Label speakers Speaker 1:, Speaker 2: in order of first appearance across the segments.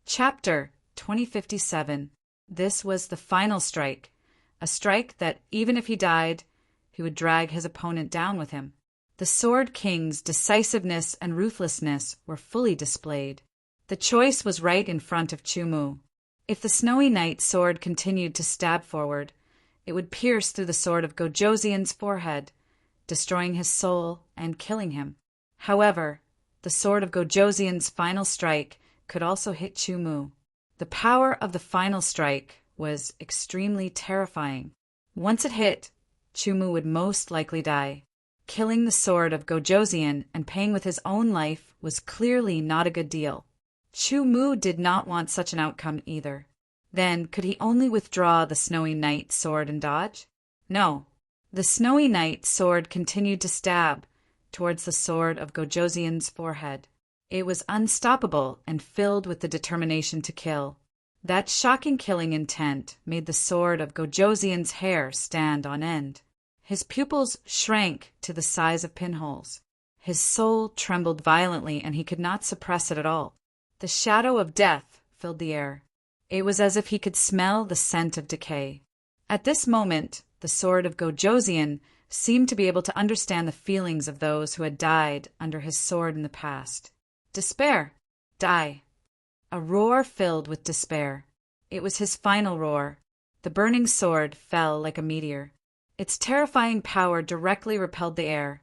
Speaker 1: Chapter 2057. This was the final strike, a strike that, even if he died, he would drag his opponent down with him. The Sword King's decisiveness and ruthlessness were fully displayed. The choice was right in front of Chumu. If the Snowy Knight's sword continued to stab forward, it would pierce through the sword of Gojoseon's forehead, destroying his soul and killing him. However, the sword of Gojoseon's final strike could also hit Chumu. The power of the final strike was extremely terrifying. Once it hit, Chumu would most likely die. Killing the sword of Gojoseon and paying with his own life was clearly not a good deal. Chumu did not want such an outcome either. Then, could he only withdraw the Snowy Knight's sword and dodge? No. The Snowy Knight's sword continued to stab towards the sword of Gojoseon's forehead. It was unstoppable and filled with the determination to kill. That shocking killing intent made the sword of Gojoseon's hair stand on end. His pupils shrank to the size of pinholes. His soul trembled violently, and he could not suppress it at all. The shadow of death filled the air. It was as if he could smell the scent of decay. At this moment, the sword of Gojoseon seemed to be able to understand the feelings of those who had died under his sword in the past. Despair. Die. A roar filled with despair. It was his final roar. The burning sword fell like a meteor. Its terrifying power directly repelled the air,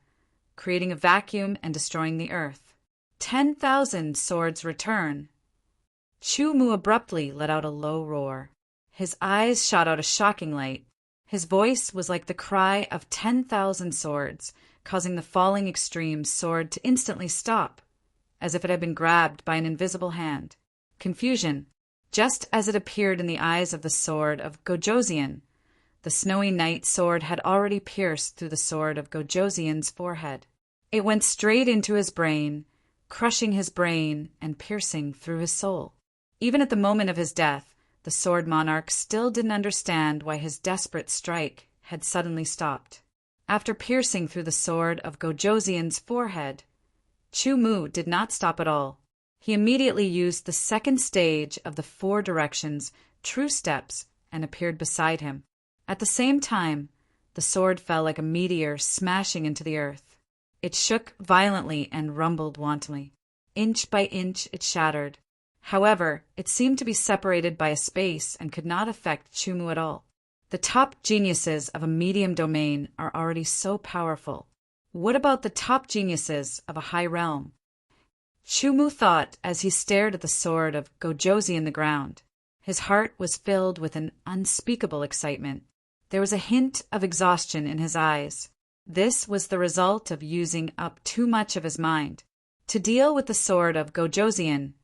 Speaker 1: creating a vacuum and destroying the earth. 10,000 swords return. Chumu abruptly let out a low roar. His eyes shot out a shocking light. His voice was like the cry of 10,000 swords, causing the falling extreme sword to instantly stop, as if it had been grabbed by an invisible hand. Confusion. Just as it appeared in the eyes of the sword of Gojoseon, the Snowy Knight's sword had already pierced through the sword of Gojoseon's forehead. It went straight into his brain, crushing his brain and piercing through his soul. Even at the moment of his death, the Sword Monarch still didn't understand why his desperate strike had suddenly stopped. After piercing through the sword of Gojoseon's forehead, Chumu did not stop at all. He immediately used the second stage of the 4 directions, true steps, and appeared beside him. At the same time, the sword fell like a meteor smashing into the earth. It shook violently and rumbled wantonly. Inch by inch it shattered. However, it seemed to be separated by a space and could not affect Chumu at all. The top geniuses of a medium domain are already so powerful. What about the top geniuses of a high realm? Chumu thought as he stared at the sword of Gojoseon on the ground. His heart was filled with an unspeakable excitement. There was a hint of exhaustion in his eyes. This was the result of using up too much of his mind. To deal with the sword of Gojoseon,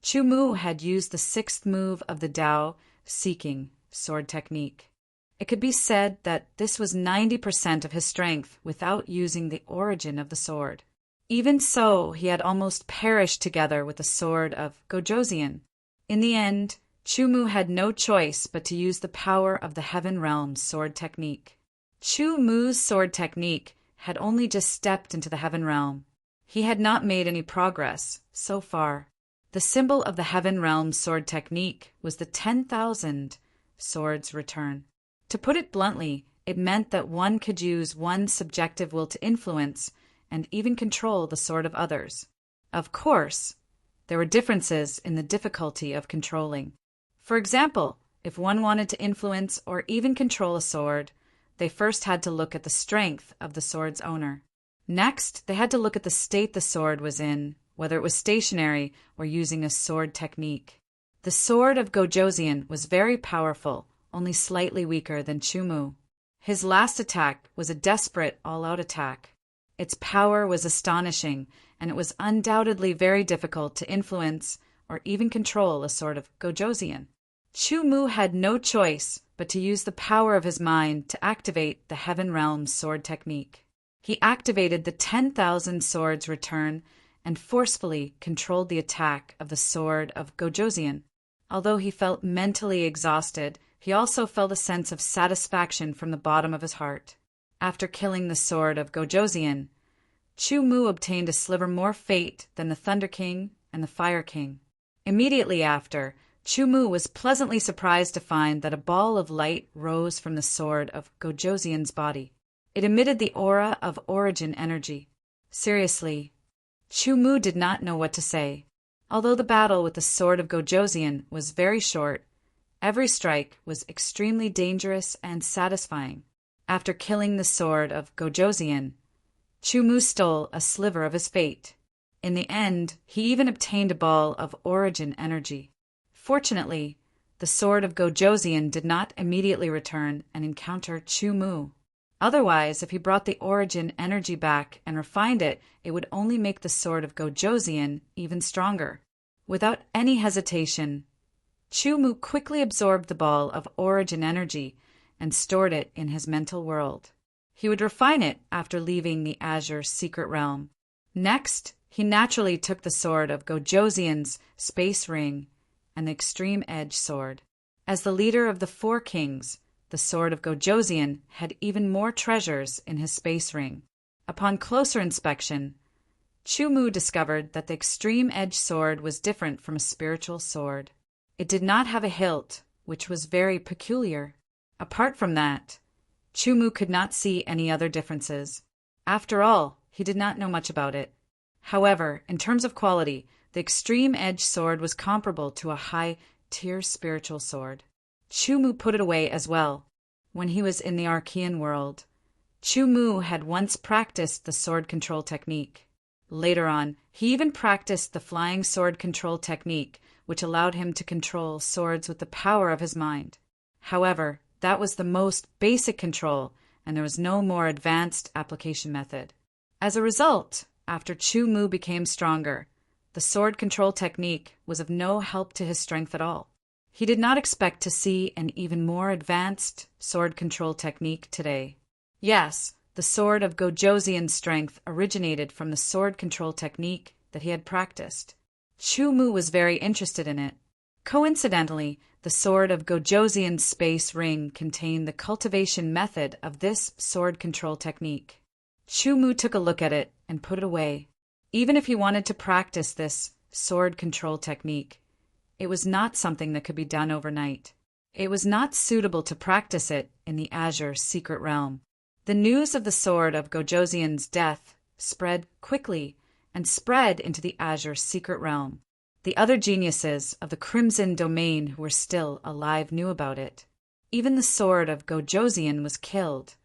Speaker 1: Chumu had used the 6th move of the Tao Seeking sword technique. It could be said that this was 90% of his strength without using the origin of the sword. Even so, he had almost perished together with the sword of Gojoseon. In the end, Chumu had no choice but to use the power of the Heaven Realm's sword technique. Chumu's sword technique had only just stepped into the Heaven Realm. He had not made any progress, so far. The symbol of the Heaven Realm's sword technique was the 10,000 swords return. To put it bluntly, it meant that one could use one's subjective will to influence and even control the sword of others. Of course, there were differences in the difficulty of controlling. For example, if one wanted to influence or even control a sword, they first had to look at the strength of the sword's owner. Next, they had to look at the state the sword was in, whether it was stationary or using a sword technique. The sword of Gojoseon was very powerful, only slightly weaker than Chumu. His last attack was a desperate all-out attack. Its power was astonishing, and it was undoubtedly very difficult to influence or even control a sword of Gojoseon. Chumu had no choice but to use the power of his mind to activate the Heaven Realm's sword technique. He activated the 10,000 swords return and forcefully controlled the attack of the sword of Gojoseon. Although he felt mentally exhausted, he also felt a sense of satisfaction from the bottom of his heart. After killing the sword of Gojoseon, Chumu obtained a sliver more fate than the Thunder King and the Fire King. Immediately after, Chu-mu was pleasantly surprised to find that a ball of light rose from the sword of Gojoseon's body. It emitted the aura of origin energy. Seriously, Chu-mu did not know what to say. Although the battle with the sword of Gojoseon was very short, every strike was extremely dangerous and satisfying. After killing the sword of Gojoseon, Chu-mu stole a sliver of his fate. In the end, he even obtained a ball of origin energy. Fortunately, the sword of Gojoseon did not immediately return and encounter Chu-mu. Otherwise, if he brought the origin energy back and refined it, it would only make the sword of Gojoseon even stronger. Without any hesitation, Chu-mu quickly absorbed the ball of origin energy and stored it in his mental world. He would refine it after leaving the Azure Secret Realm. Next, he naturally took the sword of Gojoseon's space ring and the Extreme Edge sword. As the leader of the four kings, the sword of Gojoseon had even more treasures in his space ring. Upon closer inspection, Chu-mu discovered that the Extreme Edge sword was different from a spiritual sword. It did not have a hilt, which was very peculiar. Apart from that, Chu-mu could not see any other differences. After all, he did not know much about it. However, in terms of quality, the Extreme Edge sword was comparable to a high-tier spiritual sword. Chu-mu put it away as well. When he was in the Archean world, Chu-mu had once practiced the sword control technique. Later on, he even practiced the flying sword control technique, which allowed him to control swords with the power of his mind. However, that was the most basic control, and there was no more advanced application method. As a result, after Chu-mu became stronger, the sword control technique was of no help to his strength at all. He did not expect to see an even more advanced sword control technique today. Yes, the sword of Gojoseon's strength originated from the sword control technique that he had practiced. Chu-mu was very interested in it. Coincidentally, the sword of Gojoseon's space ring contained the cultivation method of this sword control technique. Chu-mu took a look at it and put it away. Even if he wanted to practice this sword control technique, it was not something that could be done overnight. It was not suitable to practice it in the Azure Secret Realm. The news of the sword of Gojoseon's death spread quickly and spread into the Azure Secret Realm. The other geniuses of the Crimson Domain who were still alive knew about it. Even the sword of Gojoseon was killed.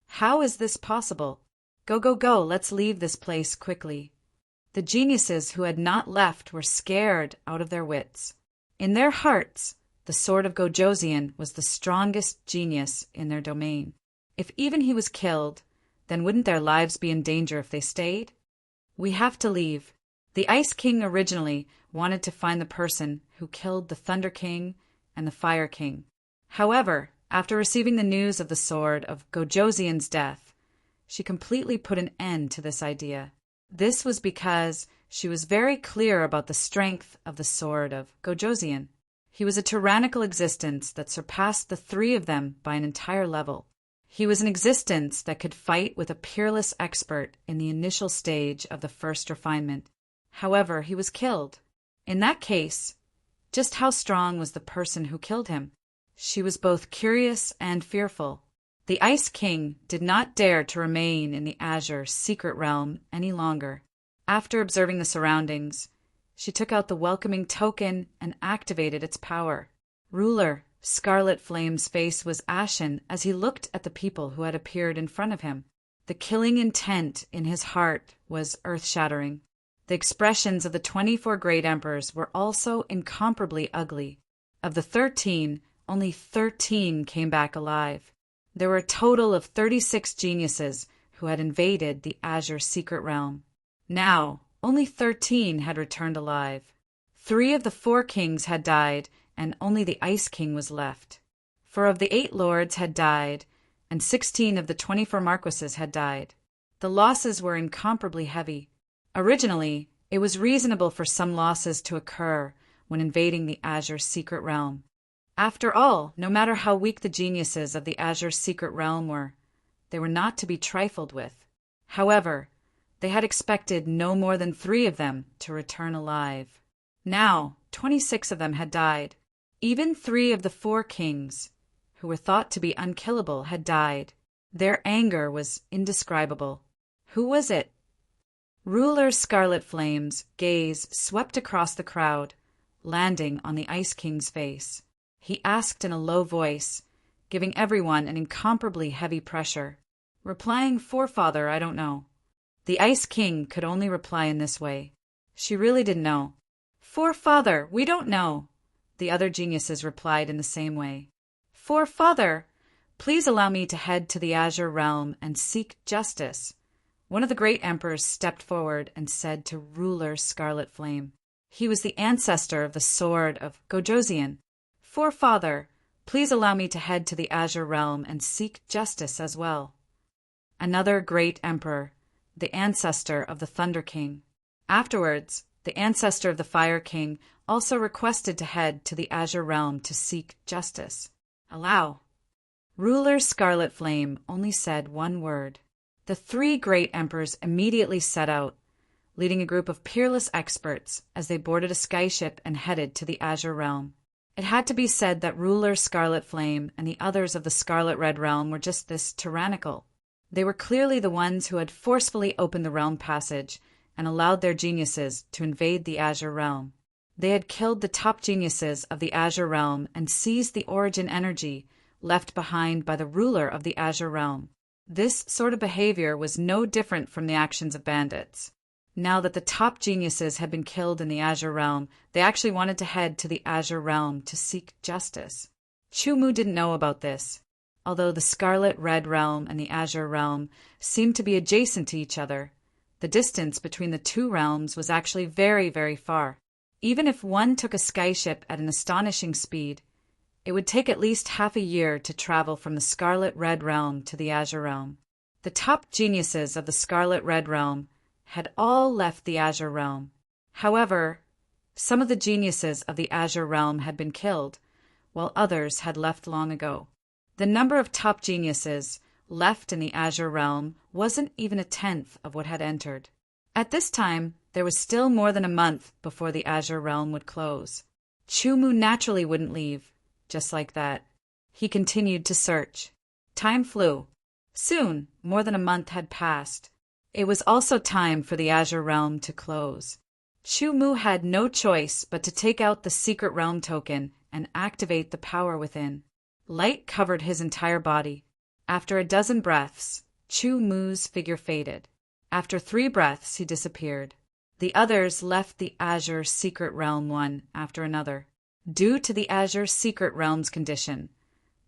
Speaker 1: How is this possible? Go, go, go, let's leave this place quickly. The geniuses who had not left were scared out of their wits. In their hearts, the sword of Gojoseon was the strongest genius in their domain. If even he was killed, then wouldn't their lives be in danger if they stayed? We have to leave. The Ice King originally wanted to find the person who killed the Thunder King and the Fire King. However, after receiving the news of the sword of Gojoseon's death, she completely put an end to this idea. This was because she was very clear about the strength of the sword of Gojoseon. He was a tyrannical existence that surpassed the three of them by an entire level. He was an existence that could fight with a peerless expert in the initial stage of the first refinement. However, he was killed. In that case, just how strong was the person who killed him? She was both curious and fearful. The Ice King did not dare to remain in the Azure Secret Realm any longer. After observing the surroundings, she took out the welcoming token and activated its power. Ruler Scarlet Flame's face was ashen as he looked at the people who had appeared in front of him. The killing intent in his heart was earth-shattering. The expressions of the 24 great emperors were also incomparably ugly. Of the 13, only 13 came back alive. There were a total of 36 geniuses who had invaded the Azure Secret Realm. Now, only 13 had returned alive. 3 of the 4 kings had died, and only the Ice King was left. 4 of the 8 lords had died, and 16 of the 24 marquises had died. The losses were incomparably heavy. Originally, it was reasonable for some losses to occur when invading the Azure Secret Realm. After all, no matter how weak the geniuses of the Azure Secret Realm were, they were not to be trifled with. However, they had expected no more than 3 of them to return alive. Now, 26 of them had died. Even 3 of the 4 kings, who were thought to be unkillable, had died. Their anger was indescribable. Who was it? Ruler Scarlet Flame's gaze swept across the crowd, landing on the Ice King's face. He asked in a low voice, giving everyone an incomparably heavy pressure. Replying, "Forefather, I don't know." The Ice King could only reply in this way. She really didn't know. "Forefather, we don't know." The other geniuses replied in the same way. "Forefather, please allow me to head to the Azure Realm and seek justice." One of the great emperors stepped forward and said to Ruler Scarlet Flame. He was the ancestor of the sword of Gojoseon. "Forefather, please allow me to head to the Azure Realm and seek justice as well." Another great emperor, the ancestor of the Thunder King. Afterwards, the ancestor of the Fire King also requested to head to the Azure Realm to seek justice. Allow. Ruler Scarlet Flame only said one word. The 3 great emperors immediately set out, leading a group of peerless experts as they boarded a skyship and headed to the Azure Realm. It had to be said that Ruler Scarlet Flame and the others of the Scarlet Red Realm were just this tyrannical. They were clearly the ones who had forcefully opened the realm passage and allowed their geniuses to invade the Azure Realm. They had killed the top geniuses of the Azure Realm and seized the origin energy left behind by the ruler of the Azure Realm. This sort of behavior was no different from the actions of bandits. Now that the top geniuses had been killed in the Azure Realm, they actually wanted to head to the Azure Realm to seek justice. Chumu didn't know about this. Although the Scarlet Red Realm and the Azure Realm seemed to be adjacent to each other, the distance between the 2 realms was actually very, very far. Even if one took a skyship at an astonishing speed, it would take at least half a year to travel from the Scarlet Red Realm to the Azure Realm. The top geniuses of the Scarlet Red Realm had all left the Azure Realm. However, some of the geniuses of the Azure Realm had been killed, while others had left long ago. The number of top geniuses left in the Azure Realm wasn't even a tenth of what had entered. At this time, there was still more than a month before the Azure Realm would close. Chumu naturally wouldn't leave, just like that. He continued to search. Time flew. Soon, more than a month had passed. It was also time for the Azure Realm to close. Chumu had no choice but to take out the Secret Realm token and activate the power within. Light covered his entire body. After a dozen breaths, Chumu's figure faded. After 3 breaths, he disappeared. The others left the Azure Secret Realm one after another. Due to the Azure Secret Realm's condition,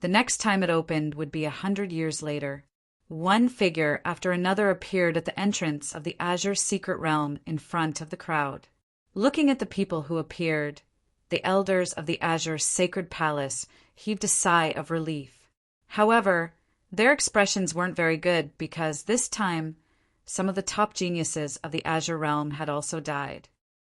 Speaker 1: the next time it opened would be 100 years later. One figure after another appeared at the entrance of the Azure Secret Realm in front of the crowd. Looking at the people who appeared, the elders of the Azure Sacred Palace heaved a sigh of relief. However, their expressions weren't very good because this time, some of the top geniuses of the Azure Realm had also died.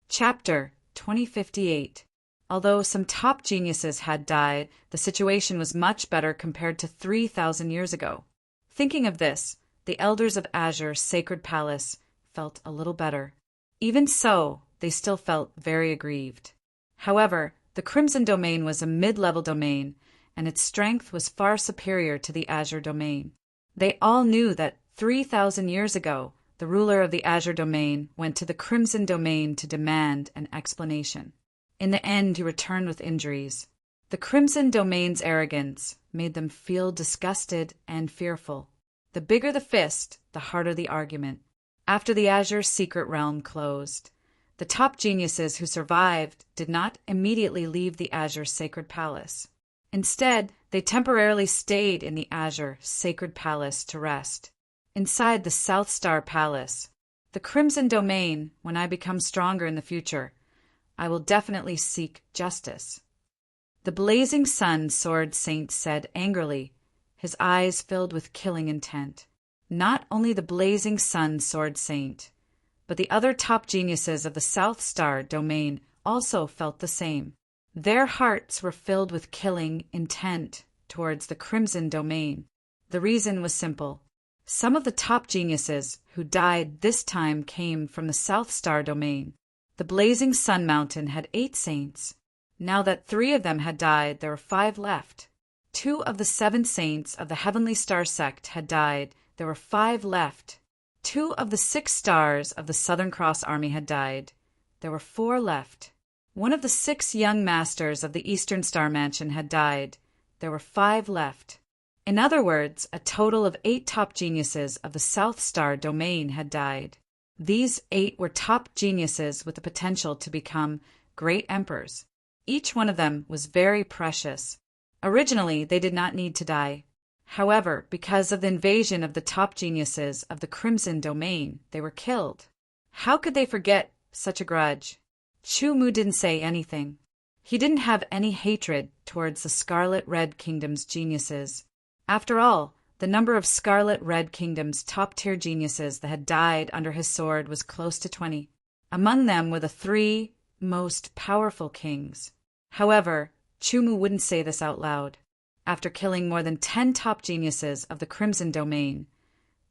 Speaker 1: Chapter 2058. Although some top geniuses had died, the situation was much better compared to 3,000 years ago. Thinking of this, the elders of Azure Sacred Palace felt a little better. Even so, they still felt very aggrieved. However, the Crimson Domain was a mid-level domain, and its strength was far superior to the Azure Domain. They all knew that 3,000 years ago, the ruler of the Azure Domain went to the Crimson Domain to demand an explanation. In the end, he returned with injuries. The Crimson Domain's arrogance made them feel disgusted and fearful. The bigger the fist, the harder the argument. After the Azure Secret Realm closed, the top geniuses who survived did not immediately leave the Azure Sacred Palace. Instead, they temporarily stayed in the Azure Sacred Palace to rest. Inside the South Star Palace, the Crimson Domain, when I become stronger in the future, I will definitely seek justice. The Blazing Sun Sword Saint said angrily, his eyes filled with killing intent. Not only the Blazing Sun Sword Saint, but the other top geniuses of the South Star Domain also felt the same. Their hearts were filled with killing intent towards the Crimson Domain. The reason was simple. Some of the top geniuses who died this time came from the South Star Domain. The blazing Sun Mountain had 8 saints. Now that 3 of them had died, there were 5 left. 2 of the 7 saints of the Heavenly Star sect had died. There were 5 left. 2 of the 6 stars of the Southern Cross Army had died. There were 4 left. 1 of the 6 young masters of the Eastern Star Mansion had died. There were 5 left. In other words, a total of 8 top geniuses of the South Star domain had died. These 8 were top geniuses with the potential to become great emperors. Each one of them was very precious. Originally, they did not need to die. However, because of the invasion of the top geniuses of the Crimson Domain, they were killed. How could they forget such a grudge? Chu Mu didn't say anything. He didn't have any hatred towards the Scarlet Red Kingdom's geniuses. After all, the number of Scarlet Red Kingdom's top-tier geniuses that had died under his sword was close to 20. Among them were the 3 most powerful kings. However, Chu Mu wouldn't say this out loud. After killing more than 10 top geniuses of the Crimson Domain,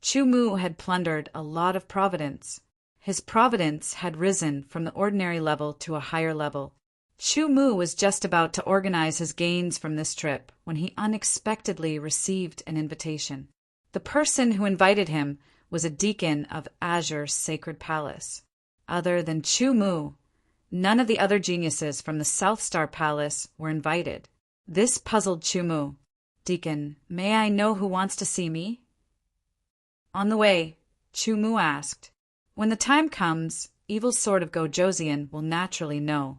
Speaker 1: Chu Mu had plundered a lot of providence. His providence had risen from the ordinary level to a higher level. Chu Mu was just about to organize his gains from this trip when he unexpectedly received an invitation. The person who invited him was a deacon of Azure's Sacred Palace. Other than Chu Mu, none of the other geniuses from the South Star Palace were invited. This puzzled Chu Mu. "Deacon, may I know who wants to see me?" On the way, Chu Mu asked, "When the time comes, Evil Sword of Gojoseon will naturally know."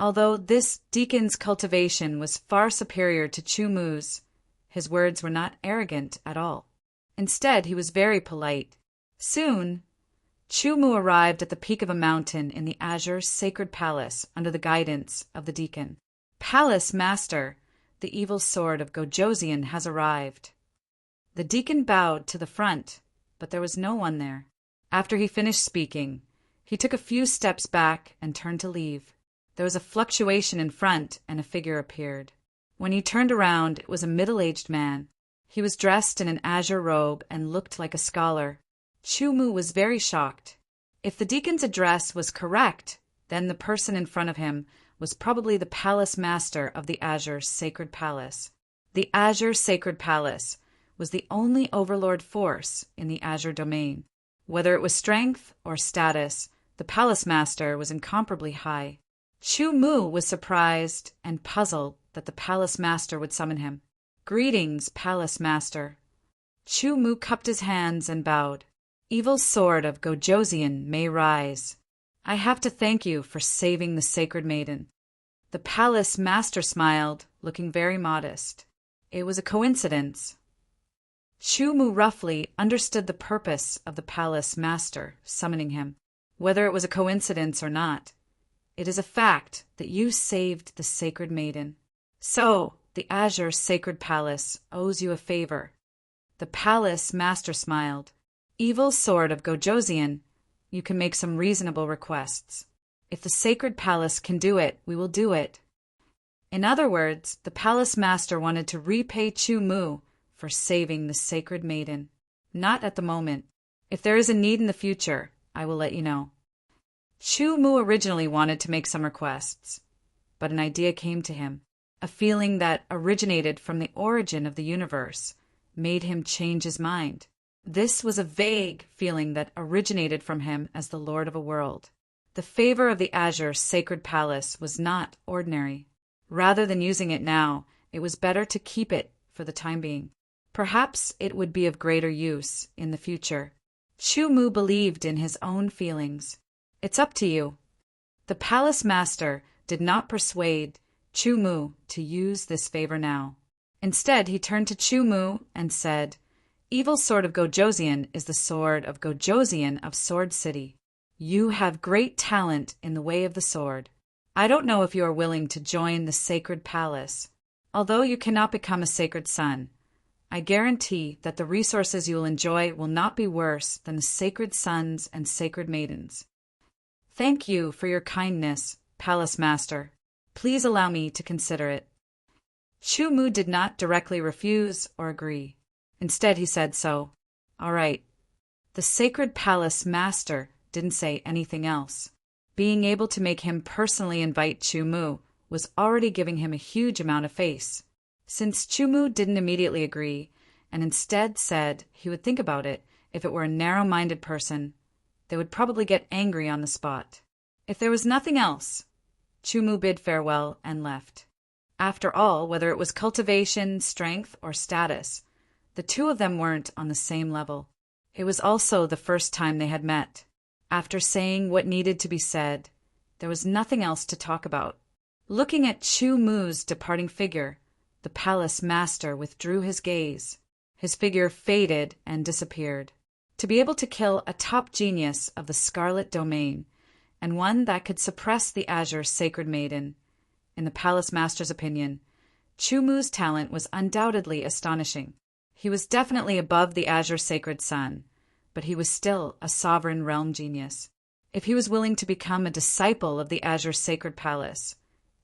Speaker 1: Although this deacon's cultivation was far superior to Chu Mu's, his words were not arrogant at all. Instead, he was very polite. Soon, Chu Mu arrived at the peak of a mountain in the Azure Sacred Palace under the guidance of the deacon. "Palace Master, the Evil Sword of Gojoseon has arrived." The deacon bowed to the front, but there was no one there. After he finished speaking, he took a few steps back and turned to leave. There was a fluctuation in front, and a figure appeared. When he turned around, it was a middle-aged man. He was dressed in an azure robe and looked like a scholar. Chu Mu was very shocked. If the deacon's address was correct, then the person in front of him was probably the Palace Master of the Azure Sacred Palace. The Azure Sacred Palace was the only overlord force in the Azure domain. Whether it was strength or status, the Palace Master was incomparably high. Chu Mu was surprised and puzzled that the Palace Master would summon him. "Greetings, Palace Master." Chu Mu cupped his hands and bowed. "Evil Sword of Gojoseon may rise. I have to thank you for saving the Sacred Maiden." The Palace Master smiled, looking very modest. It was a coincidence. Chu Mu roughly understood the purpose of the Palace Master summoning him. Whether it was a coincidence or not, it is a fact that you saved the Sacred Maiden. So, the Azure Sacred Palace owes you a favor. The Palace Master smiled. "Evil Sword of Gojoseon, you can make some reasonable requests. If the Sacred Palace can do it, we will do it." In other words, the Palace Master wanted to repay Chu Mu for saving the Sacred Maiden. "Not at the moment. If there is a need in the future, I will let you know." Chu Mu originally wanted to make some requests, but an idea came to him. A feeling that originated from the origin of the universe made him change his mind. This was a vague feeling that originated from him as the Lord of a world. The favor of the Azure Sacred Palace was not ordinary. Rather than using it now, it was better to keep it for the time being. Perhaps it would be of greater use in the future. Chu Mu believed in his own feelings. "It's up to you." The Palace Master did not persuade Chu Mu to use this favor now. Instead, he turned to Chu Mu and said, "Evil Sword of Gojoseon is the sword of Gojoseon of Sword City. You have great talent in the way of the sword. I don't know if you are willing to join the Sacred Palace. Although you cannot become a sacred son, I guarantee that the resources you will enjoy will not be worse than the sacred sons and sacred maidens." "Thank you for your kindness, Palace Master. Please allow me to consider it." Chu Mu did not directly refuse or agree. Instead, he said so. "All right." The Sacred Palace Master didn't say anything else. Being able to make him personally invite Chu Mu was already giving him a huge amount of face. Since Chu Mu didn't immediately agree, and instead said he would think about it if it were a narrow-minded person, they would probably get angry on the spot. If there was nothing else, Chu Mu bid farewell and left. After all, whether it was cultivation, strength, or status, the two of them weren't on the same level. It was also the first time they had met. After saying what needed to be said, there was nothing else to talk about. Looking at Chu Mu's departing figure, the palace master withdrew his gaze. His figure faded and disappeared. To be able to kill a top genius of the Scarlet Domain, and one that could suppress the Azure Sacred Maiden, in the palace master's opinion, Chu Mu's talent was undoubtedly astonishing. He was definitely above the Azure Sacred Sun, but he was still a sovereign realm genius. If he was willing to become a disciple of the Azure Sacred Palace,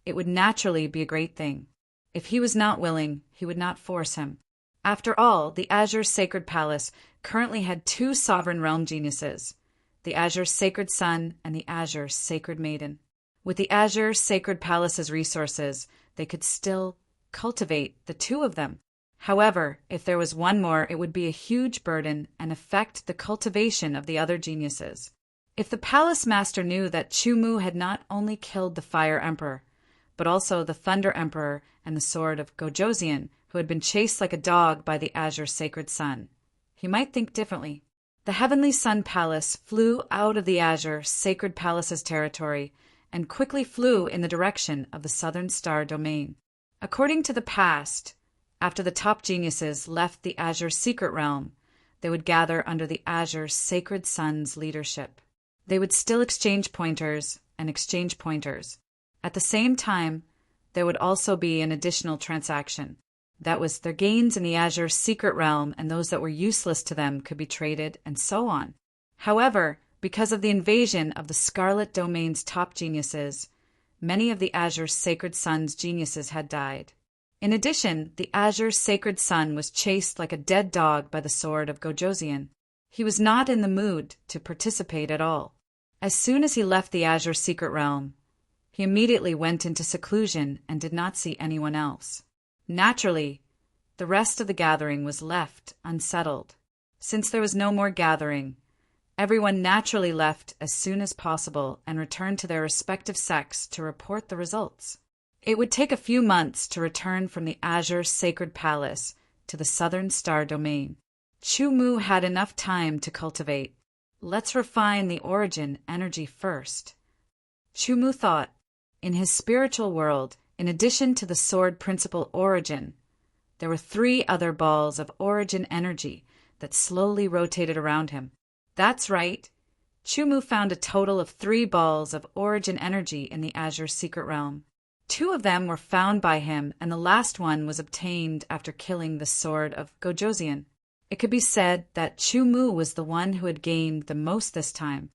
Speaker 1: it would naturally be a great thing. If he was not willing, he would not force him. After all, the Azure Sacred Palace currently had two sovereign realm geniuses, the Azure Sacred Sun and the Azure Sacred Maiden. With the Azure Sacred Palace's resources, they could still cultivate the two of them. However, if there was one more, it would be a huge burden and affect the cultivation of the other geniuses. If the palace master knew that Chu Mu had not only killed the Fire Emperor, but also the Thunder Emperor and the sword of Gojoseon, who had been chased like a dog by the Azure Sacred Sun, he might think differently. The Heavenly Sun Palace flew out of the Azure Sacred Palace's territory and quickly flew in the direction of the Southern Star Domain. According to the past, after the top geniuses left the Azure Secret Realm, they would gather under the Azure Sacred Sun's leadership. They would still exchange pointers and exchange pointers. At the same time, there would also be an additional transaction. That was their gains in the Azure Secret Realm, and those that were useless to them could be traded, and so on. However, because of the invasion of the Scarlet Domain's top geniuses, many of the Azure Sacred Sun's geniuses had died. In addition, the Azure Sacred Sun was chased like a dead dog by the sword of Gojoseon. He was not in the mood to participate at all. As soon as he left the Azure Secret Realm, he immediately went into seclusion and did not see anyone else. Naturally, the rest of the gathering was left unsettled. Since there was no more gathering, everyone naturally left as soon as possible and returned to their respective sects to report the results. It would take a few months to return from the Azure Sacred Palace to the Southern Star Domain. Chu Mu had enough time to cultivate. Let's refine the origin energy first. Chu Mu thought, in his spiritual world, in addition to the sword principle origin, there were 3 other balls of origin energy that slowly rotated around him. That's right. Chu Mu found a total of 3 balls of origin energy in the Azure Secret Realm. 2 of them were found by him, and the last one was obtained after killing the sword of Gojoseon. It could be said that Chu Mu was the one who had gained the most this time.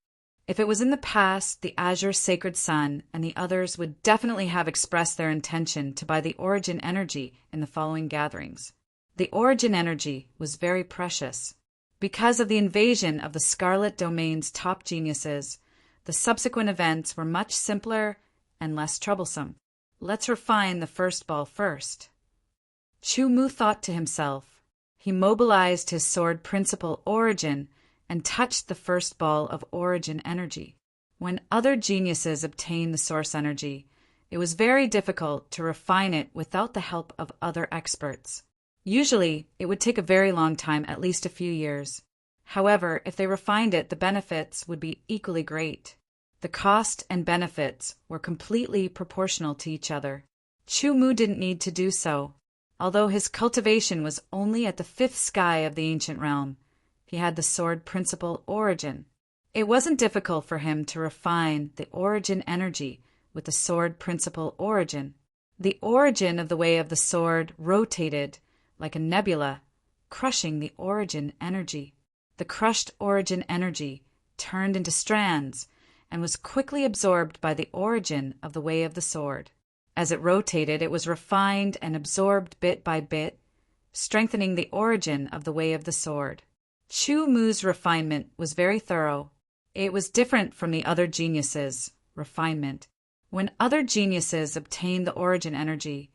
Speaker 1: If it was in the past, the Azure Sacred Sun and the others would definitely have expressed their intention to buy the origin energy in the following gatherings. The origin energy was very precious. Because of the invasion of the Scarlet Domain's top geniuses, the subsequent events were much simpler and less troublesome. Let's refine the first ball first. Chu Mu thought to himself. He mobilized his sword principle origin and touched the first ball of origin energy. When other geniuses obtained the source energy, it was very difficult to refine it without the help of other experts. Usually, it would take a very long time, at least a few years. However, if they refined it, the benefits would be equally great. The cost and benefits were completely proportional to each other. Chu Mu didn't need to do so. Although his cultivation was only at the 5th sky of the ancient realm, he had the sword principle origin. It wasn't difficult for him to refine the origin energy with the sword principle origin. The origin of the way of the sword rotated like a nebula, crushing the origin energy. The crushed origin energy turned into strands and was quickly absorbed by the origin of the way of the sword. As it rotated, it was refined and absorbed bit by bit, strengthening the origin of the way of the sword. Chu Mu's refinement was very thorough. It was different from the other geniuses, refinement. When other geniuses obtained the origin energy,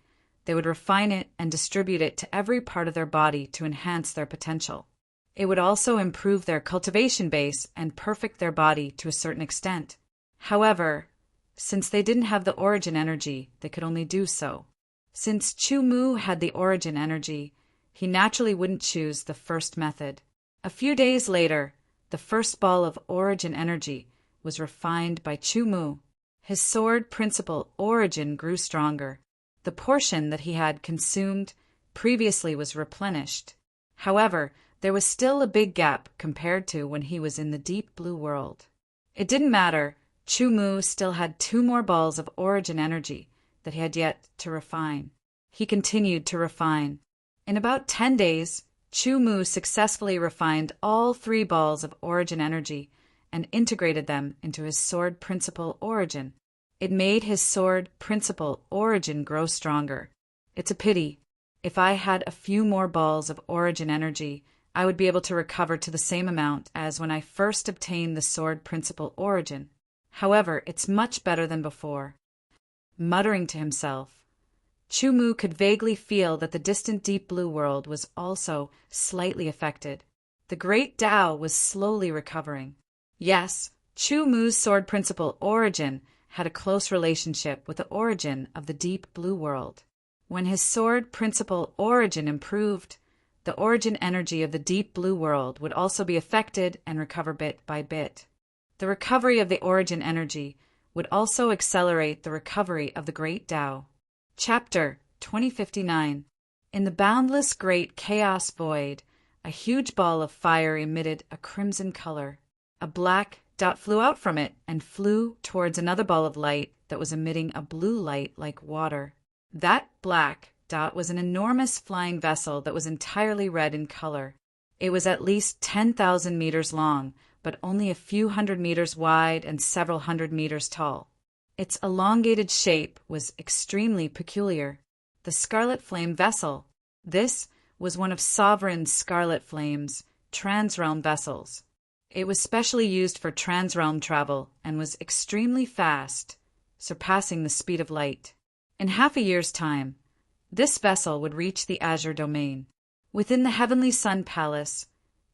Speaker 1: they would refine it and distribute it to every part of their body to enhance their potential. It would also improve their cultivation base and perfect their body to a certain extent. However, since they didn't have the origin energy, they could only do so. Since Chu Mu had the origin energy, he naturally wouldn't choose the first method. A few days later, the first ball of origin energy was refined by Chu Mu. His sword principle origin grew stronger. The portion that he had consumed previously was replenished. However, there was still a big gap compared to when he was in the deep blue world. It didn't matter. Chu Mu still had 2 more balls of origin energy that he had yet to refine. He continued to refine. In about 10 days, Chu Mu successfully refined all 3 balls of origin energy and integrated them into his sword principle origin. It made his sword principle origin grow stronger. It's a pity. If I had a few more balls of origin energy, I would be able to recover to the same amount as when I first obtained the sword principle origin. However, it's much better than before. Muttering to himself, Chu Mu could vaguely feel that the distant deep blue world was also slightly affected. The great Tao was slowly recovering. Yes, Chu Mu's sword principle origin had a close relationship with the origin of the deep blue world. When his sword principle origin improved, the origin energy of the deep blue world would also be affected and recover bit by bit. The recovery of the origin energy would also accelerate the recovery of the great Tao. Chapter 2059. In the boundless great chaos void, a huge ball of fire emitted a crimson color. A black dot flew out from it and flew towards another ball of light that was emitting a blue light like water. That black dot was an enormous flying vessel that was entirely red in color. It was at least 10,000 meters long, but only a few hundred meters wide and several hundred meters tall. Its elongated shape was extremely peculiar. The Scarlet Flame vessel. This was one of Sovereign Scarlet Flame's transrealm vessels. It was specially used for transrealm travel and was extremely fast, surpassing the speed of light. In half a year's time, this vessel would reach the Azure Domain. Within the Heavenly Sun Palace,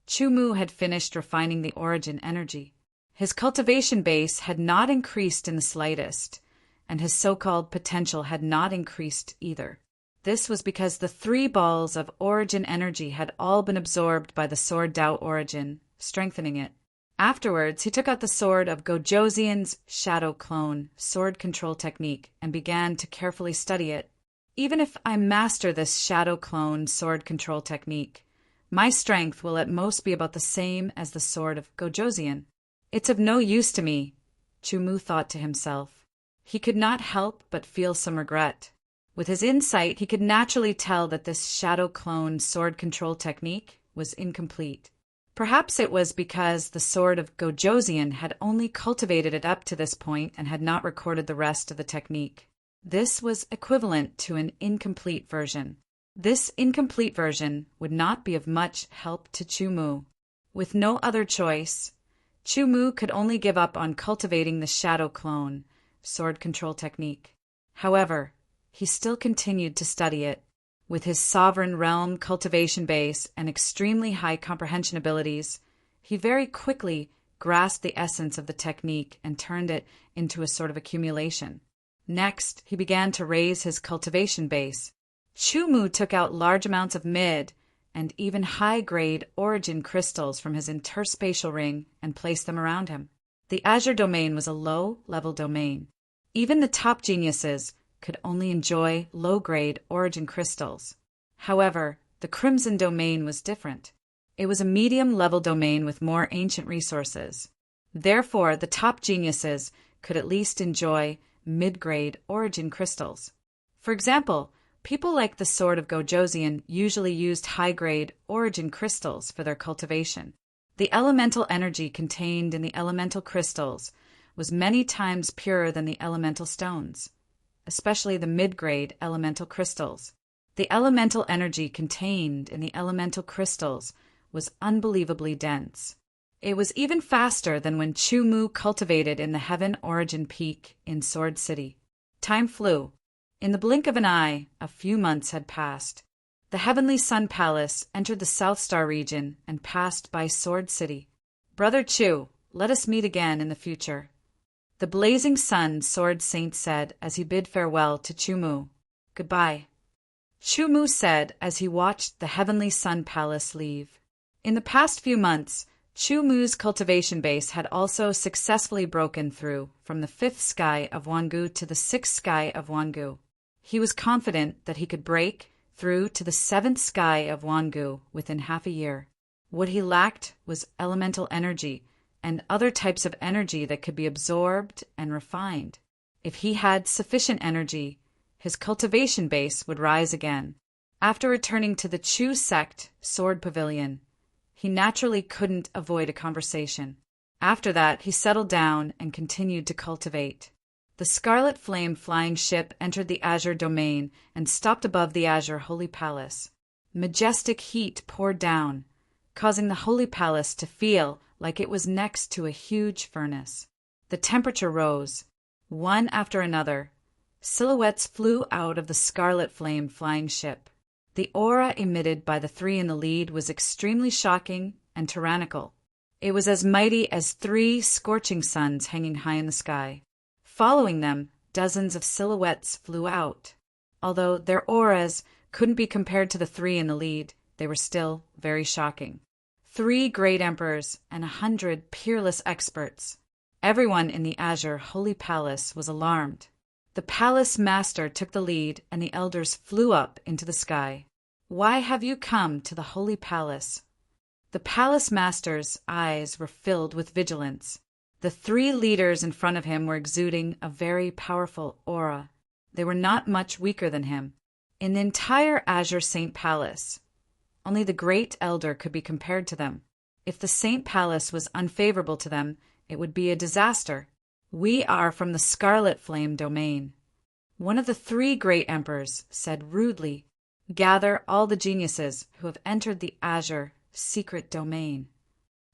Speaker 1: Chu Mu had finished refining the origin energy. His cultivation base had not increased in the slightest, and his so-called potential had not increased either. This was because the 3 balls of origin energy had all been absorbed by the sword Tao origin, strengthening it. Afterwards, he took out the sword of Gojoseon's shadow clone sword control technique and began to carefully study it. Even if I master this shadow clone sword control technique, my strength will at most be about the same as the sword of Gojoseon. It's of no use to me, Chu Mu thought to himself. He could not help but feel some regret. With his insight, he could naturally tell that this shadow clone sword control technique was incomplete. Perhaps it was because the sword of Gojoseon had only cultivated it up to this point and had not recorded the rest of the technique. This was equivalent to an incomplete version. This incomplete version would not be of much help to Chu Mu. With no other choice, Chu Mu could only give up on cultivating the shadow clone sword control technique. However, he still continued to study it. With his sovereign realm cultivation base and extremely high comprehension abilities, he very quickly grasped the essence of the technique and turned it into a sort of accumulation. Next, he began to raise his cultivation base. Chu Mu took out large amounts of mid and even high-grade origin crystals from his interspatial ring and placed them around him. The Azure Domain was a low-level domain. Even the top geniuses could only enjoy low-grade origin crystals. However, the Crimson Domain was different. It was a medium-level domain with more ancient resources. Therefore, the top geniuses could at least enjoy mid-grade origin crystals. For example, people like the sword of Gojoseon usually used high-grade origin crystals for their cultivation. The elemental energy contained in the elemental crystals was many times purer than the elemental stones, especially the mid-grade elemental crystals. The elemental energy contained in the elemental crystals was unbelievably dense. It was even faster than when Chu-Mu cultivated in the Heaven Origin Peak in Sword City. Time flew. In the blink of an eye, a few months had passed. The Heavenly Sun Palace entered the South Star region and passed by Sword City. "Brother Chu, let us meet again in the future," the blazing sun Sword Saint said as he bid farewell to Chu-Mu. "Goodbye," Chu-Mu said as he watched the Heavenly Sun Palace leave. In the past few months, Chu-Mu's cultivation base had also successfully broken through from the 5th sky of Wangu to the 6th sky of Wangu. He was confident that he could break through to the 7th sky of Wangu within half a year. What he lacked was elemental energy and other types of energy that could be absorbed and refined. If he had sufficient energy, his cultivation base would rise again. After returning to the Chu sect Sword Pavilion, he naturally couldn't avoid a conversation. After that, he settled down and continued to cultivate. The Scarlet Flame flying ship entered the Azure Domain and stopped above the Azure Holy Palace. Majestic heat poured down, causing the Holy Palace to feel like it was next to a huge furnace. The temperature rose. One after another, silhouettes flew out of the Scarlet Flame flying ship. The aura emitted by the three in the lead was extremely shocking and tyrannical. It was as mighty as 3 scorching suns hanging high in the sky. Following them, dozens of silhouettes flew out. Although their auras couldn't be compared to the 3 in the lead, they were still very shocking. 3 great emperors and 100 peerless experts. Everyone in the Azure Holy Palace was alarmed. The palace master took the lead and the elders flew up into the sky. "Why have you come to the Holy Palace?" The palace master's eyes were filled with vigilance. The 3 leaders in front of him were exuding a very powerful aura. They were not much weaker than him. In the entire Azure Saint Palace, only the Great Elder could be compared to them. If the Saint Palace was unfavorable to them, it would be a disaster. "We are from the Scarlet Flame Domain," one of the 3 great emperors said rudely. "Gather all the geniuses who have entered the Azure Secret Domain."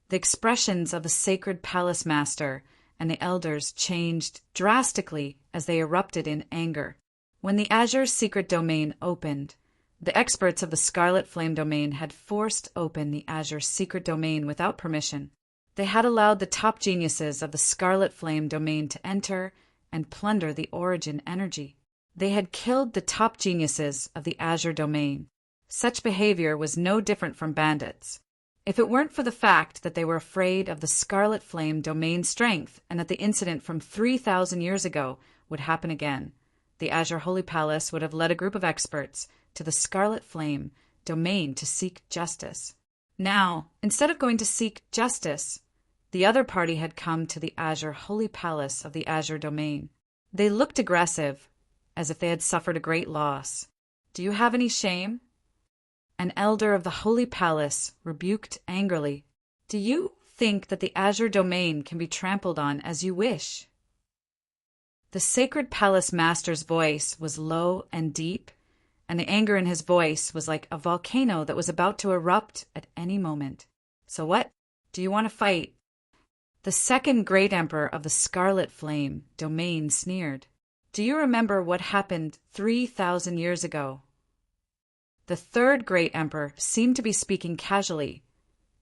Speaker 1: The expressions of the sacred palace master and the elders changed drastically as they erupted in anger. When the Azure Secret Domain opened, the experts of the Scarlet Flame Domain had forced open the Azure Secret Domain without permission. They had allowed the top geniuses of the Scarlet Flame Domain to enter and plunder the origin energy. They had killed the top geniuses of the Azure Domain. Such behavior was no different from bandits. If it weren't for the fact that they were afraid of the Scarlet Flame Domain strength and that the incident from 3,000 years ago would happen again, the Azure Holy Palace would have led a group of experts to the Scarlet Flame Domain to seek justice. Now, instead of going to seek justice, the other party had come to the Azure Holy Palace of the Azure Domain. They looked aggressive, as if they had suffered a great loss. "Do you have any shame?" An elder of the Holy Palace rebuked angrily. "Do you think that the Azure Domain can be trampled on as you wish?" The sacred palace master's voice was low and deep, and the anger in his voice was like a volcano that was about to erupt at any moment. "So what? Do you want to fight?" The second great emperor of the Scarlet Flame Domain sneered. "Do you remember what happened 3,000 years ago?" The third great emperor seemed to be speaking casually,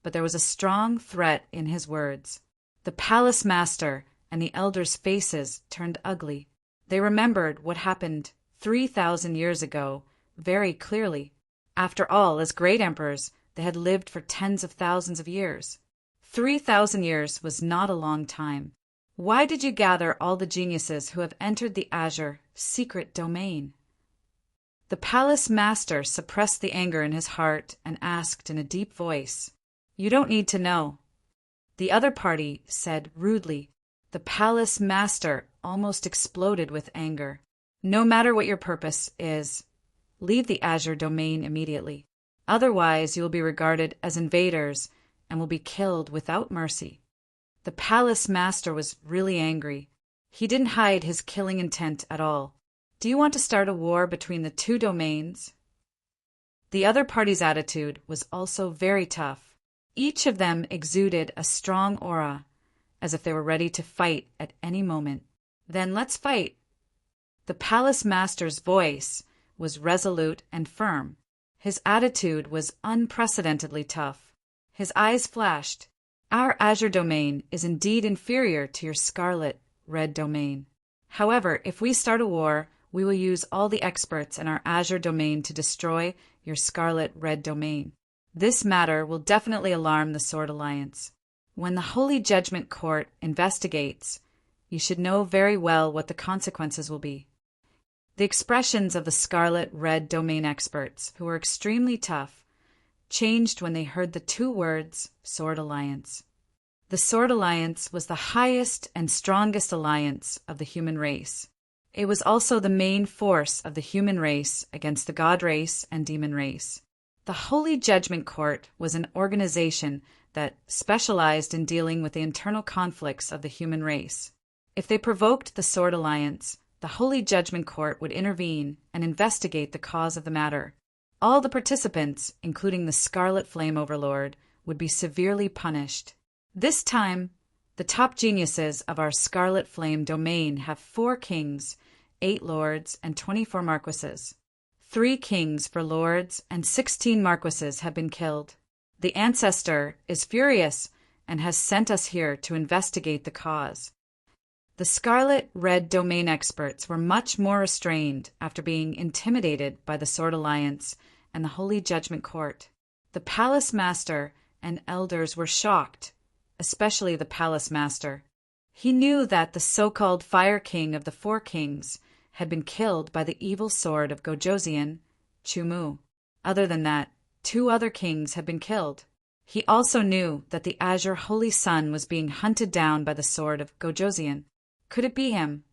Speaker 1: but there was a strong threat in his words. The palace master and the elders' faces turned ugly. They remembered what happened 3,000 years ago very clearly. After all, as great emperors, they had lived for tens of thousands of years. 3,000 years was not a long time. "Why did you gather all the geniuses who have entered the Azure Secret Domain?" The palace master suppressed the anger in his heart and asked in a deep voice. "You don't need to know." The other party said rudely. The palace master almost exploded with anger. "No matter what your purpose is, leave the Azure Domain immediately. Otherwise, you will be regarded as invaders and will be killed without mercy." The palace master was really angry. He didn't hide his killing intent at all. "Do you want to start a war between the 2 domains?" The other party's attitude was also very tough. Each of them exuded a strong aura, as if they were ready to fight at any moment. "Then let's fight." The palace master's voice was resolute and firm. His attitude was unprecedentedly tough. His eyes flashed. "Our azure domain is indeed inferior to your scarlet red domain. However, if we start a war, we will use all the experts in our azure domain to destroy your scarlet red domain. This matter will definitely alarm the Sword Alliance. When the Holy Judgment Court investigates, you should know very well what the consequences will be." The expressions of the scarlet red domain experts, who were extremely tough, changed when they heard the two words Sword Alliance. The Sword Alliance was the highest and strongest alliance of the human race. It was also the main force of the human race against the god race and demon race. The Holy Judgment Court was an organization that specialized in dealing with the internal conflicts of the human race. If they provoked the Sword Alliance, the Holy Judgment Court would intervene and investigate the cause of the matter. All the participants, including the Scarlet Flame Overlord, would be severely punished. This time, the top geniuses of our Scarlet Flame domain have 4 kings, 8 lords, and 24 marquises. 3 kings for lords and 16 marquises have been killed. The ancestor is furious and has sent us here to investigate the cause. The Scarlet Red domain experts were much more restrained after being intimidated by the Sword Alliance and the Holy Judgment Court. The Palace Master and elders were shocked, especially the Palace Master. He knew that the so-called Fire King of the 4 kings had been killed by the evil sword of Gojoseon, Chumu. Other than that, 2 other kings had been killed. He also knew that the Azure Holy Sun was being hunted down by the sword of Gojoseon. Could it be him?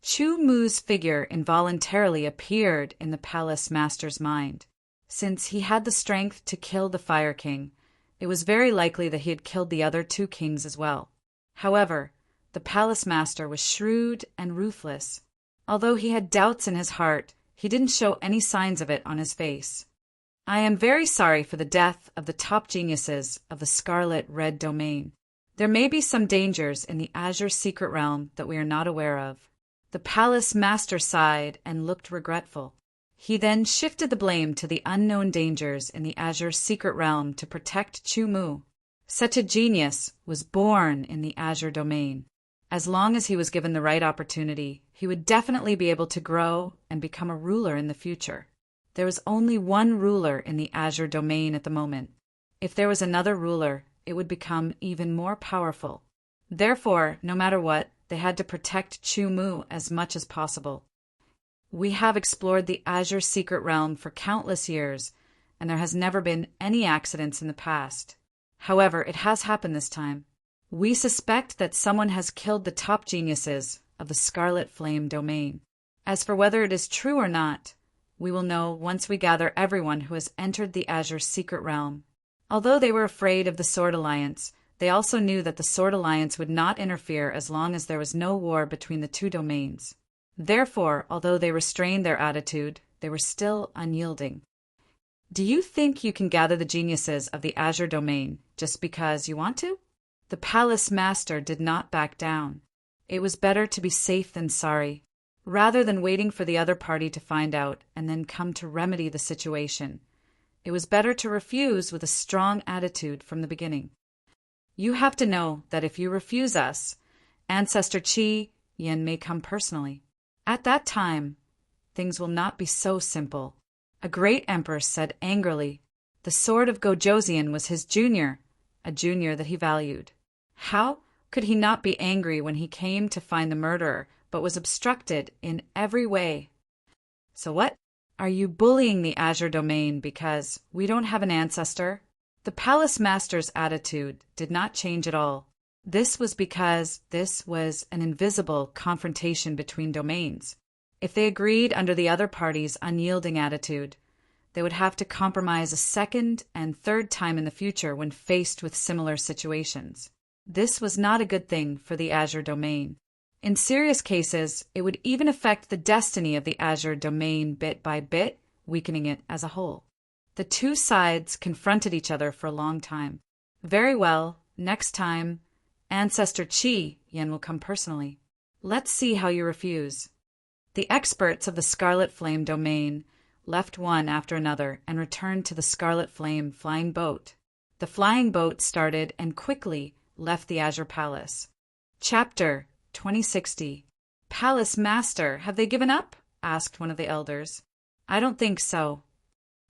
Speaker 1: Chumu's figure involuntarily appeared in the Palace Master's mind. Since he had the strength to kill the Fire King, it was very likely that he had killed the other 2 kings as well. However, the Palace Master was shrewd and ruthless. Although he had doubts in his heart, he didn't show any signs of it on his face. "I am very sorry for the death of the top geniuses of the Scarlet Red domain. There may be some dangers in the Azure Secret Realm that we are not aware of." The Palace Master sighed and looked regretful. He then shifted the blame to the unknown dangers in the Azure Secret Realm to protect Chumu. Such a genius was born in the Azure domain. As long as he was given the right opportunity, he would definitely be able to grow and become a ruler in the future. There was only one ruler in the Azure domain at the moment. If there was another ruler, it would become even more powerful. Therefore, no matter what, they had to protect Chumu as much as possible. We have explored the Azure Secret Realm for countless years, and there has never been any accidents in the past. However, it has happened this time. We suspect that someone has killed the top geniuses of the Scarlet Flame domain. As for whether it is true or not, we will know once we gather everyone who has entered the Azure Secret Realm. Although they were afraid of the Sword Alliance, they also knew that the Sword Alliance would not interfere as long as there was no war between the 2 domains. Therefore, although they restrained their attitude, they were still unyielding. "Do you think you can gather the geniuses of the Azure domain just because you want to?" The Palace Master did not back down. It was better to be safe than sorry. Rather than waiting for the other party to find out and then come to remedy the situation, it was better to refuse with a strong attitude from the beginning. "You have to know that if you refuse us, Ancestor Qi Yin may come personally. At that time, things will not be so simple." A great empress said angrily, "The sword of Gojoseon was his junior, a junior that he valued. How could he not be angry when he came to find the murderer, but was obstructed in every way? So what? Are you bullying the Azure domain because we don't have an ancestor?" The Palace Master's attitude did not change at all. This was because this was an invisible confrontation between domains. If they agreed under the other party's unyielding attitude, they would have to compromise a second and third time in the future when faced with similar situations. This was not a good thing for the Azure domain. In serious cases, it would even affect the destiny of the Azure domain bit by bit, weakening it as a whole. The 2 sides confronted each other for a long time. Very well, next time, Ancestor Chi Yen will come personally. Let's see how you refuse. The experts of the Scarlet Flame domain left one after another and returned to the Scarlet Flame flying boat. The flying boat started and quickly left the Azure Palace. Chapter 2060. Palace Master, have they given up? Asked one of the elders. I don't think so.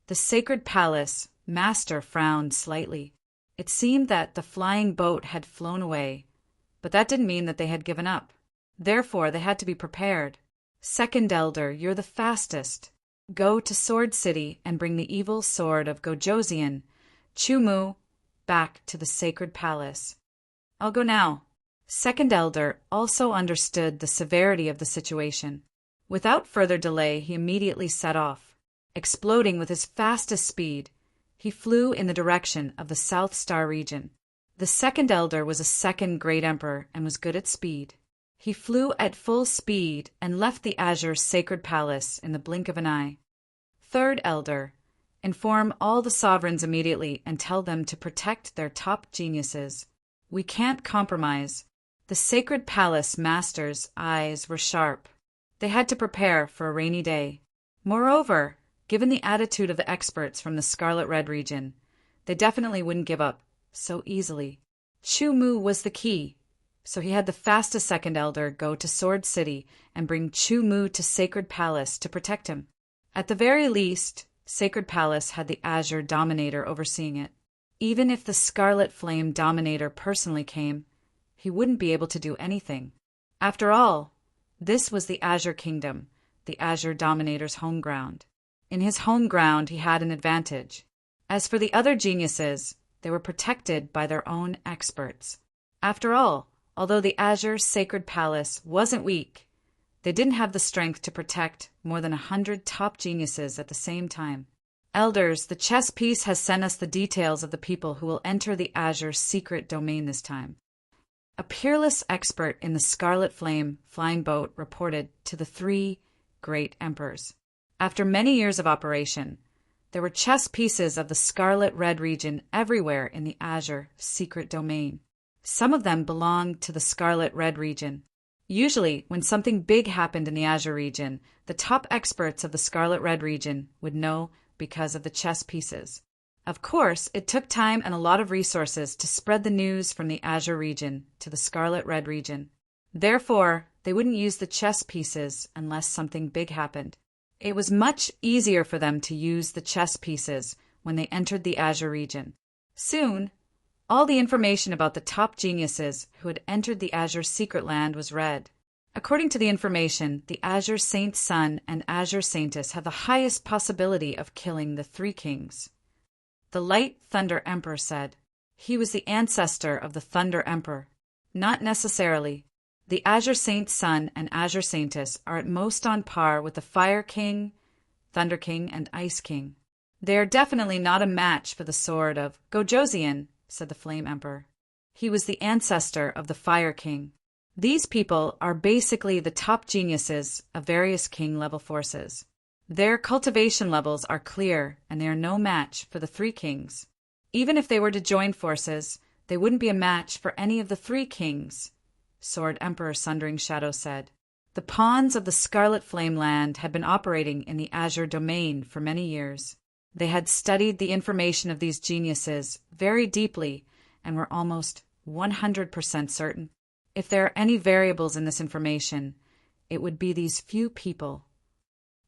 Speaker 1: The Sacred Palace Master frowned slightly. It seemed that the flying boat had flown away, but that didn't mean that they had given up. Therefore, they had to be prepared. Second Elder, you're the fastest. Go to Sword City and bring the evil sword of Gojosian, Chumu, back to the Sacred Palace. I'll go now. Second Elder also understood the severity of the situation. Without further delay, he immediately set off. Exploding with his fastest speed, he flew in the direction of the South Star region. The Second Elder was a second Great Emperor and was good at speed. He flew at full speed and left the Azure Sacred Palace in the blink of an eye. Third Elder, inform all the sovereigns immediately and tell them to protect their top geniuses. We can't compromise. The Sacred Palace Master's eyes were sharp. They had to prepare for a rainy day. Moreover, given the attitude of the experts from the Scarlet Red region, they definitely wouldn't give up so easily. Chumu was the key, so he had the fastest Second Elder go to Sword City and bring Chumu to Sacred Palace to protect him. At the very least, Sacred Palace had the Azure Dominator overseeing it. Even if the Scarlet Flame Dominator personally came, he wouldn't be able to do anything. After all, this was the Azure Kingdom, the Azure Dominator's home ground. In his home ground, he had an advantage. As for the other geniuses, they were protected by their own experts. After all, although the Azure Sacred Palace wasn't weak, they didn't have the strength to protect more than 100 top geniuses at the same time. Elders, the chess piece has sent us the details of the people who will enter the Azure secret domain this time. A peerless expert in the Scarlet Flame flying boat reported to the 3 Great Emperors. After many years of operation, there were chess pieces of the Scarlet Red region everywhere in the Azure secret domain. Some of them belonged to the Scarlet Red region. Usually, when something big happened in the Azure region, the top experts of the Scarlet Red region would know because of the chess pieces. Of course, it took time and a lot of resources to spread the news from the Azure region to the Scarlet Red region. Therefore, they wouldn't use the chess pieces unless something big happened. It was much easier for them to use the chess pieces when they entered the Azure region. Soon, all the information about the top geniuses who had entered the Azure secret land was read. According to the information, the Azure Saint Sun and Azure Saintess had the highest possibility of killing the 3 kings. The Light Thunder Emperor said. He was the ancestor of the Thunder Emperor. Not necessarily. The Azure Saint Sun and Azure Saintess are at most on par with the Fire King, Thunder King, and Ice King. They are definitely not a match for the sword of Gojosian, said the Flame Emperor. He was the ancestor of the Fire King. These people are basically the top geniuses of various king-level forces. Their cultivation levels are clear, and they are no match for the 3 kings. Even if they were to join forces, they wouldn't be a match for any of the 3 kings, Sword Emperor Sundering Shadow said. The pawns of the Scarlet Flame Land had been operating in the Azure domain for many years. They had studied the information of these geniuses very deeply and were almost 100% certain. If there are any variables in this information, it would be these few people.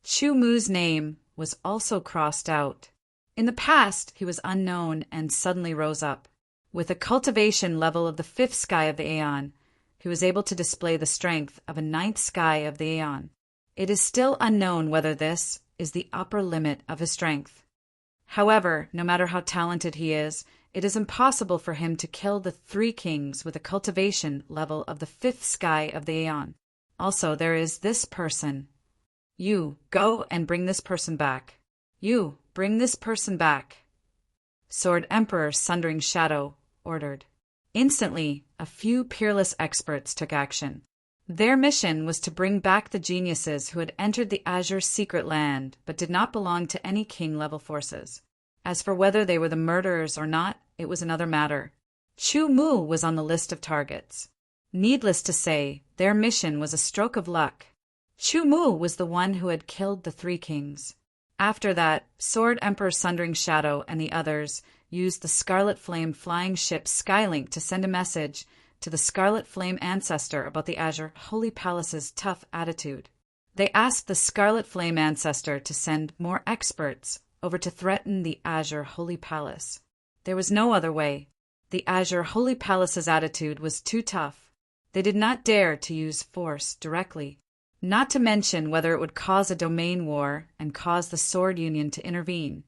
Speaker 1: Chumu's name was also crossed out. In the past, he was unknown and suddenly rose up. With a cultivation level of the 5th sky of the Aeon, he was able to display the strength of a 9th sky of the Aeon. It is still unknown whether this is the upper limit of his strength. However, no matter how talented he is, it is impossible for him to kill the 3 kings with a cultivation level of the 5th sky of the Aeon. Also, there is this person. You, go and bring this person back. You, bring this person back. Sword Emperor Sundering Shadow ordered. Instantly, a few peerless experts took action. Their mission was to bring back the geniuses who had entered the Azure secret land but did not belong to any king-level forces. As for whether they were the murderers or not, it was another matter. Chu Mu was on the list of targets. Needless to say, their mission was a stroke of luck. Chu Mu was the one who had killed the three kings. After that, Sword Emperor Sundering Shadow and the others used the Scarlet Flame flying ship Skylink to send a message to the Scarlet Flame ancestor about the Azure Holy Palace's tough attitude. They asked the Scarlet Flame ancestor to send more experts over to threaten the Azure Holy Palace. There was no other way. The Azure Holy Palace's attitude was too tough. They did not dare to use force directly, not to mention whether it would cause a domain war and cause the Sword Union to intervene.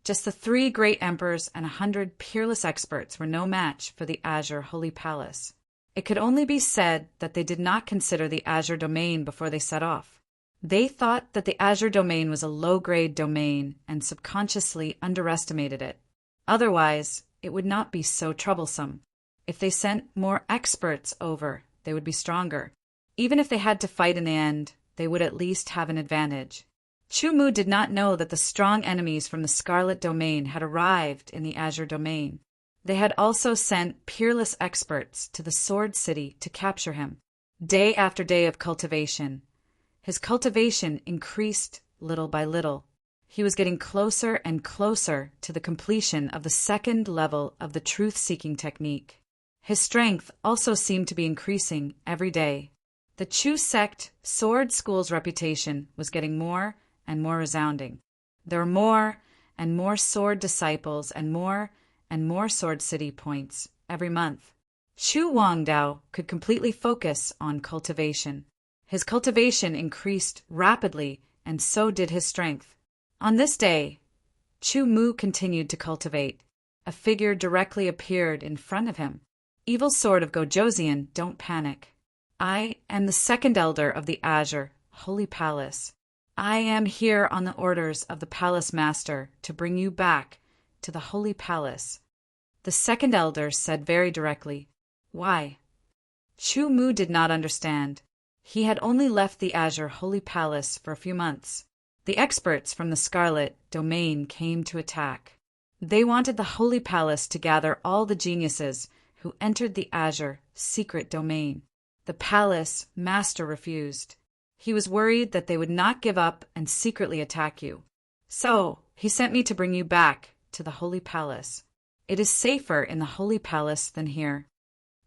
Speaker 1: Just the 3 great emperors and 100 peerless experts were no match for the Azure Holy Palace. It could only be said that they did not consider the Azure domain before they set off. They thought that the Azure domain was a low-grade domain and subconsciously underestimated it. Otherwise, it would not be so troublesome. If they sent more experts over, they would be stronger. Even if they had to fight in the end, they would at least have an advantage. Chu Mu did not know that the strong enemies from the Scarlet Domain had arrived in the Azure Domain. They had also sent peerless experts to the Sword City to capture him. Day after day of cultivation. His cultivation increased little by little. He was getting closer and closer to the completion of the 2nd level of the truth-seeking technique. His strength also seemed to be increasing every day. The Chu sect sword school's reputation was getting more and more resounding. There were more and more sword disciples and more Sword City points every month. Chu Wangdao could completely focus on cultivation. His cultivation increased rapidly, and so did his strength. On this day, Chu Mu continued to cultivate. A figure directly appeared in front of him. Evil sword of Gojoseon, don't panic. I am the 2nd elder of the Azure Holy Palace. I am here on the orders of the Palace Master to bring you back to the Holy Palace. The 2nd elder said very directly. Why? Chu Mu did not understand. He had only left the Azure Holy Palace for a few months. The experts from the Scarlet Domain came to attack. They wanted the Holy Palace to gather all the geniuses who entered the Azure secret domain. The Palace Master refused. He was worried that they would not give up and secretly attack you. So, he sent me to bring you back to the Holy Palace. It is safer in the Holy Palace than here.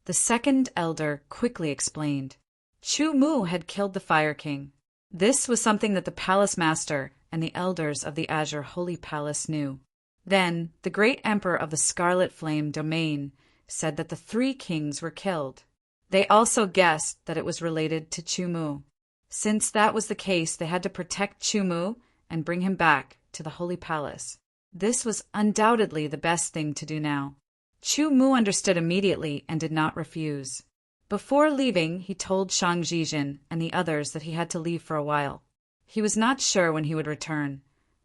Speaker 1: The 2nd elder quickly explained. Chu Mu had killed the Fire King. This was something that the Palace Master and the elders of the Azure Holy Palace knew. Then, the great emperor of the Scarlet Flame Domain said that the 3 kings were killed. They also guessed that it was related to Chu Mu. Since that was the case, they had to protect Chu Mu and bring him back to the Holy Palace. This was undoubtedly the best thing to do now. Chu Mu understood immediately and did not refuse. Before leaving, he told Shang Jijin and the others that he had to leave for a while. He was not sure when he would return,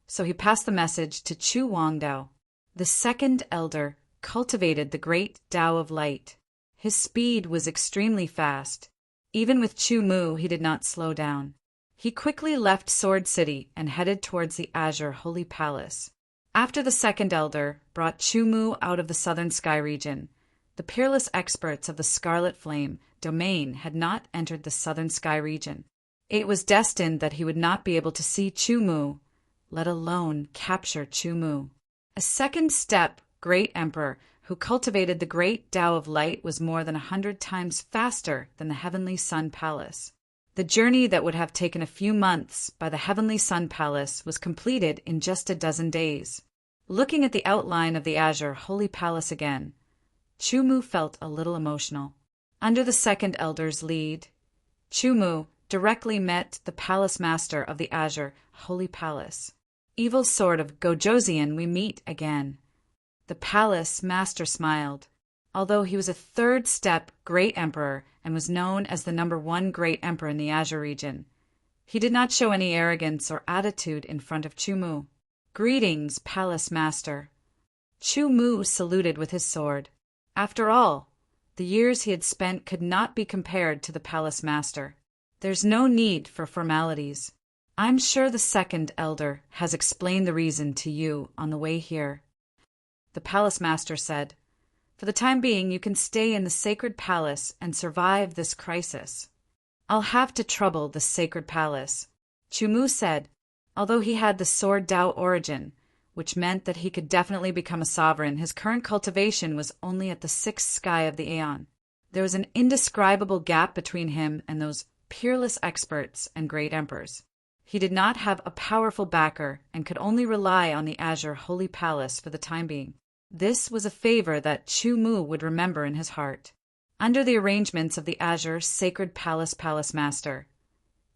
Speaker 1: so he passed the message to Chu Wangdao. The 2nd elder cultivated the great Tao of Light. His speed was extremely fast. Even with Chu Mu, he did not slow down. He quickly left Sword City and headed towards the Azure Holy Palace. After the 2nd elder brought Chu Mu out of the southern sky region, the peerless experts of the Scarlet Flame Domain had not entered the southern sky region. It was destined that he would not be able to see Chu Mu, let alone capture Chu Mu. A 2nd step great emperor who cultivated the great Tao of Light was more than 100 times faster than the Heavenly Sun Palace. The journey that would have taken a few months by the Heavenly Sun Palace was completed in just a dozen days. Looking at the outline of the Azure Holy Palace again, Chu Mu felt a little emotional. Under the 2nd elder's lead, Chu Mu directly met the Palace Master of the Azure Holy Palace. Evil sword of Gojoseon, we meet again. The Palace Master smiled. Although he was a 3rd step Great Emperor and was known as the #1 Great Emperor in the Azure region, he did not show any arrogance or attitude in front of Chu Mu. Greetings, Palace Master. Chu Mu saluted with his sword. After all, the years he had spent could not be compared to the Palace Master. There's no need for formalities. I'm sure the 2nd elder has explained the reason to you on the way here. The palace master said, "For the time being, you can stay in the sacred palace and survive this crisis." "I'll have to trouble the sacred palace," Chu said, although he had the sword Dao origin, which meant that he could definitely become a sovereign. His current cultivation was only at the sixth sky of the Aeon. There was an indescribable gap between him and those peerless experts and great emperors. He did not have a powerful backer and could only rely on the Azure Holy Palace for the time being. This was a favor that Chu Mu would remember in his heart. Under the arrangements of the Azure Sacred Palace Master,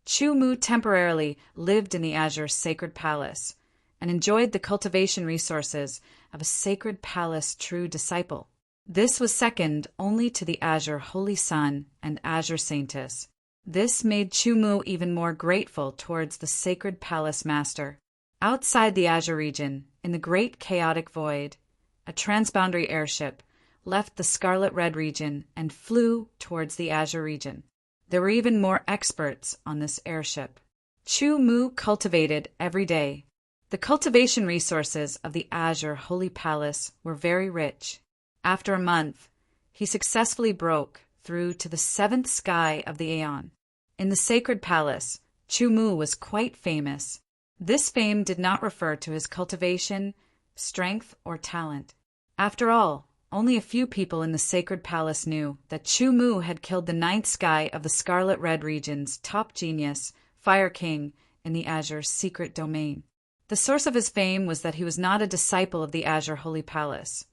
Speaker 1: Chu Mu temporarily lived in the Azure Sacred Palace and enjoyed the cultivation resources of a Sacred Palace true disciple. This was second only to the Azure Holy Sun and Azure Saintess. This made Chu Mu even more grateful towards the Sacred Palace Master. Outside the Azure region, in the great chaotic void, a transboundary airship left the Scarlet Red region and flew towards the Azure region. There were even more experts on this airship. Chu Mu cultivated every day. The cultivation resources of the Azure Holy Palace were very rich. After a month, he successfully broke through to the seventh sky of the Aeon. In the Sacred Palace, Chu Mu was quite famous. This fame did not refer to his cultivation, strength, or talent. After all, only a few people in the Sacred Palace knew that Chu Mu had killed the ninth sky of the Scarlet Red region's top genius, Fire King, in the Azure secret domain. The source of his fame was that he was not a disciple of the Azure Holy Palace,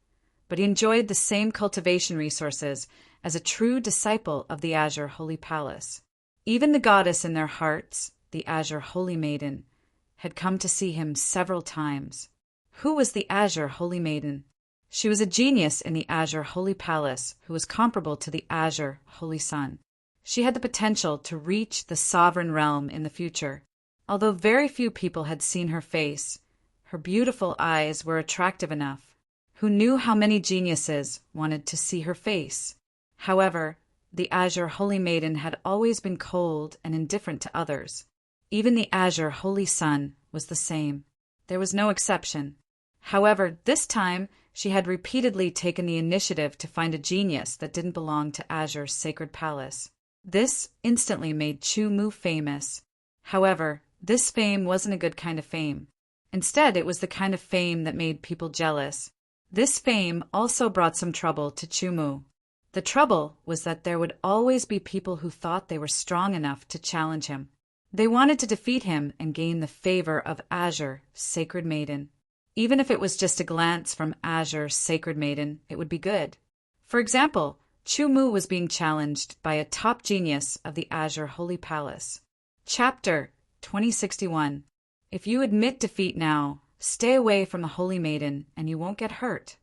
Speaker 1: but he enjoyed the same cultivation resources as a true disciple of the Azure Holy Palace. Even the goddess in their hearts, the Azure Holy Maiden, had come to see him several times. Who was the Azure Holy Maiden? She was a genius in the Azure Holy Palace who was comparable to the Azure Holy Sun. She had the potential to reach the sovereign realm in the future. Although very few people had seen her face, her beautiful eyes were attractive enough. Who knew how many geniuses wanted to see her face? However, the Azure Holy Maiden had always been cold and indifferent to others. Even the Azure Holy Sun was the same. There was no exception. However, this time she had repeatedly taken the initiative to find a genius that didn't belong to Azure's sacred palace. This instantly made Chu Mu famous. However, this fame wasn't a good kind of fame. Instead, it was the kind of fame that made people jealous. This fame also brought some trouble to Chu Mu. The trouble was that there would always be people who thought they were strong enough to challenge him. They wanted to defeat him and gain the favor of Azure, Sacred Maiden. Even if it was just a glance from Azure, Sacred Maiden, it would be good. For example, Chu Mu was being challenged by a top genius of the Azure Holy Palace. Chapter 2061. If you admit defeat now, stay away from the Holy Maiden and you won't get hurt,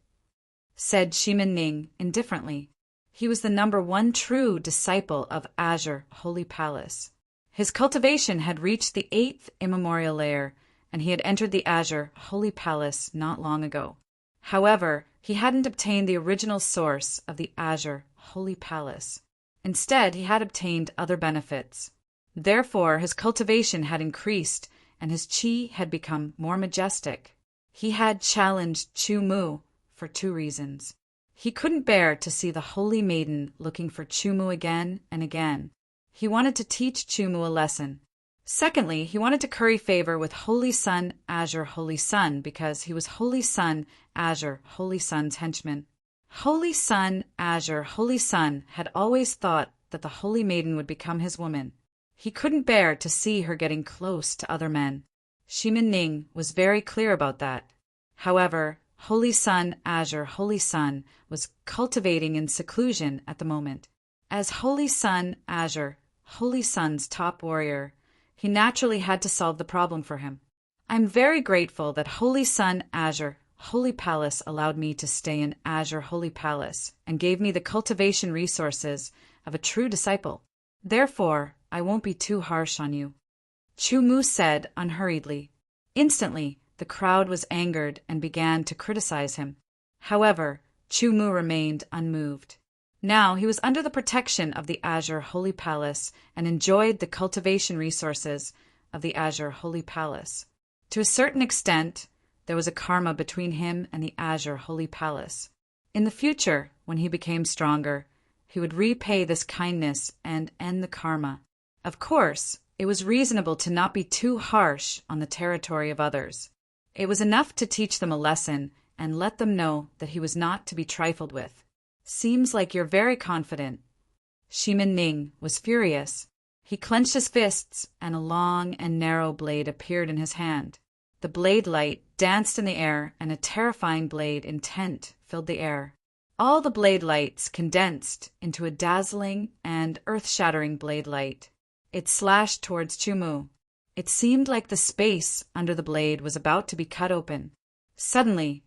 Speaker 1: said Shimin Ning indifferently. He was the #1 true disciple of Azure Holy Palace. His cultivation had reached the 8th immemorial layer, and he had entered the Azure Holy Palace not long ago. However, he hadn't obtained the original source of the Azure Holy Palace. Instead, he had obtained other benefits. Therefore, his cultivation had increased, and his qi had become more majestic. He had challenged Chu Mu for 2 reasons. He couldn't bear to see the Holy Maiden looking for Chu Mu again and again. He wanted to teach Chu Mu a lesson. Secondly, he wanted to curry favor with Holy Sun, Azure Holy Sun, because he was Holy Sun, Azure Holy Sun's henchman. Holy Sun, Azure Holy Sun had always thought that the Holy Maiden would become his woman. He couldn't bear to see her getting close to other men. Shimin Ning was very clear about that. However, Holy Sun, Azure Holy Sun was cultivating in seclusion at the moment. As Holy Sun, Azure Holy Sun's top warrior, he naturally had to solve the problem for him. I'm very grateful that Holy Sun, Azure Holy Palace allowed me to stay in Azure Holy Palace and gave me the cultivation resources of a true disciple. Therefore, I won't be too harsh on you, Chu Mu said unhurriedly. Instantly, the crowd was angered and began to criticize him. However, Chu Mu remained unmoved. Now he was under the protection of the Azure Holy Palace and enjoyed the cultivation resources of the Azure Holy Palace. To a certain extent, there was a karma between him and the Azure Holy Palace. In the future, when he became stronger, he would repay this kindness and end the karma. Of course, it was reasonable to not be too harsh on the territory of others. It was enough to teach them a lesson and let them know that he was not to be trifled with. Seems like you're very confident. Shimin Ning was furious. He clenched his fists, and a long and narrow blade appeared in his hand. The blade light danced in the air, and a terrifying blade intent filled the air. All the blade lights condensed into a dazzling and earth-shattering blade light. It slashed towards Chumu. It seemed like the space under the blade was about to be cut open. Suddenly,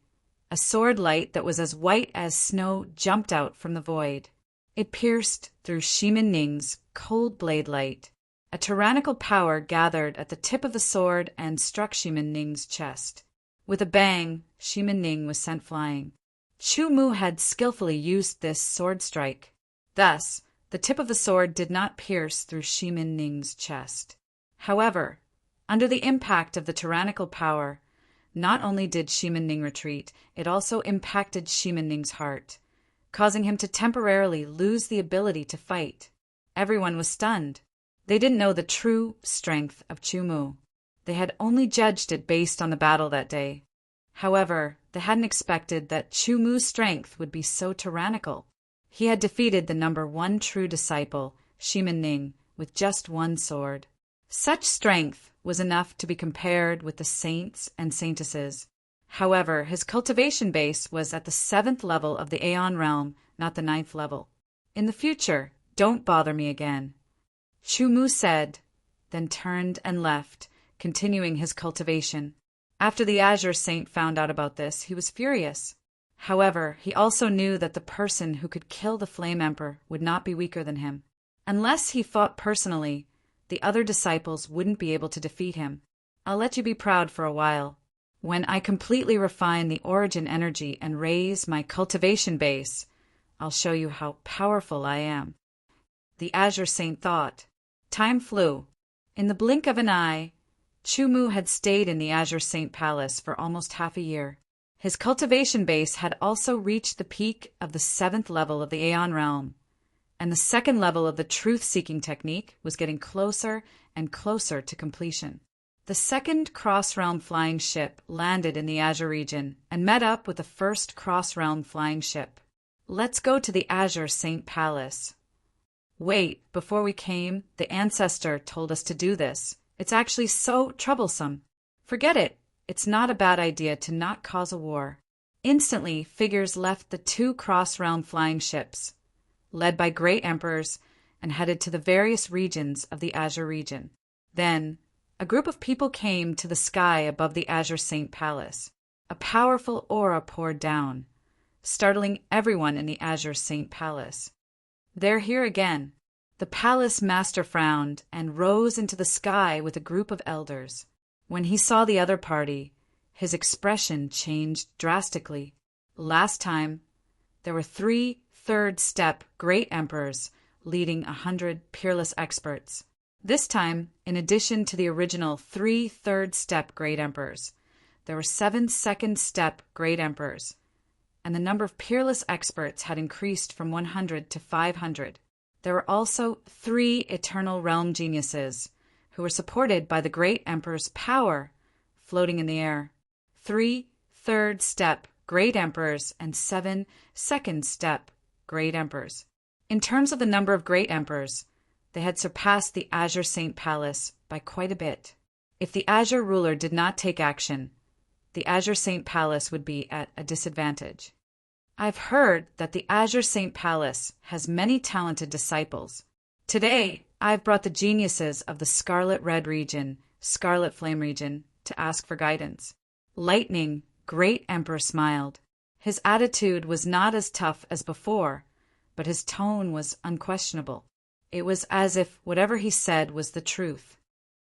Speaker 1: a sword light that was as white as snow jumped out from the void. It pierced through Shimin Ning's cold blade light. A tyrannical power gathered at the tip of the sword and struck Shimin Ning's chest. With a bang, Shimin Ning was sent flying. Chumu had skillfully used this sword strike. Thus, the tip of the sword did not pierce through Shimin Ning's chest. However, under the impact of the tyrannical power, not only did Shimin Ning retreat, it also impacted Shimin Ning's heart, causing him to temporarily lose the ability to fight. Everyone was stunned. They didn't know the true strength of Chumu. They had only judged it based on the battle that day. However, they hadn't expected that Chumu's strength would be so tyrannical. He had defeated the number one true disciple, Shimin Ning, with just one sword. Such strength was enough to be compared with the saints and saintesses. However, his cultivation base was at the 7th level of the Aeon realm, not the 9th level. In the future, don't bother me again, Chumu said, then turned and left, continuing his cultivation. After the Azure Saint found out about this, he was furious. However, he also knew that the person who could kill the Flame Emperor would not be weaker than him. Unless he fought personally, the other disciples wouldn't be able to defeat him. I'll let you be proud for a while. When I completely refine the origin energy and raise my cultivation base, I'll show you how powerful I am. The Azure Saint thought. Time flew. In the blink of an eye, Chumu had stayed in the Azure Saint Palace for almost half a year. His cultivation base had also reached the peak of the 7th level of the Aeon realm, and the 2nd level of the truth-seeking technique was getting closer and closer to completion. The 2nd cross-realm flying ship landed in the Azure region and met up with the 1st cross-realm flying ship. Let's go to the Azure Saint Palace. Wait, before we came, the ancestor told us to do this. It's actually so troublesome. Forget it. It's not a bad idea to not cause a war. Instantly, figures left the 2 cross-realm flying ships, led by great emperors, and headed to the various regions of the Azure region. Then, a group of people came to the sky above the Azure Saint Palace. A powerful aura poured down, startling everyone in the Azure Saint Palace. They're here again. The palace master frowned and rose into the sky with a group of elders. When he saw the other party, his expression changed drastically. Last time, there were 3 third-step great emperors leading 100 peerless experts. This time, in addition to the original 3 third-step great emperors, there were 7 second-step great emperors, and the number of peerless experts had increased from 100 to 500. There were also 3 eternal realm geniuses, who were supported by the great emperor's power, floating in the air. 3 third-step great emperors and 7 second-step great emperors. In terms of the number of great emperors, they had surpassed the Azure Saint Palace by quite a bit. If the Azure ruler did not take action, the Azure Saint Palace would be at a disadvantage. I've heard that the Azure Saint Palace has many talented disciples. Today, I've brought the geniuses of the Scarlet Red region, Scarlet Flame region, to ask for guidance. Lightning, Great Emperor smiled. His attitude was not as tough as before, but his tone was unquestionable. It was as if whatever he said was the truth.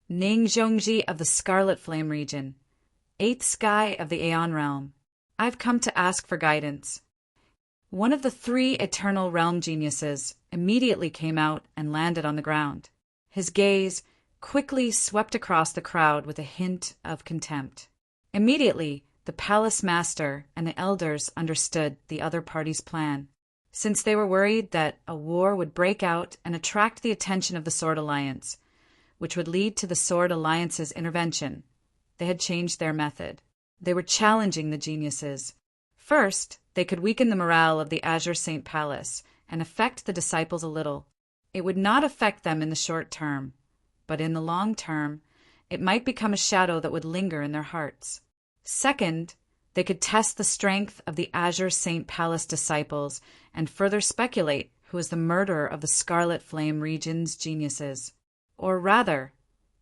Speaker 1: Ning Zhongji of the Scarlet Flame region, 8th sky of the Aeon realm. I've come to ask for guidance. One of the 3 eternal realm geniuses immediately came out and landed on the ground. His gaze quickly swept across the crowd with a hint of contempt. Immediately, The palace master and the elders understood the other party's plan. Since they were worried that a war would break out and attract the attention of the Sword Alliance, which would lead to the Sword Alliance's intervention, they had changed their method. They were challenging the geniuses. First, they could weaken the morale of the Azure Saint Palace and affect the disciples a little. It would not affect them in the short term, but in the long term, it might become a shadow that would linger in their hearts. Second, they could test the strength of the Azure Saint Palace disciples and further speculate who was the murderer of the Scarlet Flame region's geniuses. Or rather,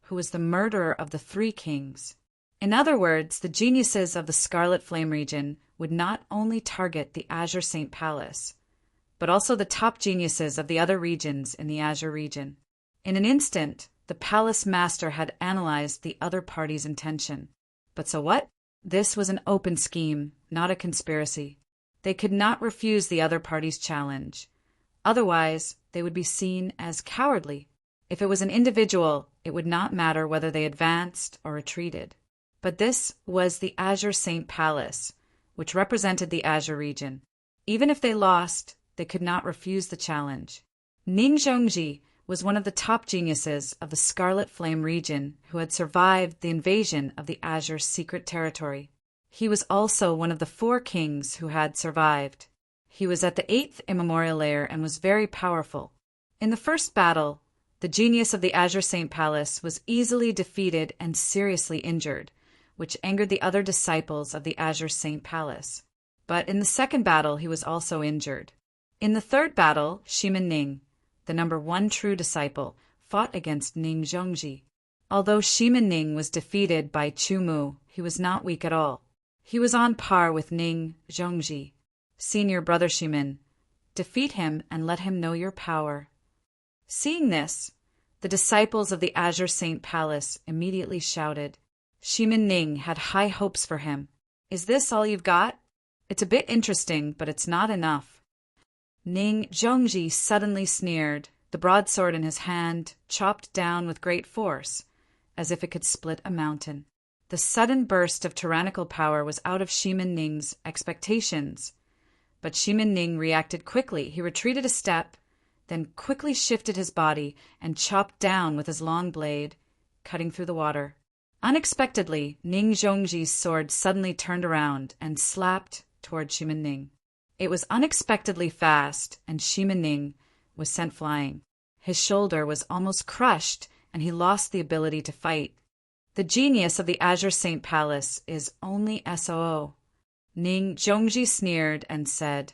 Speaker 1: who was the murderer of the three kings. In other words, the geniuses of the Scarlet Flame region would not only target the Azure Saint Palace, but also the top geniuses of the other regions in the Azure region. In an instant, the palace master had analyzed the other party's intention. But so what? This was an open scheme, not a conspiracy. They could not refuse the other party's challenge. Otherwise, they would be seen as cowardly. If it was an individual, it would not matter whether they advanced or retreated. But this was the Azure Saint Palace, which represented the Azure region. Even if they lost, they could not refuse the challenge. Ning Zhongji was one of the top geniuses of the Scarlet Flame region who had survived the invasion of the Azure's secret territory. He was also one of the 4 kings who had survived. He was at the 8th immemorial layer and was very powerful. In the first battle, the genius of the Azure Saint Palace was easily defeated and seriously injured, which angered the other disciples of the Azure Saint Palace. But in the second battle, he was also injured. In the third battle, Shimin Ning, the number 1 true disciple, fought against Ning Zhongji. Although Shimin Ning was defeated by Chu Mu, he was not weak at all. He was on par with Ning Zhongji. Senior brother Shimin, defeat him and let him know your power. Seeing this, the disciples of the Azure Saint Palace immediately shouted. Shimin Ning had high hopes for him. Is this all you've got? It's a bit interesting, but it's not enough. Ning Zhongji suddenly sneered, the broadsword in his hand chopped down with great force, as if it could split a mountain. The sudden burst of tyrannical power was out of Shimin Ning's expectations. But Shimin Ning reacted quickly. He retreated a step, then quickly shifted his body and chopped down with his long blade, cutting through the water. Unexpectedly, Ning Zhongji's sword suddenly turned around and slapped toward Shimin Ning. It was unexpectedly fast, and Shimin Ning was sent flying. His shoulder was almost crushed, and he lost the ability to fight. The genius of the Azure Saint Palace is only SOO. Ning Zhongji sneered and said,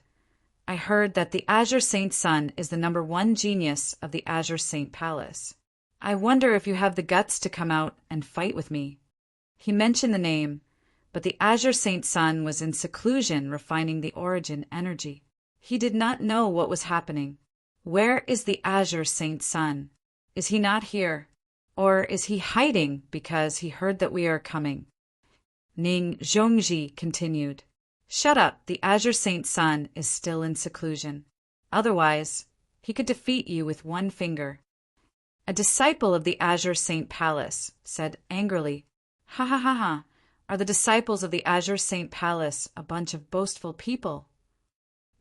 Speaker 1: I heard that the Azure Saint Sun is the number 1 genius of the Azure Saint Palace. I wonder if you have the guts to come out and fight with me. He mentioned the name, but the Azure Saint Sun was in seclusion refining the origin energy. He did not know what was happening. Where is the Azure Saint Sun? Is he not here? Or is he hiding because he heard that we are coming? Ning Zhongji continued. Shut up, the Azure Saint Sun is still in seclusion. Otherwise, he could defeat you with 1 finger. A disciple of the Azure Saint Palace said angrily, Ha ha ha ha, are the disciples of the Azure Saint Palace a bunch of boastful people?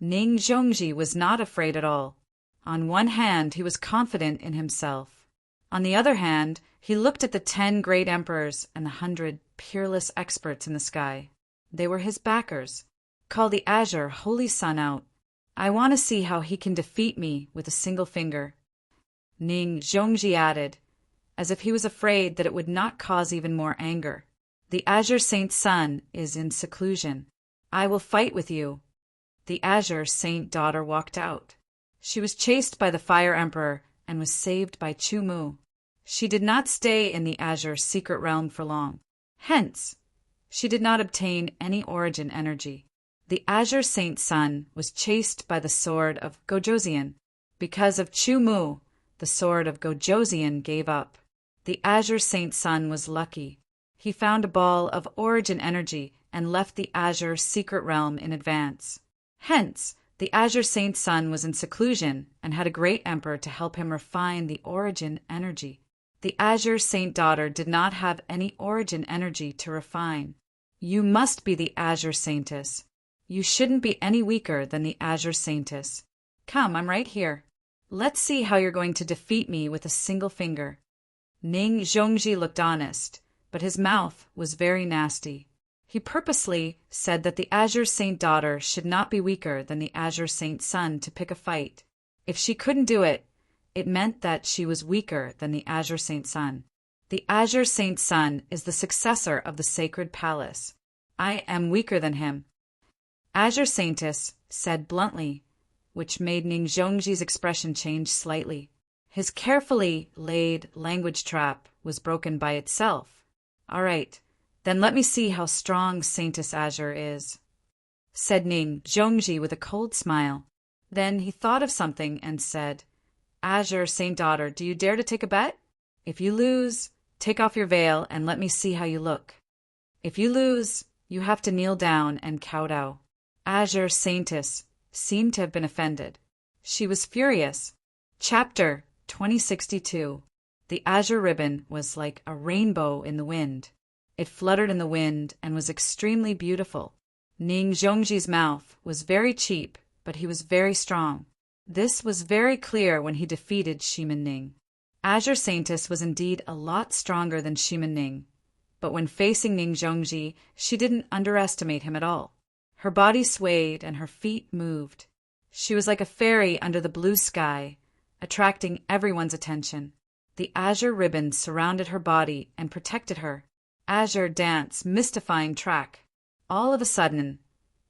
Speaker 1: Ning Zhongji was not afraid at all. On one hand, he was confident in himself. On the other hand, he looked at the 10 great emperors and the 100 peerless experts in the sky. They were his backers. Call the Azure Holy Sun out. I want to see how he can defeat me with a single finger. Ning Zhongji added, as if he was afraid that it would not cause even more anger. The Azure Saint Sun is in seclusion. I will fight with you. The Azure Saint daughter walked out. She was chased by the Fire Emperor and was saved by Chu Mu. She did not stay in the Azure secret realm for long. Hence, she did not obtain any origin energy. The Azure Saint Sun was chased by the sword of Gojosian. Because of Chu Mu, the sword of Gojosian gave up. The Azure Saint Sun was lucky. He found a ball of origin energy and left the Azure secret realm in advance. Hence, the Azure Saint Sun was in seclusion and had a great emperor to help him refine the origin energy. The Azure Saint daughter did not have any origin energy to refine. You must be the Azure Saintess. You shouldn't be any weaker than the Azure Saintess. Come, I'm right here. Let's see how you're going to defeat me with a single finger." Ning Zhongji looked honest, but his mouth was very nasty. He purposely said that the Azure Saint daughter should not be weaker than the Azure Saint son to pick a fight. If she couldn't do it, it meant that she was weaker than the Azure Saint son. The Azure Saint son is the successor of the sacred palace. I am weaker than him, Azure Saintess said bluntly, which made Ning Zhongji's expression change slightly. His carefully laid language trap was broken by itself. "All right, then let me see how strong Saintess Azure is," said Ning Zhongji with a cold smile. Then he thought of something and said, "Azure Saint Daughter, do you dare to take a bet? If you lose, take off your veil and let me see how you look. If you lose, you have to kneel down and kowtow." Azure Saintess seemed to have been offended. She was furious. Chapter 2062. The azure ribbon was like a rainbow in the wind. It fluttered in the wind and was extremely beautiful. Ning Zhongji's mouth was very cheap, but he was very strong. This was very clear when he defeated Shimin Ning. Azure Saintess was indeed a lot stronger than Shimin Ning, but when facing Ning Zhongji, she didn't underestimate him at all. Her body swayed and her feet moved. She was like a fairy under the blue sky, attracting everyone's attention. The azure ribbon surrounded her body and protected her. Azure dance, mystifying track. All of a sudden,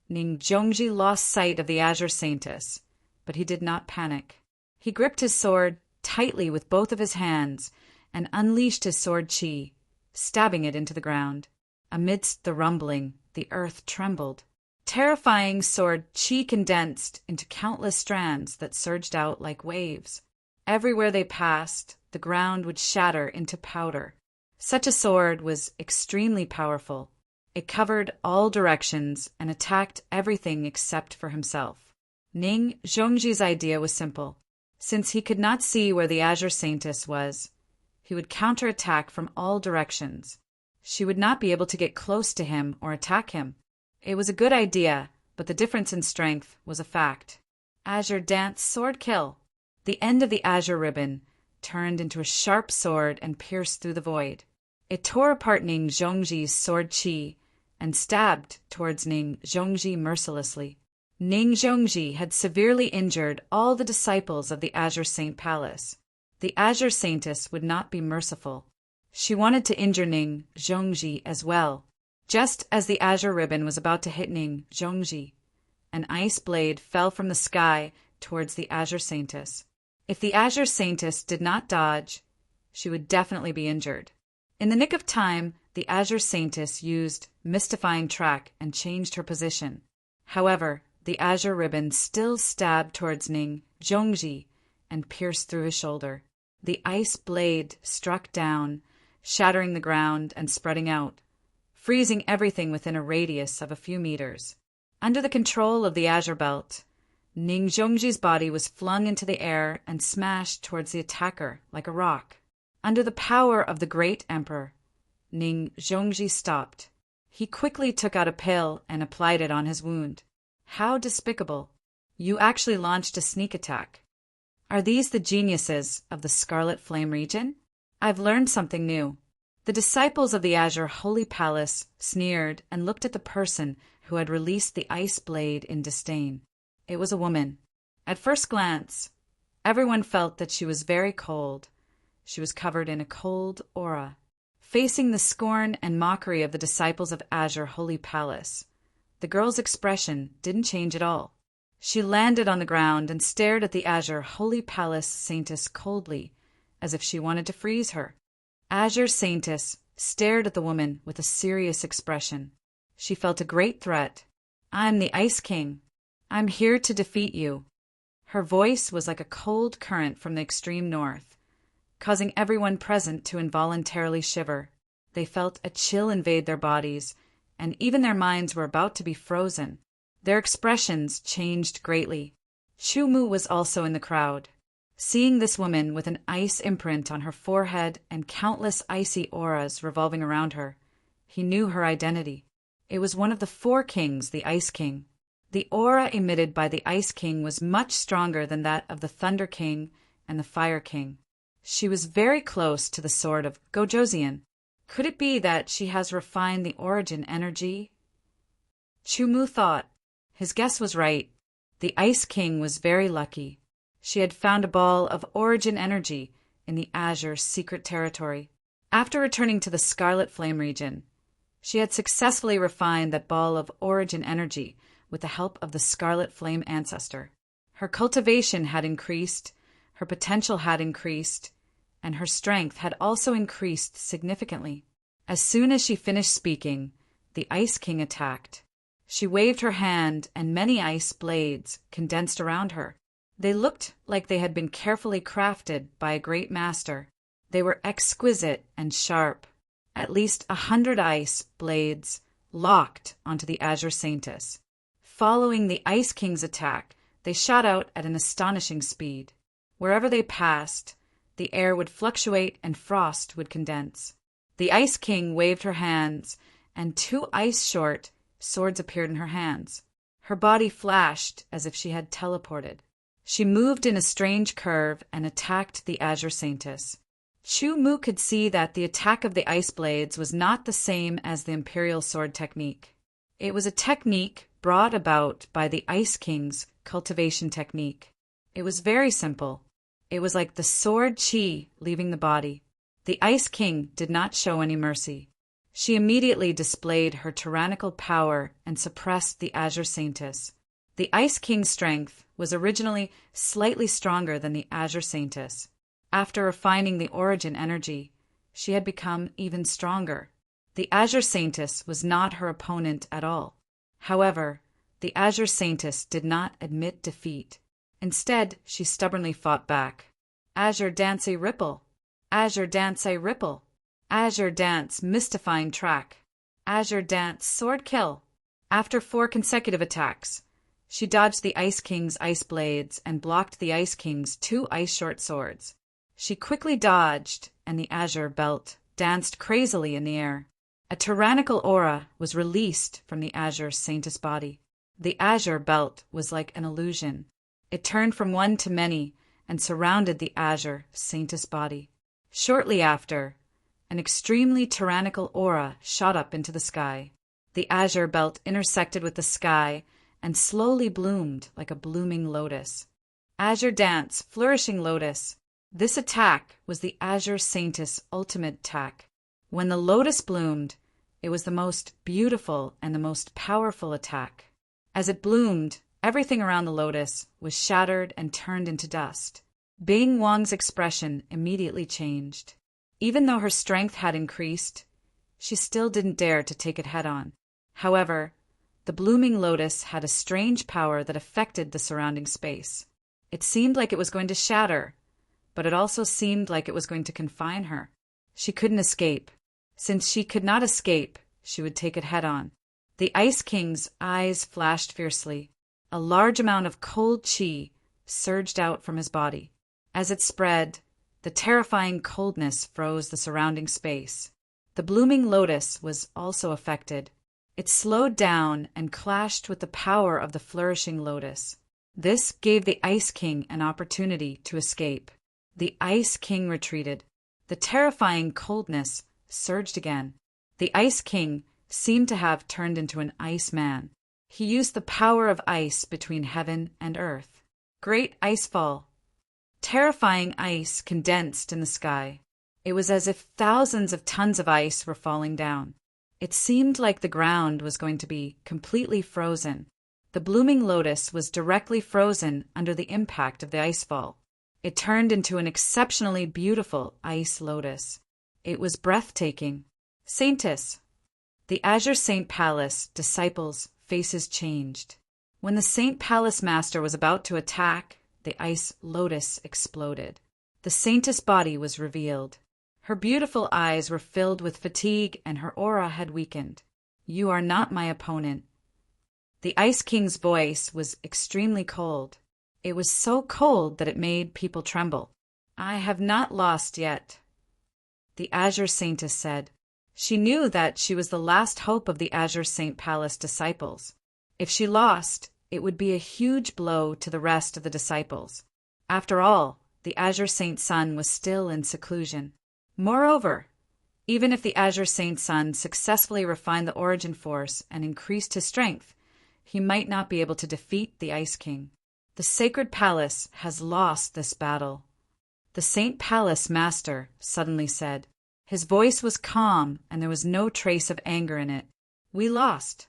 Speaker 1: Ning Zhongji lost sight of the Azure Saintess, but he did not panic. He gripped his sword tightly with both of his hands and unleashed his sword chi, stabbing it into the ground. Amidst the rumbling, the earth trembled. Terrifying sword chi condensed into countless strands that surged out like waves. Everywhere they passed, the ground would shatter into powder. Such a sword was extremely powerful. It covered all directions and attacked everything except for himself. Ning Zhongji's idea was simple. Since he could not see where the Azure Saintess was, he would counterattack from all directions. She would not be able to get close to him or attack him. It was a good idea, but the difference in strength was a fact. Azure dance sword kill. The end of the azure ribbon turned into a sharp sword and pierced through the void. It tore apart Ning Zhongji's sword chi and stabbed towards Ning Zhongji mercilessly. Ning Zhongji had severely injured all the disciples of the Azure Saint Palace. The Azure Saintess would not be merciful. She wanted to injure Ning Zhongji as well. Just as the azure ribbon was about to hit Ning Zhongji, an ice blade fell from the sky towards the Azure Saintess. If the Azure Saintess did not dodge, she would definitely be injured. In the nick of time, the Azure Saintess used mystifying track and changed her position. However, the azure ribbon still stabbed towards Ning Zhongji and pierced through his shoulder. The ice blade struck down, shattering the ground and spreading out, freezing everything within a radius of a few meters. Under the control of the azure belt, Ning Zhongji's body was flung into the air and smashed towards the attacker like a rock. Under the power of the great emperor, Ning Zhongji stopped. He quickly took out a pill and applied it on his wound. How despicable. You actually launched a sneak attack. Are these the geniuses of the Scarlet Flame region? I've learned something new. The disciples of the Azure Holy Palace sneered and looked at the person who had released the ice blade in disdain. It was a woman. At first glance, everyone felt that she was very cold. She was covered in a cold aura. Facing the scorn and mockery of the disciples of Azure Holy Palace, the girl's expression didn't change at all. She landed on the ground and stared at the Azure Holy Palace Saintess coldly, as if she wanted to freeze her. Azure Saintess stared at the woman with a serious expression. She felt a great threat. "I'm the Ice King. I'm here to defeat you." Her voice was like a cold current from the extreme north, causing everyone present to involuntarily shiver. They felt a chill invade their bodies, and even their minds were about to be frozen. Their expressions changed greatly. Chu Mu was also in the crowd. Seeing this woman with an ice imprint on her forehead and countless icy auras revolving around her, he knew her identity. It was one of the four kings, the Ice King. The aura emitted by the Ice King was much stronger than that of the Thunder King and the Fire King. She was very close to the sword of Gojoseon. Could it be that she has refined the origin energy? Chumu thought. His guess was right. The Ice King was very lucky. She had found a ball of origin energy in the Azure secret territory. After returning to the Scarlet Flame region, she had successfully refined that ball of origin energy with the help of the Scarlet Flame ancestor. Her cultivation had increased, her potential had increased, and her strength had also increased significantly. As soon as she finished speaking, the Ice King attacked. She waved her hand, and many ice blades condensed around her. They looked like they had been carefully crafted by a great master. They were exquisite and sharp. At least 100 ice blades locked onto the Azure Saintess. Following the Ice King's attack, they shot out at an astonishing speed. Wherever they passed, the air would fluctuate and frost would condense. The Ice King waved her hands, and 2 ice-short swords appeared in her hands. Her body flashed as if she had teleported. She moved in a strange curve and attacked the Azure Saintess. Chu Mu could see that the attack of the ice blades was not the same as the Imperial Sword technique. It was a technique brought about by the Ice King's cultivation technique. It was very simple. It was like the sword chi leaving the body. The Ice King did not show any mercy. She immediately displayed her tyrannical power and suppressed the Azure Saintess. The Ice King's strength was originally slightly stronger than the Azure Saintess. After refining the origin energy, she had become even stronger. The Azure Saintess was not her opponent at all. However, the Azure Saintess did not admit defeat. Instead, she stubbornly fought back. Azure Dance Ripple! Azure Dance Ripple! Azure Dance Mystifying Track! Azure Dance Sword Kill! After 4 consecutive attacks, she dodged the Ice King's ice blades and blocked the Ice King's 2 ice-short swords. She quickly dodged, and the azure belt danced crazily in the air. A tyrannical aura was released from the Azure Saintess body. The azure belt was like an illusion. It turned from one to many and surrounded the Azure Saintess body. Shortly after, an extremely tyrannical aura shot up into the sky. The azure belt intersected with the sky and slowly bloomed like a blooming lotus. Azure Dance, Flourishing Lotus. This attack was the Azure Saintess' ultimate attack. When the lotus bloomed, it was the most beautiful and the most powerful attack. As it bloomed, everything around the lotus was shattered and turned into dust. Bing Wang's expression immediately changed. Even though her strength had increased, she still didn't dare to take it head-on. However, the blooming lotus had a strange power that affected the surrounding space. It seemed like it was going to shatter, but it also seemed like it was going to confine her. She couldn't escape. Since she could not escape, she would take it head-on. The Ice King's eyes flashed fiercely. A large amount of cold chi surged out from his body. As it spread, the terrifying coldness froze the surrounding space. The blooming lotus was also affected. It slowed down and clashed with the power of the flourishing lotus. This gave the Ice King an opportunity to escape. The Ice King retreated. The terrifying coldness surged again. The Ice King seemed to have turned into an ice man. He used the power of ice between heaven and earth. Great icefall. Terrifying ice condensed in the sky. It was as if thousands of tons of ice were falling down. It seemed like the ground was going to be completely frozen. The blooming lotus was directly frozen under the impact of the icefall. It turned into an exceptionally beautiful ice lotus. It was breathtaking. Saintess. The Azure Saint Palace disciples' faces changed. When the Saint Palace Master was about to attack, the ice lotus exploded. The Saintess' body was revealed. Her beautiful eyes were filled with fatigue and her aura had weakened. You are not my opponent. The Ice King's voice was extremely cold. It was so cold that it made people tremble. I have not lost yet, the Azure Saintess said. She knew that she was the last hope of the Azure Saint Palace disciples. If she lost, it would be a huge blow to the rest of the disciples. After all, the Azure Saint Sun was still in seclusion. Moreover, even if the Azure Saint Sun successfully refined the Origin Force and increased his strength, he might not be able to defeat the Ice King. The Sacred Palace has lost this battle. The Saint Palace Master suddenly said. His voice was calm, and there was no trace of anger in it. We lost.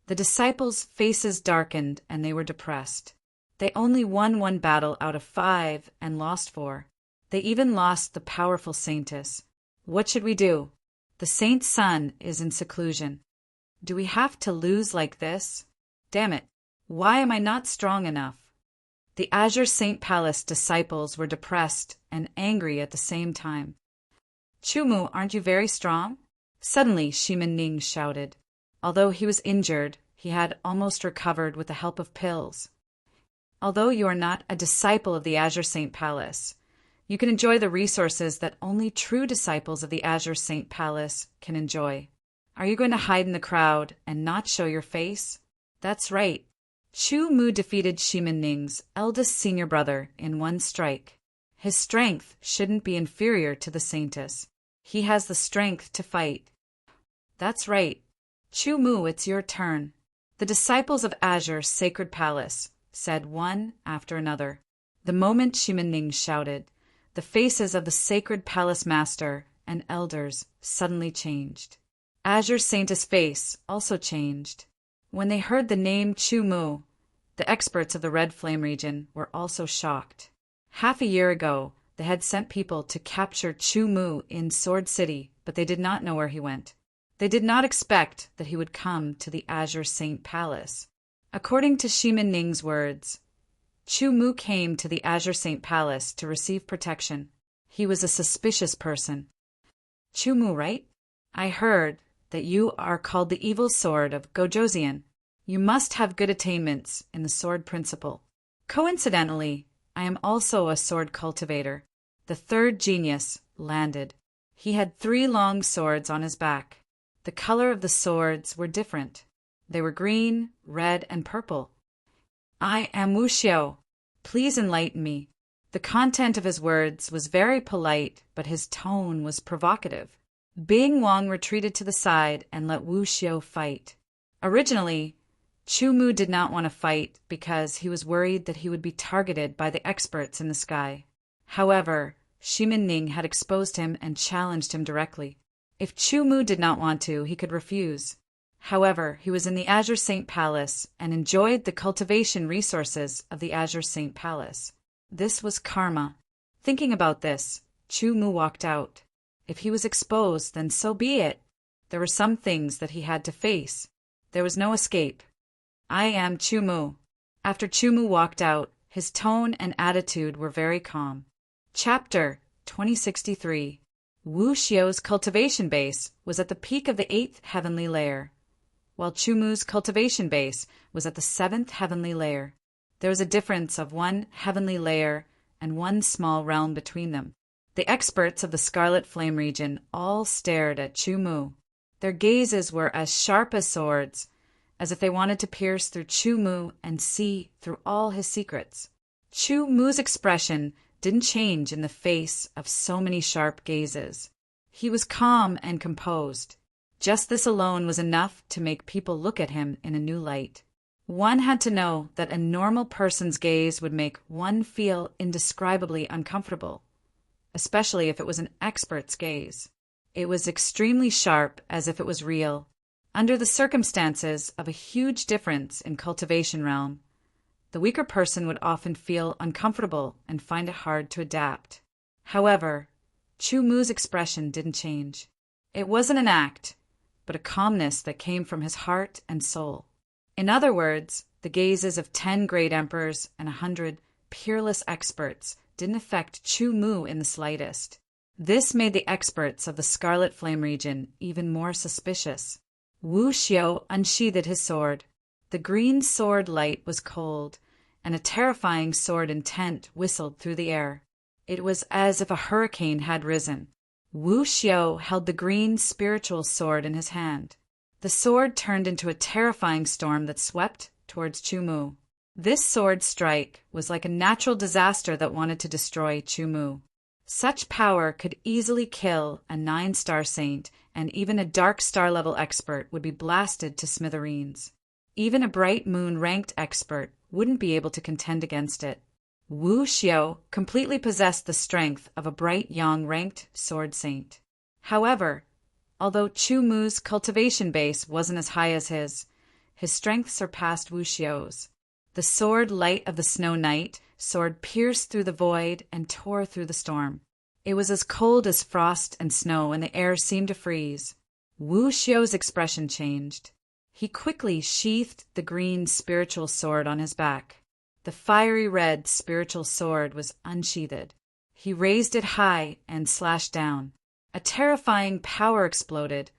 Speaker 1: The disciples' faces darkened, and they were depressed. They only won 1 battle out of 5 and lost 4. They even lost the powerful Saintess. What should we do? The Saint Sun is in seclusion. Do we have to lose like this? Damn it, why am I not strong enough? The Azure Saint Palace disciples were depressed and angry at the same time. Chumu, aren't you very strong? Suddenly Shimin Ning shouted. Although he was injured, he had almost recovered with the help of pills. Although you are not a disciple of the Azure Saint Palace, you can enjoy the resources that only true disciples of the Azure Saint Palace can enjoy. Are you going to hide in the crowd and not show your face? That's right. Chu Mu defeated Shimin Ning's eldest senior brother in 1 strike. His strength shouldn't be inferior to the Saintess. He has the strength to fight. That's right. Chu Mu, it's your turn. The disciples of Azure Sacred Palace said one after another. The moment Shimin Ning shouted, the faces of the Sacred Palace Master and elders suddenly changed. Azure Saintess' face also changed. When they heard the name Chu Mu, the experts of the Red Flame region were also shocked. Half a year ago, they had sent people to capture Chu Mu in Sword City, but they did not know where he went. They did not expect that he would come to the Azure Saint Palace. According to Shimin Ning's words, Chu Mu came to the Azure Saint Palace to receive protection. He was a suspicious person. Chu Mu, right? I heard that you are called the Evil Sword of Gojoseon. You must have good attainments in the sword principle. Coincidentally, I am also a sword cultivator. The 3rd genius landed. He had 3 long swords on his back. The color of the swords were different. They were green, red, and purple. I am Wuxiao. Please enlighten me. The content of his words was very polite, but his tone was provocative. Bing Wang retreated to the side and let Wuxiao fight. Originally, Chu Mu did not want to fight because he was worried that he would be targeted by the experts in the sky. However, Shimin Ning had exposed him and challenged him directly. If Chu Mu did not want to, he could refuse. However, he was in the Azure Saint Palace and enjoyed the cultivation resources of the Azure Saint Palace. This was karma. Thinking about this, Chu Mu walked out. If he was exposed, then so be it. There were some things that he had to face. There was no escape. I am Chu Mu. After Chu Mu walked out, his tone and attitude were very calm. Chapter 2063. Wu Xiao's cultivation base was at the peak of the 8th heavenly layer, while Chu Mu's cultivation base was at the 7th heavenly layer. There was a difference of 1 heavenly layer and 1 small realm between them. The experts of the Scarlet Flame region all stared at Chu Mu. Their gazes were as sharp as swords, as if they wanted to pierce through Chu Mu and see through all his secrets. Chu Mu's expression didn't change in the face of so many sharp gazes. He was calm and composed. Just this alone was enough to make people look at him in a new light. One had to know that a normal person's gaze would make one feel indescribably uncomfortable, especially if it was an expert's gaze. It was extremely sharp, as if it was real. Under the circumstances of a huge difference in cultivation realm, the weaker person would often feel uncomfortable and find it hard to adapt. However, Chu Mu's expression didn't change. It wasn't an act, but a calmness that came from his heart and soul. In other words, the gazes of 10 great emperors and 100 peerless experts didn't affect Chu Mu in the slightest. This made the experts of the Scarlet Flame region even more suspicious. Wu Xiao unsheathed his sword. The green sword light was cold, and a terrifying sword intent whistled through the air. It was as if a hurricane had risen. Wu Xiao held the green spiritual sword in his hand. The sword turned into a terrifying storm that swept towards Chu Mu. This sword strike was like a natural disaster that wanted to destroy Chu Mu. Such power could easily kill a 9-star saint, and even a dark star-level expert would be blasted to smithereens. Even a bright moon-ranked expert wouldn't be able to contend against it. Wu Xiao completely possessed the strength of a bright yang-ranked sword saint. However, although Chu Mu's cultivation base wasn't as high as his strength surpassed Wu Xiao's. The sword light of the Snow Knight sword pierced through the void and tore through the storm. It was as cold as frost and snow, and the air seemed to freeze. Wu Xiao's expression changed. He quickly sheathed the green spiritual sword on his back. The fiery red spiritual sword was unsheathed. He raised it high and slashed down. A terrifying power exploded,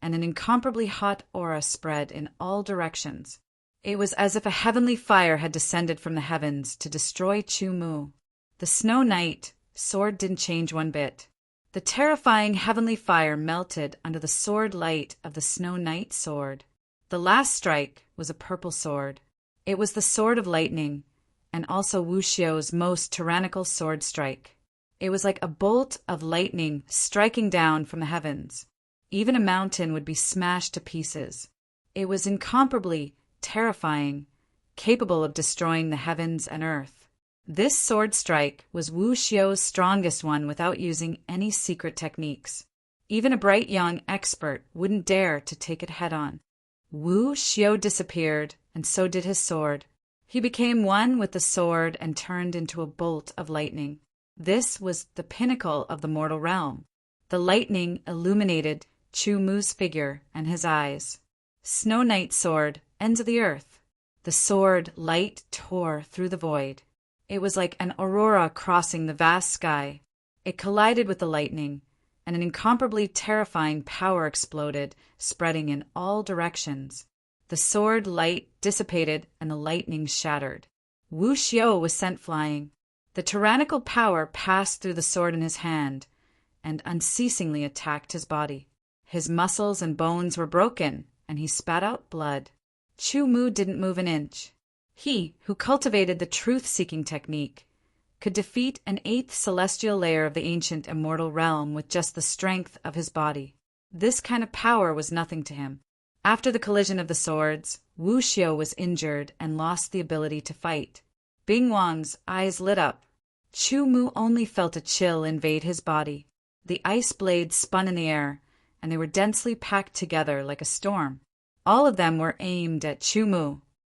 Speaker 1: and an incomparably hot aura spread in all directions. It was as if a heavenly fire had descended from the heavens to destroy Chu Mu. The Snow Knight sword didn't change one bit. The terrifying heavenly fire melted under the sword light of the Snow Knight sword. The last strike was a purple sword. It was the sword of lightning, and also Wu Xiao's most tyrannical sword strike. It was like a bolt of lightning striking down from the heavens. Even a mountain would be smashed to pieces. It was incomparably terrifying, capable of destroying the heavens and earth. This sword strike was Wu Xiao's strongest one without using any secret techniques. Even a bright young expert wouldn't dare to take it head-on. Wu Xiao disappeared, and so did his sword. He became one with the sword and turned into a bolt of lightning. This was the pinnacle of the mortal realm. The lightning illuminated Chu Mu's figure and his eyes. Snow Knight sword, ends of the earth. The sword light tore through the void. It was like an aurora crossing the vast sky. It collided with the lightning, and an incomparably terrifying power exploded, spreading in all directions. The sword light dissipated and the lightning shattered. Wu Xiao was sent flying. The tyrannical power passed through the sword in his hand and unceasingly attacked his body. His muscles and bones were broken, and he spat out blood. Chu Mu didn't move an inch. He, who cultivated the truth-seeking technique, could defeat an 8th celestial layer of the ancient immortal realm with just the strength of his body. This kind of power was nothing to him. After the collision of the swords, Wu Xiao was injured and lost the ability to fight. Bing Wang's eyes lit up. Chu Mu only felt a chill invade his body. The ice blades spun in the air, and they were densely packed together like a storm. All of them were aimed at Chu Mu.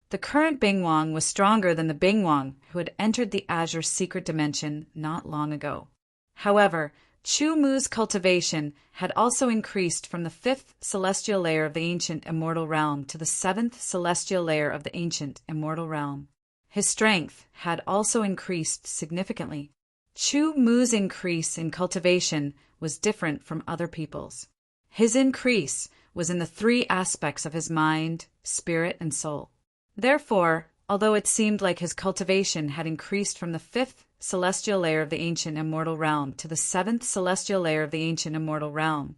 Speaker 1: The current Bing Wang was stronger than the Bing Wang who had entered the Azure secret dimension not long ago. However, Chu Mu's cultivation had also increased from the 5th celestial layer of the ancient immortal realm to the 7th celestial layer of the ancient immortal realm. His strength had also increased significantly. Chu Mu's increase in cultivation was different from other people's. His increase was in the 3 aspects of his mind, spirit, and soul. Therefore, although it seemed like his cultivation had increased from the 5th celestial layer of the ancient immortal realm to the 7th celestial layer of the ancient immortal realm,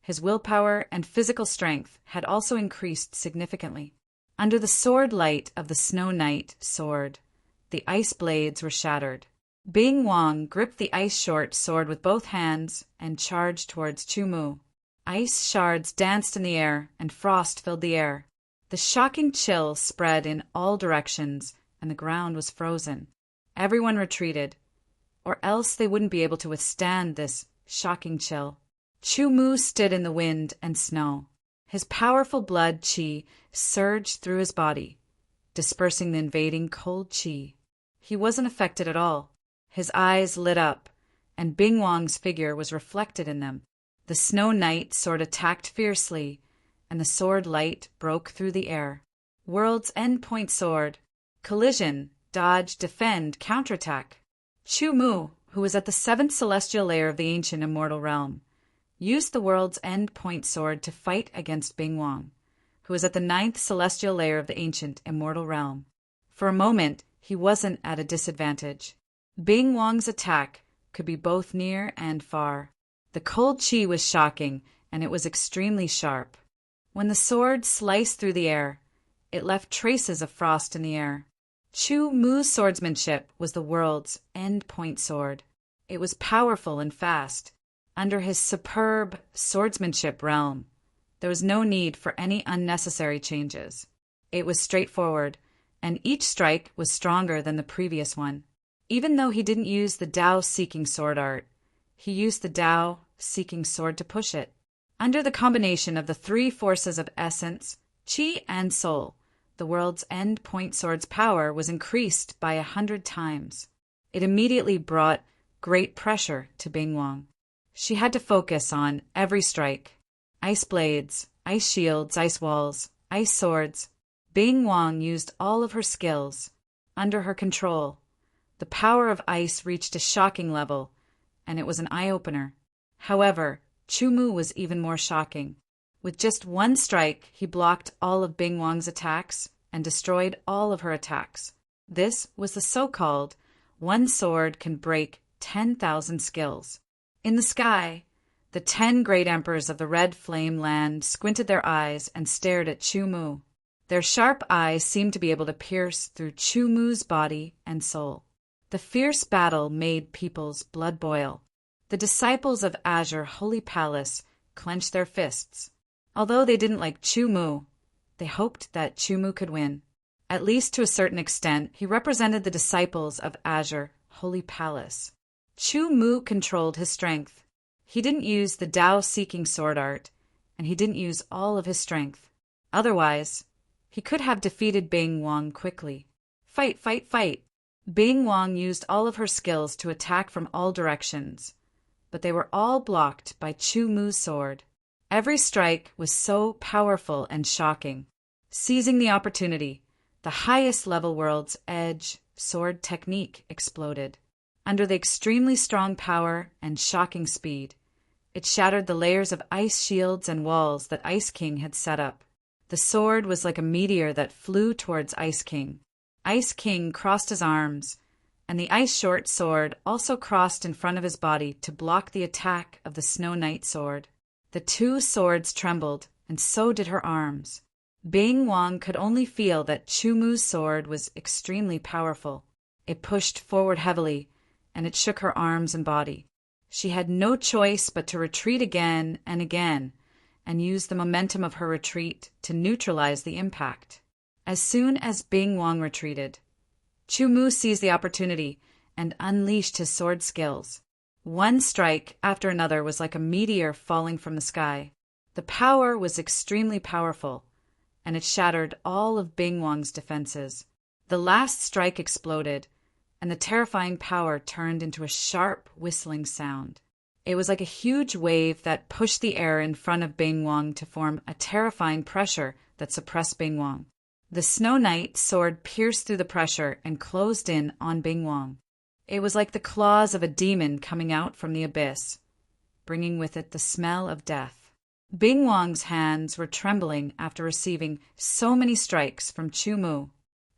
Speaker 1: his willpower and physical strength had also increased significantly. Under the sword light of the Snow Knight sword, the ice blades were shattered. Bing Wang gripped the ice-short sword with both hands and charged towards Chu Mu. Ice shards danced in the air, and frost filled the air. The shocking chill spread in all directions, and the ground was frozen. Everyone retreated, or else they wouldn't be able to withstand this shocking chill. Chu Mu stood in the wind and snow. His powerful blood qi surged through his body, dispersing the invading cold qi. He wasn't affected at all. His eyes lit up, and Bing Wang's figure was reflected in them. The Snow Knight sword attacked fiercely, and the sword light broke through the air. World's Endpoint sword. Collision, dodge, defend, counterattack. Chu Mu, who was at the 7th celestial layer of the ancient immortal realm, used the World's Endpoint sword to fight against Bing Wang, who was at the 9th celestial layer of the ancient immortal realm. For a moment, he wasn't at a disadvantage. Bing Wang's attack could be both near and far. The cold chi was shocking, and it was extremely sharp. When the sword sliced through the air, it left traces of frost in the air. Chu Mu's swordsmanship was the world's end-point sword. It was powerful and fast. Under his superb swordsmanship realm, there was no need for any unnecessary changes. It was straightforward, and each strike was stronger than the previous one. Even though he didn't use the Tao-seeking sword art, he used the Tao-seeking sword to push it. Under the combination of the three forces of essence, chi, and soul, the world's end-point sword's power was increased by 100 times. It immediately brought great pressure to Bing Wang. She had to focus on every strike. Ice blades, ice shields, ice walls, ice swords. Bing Wang used all of her skills. Under her control, the power of ice reached a shocking level, and it was an eye-opener. However, Chu Mu was even more shocking. With just one strike, he blocked all of Bing Wang's attacks and destroyed all of her attacks. This was the so-called one sword can break 10,000 skills. In the sky, the 10 great emperors of the Red Flame Land squinted their eyes and stared at Chu Mu. Their sharp eyes seemed to be able to pierce through Chu Mu's body and soul. The fierce battle made people's blood boil. The disciples of Azure Holy Palace clenched their fists. Although they didn't like Chu Mu, they hoped that Chu Mu could win. At least to a certain extent, he represented the disciples of Azure Holy Palace. Chu Mu controlled his strength. He didn't use the Tao-seeking sword art, and he didn't use all of his strength. Otherwise, he could have defeated Bing Wang quickly. Fight, fight, fight! Bing Wang used all of her skills to attack from all directions, but they were all blocked by Chu Mu's sword. Every strike was so powerful and shocking. Seizing the opportunity, the highest level world's edge sword technique exploded. Under the extremely strong power and shocking speed, it shattered the layers of ice shields and walls that Ice King had set up. The sword was like a meteor that flew towards Ice King. Ice King crossed his arms, and the ice short sword also crossed in front of his body to block the attack of the Snow Knight sword. The two swords trembled, and so did her arms. Bing Wang could only feel that Chu Mu's sword was extremely powerful. It pushed forward heavily, and it shook her arms and body. She had no choice but to retreat again and again, and use the momentum of her retreat to neutralize the impact. As soon as Bing Wang retreated, Chu Mu seized the opportunity and unleashed his sword skills. One strike after another was like a meteor falling from the sky. The power was extremely powerful, and it shattered all of Bing Wang's defenses. The last strike exploded, and the terrifying power turned into a sharp, whistling sound. It was like a huge wave that pushed the air in front of Bing Wang to form a terrifying pressure that suppressed Bing Wang. The Snow Knight sword pierced through the pressure and closed in on Bing Wang. It was like the claws of a demon coming out from the abyss, bringing with it the smell of death. Bing Wang's hands were trembling after receiving so many strikes from Chu Mu.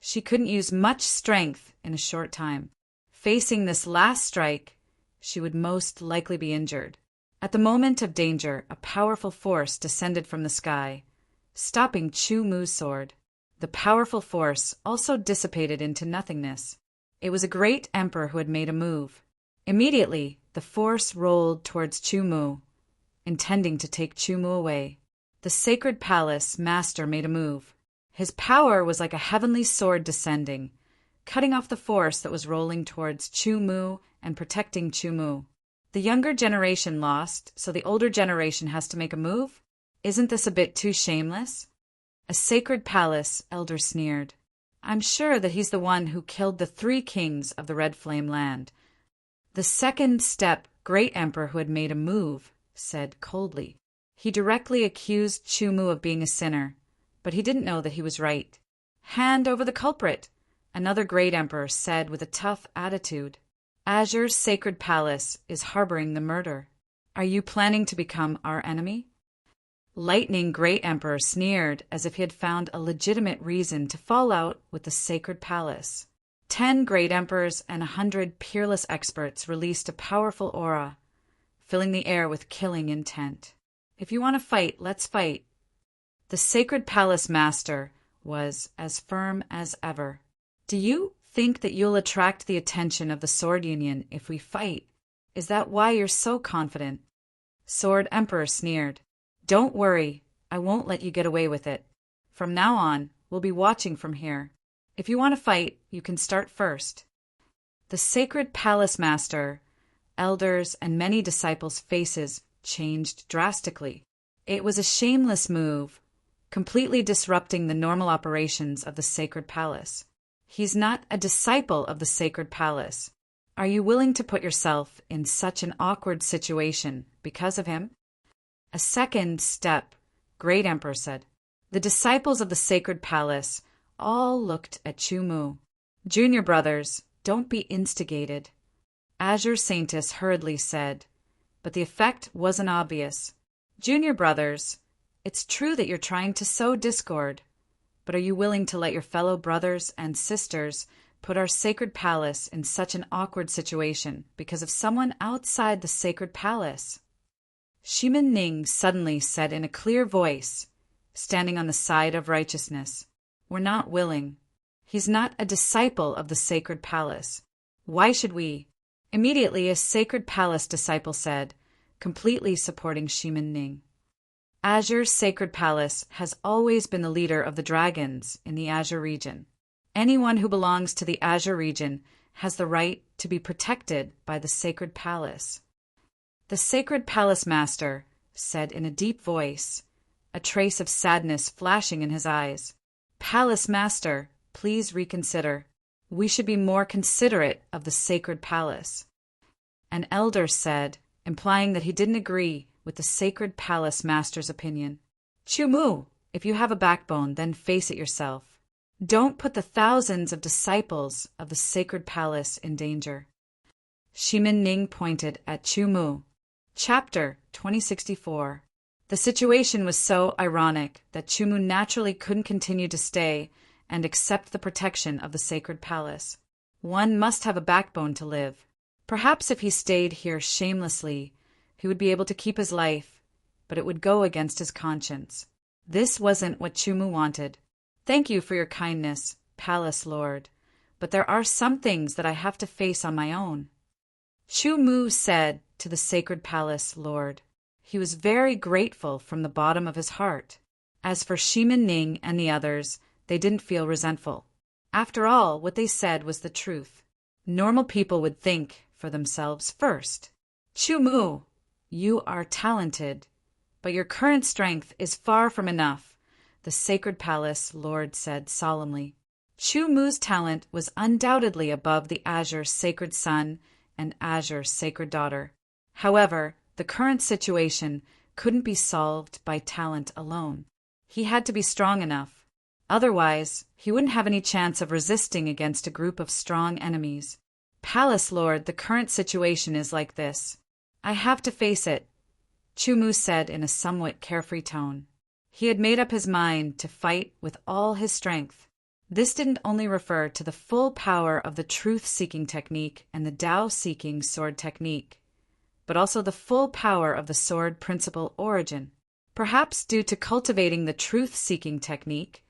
Speaker 1: She couldn't use much strength in a short time. Facing this last strike, she would most likely be injured. At the moment of danger, a powerful force descended from the sky, stopping Chu Mu's sword. The powerful force also dissipated into nothingness. It was a great emperor who had made a move. Immediately, the force rolled towards Chu Mu, intending to take Chu Mu away. The sacred palace master made a move. His power was like a heavenly sword descending, cutting off the force that was rolling towards Chu Mu and protecting Chu Mu. The younger generation lost, so the older generation has to make a move? Isn't this a bit too shameless? A sacred palace, elder sneered. I'm sure that he's the one who killed the 3 kings of the Red Flame Land. The second step great emperor who had made a move said coldly. He directly accused Chu Mu of being a sinner, but he didn't know that he was right. Hand over the culprit, another great emperor said with a tough attitude. Azure's sacred palace is harboring the murder. Are you planning to become our enemy? Lightning Great Emperor sneered as if he had found a legitimate reason to fall out with the sacred palace. 10 great emperors and 100 peerless experts released a powerful aura, filling the air with killing intent. If you want to fight, let's fight. The Sacred Palace Master was as firm as ever. Do you think that you'll attract the attention of the Sword Union if we fight? Is that why you're so confident? Sword Emperor sneered. Don't worry, I won't let you get away with it. From now on, we'll be watching from here. If you want to fight, you can start first. The Sacred Palace Master, elders, and many disciples' faces changed drastically. It was a shameless move, completely disrupting the normal operations of the Sacred Palace. He's not a disciple of the Sacred Palace. Are you willing to put yourself in such an awkward situation because of him? A second step, Great Emperor said. The disciples of the Sacred Palace all looked at Chu-Mu. Junior brothers, don't be instigated, Azure Saintess hurriedly said, but the effect wasn't obvious. Junior brothers, it's true that you're trying to sow discord, but are you willing to let your fellow brothers and sisters put our Sacred Palace in such an awkward situation because of someone outside the Sacred Palace? Shimin Ning suddenly said in a clear voice, standing on the side of righteousness, We're not willing. He's not a disciple of the Sacred Palace. Why should we? Immediately a Sacred Palace disciple said, completely supporting Shimin Ning. Azure's Sacred Palace has always been the leader of the dragons in the Azure region. Anyone who belongs to the Azure region has the right to be protected by the Sacred Palace. The Sacred Palace Master said in a deep voice, a trace of sadness flashing in his eyes, Palace Master, please reconsider. We should be more considerate of the Sacred Palace. An elder said, implying that he didn't agree with the Sacred Palace Master's opinion. Chu-Mu, if you have a backbone, then face it yourself. Don't put the thousands of disciples of the Sacred Palace in danger. Shimin Ning pointed at Chu-Mu. Chapter 2064. The situation was so ironic that Chu-Mu naturally couldn't continue to stay and accept the protection of the Sacred Palace. One must have a backbone to live. Perhaps if he stayed here shamelessly, he would be able to keep his life, but it would go against his conscience. This wasn't what Chu-Mu wanted. Thank you for your kindness, Palace Lord, but there are some things that I have to face on my own. Chu-Mu said to the Sacred Palace Lord. He was very grateful from the bottom of his heart. As for Shimin Ning and the others, they didn't feel resentful. After all, what they said was the truth. Normal people would think for themselves first. Chu-Mu, you are talented, but your current strength is far from enough, the Sacred Palace Lord said solemnly. Chu-Mu's talent was undoubtedly above the Azure Sacred Son and Azure Sacred Daughter. However, the current situation couldn't be solved by talent alone. He had to be strong enough. Otherwise, he wouldn't have any chance of resisting against a group of strong enemies. Palace Lord, the current situation is like this. I have to face it, Chu-Mu said in a somewhat carefree tone. He had made up his mind to fight with all his strength. This didn't only refer to the full power of the truth-seeking technique and the Tao-seeking sword technique, but also the full power of the sword principle origin. Perhaps due to cultivating the truth-seeking technique,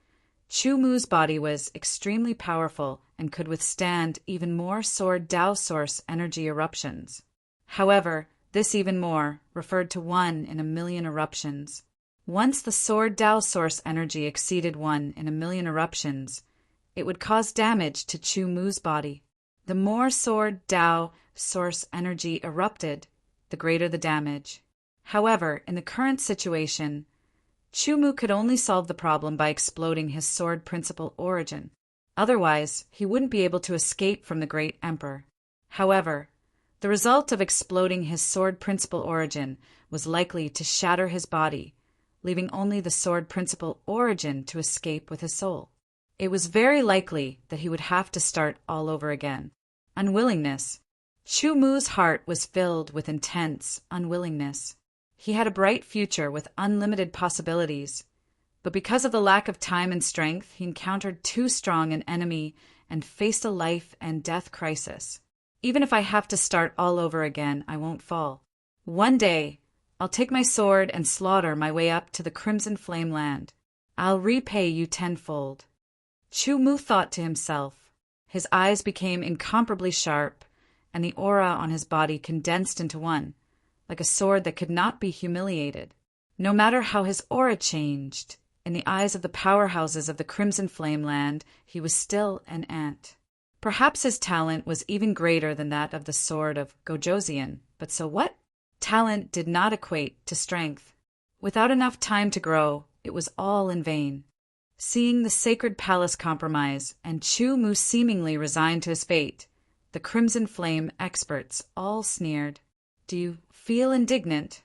Speaker 1: Chu-Mu's body was extremely powerful and could withstand even more sword Tao source energy eruptions. However, this even more referred to 1 in a million eruptions. Once the sword Tao source energy exceeded 1 in a million eruptions, it would cause damage to Chu-Mu's body. The more sword Tao source energy erupted, the greater the damage. However, in the current situation, Chu-Mu could only solve the problem by exploding his sword principle origin. Otherwise, he wouldn't be able to escape from the Great Emperor. However, the result of exploding his sword principle origin was likely to shatter his body, leaving only the sword principle origin to escape with his soul. It was very likely that he would have to start all over again. Unwillingness. Chu-Mu's heart was filled with intense unwillingness. He had a bright future with unlimited possibilities, but because of the lack of time and strength, he encountered too strong an enemy and faced a life and death crisis. Even if I have to start all over again, I won't fall. One day, I'll take my sword and slaughter my way up to the Crimson Flame Land. I'll repay you tenfold. Chu Mu thought to himself. His eyes became incomparably sharp, and the aura on his body condensed into one, like a sword that could not be humiliated. No matter how his aura changed, in the eyes of the powerhouses of the Crimson Flame Land, he was still an ant. Perhaps his talent was even greater than that of the sword of Gojoseon, but so what? Talent did not equate to strength. Without enough time to grow, it was all in vain. Seeing the sacred palace compromise and Chu Mu seemingly resigned to his fate, the Crimson Flame experts all sneered. Do you feel indignant?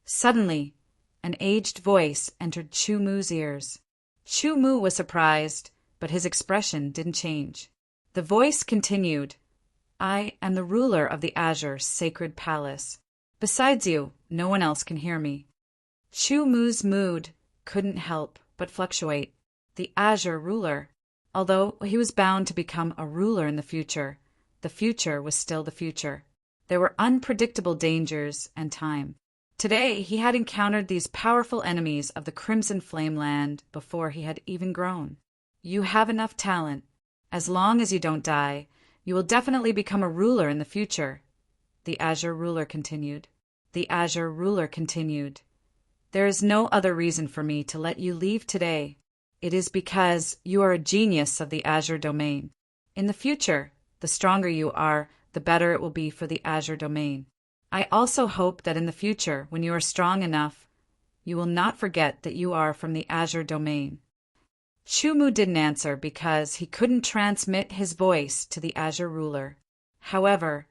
Speaker 1: Suddenly, an aged voice entered Chu Mu's ears. Chu Mu was surprised, but his expression didn't change. The voice continued, I am the ruler of the Azure Sacred Palace. Besides you, no one else can hear me. Chu Mu's mood couldn't help but fluctuate. The Azure ruler. Although he was bound to become a ruler in the future was still the future. There were unpredictable dangers and time. Today he had encountered these powerful enemies of the Crimson Flame Land before he had even grown. You have enough talent. As long as you don't die, you will definitely become a ruler in the future. The Azure ruler continued. The Azure ruler continued. There is no other reason for me to let you leave today. It is because you are a genius of the Azure domain. In the future, the stronger you are, the better it will be for the Azure domain. I also hope that in the future, when you are strong enough, you will not forget that you are from the Azure domain. Chu Mu didn't answer because he couldn't transmit his voice to the Azure ruler. However,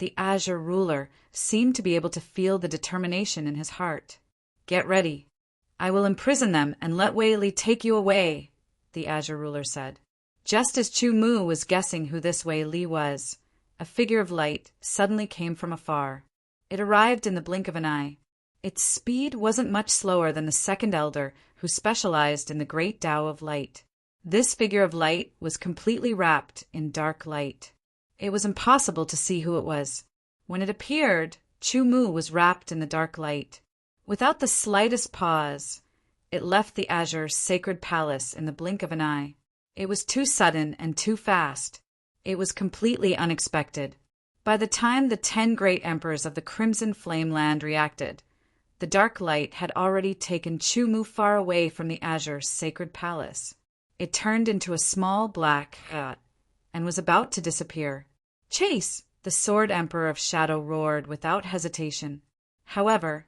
Speaker 1: the Azure ruler seemed to be able to feel the determination in his heart. Get ready. I will imprison them and let Wei Li take you away, the Azure ruler said. Just as Chu Mu was guessing who this Wei Li was, a figure of light suddenly came from afar. It arrived in the blink of an eye. Its speed wasn't much slower than the second elder who specialized in the great Tao of light. This figure of light was completely wrapped in dark light. It was impossible to see who it was. When it appeared, Chu Mu was wrapped in the dark light. Without the slightest pause, it left the Azure Sacred Palace in the blink of an eye. It was too sudden and too fast. It was completely unexpected. By the time the 10 great emperors of the Crimson Flame Land reacted, the dark light had already taken Chu Mu far away from the Azure Sacred Palace. It turned into a small black hat and was about to disappear. Chase! The Sword Emperor of Shadow roared without hesitation. However,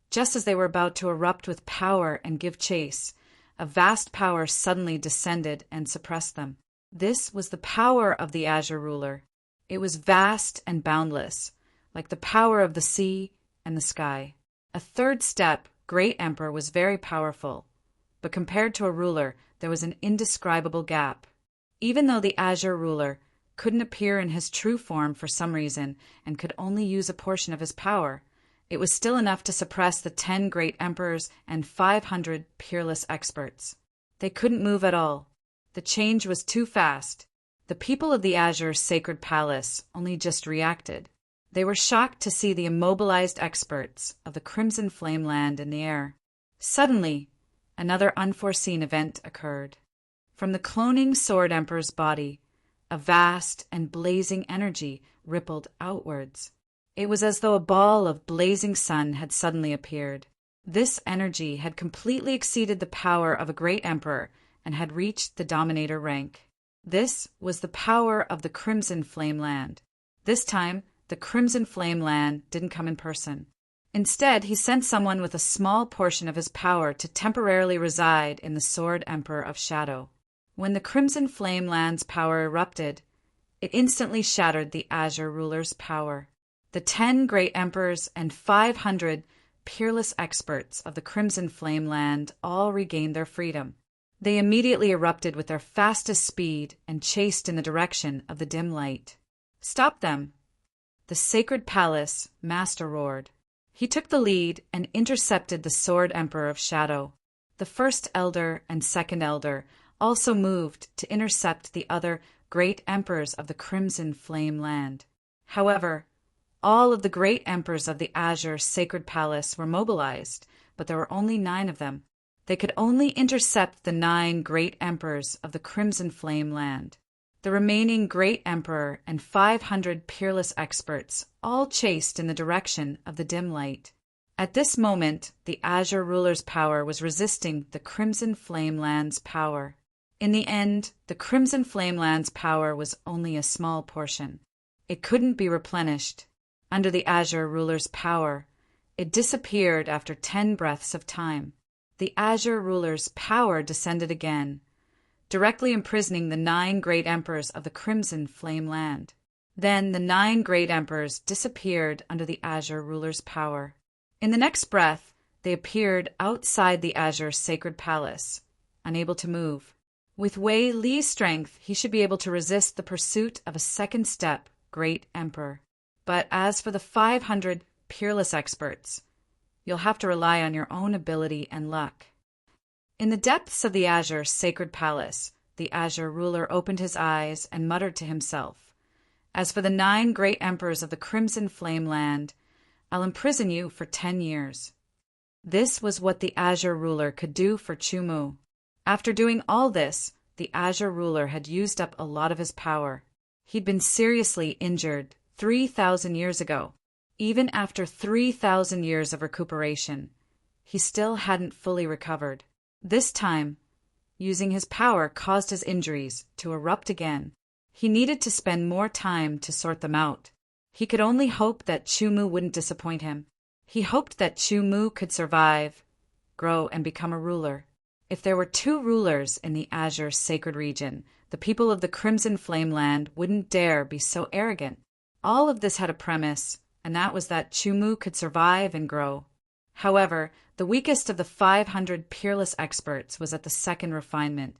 Speaker 1: just as they were about to erupt with power and give chase, a vast power suddenly descended and suppressed them. This was the power of the Azure ruler. It was vast and boundless, like the power of the sea and the sky. A third step, Great Emperor was very powerful, but compared to a ruler, there was an indescribable gap. Even though the Azure ruler couldn't appear in his true form for some reason and could only use a portion of his power, it was still enough to suppress the 10 great emperors and 500 peerless experts. They couldn't move at all. The change was too fast. The people of the Azure Sacred Palace only just reacted. They were shocked to see the immobilized experts of the Crimson Flame Land in the air. Suddenly, another unforeseen event occurred. From the cloning Sword Emperor's body, a vast and blazing energy rippled outwards. It was as though a ball of blazing sun had suddenly appeared. This energy had completely exceeded the power of a great emperor and had reached the Dominator rank. This was the power of the Crimson Flame Land. This time, the Crimson Flame Land didn't come in person. Instead, he sent someone with a small portion of his power to temporarily reside in the Sword Emperor of Shadow. When the Crimson Flame Land's power erupted, it instantly shattered the Azure ruler's power. The 10 great emperors and 500 peerless experts of the Crimson Flame Land all regained their freedom. They immediately erupted with their fastest speed and chased in the direction of the dim light. Stop them! The Sacred Palace Master roared. He took the lead and intercepted the Sword Emperor of Shadow. The first elder and second elder also moved to intercept the other great emperors of the Crimson Flame Land. However, All of the great emperors of the Azure Sacred Palace were mobilized, but there were only 9 of them. They could only intercept the 9 great emperors of the Crimson Flame land. The remaining great emperor and 500 peerless experts all chased in the direction of the dim light. At this moment, the Azure ruler's power was resisting the Crimson Flame land's power. In the end, the Crimson Flame land's power was only a small portion. It couldn't be replenished. Under the Azure ruler's power, it disappeared after 10 breaths of time. The Azure ruler's power descended again, directly imprisoning the 9 great emperors of the Crimson Flame land. Then the 9 great emperors disappeared under the Azure ruler's power. In the next breath, they appeared outside the Azure Sacred Palace, unable to move. With Wei Li's strength, he should be able to resist the pursuit of a second-step great emperor. But as for the 500 peerless experts, you'll have to rely on your own ability and luck. In the depths of the Azure Sacred Palace, the Azure ruler opened his eyes and muttered to himself, "As for the 9 great emperors of the Crimson Flame land, I'll imprison you for 10 years. This was what the Azure ruler could do for Chumu. After doing all this, the Azure ruler had used up a lot of his power. He'd been seriously injured 3,000 years ago. Even after 3,000 years of recuperation, he still hadn't fully recovered. This time, using his power caused his injuries to erupt again. He needed to spend more time to sort them out. He could only hope that Chumu wouldn't disappoint him. He hoped that Chumu could survive, grow, and become a ruler. If there were 2 rulers in the Azure Sacred Region, the people of the Crimson Flame land wouldn't dare be so arrogant. All of this had a premise, and that was that Chumu could survive and grow. However, the weakest of the 500 peerless experts was at the second refinement,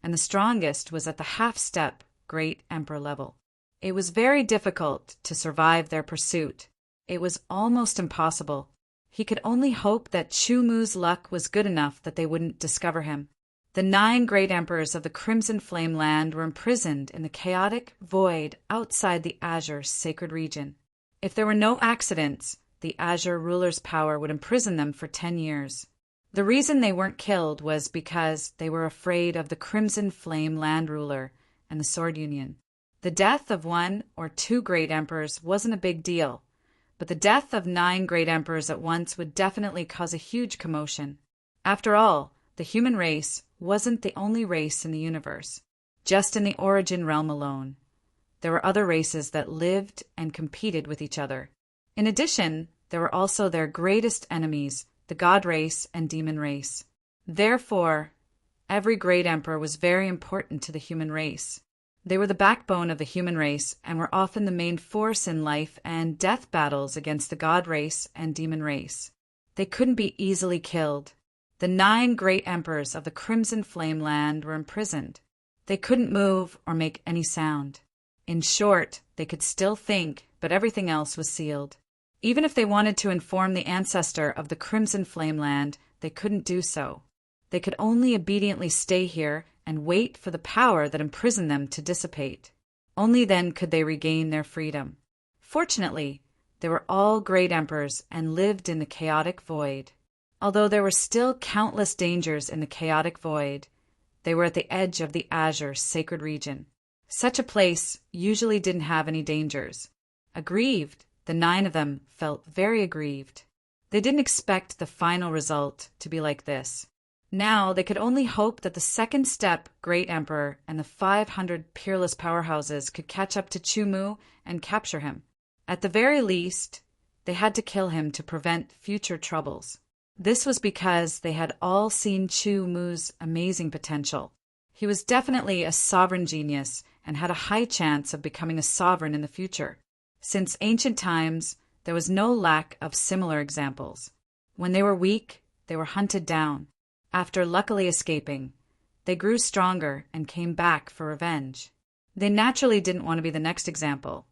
Speaker 1: and the strongest was at the half-step great emperor level. It was very difficult to survive their pursuit. It was almost impossible. He could only hope that Chumu's luck was good enough that they wouldn't discover him. The 9 great emperors of the Crimson Flame land were imprisoned in the chaotic void outside the Azure Sacred Region. If there were no accidents, the Azure ruler's power would imprison them for 10 years. The reason they weren't killed was because they were afraid of the Crimson Flame land ruler and the Sword Union. The death of 1 or 2 great emperors wasn't a big deal, but the death of 9 great emperors at once would definitely cause a huge commotion. After all, the human race wasn't the only race in the universe, just in the origin realm alone. There were other races that lived and competed with each other. In addition, there were also their greatest enemies, the god race and demon race. Therefore, every great emperor was very important to the human race. They were the backbone of the human race and were often the main force in life and death battles against the god race and demon race. They couldn't be easily killed. The 9 great emperors of the Crimson Flame land were imprisoned. They couldn't move or make any sound. In short, they could still think, but everything else was sealed. Even if they wanted to inform the ancestor of the Crimson Flame land, they couldn't do so. They could only obediently stay here and wait for the power that imprisoned them to dissipate. Only then could they regain their freedom. Fortunately, they were all great emperors and lived in the chaotic void. Although there were still countless dangers in the chaotic void, they were at the edge of the Azure Sacred Region. Such a place usually didn't have any dangers. Aggrieved, the 9 of them felt very aggrieved. They didn't expect the final result to be like this. Now they could only hope that the second step Great Emperor and the 500 peerless powerhouses could catch up to Chumu and capture him. At the very least, they had to kill him to prevent future troubles. This was because they had all seen Chumu's amazing potential. He was definitely a sovereign genius and had a high chance of becoming a sovereign in the future. Since ancient times, there was no lack of similar examples. When they were weak, they were hunted down. After luckily escaping, they grew stronger and came back for revenge. They naturally didn't want to be the next example,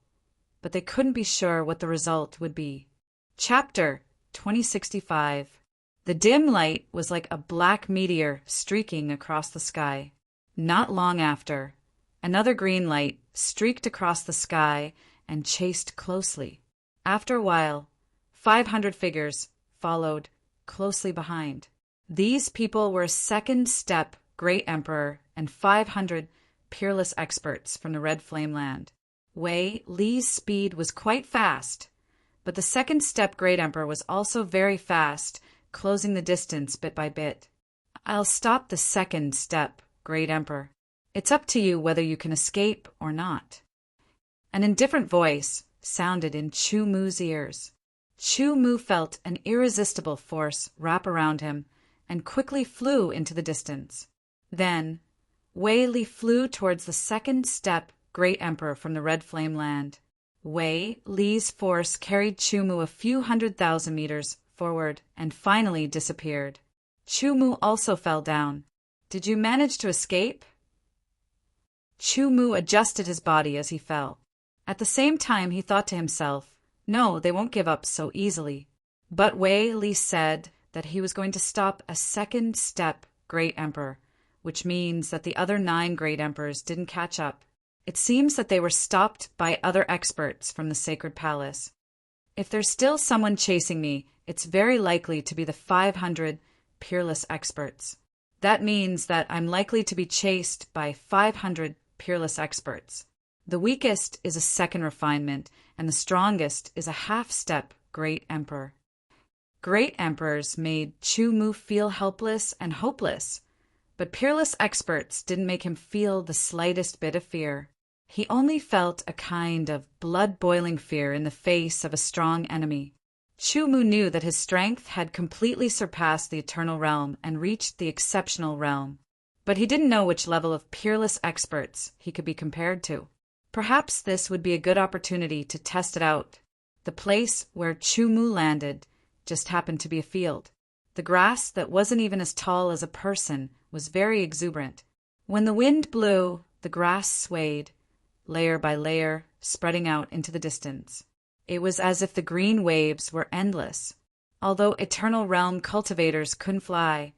Speaker 1: but they couldn't be sure what the result would be. Chapter 2065. The dim light was like a black meteor streaking across the sky. Not long after, another green light streaked across the sky and chased closely. After a while, 500 figures followed closely behind. These people were second step Great Emperor and 500 peerless experts from the Red Flame Land. Wei Li's speed was quite fast, but the second step Great Emperor was also very fast, closing the distance bit by bit. I'll stop the second step Great Emperor. It's up to you whether you can escape or not. An indifferent voice sounded in Chu Mu's ears. Chu Mu felt an irresistible force wrap around him and quickly flew into the distance. Then, Wei Li flew towards the second step Great Emperor from the Red Flame Land. Wei Li's force carried Chu Mu a few 100,000 meters forward and finally disappeared. Chu Mu also fell down. Did you manage to escape? Chu Mu adjusted his body as he fell. At the same time, he thought to himself, no, they won't give up so easily. But Wei Li said that he was going to stop a second step Great Emperor, which means that the other 9 Great Emperors didn't catch up. It seems that they were stopped by other experts from the Sacred Palace. If there's still someone chasing me, it's very likely to be the 500 peerless experts. That means that I'm likely to be chased by 500 peerless experts. The weakest is a second refinement, and the strongest is a half-step Great Emperor. Great Emperors made Chu Mu feel helpless and hopeless, but peerless experts didn't make him feel the slightest bit of fear. He only felt a kind of blood-boiling fear in the face of a strong enemy. Chu Mu knew that his strength had completely surpassed the eternal realm and reached the exceptional realm, but he didn't know which level of peerless experts he could be compared to. Perhaps this would be a good opportunity to test it out. The place where Chu Mu landed just happened to be a field. The grass that wasn't even as tall as a person was very exuberant. When the wind blew, the grass swayed, layer by layer, spreading out into the distance. It was as if the green waves were endless. Although Eternal Realm cultivators couldn't fly,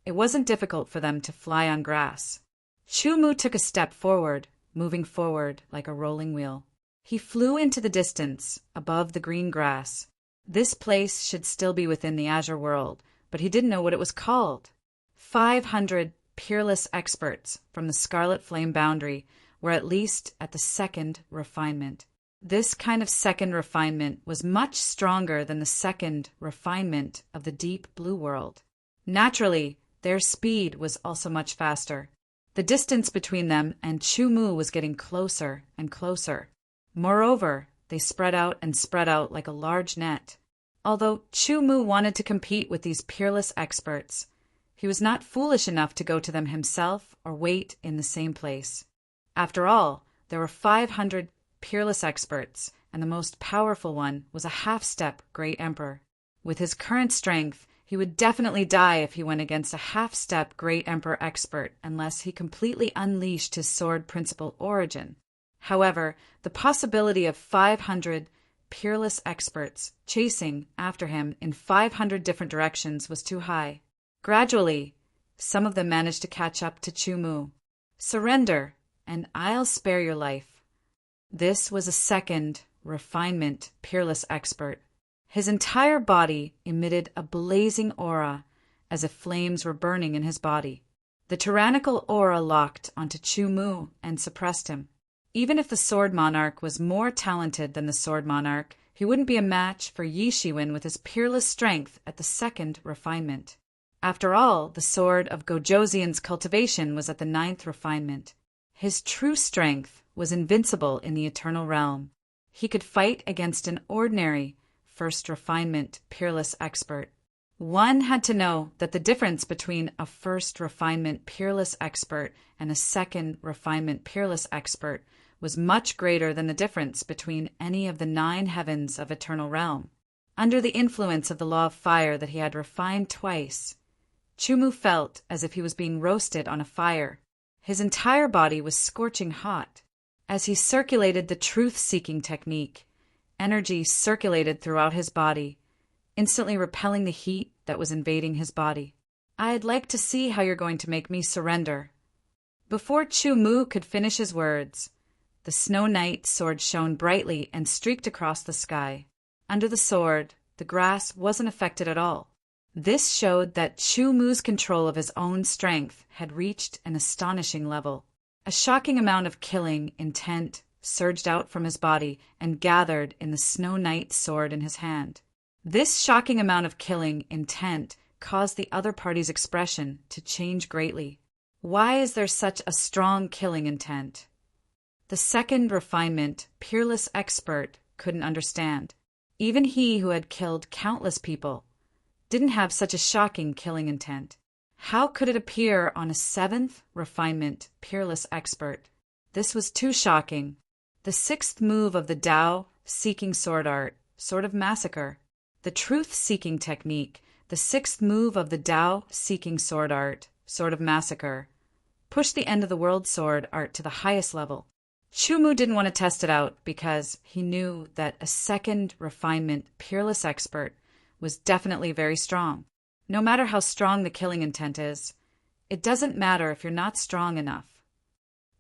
Speaker 1: it wasn't difficult for them to fly on grass. Chu Mu took a step forward, moving forward like a rolling wheel. He flew into the distance, above the green grass. This place should still be within the Azure world, but he didn't know what it was called. 500 peerless experts from the Scarlet Flame boundary were at least at the second refinement. This kind of second refinement was much stronger than the second refinement of the deep blue world. Naturally, their speed was also much faster. The distance between them and Chu Mu was getting closer and closer. Moreover, they spread out like a large net. Although Chu Mu wanted to compete with these peerless experts, he was not foolish enough to go to them himself or wait in the same place. After all, there were 500 peerless experts, and the most powerful one was a half-step Great Emperor. With his current strength, he would definitely die if he went against a half-step Great Emperor expert unless he completely unleashed his sword principle origin. However, the possibility of 500 peerless experts chasing after him in 500 different directions was too high. Gradually, some of them managed to catch up to Chu Mu. Surrender, and I'll spare your life. This was a second refinement peerless expert. His entire body emitted a blazing aura, as if flames were burning in his body. The tyrannical aura locked onto Chu Mu and suppressed him. Even if the Sword Monarch was more talented than the Sword Monarch, he wouldn't be a match for Yi Shiwen with his peerless strength at the second refinement. After all, the sword of Gojoseon's cultivation was at the 9th refinement. His true strength was invincible in the Eternal Realm. He could fight against an ordinary first refinement peerless expert. One had to know that the difference between a first refinement peerless expert and a second refinement peerless expert was much greater than the difference between any of the 9 heavens of Eternal Realm. Under the influence of the law of fire that he had refined twice, Chu Mu felt as if he was being roasted on a fire. His entire body was scorching hot. As he circulated the truth-seeking technique, energy circulated throughout his body, instantly repelling the heat that was invading his body. I'd like to see how you're going to make me surrender. Before Chu Mu could finish his words, the Snow Knight's sword shone brightly and streaked across the sky. Under the sword, the grass wasn't affected at all. This showed that Chu Mu's control of his own strength had reached an astonishing level. A shocking amount of killing intent surged out from his body and gathered in the Snow Knight's sword in his hand. This shocking amount of killing intent caused the other party's expression to change greatly. Why is there such a strong killing intent? The second refinement, peerless expert, couldn't understand. Even he who had killed countless people didn't have such a shocking killing intent. How could it appear on a seventh refinement, peerless expert? This was too shocking. The sixth move of the Tao seeking sword art, sword of massacre. The truth-seeking technique, the sixth move of the Tao seeking sword art, sword of massacre, pushed the end of the world sword art to the highest level. Chu Mu didn't want to test it out because he knew that a second refinement, peerless expert, was definitely very strong. No matter how strong the killing intent is, it doesn't matter if you're not strong enough.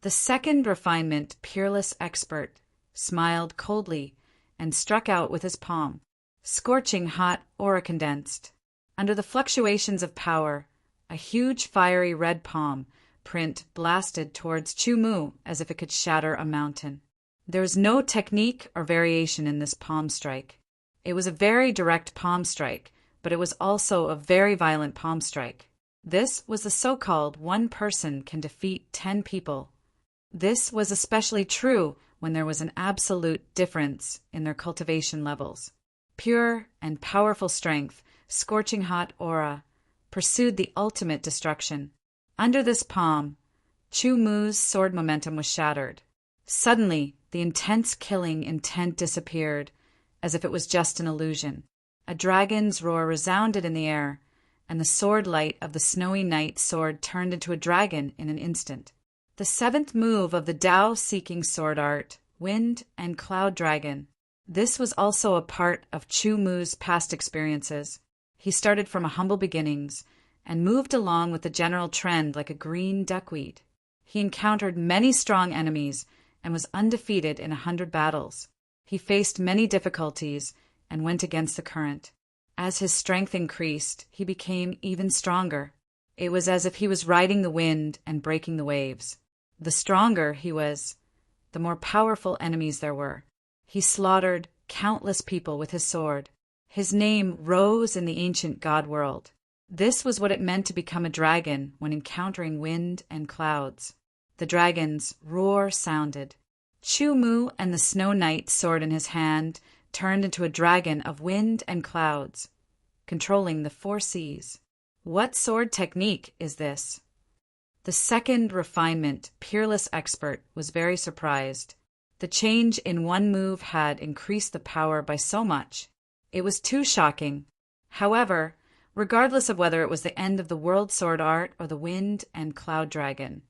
Speaker 1: The second refinement, peerless expert, smiled coldly and struck out with his palm. Scorching hot aura condensed. Under the fluctuations of power, a huge fiery red palm print blasted towards Chu Mu as if it could shatter a mountain. There was no technique or variation in this palm strike. It was a very direct palm strike, but it was also a very violent palm strike. This was the so-called one person can defeat 10 people. This was especially true when there was an absolute difference in their cultivation levels. Pure and powerful strength, scorching hot aura, pursued the ultimate destruction. Under this palm, Chu Mu's sword momentum was shattered. Suddenly, the intense killing intent disappeared, as if it was just an illusion. A dragon's roar resounded in the air, and the sword light of the Snowy Knight's sword turned into a dragon in an instant. The seventh move of the Tao-seeking sword art, Wind and Cloud Dragon. This was also a part of Chu Mu's past experiences. He started from humble beginnings and moved along with the general trend like a green duckweed. He encountered many strong enemies and was undefeated in 100 battles. He faced many difficulties and went against the current. As his strength increased, he became even stronger. It was as if he was riding the wind and breaking the waves. The stronger he was, the more powerful enemies there were. He slaughtered countless people with his sword. His name rose in the ancient god world. This was what it meant to become a dragon when encountering wind and clouds. The dragon's roar sounded. Chu Mu and the Snow Knight's sword in his hand turned into a dragon of wind and clouds, controlling the 4 seas. What sword technique is this? The second refinement, peerless expert, was very surprised. The change in one move had increased the power by so much. It was too shocking. However, regardless of whether it was the end of the world sword art or the wind and cloud dragon,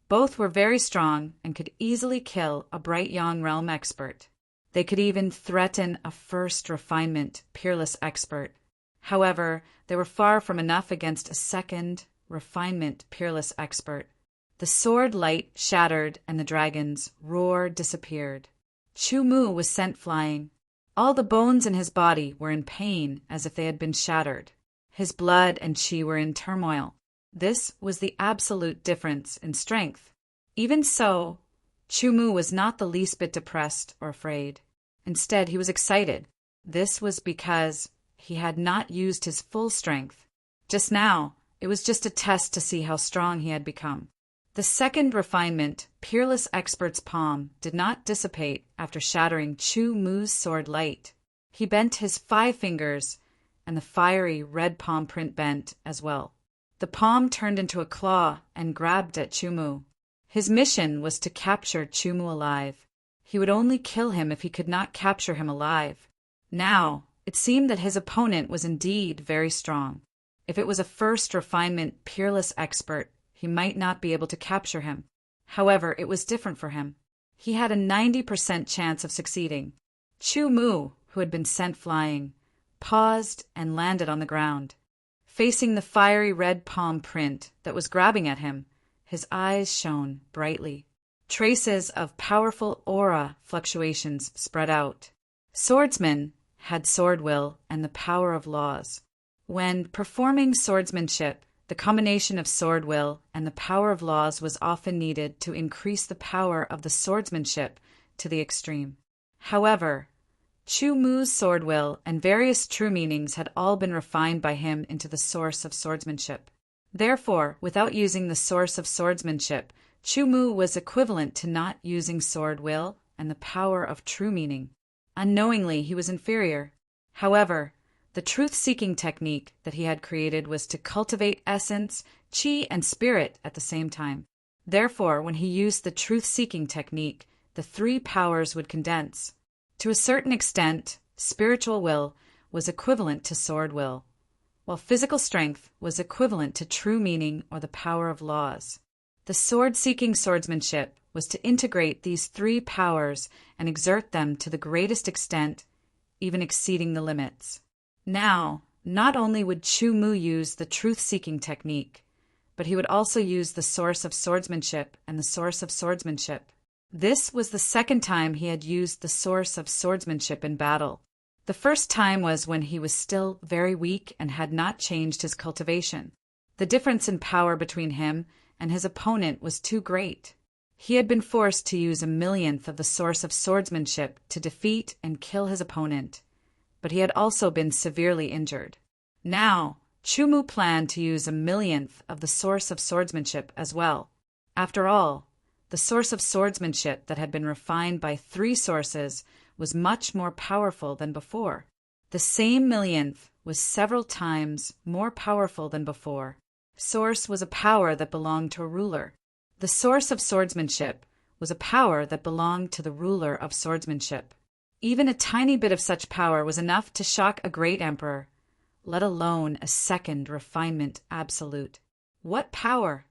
Speaker 1: both were very strong and could easily kill a bright young realm expert. They could even threaten a first refinement, peerless expert. However, they were far from enough against a second refinement, peerless expert. The sword light shattered and the dragon's roar disappeared. Chu Mu was sent flying. All the bones in his body were in pain as if they had been shattered. His blood and chi were in turmoil. This was the absolute difference in strength. Even so, Chu Mu was not the least bit depressed or afraid. Instead, he was excited. This was because he had not used his full strength. Just now, it was just a test to see how strong he had become. The second refinement, peerless expert's palm, did not dissipate after shattering Chu Mu's sword light. He bent his 5 fingers, and the fiery red palm print bent as well. The palm turned into a claw and grabbed at Chu Mu. His mission was to capture Chu Mu alive. He would only kill him if he could not capture him alive. Now, it seemed that his opponent was indeed very strong. If it was a first refinement, peerless expert, he might not be able to capture him. However, it was different for him. He had a 90% chance of succeeding. Chu Mu, who had been sent flying, paused and landed on the ground. Facing the fiery red palm print that was grabbing at him, his eyes shone brightly. Traces of powerful aura fluctuations spread out. Swordsman, had sword will and the power of laws. When performing swordsmanship, the combination of sword will and the power of laws was often needed to increase the power of the swordsmanship to the extreme. However, Chu Mu's sword will and various true meanings had all been refined by him into the source of swordsmanship. Therefore, without using the source of swordsmanship, Chu Mu was equivalent to not using sword will and the power of true meaning. Unknowingly, he was inferior. However, the truth-seeking technique that he had created was to cultivate essence, qi, and spirit at the same time. Therefore, when he used the truth-seeking technique, the three powers would condense. To a certain extent, spiritual will was equivalent to sword will, while physical strength was equivalent to true meaning or the power of laws. The sword-seeking swordsmanship was to integrate these three powers and exert them to the greatest extent, even exceeding the limits. Now, not only would Chu Mu use the truth-seeking technique, but he would also use the source of swordsmanship and the source of swordsmanship. This was the second time he had used the source of swordsmanship in battle. The first time was when he was still very weak and had not changed his cultivation. The difference in power between him and his opponent was too great. He had been forced to use 1/millionth of the source of swordsmanship to defeat and kill his opponent, but he had also been severely injured. Now, Chu Mu planned to use 1/millionth of the source of swordsmanship as well. After all, the source of swordsmanship that had been refined by three sources was much more powerful than before. The same millionth was several times more powerful than before. Source was a power that belonged to a ruler. The source of swordsmanship was a power that belonged to the ruler of swordsmanship. Even a tiny bit of such power was enough to shock a great emperor, let alone a second refinement absolute. What power?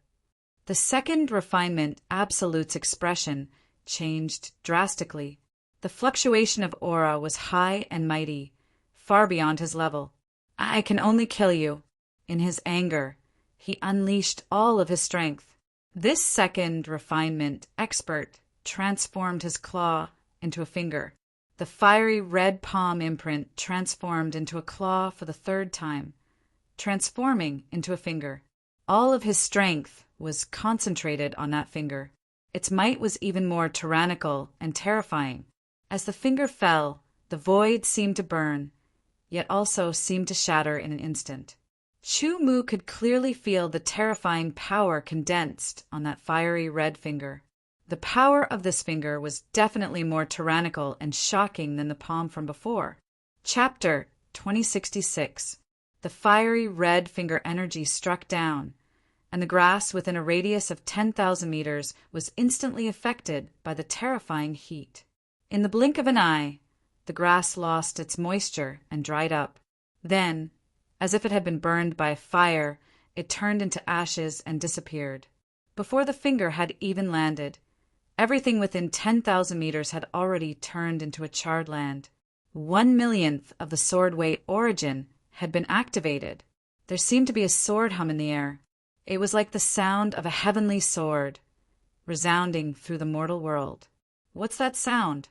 Speaker 1: The second refinement absolute's expression changed drastically. The fluctuation of aura was high and mighty, far beyond his level. I can only kill you. In his anger, he unleashed all of his strength. This second refinement expert transformed his claw into a finger. The fiery red palm imprint transformed into a claw for the third time, transforming into a finger. All of his strength was concentrated on that finger. Its might was even more tyrannical and terrifying. As the finger fell, the void seemed to burn, yet also seemed to shatter in an instant. Chu Mu could clearly feel the terrifying power condensed on that fiery red finger. The power of this finger was definitely more tyrannical and shocking than the palm from before. Chapter 2066. The fiery red finger energy struck down, and the grass within a radius of 10,000 meters was instantly affected by the terrifying heat. In the blink of an eye, the grass lost its moisture and dried up. Then, as if it had been burned by a fire, it turned into ashes and disappeared. Before the finger had even landed, everything within 10,000 meters had already turned into a charred land. 1/millionth of the sword weight origin had been activated. There seemed to be a sword hum in the air. It was like the sound of a heavenly sword, resounding through the mortal world. What's that sound?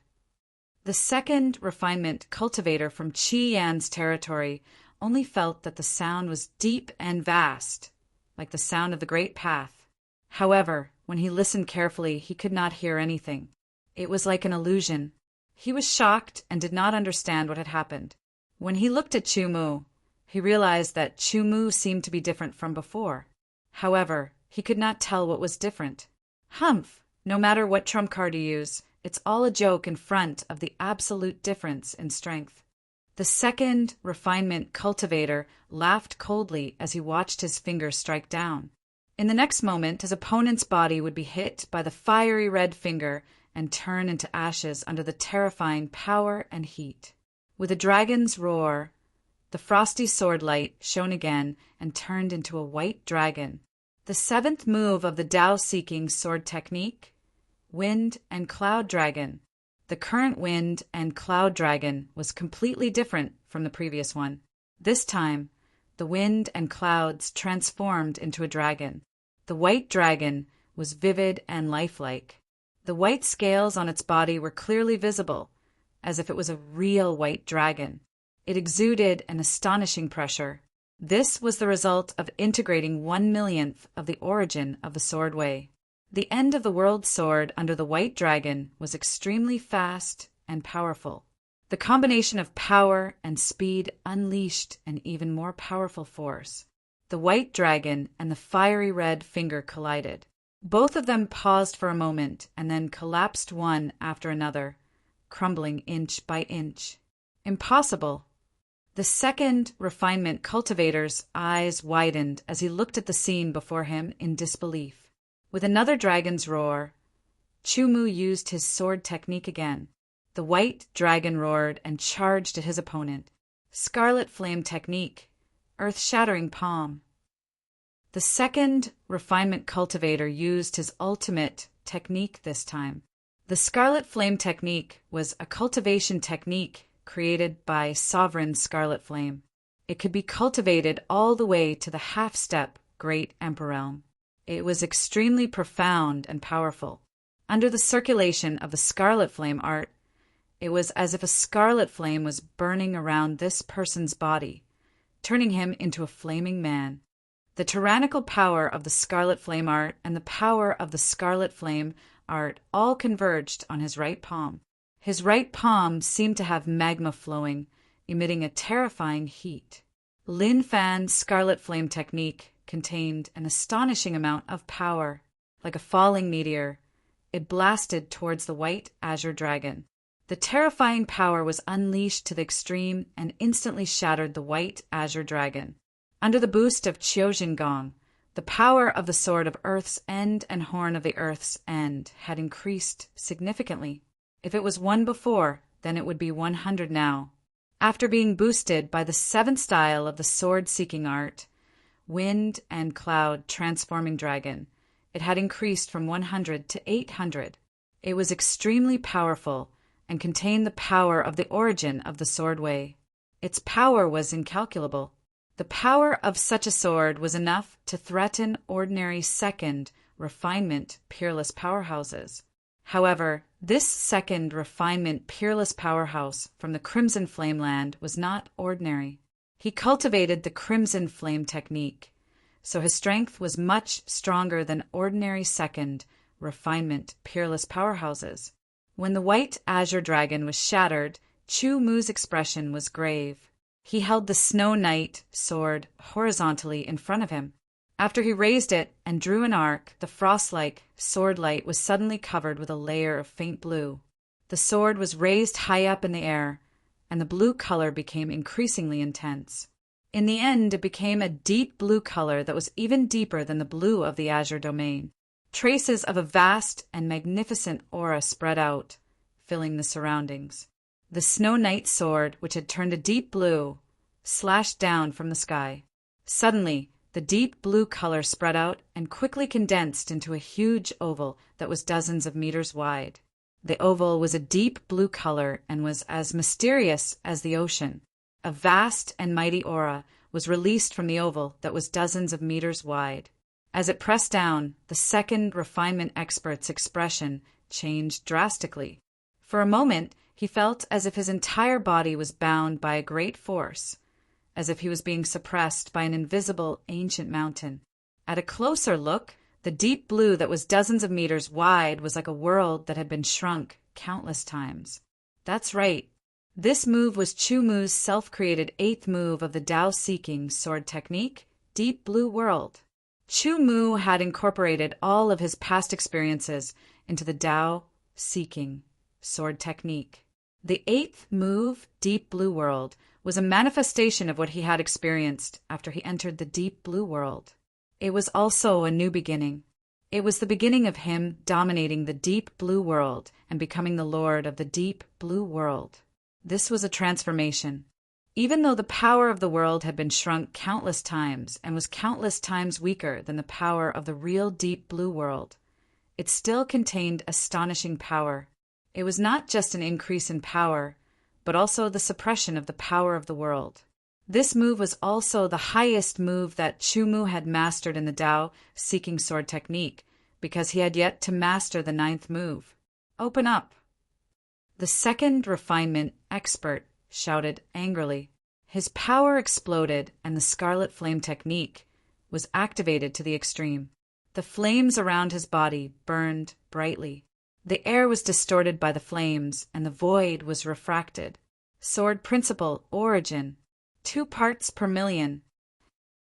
Speaker 1: The second refinement cultivator from Qi Yan's territory only felt that the sound was deep and vast, like the sound of the Great Path. However, when he listened carefully, he could not hear anything. It was like an illusion. He was shocked and did not understand what had happened. When he looked at Chu Mu, he realized that Chu Mu seemed to be different from before. However, he could not tell what was different. Humph! No matter what trump card you use, it's all a joke in front of the absolute difference in strength. The second refinement cultivator laughed coldly as he watched his finger strike down. In the next moment, his opponent's body would be hit by the fiery red finger and turn into ashes under the terrifying power and heat. With a dragon's roar, the frosty sword light shone again and turned into a white dragon. The seventh move of the Tao-seeking sword technique, Wind and Cloud Dragon. The current Wind and Cloud Dragon was completely different from the previous one. This time, the wind and clouds transformed into a dragon. The white dragon was vivid and lifelike. The white scales on its body were clearly visible, as if it was a real white dragon. It exuded an astonishing pressure. This was the result of integrating 1/millionth of the origin of the sword way. The end of the world sword under the white dragon was extremely fast and powerful. The combination of power and speed unleashed an even more powerful force. The white dragon and the fiery red finger collided. Both of them paused for a moment and then collapsed one after another, crumbling inch by inch. Impossible! The second refinement cultivator's eyes widened as he looked at the scene before him in disbelief. With another dragon's roar, Chumu used his sword technique again. The white dragon roared and charged at his opponent. Scarlet flame technique, earth-shattering palm. The second refinement cultivator used his ultimate technique this time. The scarlet flame technique was a cultivation technique created by Sovereign Scarlet Flame. It could be cultivated all the way to the half-step Great Emperor Realm. It was extremely profound and powerful. Under the circulation of the Scarlet Flame art, it was as if a scarlet flame was burning around this person's body, turning him into a flaming man. The tyrannical power of the Scarlet Flame art and the power of the Scarlet Flame art all converged on his right palm. His right palm seemed to have magma flowing, emitting a terrifying heat. Lin Fan's Scarlet Flame technique contained an astonishing amount of power. Like a falling meteor, it blasted towards the white azure dragon. The terrifying power was unleashed to the extreme and instantly shattered the white azure dragon. Under the boost of Chiojin Gong, the power of the Sword of Earth's End and Horn of the Earth's End had increased significantly. If it was 1 before, then it would be 100 now. After being boosted by the 7th style of the sword-seeking art, Wind and Cloud Transforming Dragon, it had increased from 100 to 800. It was extremely powerful and contained the power of the origin of the sword way. Its power was incalculable. The power of such a sword was enough to threaten ordinary second refinement peerless powerhouses. However, this second refinement peerless powerhouse from the Crimson Flame Land was not ordinary. He cultivated the Crimson Flame technique, so his strength was much stronger than ordinary second refinement peerless powerhouses. When the white azure dragon was shattered, Chu Mu's expression was grave. He held the Snow Knight sword horizontally in front of him. After he raised it and drew an arc, the frost-like sword light was suddenly covered with a layer of faint blue. The sword was raised high up in the air, and the blue color became increasingly intense. In the end, it became a deep blue color that was even deeper than the blue of the azure domain. Traces of a vast and magnificent aura spread out, filling the surroundings. The Snow Knight sword, which had turned a deep blue, slashed down from the sky. Suddenly, the deep blue color spread out and quickly condensed into a huge oval that was dozens of meters wide. The oval was a deep blue color and was as mysterious as the ocean. A vast and mighty aura was released from the oval that was dozens of meters wide. As it pressed down, the second refinement expert's expression changed drastically. For a moment, he felt as if his entire body was bound by a great force, as if he was being suppressed by an invisible ancient mountain. At a closer look, the deep blue that was dozens of meters wide was like a world that had been shrunk countless times. That's right. This move was Chu Mu's self-created 8th move of the Tao-seeking sword technique, Deep Blue World. Chu Mu had incorporated all of his past experiences into the Tao-seeking sword technique. The 8th move, Deep Blue World, was a manifestation of what he had experienced after he entered the Deep Blue World. It was also a new beginning. It was the beginning of him dominating the Deep Blue World and becoming the Lord of the Deep Blue World. This was a transformation. Even though the power of the world had been shrunk countless times and was countless times weaker than the power of the real Deep Blue World, it still contained astonishing power. It was not just an increase in power, but also the suppression of the power of the world. This move was also the highest move that Chu Mu had mastered in the Tao-seeking sword technique, because he had yet to master the 9th move. Open up! The second refinement expert shouted angrily. His power exploded, and the Scarlet Flame technique was activated to the extreme. The flames around his body burned brightly. The air was distorted by the flames, and the void was refracted. Sword Principle Origin. 2 parts per million.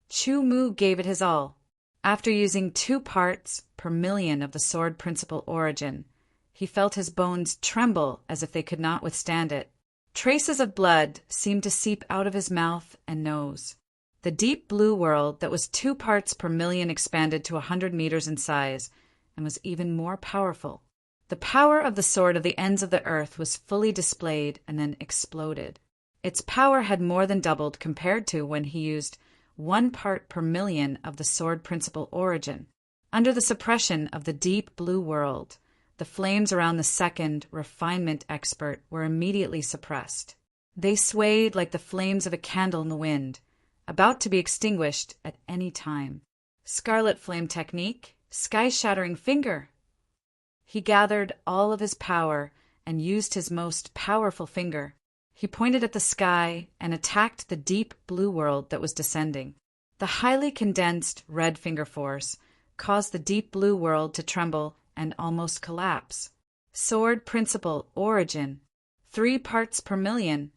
Speaker 1: Chu Mu gave it his all. After using 2 parts per million of the Sword Principle Origin, he felt his bones tremble as if they could not withstand it. Traces of blood seemed to seep out of his mouth and nose. The deep blue world that was 2 parts per million expanded to 100 meters in size and was even more powerful. The power of the sword of the ends of the earth was fully displayed and then exploded. Its power had more than doubled compared to when he used 1 part per million of the Sword Principle Origin. Under the suppression of the deep blue world, the flames around the second refinement expert were immediately suppressed. They swayed like the flames of a candle in the wind, about to be extinguished at any time. Scarlet Flame Technique, Sky-Shattering Finger. He gathered all of his power and used his most powerful finger. He pointed at the sky and attacked the deep blue world that was descending. The highly condensed red finger force caused the deep blue world to tremble and almost collapse. Sword Principle Origin. 3 parts per million.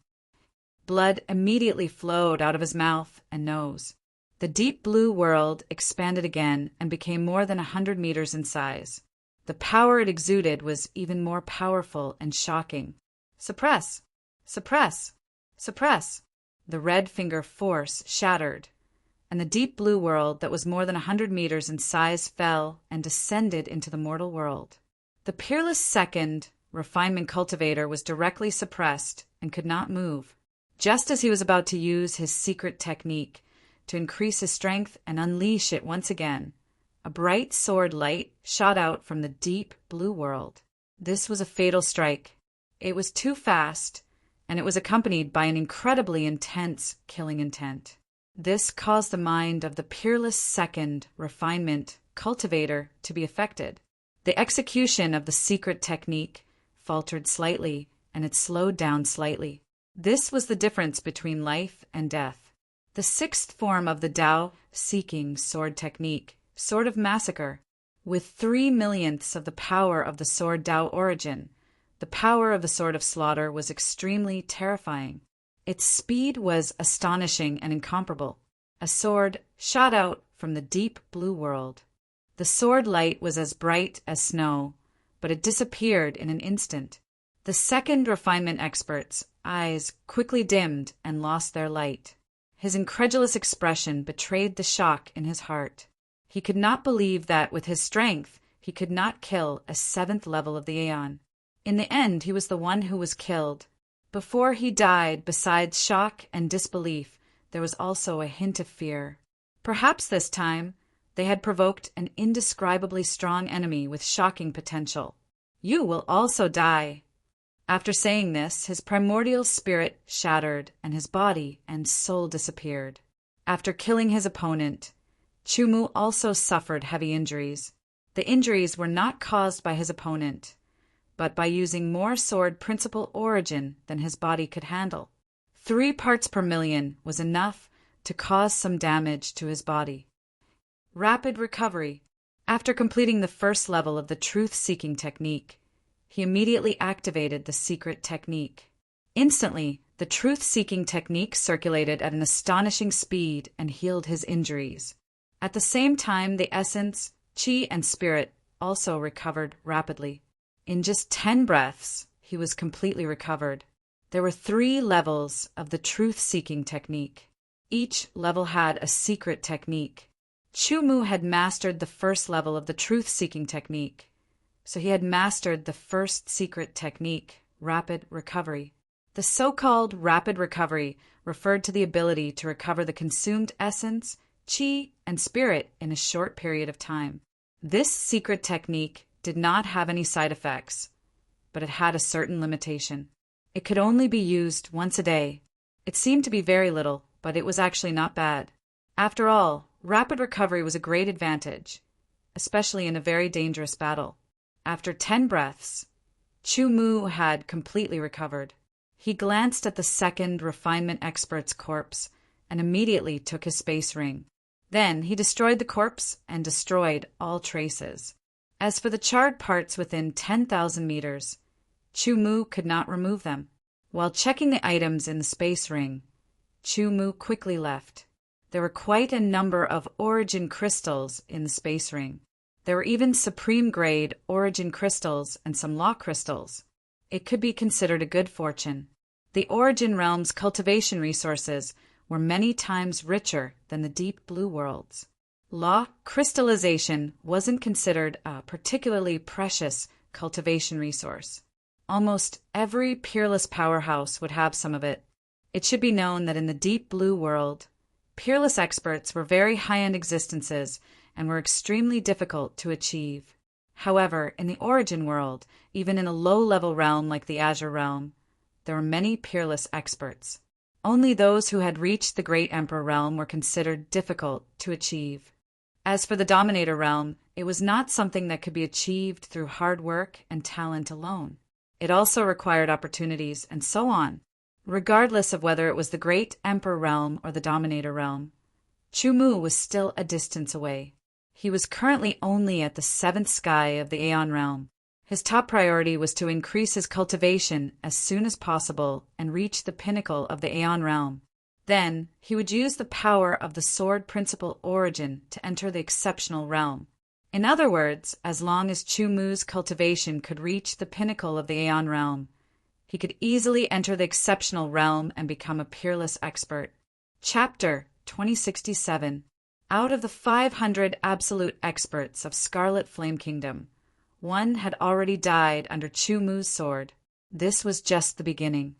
Speaker 1: Blood immediately flowed out of his mouth and nose. The deep blue world expanded again and became more than 100 meters in size. The power it exuded was even more powerful and shocking. Suppress! Suppress! Suppress! The red finger force shattered, and the deep blue world that was more than 100 meters in size fell and descended into the mortal world. The peerless second refinement cultivator was directly suppressed and could not move. Just as he was about to use his secret technique to increase his strength and unleash it once again, a bright sword light shot out from the deep blue world. This was a fatal strike. It was too fast, and it was accompanied by an incredibly intense killing intent. This caused the mind of the peerless second refinement cultivator to be affected. The execution of the secret technique faltered slightly, and it slowed down slightly. This was the difference between life and death. The 6th form of the Tao-seeking sword technique, Sword of Massacre. With 3/millionths of the power of the Sword Tao Origin, the power of the Sword of Slaughter was extremely terrifying. Its speed was astonishing and incomparable. A sword shot out from the deep blue world. The sword light was as bright as snow, but it disappeared in an instant. The second refinement expert's eyes quickly dimmed and lost their light. His incredulous expression betrayed the shock in his heart. He could not believe that, with his strength, he could not kill a 7th level of the Aeon. In the end, he was the one who was killed. Before he died, besides shock and disbelief, there was also a hint of fear. Perhaps this time, they had provoked an indescribably strong enemy with shocking potential. You will also die. After saying this, his primordial spirit shattered, and his body and soul disappeared. After killing his opponent, Chu Mu also suffered heavy injuries. The injuries were not caused by his opponent, but by using more Sword Principle Origin than his body could handle. 3 parts per million was enough to cause some damage to his body. Rapid recovery. After completing the 1st level of the truth-seeking technique, he immediately activated the secret technique. Instantly, the truth-seeking technique circulated at an astonishing speed and healed his injuries. At the same time, the essence, chi, and spirit also recovered rapidly. In just 10 breaths, he was completely recovered. There were 3 levels of the truth-seeking technique. Each level had a secret technique. Chu Mu had mastered the 1st level of the truth-seeking technique, so he had mastered the 1st secret technique, rapid recovery. The so-called rapid recovery referred to the ability to recover the consumed essence, chi, and spirit in a short period of time. This secret technique did not have any side effects, but it had a certain limitation. It could only be used once a day. It seemed to be very little, but it was actually not bad. After all, rapid recovery was a great advantage, especially in a very dangerous battle. After 10 breaths, Chu Mu had completely recovered. He glanced at the second refinement expert's corpse and immediately took his space ring. Then he destroyed the corpse and destroyed all traces. As for the charred parts within 10,000 meters, Chu Mu could not remove them. While checking the items in the space ring, Chu Mu quickly left. There were quite a number of origin crystals in the space ring. There were even supreme-grade origin crystals and some law crystals. It could be considered a good fortune. The origin realm's cultivation resources were many times richer than the deep blue world's. Law crystallization wasn't considered a particularly precious cultivation resource. Almost every peerless powerhouse would have some of it. It should be known that in the deep blue world, peerless experts were very high-end existences and were extremely difficult to achieve. However, in the origin world, even in a low-level realm like the Azure realm, there were many peerless experts. Only those who had reached the Great Emperor realm were considered difficult to achieve. As for the Dominator realm, it was not something that could be achieved through hard work and talent alone. It also required opportunities, and so on. Regardless of whether it was the Great Emperor realm or the Dominator realm, Chu Mu was still a distance away. He was currently only at the 7th sky of the Aeon realm. His top priority was to increase his cultivation as soon as possible and reach the pinnacle of the Aeon realm. Then, he would use the power of the Sword Principle Origin to enter the Exceptional realm. In other words, as long as Chu Mu's cultivation could reach the pinnacle of the Aeon realm, he could easily enter the Exceptional realm and become a peerless expert. Chapter 2067. Out of the 500 absolute experts of Scarlet Flame Kingdom, one had already died under Chu Mu's sword. This was just the beginning.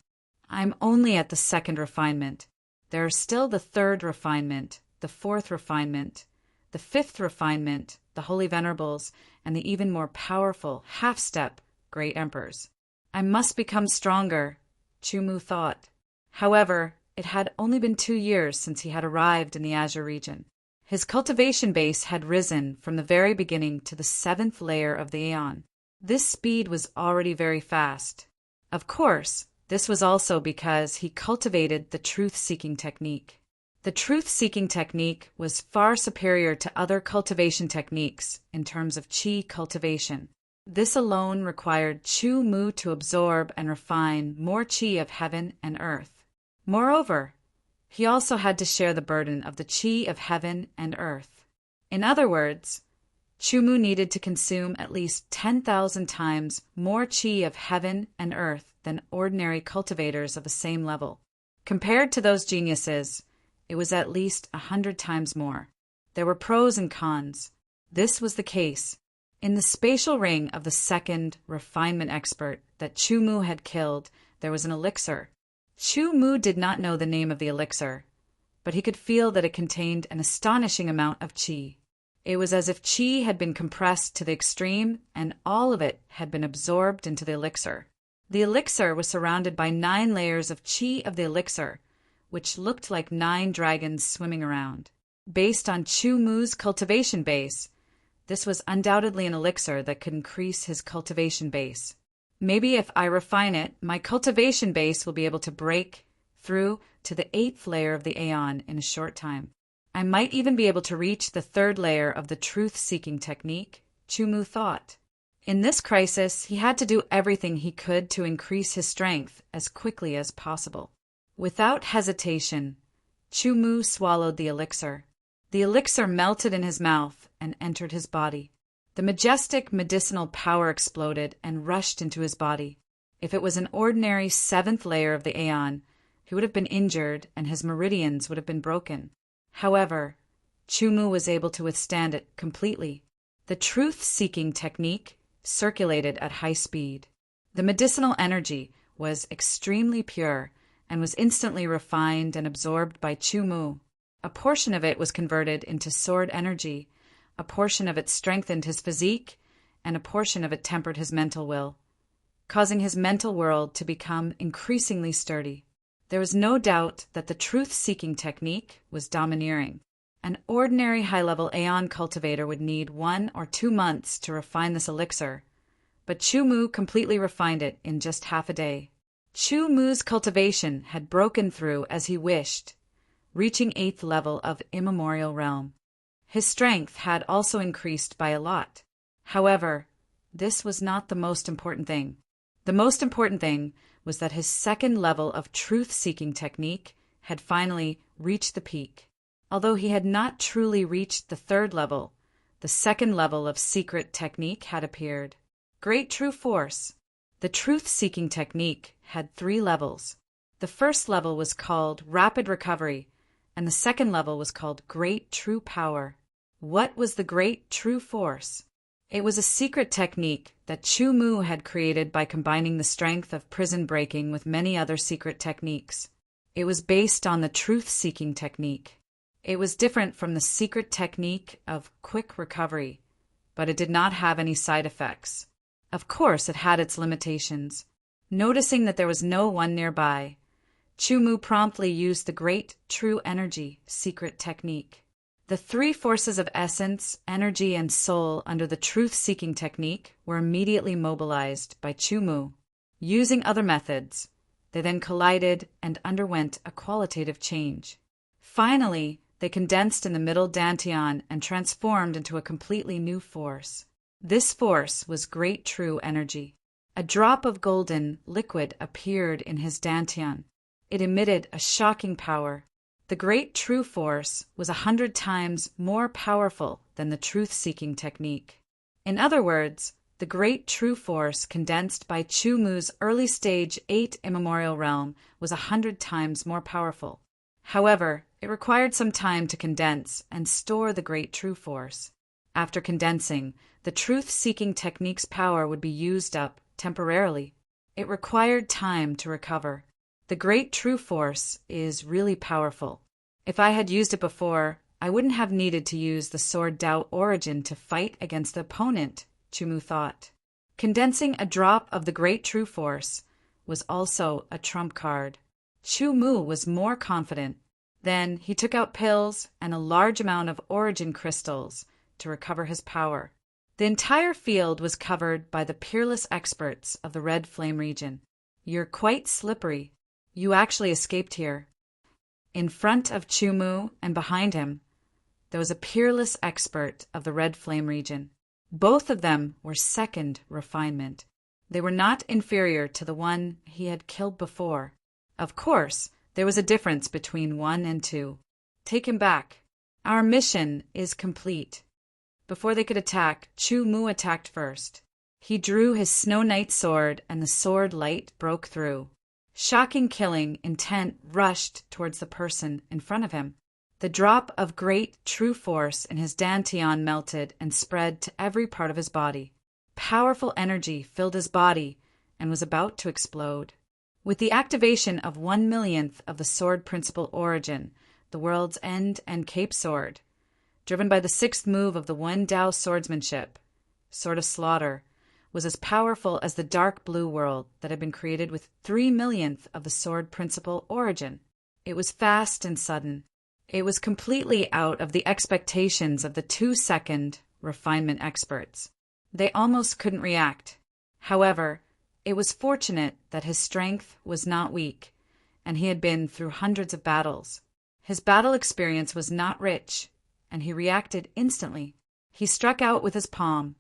Speaker 1: I'm only at the 2nd refinement. There are still the 3rd refinement, the 4th refinement, the 5th refinement, the Holy Venerables, and the even more powerful half-step Great Emperors. I must become stronger, Chu Mu thought. However, it had only been 2 years since he had arrived in the Azure region. His cultivation base had risen from the very beginning to the 7th layer of the Aeon. This speed was already very fast. Of course, this was also because he cultivated the truth-seeking technique. The truth-seeking technique was far superior to other cultivation techniques in terms of qi cultivation. This alone required Chu Mu to absorb and refine more qi of heaven and earth. Moreover, he also had to share the burden of the qi of heaven and earth. In other words, Chu Mu needed to consume at least 10,000 times more qi of heaven and earth than ordinary cultivators of the same level. Compared to those geniuses, it was at least 100 times more. There were pros and cons. This was the case. In the spatial ring of the 2nd refinement expert that Chu Mu had killed, there was an elixir. Chu Mu did not know the name of the elixir, but he could feel that it contained an astonishing amount of qi. It was as if qi had been compressed to the extreme and all of it had been absorbed into the elixir. The elixir was surrounded by 9 layers of qi of the elixir, which looked like 9 dragons swimming around. Based on Chu Mu's cultivation base, this was undoubtedly an elixir that could increase his cultivation base. Maybe if I refine it, my cultivation base will be able to break through to the 8th layer of the Aeon in a short time. I might even be able to reach the 3rd layer of the truth-seeking technique, Chu Mu thought. In this crisis, he had to do everything he could to increase his strength as quickly as possible. Without hesitation, Chu Mu swallowed the elixir. The elixir melted in his mouth and entered his body. The majestic medicinal power exploded and rushed into his body. If it was an ordinary 7th layer of the Aeon, he would have been injured and his meridians would have been broken. However, Chu Mu was able to withstand it completely. The truth-seeking technique circulated at high speed. The medicinal energy was extremely pure and was instantly refined and absorbed by Chu Mu. A portion of it was converted into sword energy, a portion of it strengthened his physique, and a portion of it tempered his mental will, causing his mental world to become increasingly sturdy. There was no doubt that the truth-seeking technique was domineering. An ordinary high-level Aeon cultivator would need 1 or 2 months to refine this elixir, but Chu Mu completely refined it in just half a day. Chu Mu's cultivation had broken through as he wished, reaching 8th level of immemorial realm. His strength had also increased by a lot. However, this was not the most important thing. The most important thing was that his 2nd level of truth-seeking technique had finally reached the peak. Although he had not truly reached the 3rd level, the 2nd level of secret technique had appeared. Great True Force. The truth-seeking technique had 3 levels. The first level was called Rapid Recovery, and the 2nd level was called Great True Power. What was the Great True Force? It was a secret technique that Chu Mu had created by combining the strength of prison breaking with many other secret techniques. It was based on the truth-seeking technique. It was different from the secret technique of quick recovery, but it did not have any side effects. Of course, it had its limitations. Noticing that there was no one nearby, Chu Mu promptly used the Great True Energy secret technique. The 3 forces of essence, energy, and soul under the truth-seeking technique were immediately mobilized by Chu Mu. Using other methods, they then collided and underwent a qualitative change. Finally, they condensed in the middle dantian and transformed into a completely new force. This force was Great True Energy. A drop of golden liquid appeared in his dantian. It emitted a shocking power. The Great True Force was 100 times more powerful than the truth-seeking technique. In other words, the Great True Force condensed by Chu Mu's early stage 8 immemorial realm was 100 times more powerful. However, it required some time to condense and store the Great True Force. After condensing, the truth-seeking technique's power would be used up temporarily. It required time to recover. The Great True Force is really powerful. If I had used it before, I wouldn't have needed to use the Sword Dao Origin to fight against the opponent, Chu Mu thought. Condensing a drop of the Great True Force was also a trump card. Chu Mu was more confident. Then he took out pills and a large amount of origin crystals to recover his power. The entire field was covered by the peerless experts of the Red Flame region. You're quite slippery. You actually escaped here. In front of Chu Mu and behind him, there was a peerless expert of the Red Flame region. Both of them were 2nd refinement. They were not inferior to the one he had killed before. Of course, there was a difference between 1 and 2. Take him back. Our mission is complete. Before they could attack, Chu Mu attacked first. He drew his Snow Knight sword and the sword light broke through. Shocking killing intent rushed towards the person in front of him. The drop of Great True Force in his dantian melted and spread to every part of his body. Powerful energy filled his body and was about to explode. With the activation of 1/1,000,000th of the sword principle origin, the world's end and cape sword, driven by the 6th move of the Wen Dao swordsmanship, Sword of Slaughter, was as powerful as the dark blue world that had been created with 3/1,000,000th of the sword principle origin. It was fast and sudden. It was completely out of the expectations of the 2-second refinement experts. They almost couldn't react. However, it was fortunate that his strength was not weak, and he had been through hundreds of battles. His battle experience was not rich, and he reacted instantly. He struck out with his palm,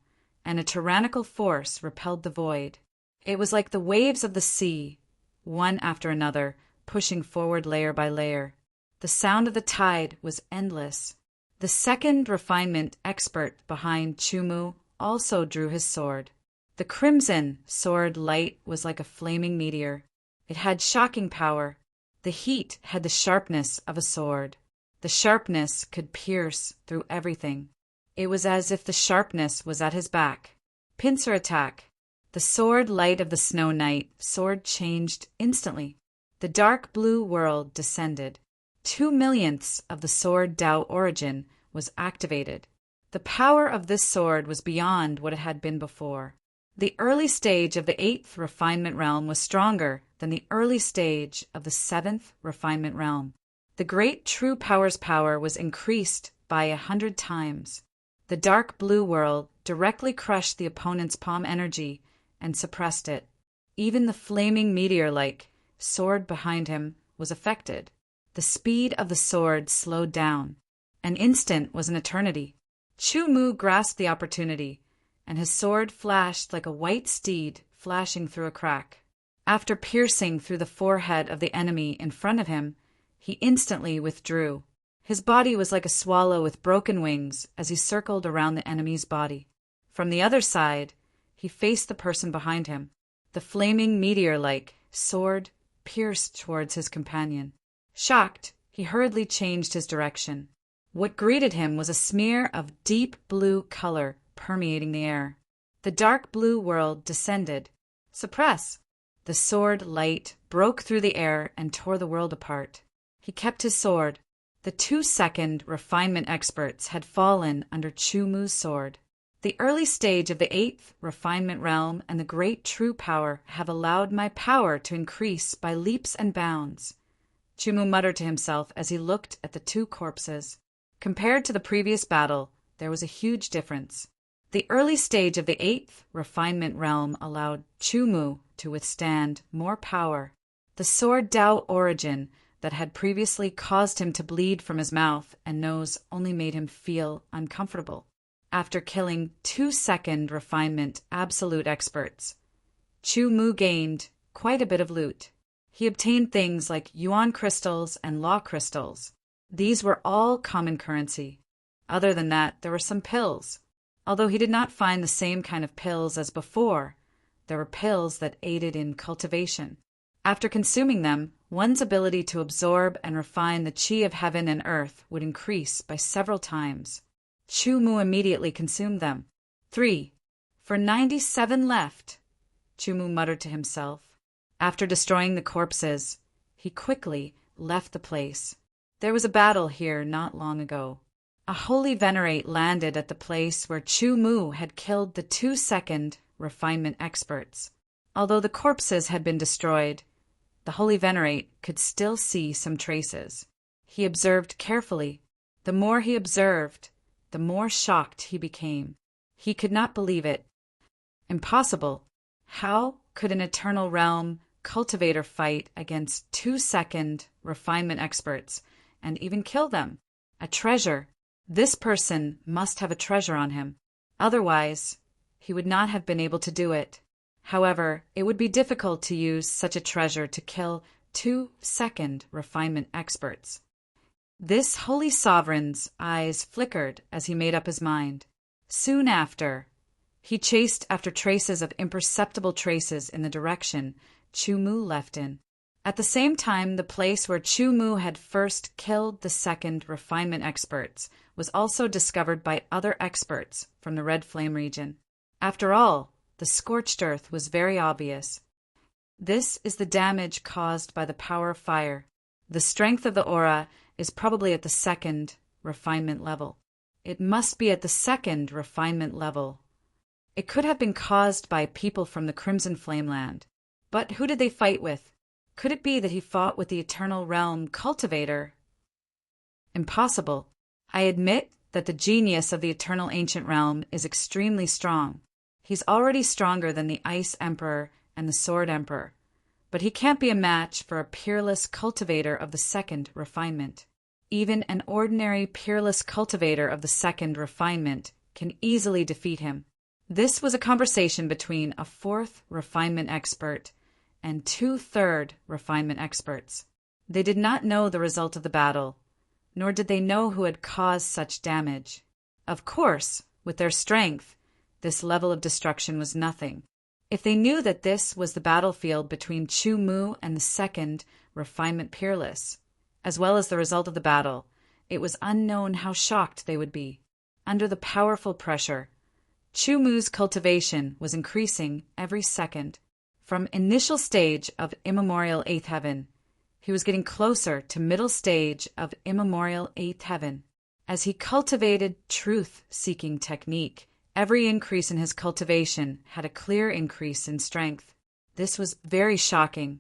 Speaker 1: and a tyrannical force repelled the void. It was like the waves of the sea, one after another, pushing forward layer by layer. The sound of the tide was endless. The 2nd refinement expert behind Chu Mu also drew his sword. The crimson sword light was like a flaming meteor. It had shocking power. The heat had the sharpness of a sword. The sharpness could pierce through everything. It was as if the sharpness was at his back. Pincer attack. The sword light of the Snow Knight sword changed instantly. The dark blue world descended. 2/1,000,000ths of the Sword Dao origin was activated. The power of this sword was beyond what it had been before. The early stage of the 8th refinement realm was stronger than the early stage of the 7th refinement realm. The Great True Power's power was increased by 100 times. The dark blue world directly crushed the opponent's palm energy and suppressed it. even the flaming meteor-like sword behind him was affected. The speed of the sword slowed down. An instant was an eternity. Chu Mu grasped the opportunity, and his sword flashed like a white steed flashing through a crack. After piercing through the forehead of the enemy in front of him, he instantly withdrew. His body was like a swallow with broken wings as he circled around the enemy's body. From the other side, he faced the person behind him. The flaming meteor-like sword pierced towards his companion. Shocked, he hurriedly changed his direction. What greeted him was a smear of deep blue color permeating the air. The dark blue world descended. Suppress! The sword light broke through the air and tore the world apart. He kept his sword. The 2-second refinement experts had fallen under Chu Mu's sword. The early stage of the 8th refinement realm and the great true power have allowed my power to increase by leaps and bounds. Chu Mu muttered to himself as he looked at the 2 corpses. Compared to the previous battle, there was a huge difference. The early stage of the 8th refinement realm allowed Chu Mu to withstand more power. The sword Dao origin that had previously caused him to bleed from his mouth and nose only made him feel uncomfortable. After killing 2-second refinement absolute experts, Chu Mu gained quite a bit of loot. He obtained things like yuan crystals and law crystals. These were all common currency. Other than that, there were some pills. Although he did not find the same kind of pills as before, there were pills that aided in cultivation. After consuming them, one's ability to absorb and refine the qi of heaven and earth would increase by several times. Chu Mu immediately consumed them. 3. For 97 left, Chu Mu muttered to himself. After destroying the corpses, he quickly left the place. There was a battle here not long ago. A holy venerate landed at the place where Chu Mu had killed the 2-second refinement experts. Although the corpses had been destroyed, the holy venerate could still see some traces. He observed carefully. The more he observed, the more shocked he became. He could not believe it. Impossible. How could an eternal realm cultivator fight against 2-second refinement experts and even kill them? A treasure. This person must have a treasure on him. Otherwise, he would not have been able to do it. However, it would be difficult to use such a treasure to kill 2-second refinement experts. This holy sovereign's eyes flickered as he made up his mind. Soon after, he chased after traces of imperceptible traces in the direction Chu Mu left in. At the same time, the place where Chu Mu had first killed the 2nd refinement experts was also discovered by other experts from the Red Flame region. After all, the scorched earth was very obvious. This is the damage caused by the power of fire. The strength of the aura is probably at the 2nd refinement level. It must be at the 2nd refinement level. It could have been caused by people from the Crimson Flame Land. But who did they fight with? Could it be that he fought with the Eternal Realm Cultivator? Impossible. I admit that the genius of the Eternal Ancient Realm is extremely strong. He's already stronger than the Ice Emperor and the Sword Emperor, but he can't be a match for a peerless cultivator of the 2nd refinement. Even an ordinary peerless cultivator of the 2nd refinement can easily defeat him. This was a conversation between a 4th refinement expert and 2 3rd refinement experts. They did not know the result of the battle, nor did they know who had caused such damage. Of course, with their strength, this level of destruction was nothing. If they knew that this was the battlefield between Chu Mu and the 2nd refinement peerless, as well as the result of the battle, it was unknown how shocked they would be. Under the powerful pressure, Chu Mu's cultivation was increasing every second. From initial stage of immemorial 8th heaven, he was getting closer to middle stage of immemorial 8th heaven. As he cultivated truth-seeking technique, every increase in his cultivation had a clear increase in strength. This was very shocking.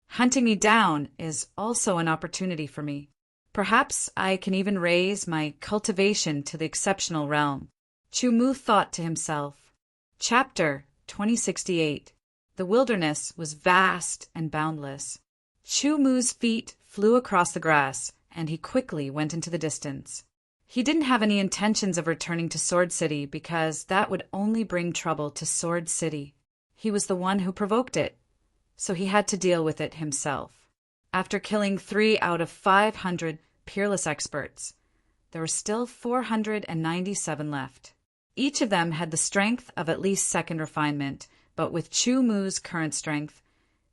Speaker 1: Hunting me down is also an opportunity for me. Perhaps I can even raise my cultivation to the exceptional realm. Chu Mu thought to himself. Chapter 2068. The wilderness was vast and boundless. Chu Mu's feet flew across the grass, and he quickly went into the distance. He didn't have any intentions of returning to Sword City because that would only bring trouble to Sword City. He was the one who provoked it, so he had to deal with it himself. After killing 3 out of 500 peerless experts, there were still 497 left. Each of them had the strength of at least second refinement, but with Chu Mu's current strength,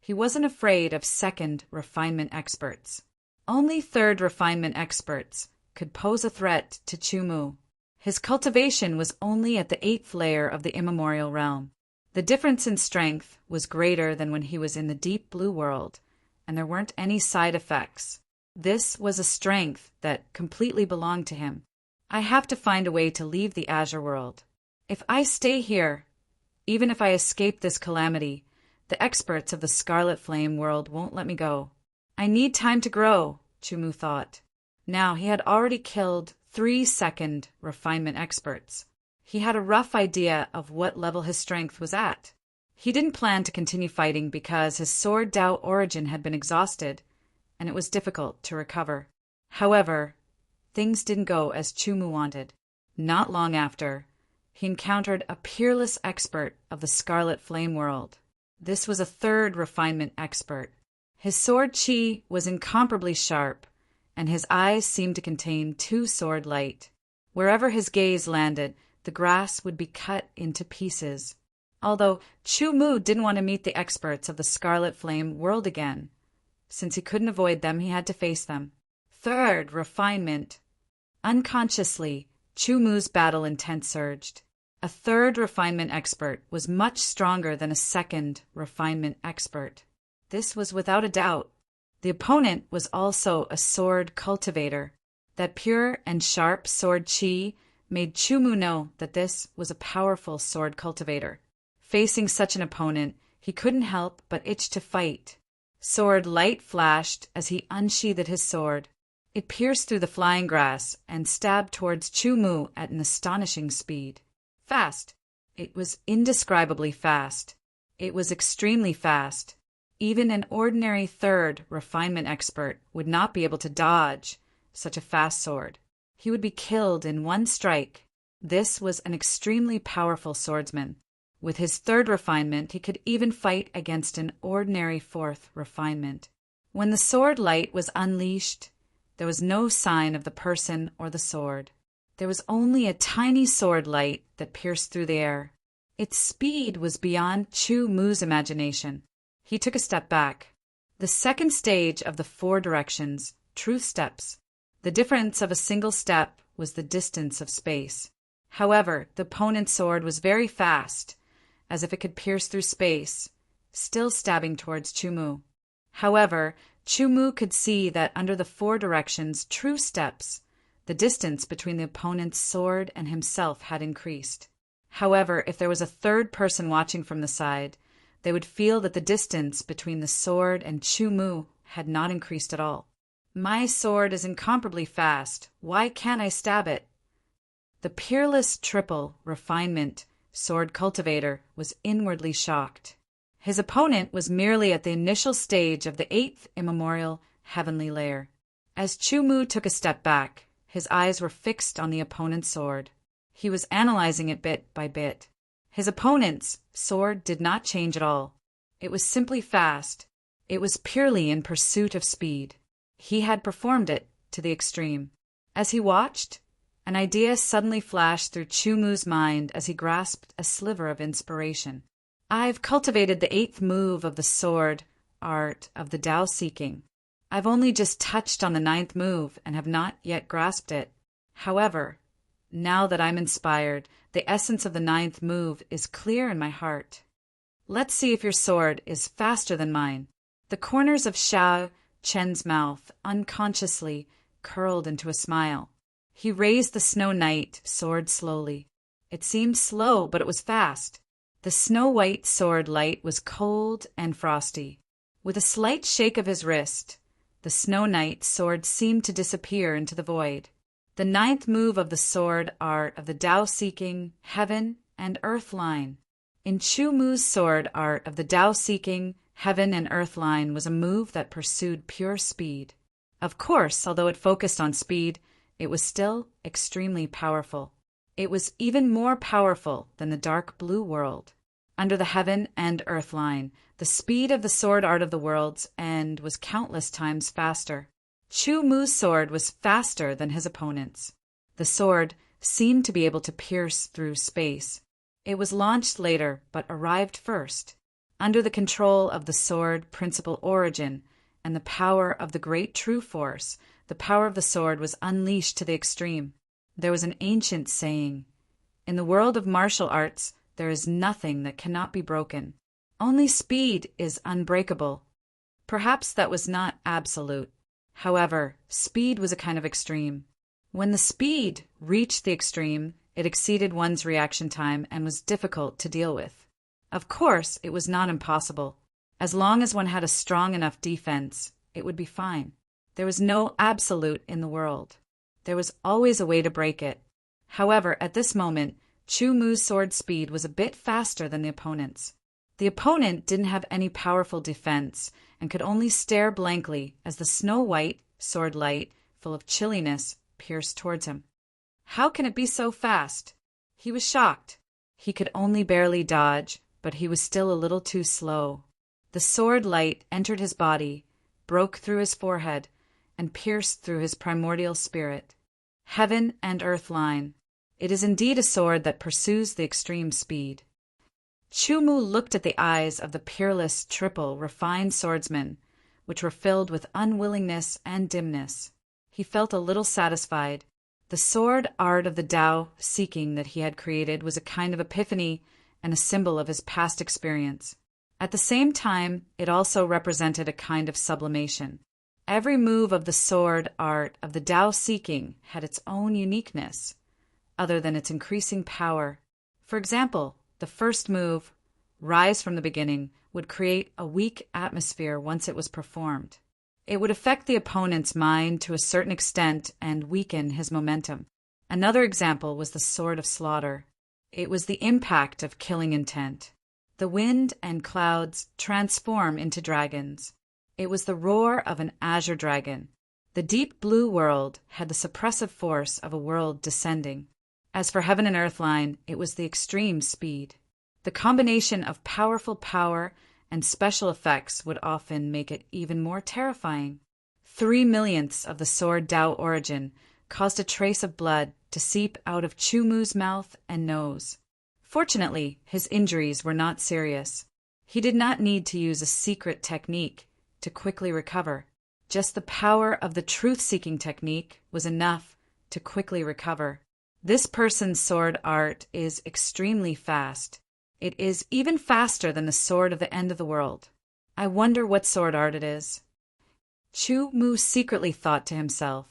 Speaker 1: he wasn't afraid of second refinement experts. Only third refinement experts could pose a threat to Chu Mu. His cultivation was only at the 8th layer of the immemorial realm. The difference in strength was greater than when he was in the deep blue world, and there weren't any side effects. This was a strength that completely belonged to him. I have to find a way to leave the Azure world. If I stay here, even if I escape this calamity, the experts of the Scarlet Flame world won't let me go. I need time to grow, Chu Mu thought. Now he had already killed 3 second refinement experts. He had a rough idea of what level his strength was at. He didn't plan to continue fighting because his Sword Dao origin had been exhausted, and it was difficult to recover. However, things didn't go as Chu Mu wanted. Not long after, he encountered a peerless expert of the Scarlet Flame world. This was a 3rd refinement expert. His sword chi was incomparably sharp, and his eyes seemed to contain 2 sword light. Wherever his gaze landed, the grass would be cut into pieces. Although Chu Mu didn't want to meet the experts of the Scarlet Flame world again. Since he couldn't avoid them, he had to face them. 3rd refinement. Unconsciously, Chu Mu's battle intent surged. A 3rd refinement expert was much stronger than a 2nd refinement expert. This was without a doubt. The opponent was also a sword cultivator. That pure and sharp sword chi made Chu Mu know that this was a powerful sword cultivator. Facing such an opponent, he couldn't help but itch to fight. Sword light flashed as he unsheathed his sword. It pierced through the flying grass and stabbed towards Chu Mu at an astonishing speed. Fast. It was indescribably fast. It was extremely fast. Even an ordinary 3rd refinement expert would not be able to dodge such a fast sword. He would be killed in one strike. This was an extremely powerful swordsman. With his 3rd refinement, he could even fight against an ordinary 4th refinement. When the sword light was unleashed, there was no sign of the person or the sword. There was only a tiny sword light that pierced through the air. Its speed was beyond Chu Mu's imagination. He took a step back. The 2nd stage of the 4 directions, truth steps. The difference of a single step was the distance of space. However, the opponent's sword was very fast, as if it could pierce through space, still stabbing towards Chu Mu. However, Chu Mu could see that under the 4 directions, true steps, the distance between the opponent's sword and himself had increased. However, if there was a 3rd person watching from the side, they would feel that the distance between the sword and Chu Mu had not increased at all. My sword is incomparably fast. Why can't I stab it? The peerless triple refinement sword cultivator was inwardly shocked. His opponent was merely at the initial stage of the 8th immemorial heavenly layer. As Chu Mu took a step back, his eyes were fixed on the opponent's sword. He was analyzing it bit by bit. His opponent's sword did not change at all. It was simply fast. It was purely in pursuit of speed. He had performed it to the extreme. As he watched, an idea suddenly flashed through Chu Mu's mind as he grasped a sliver of inspiration. I've cultivated the 8th move of the sword art of the Tao seeking. I've only just touched on the 9th move and have not yet grasped it. However, now that I'm inspired, the essence of the 9th move is clear in my heart. Let's see if your sword is faster than mine. The corners of Xiao Chen's mouth unconsciously curled into a smile. He raised the Snow Knight sword slowly. It seemed slow, but it was fast. The snow-white sword light was cold and frosty. With a slight shake of his wrist, the Snow Knight sword seemed to disappear into the void. The 9th move of the sword art of the Tao-seeking heaven and earth line. In Chu Mu's sword art of the Tao-seeking, heaven and earth line was a move that pursued pure speed. Of course, although it focused on speed, it was still extremely powerful. It was even more powerful than the dark blue world. Under the heaven and earth line, the speed of the sword art of the world's end was countless times faster. Chu Mu's sword was faster than his opponent's. The sword seemed to be able to pierce through space. It was launched later, but arrived first. Under the control of the sword principal origin and the power of the great true force, the power of the sword was unleashed to the extreme. There was an ancient saying, "In the world of martial arts, there is nothing that cannot be broken. Only speed is unbreakable." Perhaps that was not absolute. However, speed was a kind of extreme. When the speed reached the extreme, it exceeded one's reaction time and was difficult to deal with. Of course, it was not impossible. As long as one had a strong enough defense, it would be fine. There was no absolute in the world. There was always a way to break it. However, at this moment, Chu Mu's sword speed was a bit faster than the opponent's. The opponent didn't have any powerful defense and could only stare blankly as the snow-white sword light, full of chilliness, pierced towards him. How can it be so fast? He was shocked. He could only barely dodge, but he was still a little too slow. The sword light entered his body, broke through his forehead, and pierced through his primordial spirit. Heaven and earth line. It is indeed a sword that pursues the extreme speed. Chu Mu looked at the eyes of the peerless, triple, refined swordsman, which were filled with unwillingness and dimness. He felt a little satisfied. The sword art of the Tao-seeking that he had created was a kind of epiphany and a symbol of his past experience. At the same time, it also represented a kind of sublimation. Every move of the sword art of the Tao-seeking had its own uniqueness, other than its increasing power. For example, the first move, Rise from the Beginning, would create a weak atmosphere once it was performed. It would affect the opponent's mind to a certain extent and weaken his momentum. Another example was the Sword of Slaughter. It was the impact of killing intent. The wind and clouds transform into dragons. It was the roar of an azure dragon. The deep blue world had the suppressive force of a world descending. As for heaven and earth line, it was the extreme speed. The combination of powerful power and special effects would often make it even more terrifying. 3/millionths of the sword Tao origin caused a trace of blood to seep out of Chu Mu's mouth and nose. Fortunately, his injuries were not serious. He did not need to use a secret technique to quickly recover. Just the power of the truth-seeking technique was enough to quickly recover. This person's sword art is extremely fast. It is even faster than the sword of the end of the world. I wonder what sword art it is. Chu Mu secretly thought to himself.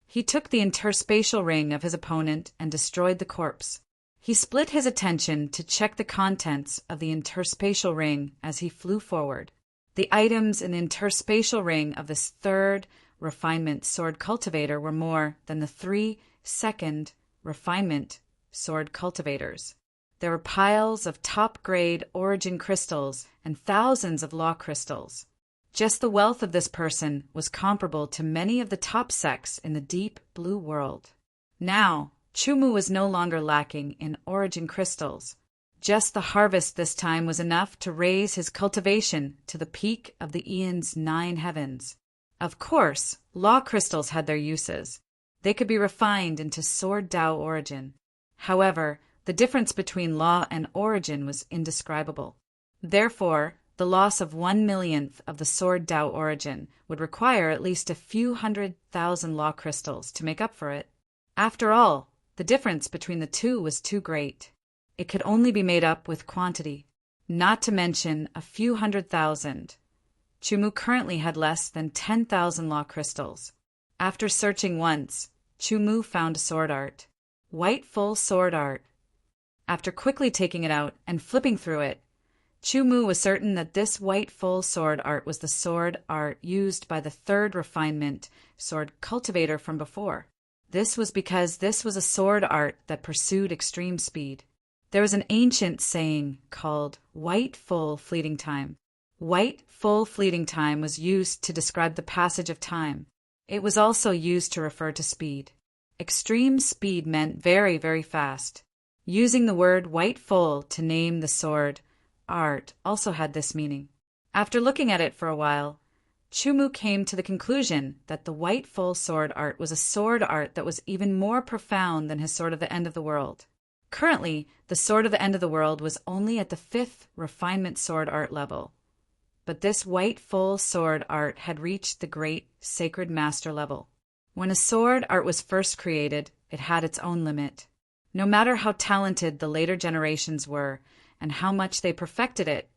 Speaker 1: He took the interspatial ring of his opponent and destroyed the corpse. He split his attention to check the contents of the interspatial ring as he flew forward. The items in the interspatial ring of this third refinement sword cultivator were more than the 3 second refinement sword cultivators. There were piles of top-grade origin crystals and thousands of law crystals. Just the wealth of this person was comparable to many of the top sects in the deep blue world. Now, Chu Mu was no longer lacking in origin crystals. Just the harvest this time was enough to raise his cultivation to the peak of the Aeon's 9 heavens. Of course, law crystals had their uses. They could be refined into sword Tao origin. However, the difference between law and origin was indescribable. Therefore, the loss of 1/millionth of the sword Tao origin would require at least a few 100,000 law crystals to make up for it. After all, the difference between the two was too great. It could only be made up with quantity, not to mention a few 100,000. Chu Mu currently had less than 10,000 law crystals. After searching once, Chu Mu found a sword art. White full sword art. After quickly taking it out and flipping through it, Chu Mu was certain that this white full sword art was the sword art used by the third refinement sword cultivator from before. This was because this was a sword art that pursued extreme speed. There was an ancient saying called white full fleeting time. White full fleeting time was used to describe the passage of time. It was also used to refer to speed. Extreme speed meant very, very fast. Using the word white full to name the sword art also had this meaning. After looking at it for a while, Chumu came to the conclusion that the white full sword art was a sword art that was even more profound than his sword of the end of the world. Currently, the sword of the end of the world was only at the 5th refinement sword art level. But this white full sword art had reached the great sacred master level. When a sword art was first created, it had its own limit. No matter how talented the later generations were and how much they perfected it,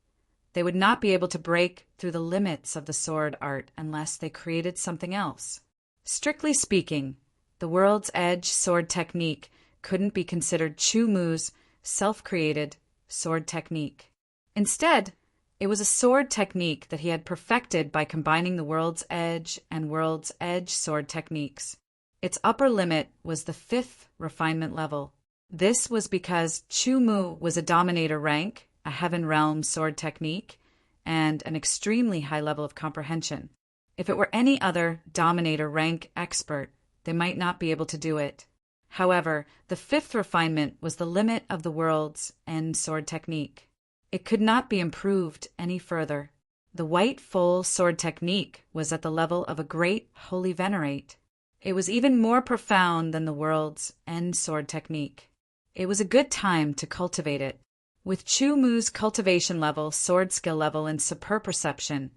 Speaker 1: they would not be able to break through the limits of the sword art unless they created something else. Strictly speaking, the world's edge sword technique couldn't be considered Chumu's self-created sword technique. Instead, it was a sword technique that he had perfected by combining the world's edge and world's edge sword techniques. Its upper limit was the 5th refinement level. This was because Chumu was a dominator rank, a heaven realm sword technique, and an extremely high level of comprehension. If it were any other dominator rank expert, they might not be able to do it. However, the 5th refinement was the limit of the world's end sword technique. It could not be improved any further. The white full sword technique was at the level of a great holy venerate. It was even more profound than the world's end sword technique. It was a good time to cultivate it. With Chumu's cultivation level, sword skill level, and superb perception,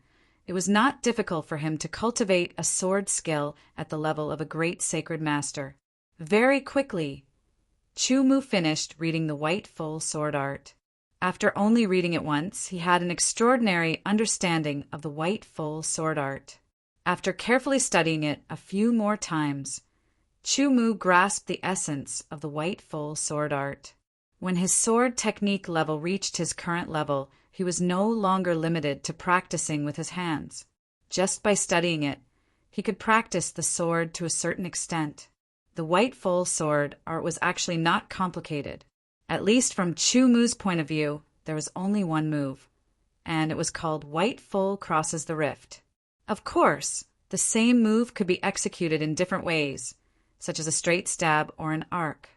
Speaker 1: it was not difficult for him to cultivate a sword skill at the level of a great sacred master. Very quickly, Chumu finished reading the white full sword art. After only reading it once, he had an extraordinary understanding of the white full sword art. After carefully studying it a few more times, Chumu grasped the essence of the white full sword art. When his sword technique level reached his current level, he was no longer limited to practicing with his hands. Just by studying it, he could practice the sword to a certain extent. The white full sword art was actually not complicated. At least from Chumu's point of view, there was only one move, and it was called white full crosses the rift. Of course, the same move could be executed in different ways, such as a straight stab or an arc.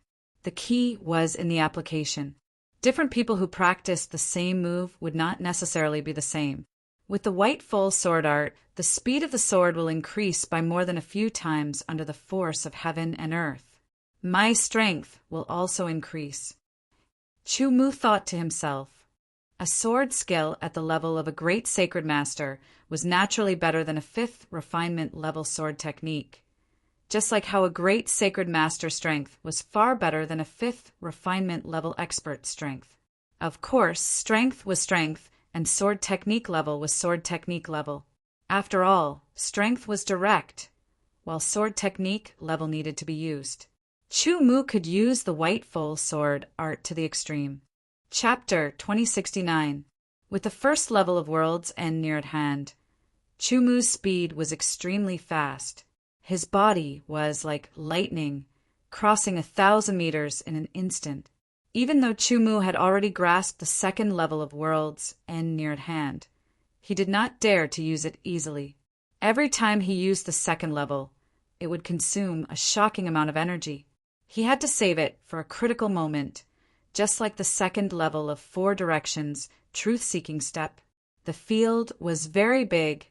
Speaker 1: The key was in the application. Different people who practiced the same move would not necessarily be the same. With the white full sword art, the speed of the sword will increase by more than a few times under the force of heaven and earth. My strength will also increase. Chumu thought to himself, a sword skill at the level of a great sacred master was naturally better than a 5th refinement level sword technique, just like how a great sacred master strength was far better than a 5th refinement level expert strength. Of course, strength was strength, and sword technique level was sword technique level. After all, strength was direct, while sword technique level needed to be used. Chumu could use the white full sword art to the extreme. Chapter 2069. With the first level of World's End near at hand, Chumu's speed was extremely fast. His body was like lightning, crossing 1,000 meters in an instant. Even though Chumu had already grasped the second level of World's End near at hand, he did not dare to use it easily. Every time he used the second level, it would consume a shocking amount of energy. He had to save it for a critical moment, just like the second level of 4 directions truth-seeking step. The field was very big,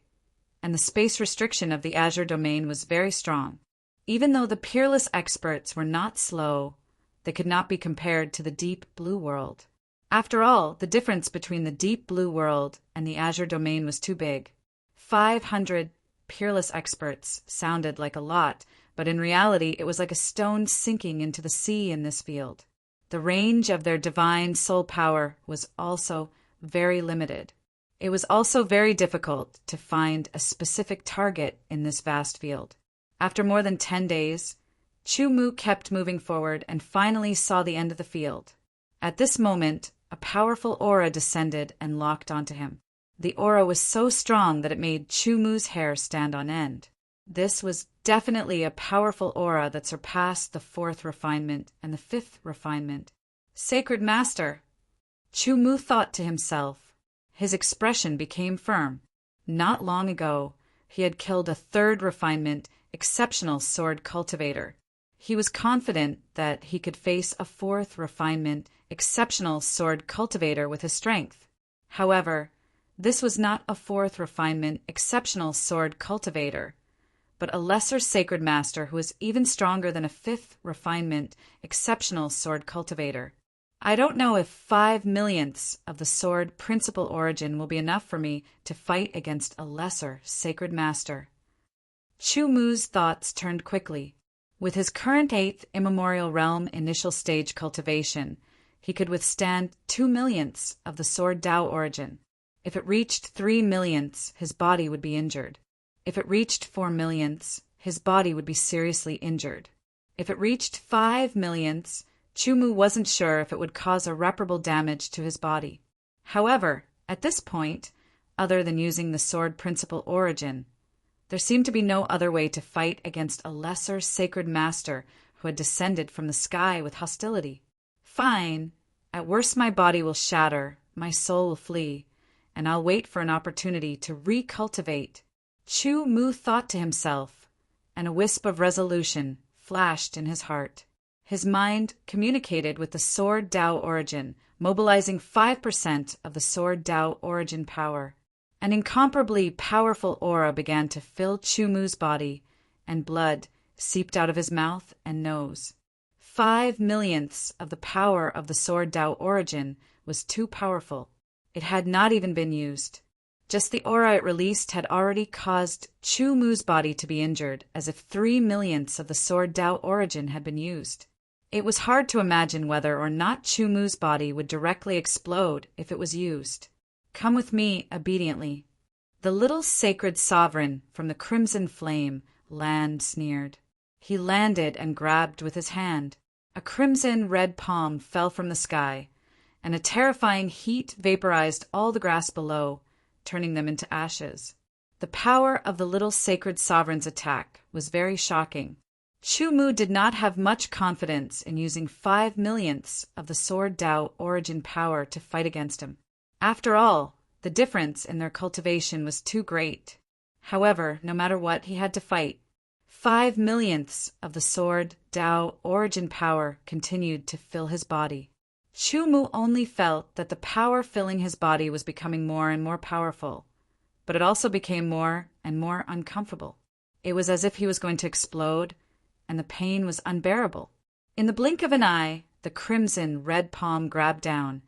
Speaker 1: and the space restriction of the Azure domain was very strong. Even though the peerless experts were not slow, they could not be compared to the deep blue world. After all, the difference between the deep blue world and the Azure domain was too big. 500 peerless experts sounded like a lot, but in reality it was like a stone sinking into the sea in this field. The range of their divine soul power was also very limited. It was also very difficult to find a specific target in this vast field. After more than 10 days, Chumu kept moving forward and finally saw the end of the field. At this moment, a powerful aura descended and locked onto him. The aura was so strong that it made Chumu's hair stand on end. This was definitely a powerful aura that surpassed the 4th refinement and the 5th refinement. Sacred Master! Chu Mu thought to himself. His expression became firm. Not long ago, he had killed a third refinement, exceptional sword cultivator. He was confident that he could face a fourth refinement, exceptional sword cultivator with his strength. However, this was not a fourth refinement, exceptional sword cultivator, but a lesser sacred master who was even stronger than a fifth refinement, exceptional sword cultivator. I don't know if 5/millionths of the sword principal origin will be enough for me to fight against a lesser sacred master. Chu Mu's thoughts turned quickly. With his current 8th immemorial realm initial stage cultivation, he could withstand 2/millionths of the sword Tao origin. If it reached 3/millionths, his body would be injured. If it reached 4/millionths, his body would be seriously injured. If it reached 5/millionths, Chu Mu wasn't sure if it would cause irreparable damage to his body. However, at this point, other than using the sword principal origin, there seemed to be no other way to fight against a lesser sacred master who had descended from the sky with hostility. Fine. At worst my body will shatter, my soul will flee, and I'll wait for an opportunity to recultivate. Chu Mu thought to himself, and a wisp of resolution flashed in his heart. His mind communicated with the sword Tao origin, mobilizing 5% of the sword Tao origin power. An incomparably powerful aura began to fill Chu Mu's body, and blood seeped out of his mouth and nose. 5/millionths of the power of the sword Tao origin was too powerful. It had not even been used. Just the aura it released had already caused Chu Mu's body to be injured, as if 3/millionths of the sword Tao origin had been used. It was hard to imagine whether or not Chu Mu's body would directly explode if it was used. Come with me obediently. The little sacred sovereign from the crimson flame land sneered. He landed and grabbed with his hand. A crimson red palm fell from the sky, and a terrifying heat vaporized all the grass below, turning them into ashes. The power of the little sacred sovereign's attack was very shocking. Chu Mu did not have much confidence in using 5/millionths of the sword Tao origin power to fight against him. After all, the difference in their cultivation was too great. However, no matter what, he had to fight. 5/millionths of the sword Tao origin power continued to fill his body. Chu Mu only felt that the power filling his body was becoming more and more powerful, but it also became more and more uncomfortable. It was as if he was going to explode, and the pain was unbearable. In the blink of an eye, the crimson red palm grabbed down,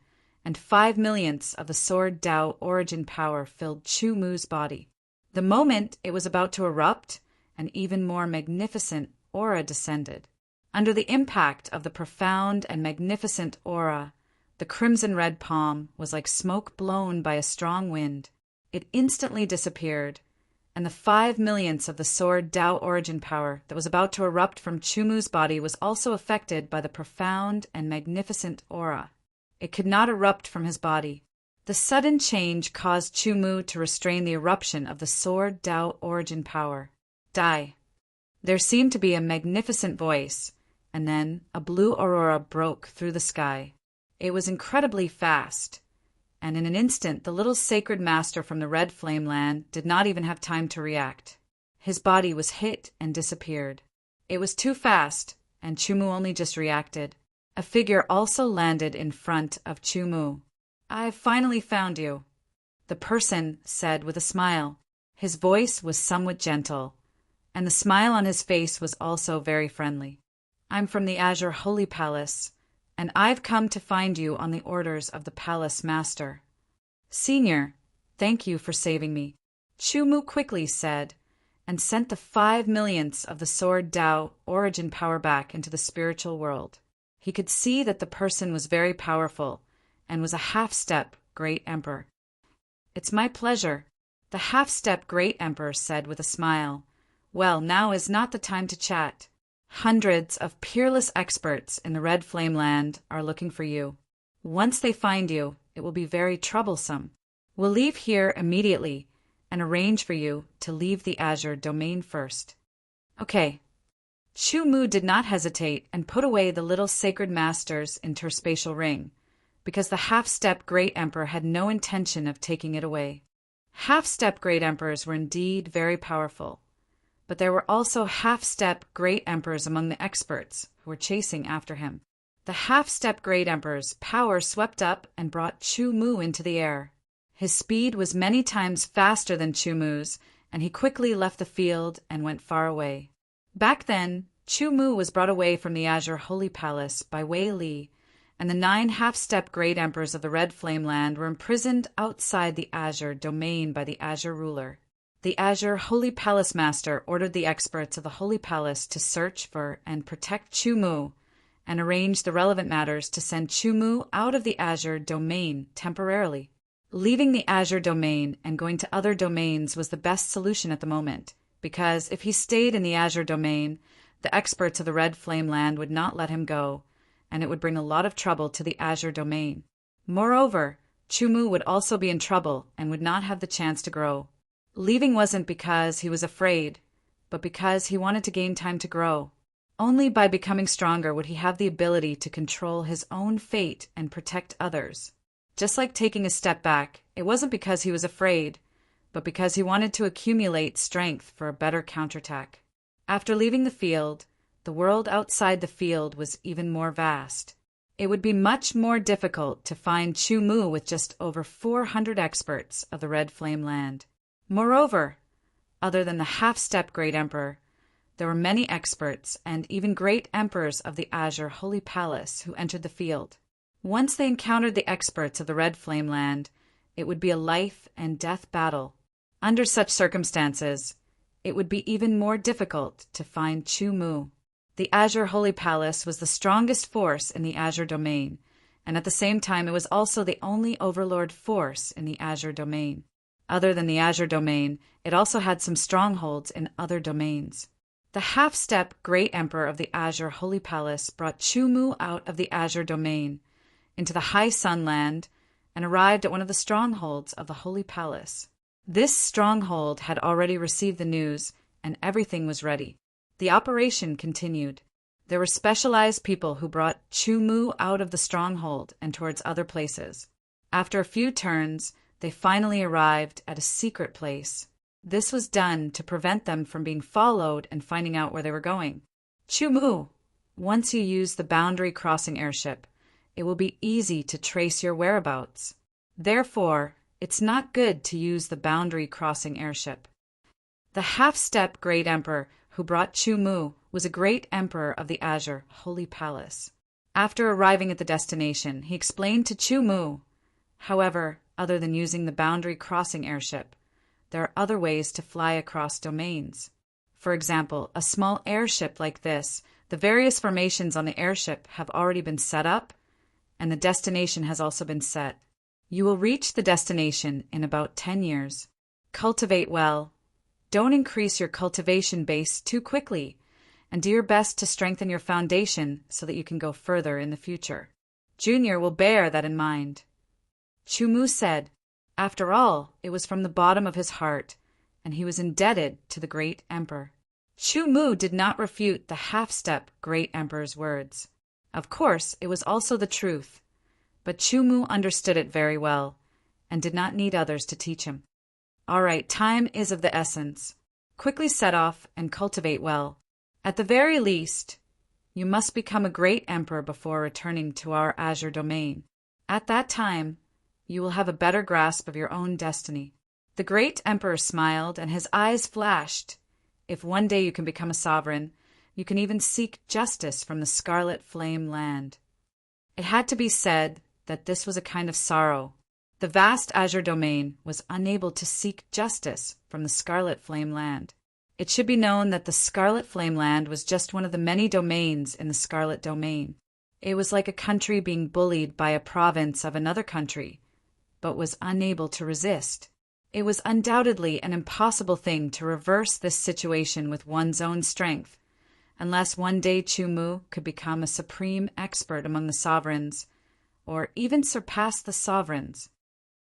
Speaker 1: and 5/millionths of the sword Tao origin power filled Chu Mu's body. The moment it was about to erupt, an even more magnificent aura descended. Under the impact of the profound and magnificent aura, the crimson red palm was like smoke blown by a strong wind. It instantly disappeared, and the 5/millionths of the sword Tao origin power that was about to erupt from Chu Mu's body was also affected by the profound and magnificent aura. It could not erupt from his body. The sudden change caused Chu Mu to restrain the eruption of the sword Tao origin power. Die. There seemed to be a magnificent voice, and then a blue aurora broke through the sky. It was incredibly fast, and in an instant the little sacred master from the red flame land did not even have time to react. His body was hit and disappeared. It was too fast, and Chu Mu only just reacted. A figure also landed in front of Chu Mu. "I've finally found you," the person said with a smile. His voice was somewhat gentle, and the smile on his face was also very friendly. "I'm from the Azure Holy Palace, and I've come to find you on the orders of the Palace Master." "Senior, thank you for saving me," Chu Mu quickly said, and sent the 5/millionths of the sword Tao origin power back into the spiritual world. He could see that the person was very powerful and was a half-step Great Emperor. "It's my pleasure," the half-step Great Emperor said with a smile. "Well, now is not the time to chat. Hundreds of peerless experts in the Red Flame Land are looking for you. Once they find you, it will be very troublesome. We'll leave here immediately and arrange for you to leave the Azure domain first." "Okay." Chu Mu did not hesitate and put away the little sacred masters into her spatial ring, because the half-step Great Emperor had no intention of taking it away. Half-step Great Emperors were indeed very powerful, but there were also half-step Great Emperors among the experts who were chasing after him. The half-step Great Emperor's power swept up and brought Chu Mu into the air. His speed was many times faster than Chu Mu's, and he quickly left the field and went far away. Back then, Chu Mu was brought away from the Azure Holy Palace by Wei Li, and the 9 half-step Great Emperors of the Red Flame Land were imprisoned outside the Azure domain by the Azure ruler. The Azure Holy Palace Master ordered the experts of the Holy Palace to search for and protect Chu Mu, and arrange the relevant matters to send Chu Mu out of the Azure domain temporarily. Leaving the Azure domain and going to other domains was the best solution at the moment, because if he stayed in the Azure domain, the experts of the Red Flame Land would not let him go, and it would bring a lot of trouble to the Azure domain. Moreover, Chu Mu would also be in trouble and would not have the chance to grow. Leaving wasn't because he was afraid, but because he wanted to gain time to grow. Only by becoming stronger would he have the ability to control his own fate and protect others. Just like taking a step back, it wasn't because he was afraid, but because he wanted to accumulate strength for a better counterattack. After leaving the field, the world outside the field was even more vast. It would be much more difficult to find Chu Mu with just over 400 experts of the Red Flame Land. Moreover, other than the half-step Great Emperor, there were many experts and even great emperors of the Azure Holy Palace who entered the field. Once they encountered the experts of the Red Flame Land, it would be a life-and-death battle. Under such circumstances, it would be even more difficult to find Chu Mu. The Azure Holy Palace was the strongest force in the Azure domain, and at the same time it was also the only overlord force in the Azure domain. Other than the Azure domain, it also had some strongholds in other domains. The half-step Great Emperor of the Azure Holy Palace brought Chu Mu out of the Azure domain into the High Sun Land and arrived at one of the strongholds of the Holy Palace. This stronghold had already received the news, and everything was ready. The operation continued. There were specialized people who brought Chu Mu out of the stronghold and towards other places. After a few turns, they finally arrived at a secret place. This was done to prevent them from being followed and finding out where they were going. Chu Mu, once you use the boundary crossing airship, it will be easy to trace your whereabouts. Therefore, it's not good to use the boundary crossing airship. The half-step Great Emperor who brought Chu Mu was a great emperor of the Azure Holy Palace. After arriving at the destination, he explained to Chu Mu, however, other than using the boundary crossing airship, there are other ways to fly across domains. For example, a small airship like this, the various formations on the airship have already been set up, and the destination has also been set. You will reach the destination in about 10 years. Cultivate well. Don't increase your cultivation base too quickly, and do your best to strengthen your foundation so that you can go further in the future. Junior will bear that in mind. Chu Mu said, after all, it was from the bottom of his heart, and he was indebted to the Great Emperor. Chu Mu did not refute the half-step Great Emperor's words. Of course, it was also the truth, but Chu Mu understood it very well, and did not need others to teach him. All right, time is of the essence. Quickly set off and cultivate well. At the very least, you must become a great emperor before returning to our Azure domain. At that time, you will have a better grasp of your own destiny. The great emperor smiled, and his eyes flashed. If one day you can become a sovereign, you can even seek justice from the Scarlet Flame Land. It had to be said that this was a kind of sorrow. The vast Azure domain was unable to seek justice from the Scarlet Flame Land. It should be known that the Scarlet Flame Land was just one of the many domains in the Scarlet Domain. It was like a country being bullied by a province of another country, but was unable to resist. It was undoubtedly an impossible thing to reverse this situation with one's own strength, unless one day Chu Mu could become a supreme expert among the sovereigns, or even surpass the sovereigns.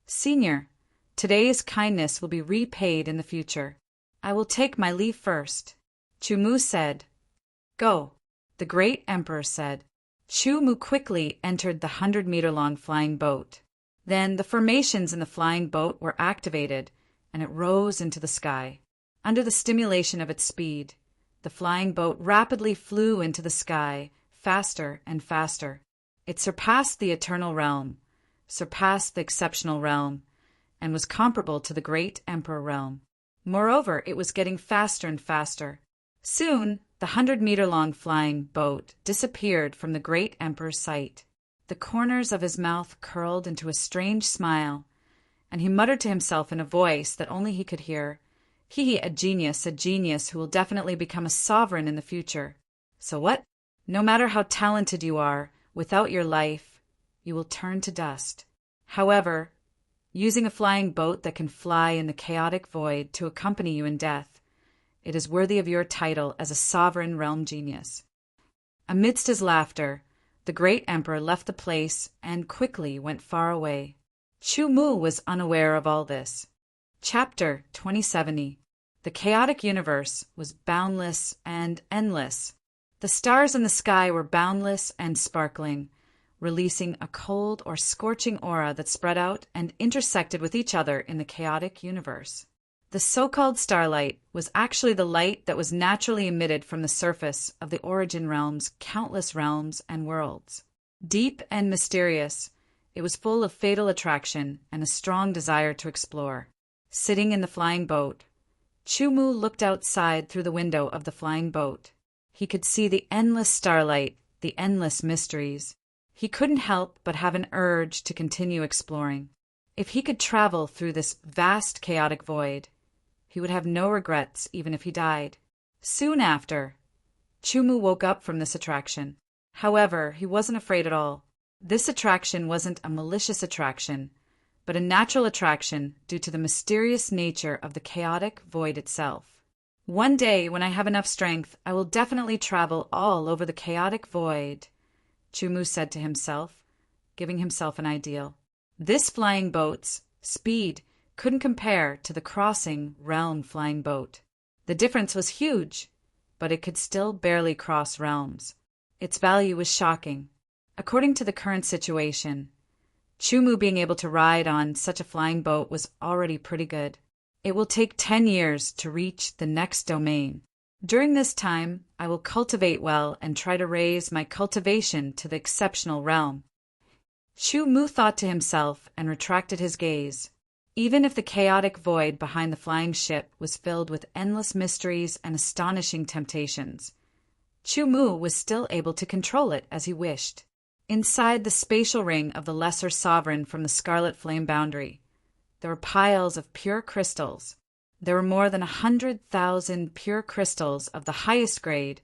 Speaker 1: Senior, today's kindness will be repaid in the future. I will take my leave first. Chu Mu said. Go, the great emperor said. Chu Mu quickly entered the 100-meter-long flying boat. Then the formations in the flying boat were activated, and it rose into the sky. Under the stimulation of its speed, the flying boat rapidly flew into the sky, faster and faster. It surpassed the eternal realm, surpassed the exceptional realm, and was comparable to the great emperor realm. Moreover, it was getting faster and faster. Soon, the 100-meter-long flying boat disappeared from the great emperor's sight. The corners of his mouth curled into a strange smile, and he muttered to himself in a voice that only he could hear, a genius who will definitely become a sovereign in the future. So what? No matter how talented you are, without your life, you will turn to dust. However, using a flying boat that can fly in the chaotic void to accompany you in death, it is worthy of your title as a sovereign realm genius. Amidst his laughter, the great emperor left the place and quickly went far away. Chu Mu was unaware of all this. Chapter 2070. The chaotic universe was boundless and endless. The stars in the sky were boundless and sparkling, releasing a cold or scorching aura that spread out and intersected with each other in the chaotic universe. The so-called starlight was actually the light that was naturally emitted from the surface of the origin realm's countless realms and worlds. Deep and mysterious, it was full of fatal attraction and a strong desire to explore. Sitting in the flying boat, Chu Mu looked outside through the window of the flying boat. He could see the endless starlight, the endless mysteries. He couldn't help but have an urge to continue exploring. If he could travel through this vast chaotic void, he would have no regrets even if he died. Soon after, Chu Mu woke up from this attraction. However, he wasn't afraid at all. This attraction wasn't a malicious attraction, but a natural attraction due to the mysterious nature of the chaotic void itself. One day, when I have enough strength, I will definitely travel all over the chaotic void, Chu Mu said to himself, giving himself an ideal. This flying boat's speed couldn't compare to the crossing realm flying boat. The difference was huge, but it could still barely cross realms. Its value was shocking. According to the current situation, Chu Mu being able to ride on such a flying boat was already pretty good. It will take 10 years to reach the next domain. During this time, I will cultivate well and try to raise my cultivation to the exceptional realm. Chu Mu thought to himself and retracted his gaze. Even if the chaotic void behind the flying ship was filled with endless mysteries and astonishing temptations, Chu Mu was still able to control it as he wished. Inside the spatial ring of the lesser sovereign from the scarlet flame boundary, there were piles of pure crystals. There were more than 100,000 pure crystals of the highest grade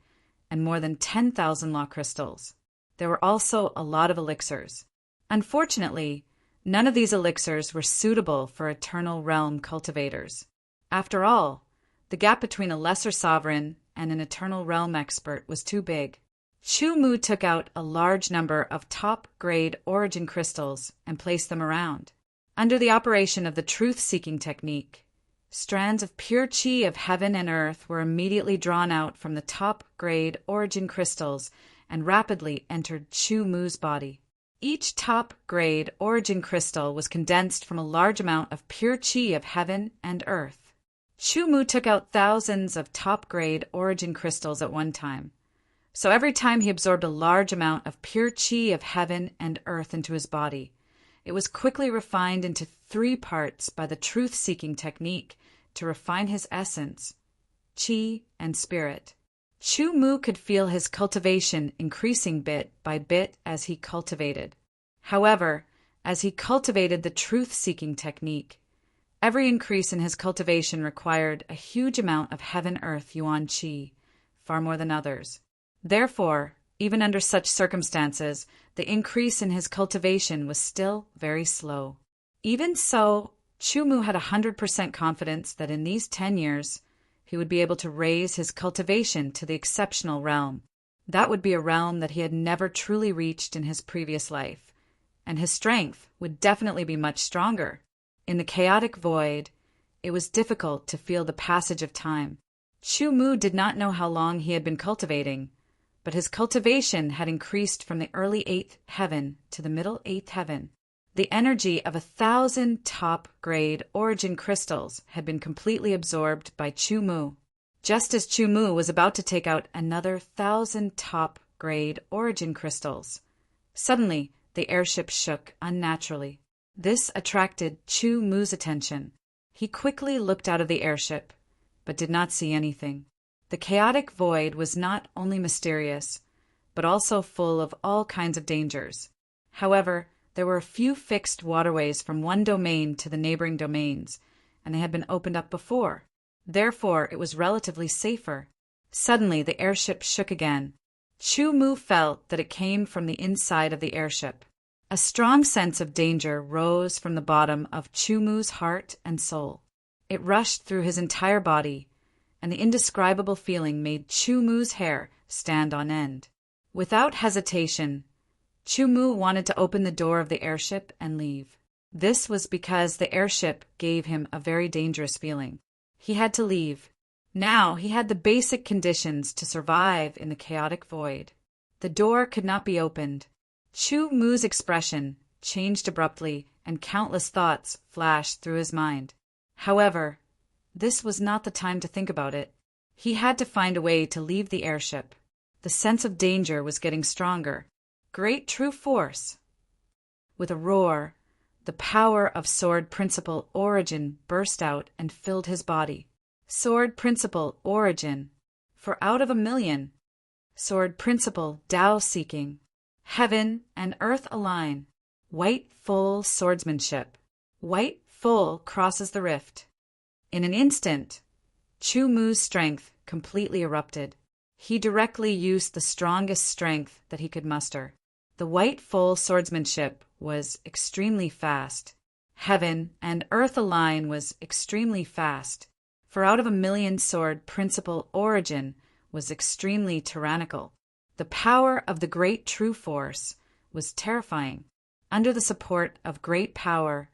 Speaker 1: and more than 10,000 law crystals. There were also a lot of elixirs. Unfortunately, none of these elixirs were suitable for eternal realm cultivators. After all, the gap between a lesser sovereign and an eternal realm expert was too big. Chu Mu took out a large number of top-grade origin crystals and placed them around. Under the operation of the truth-seeking technique, strands of pure qi of heaven and earth were immediately drawn out from the top-grade origin crystals and rapidly entered Chu Mu's body. Each top-grade origin crystal was condensed from a large amount of pure qi of heaven and earth. Chu Mu took out thousands of top-grade origin crystals at one time. So every time he absorbed a large amount of pure qi of heaven and earth into his body, it was quickly refined into 3 parts by the truth-seeking technique to refine his essence, qi and spirit. Chu Mu could feel his cultivation increasing bit by bit as he cultivated. However, as he cultivated the truth-seeking technique, every increase in his cultivation required a huge amount of heaven-earth yuan qi, far more than others. Therefore, even under such circumstances, the increase in his cultivation was still very slow. Even so, Chu Mu had 100% confidence that in these 10 years, he would be able to raise his cultivation to the exceptional realm. That would be a realm that he had never truly reached in his previous life, and his strength would definitely be much stronger. In the chaotic void, it was difficult to feel the passage of time. Chu Mu did not know how long he had been cultivating, but his cultivation had increased from the early eighth heaven to the middle eighth heaven. The energy of 1,000 top-grade origin crystals had been completely absorbed by Chu Mu. Just as Chu Mu was about to take out another 1,000 top-grade origin crystals, suddenly the airship shook unnaturally. This attracted Chu Mu's attention. He quickly looked out of the airship, but did not see anything. The chaotic void was not only mysterious, but also full of all kinds of dangers. However, there were a few fixed waterways from one domain to the neighboring domains, and they had been opened up before. Therefore, it was relatively safer. Suddenly, the airship shook again. Chu Mu felt that it came from the inside of the airship. A strong sense of danger rose from the bottom of Chu Mu's heart and soul. It rushed through his entire body, and the indescribable feeling made Chu Mu's hair stand on end. Without hesitation, Chu Mu wanted to open the door of the airship and leave. This was because the airship gave him a very dangerous feeling. He had to leave. Now he had the basic conditions to survive in the chaotic void. The door could not be opened. Chu Mu's expression changed abruptly, and countless thoughts flashed through his mind. However, this was not the time to think about it. He had to find a way to leave the airship. The sense of danger was getting stronger. Great true force. With a roar, the power of Sword Principle Origin burst out and filled his body. Sword Principle Origin. For out of 1,000,000. Sword Principle Tao Seeking. Heaven and earth align. White full swordsmanship. White full crosses the rift. In an instant, Chu Mu's strength completely erupted. He directly used the strongest strength that he could muster. The white full swordsmanship was extremely fast. Heaven and earth align was extremely fast. For out of 1,000,000 Sword Principle Origin was extremely tyrannical. The power of the great true force was terrifying. Under the support of great power,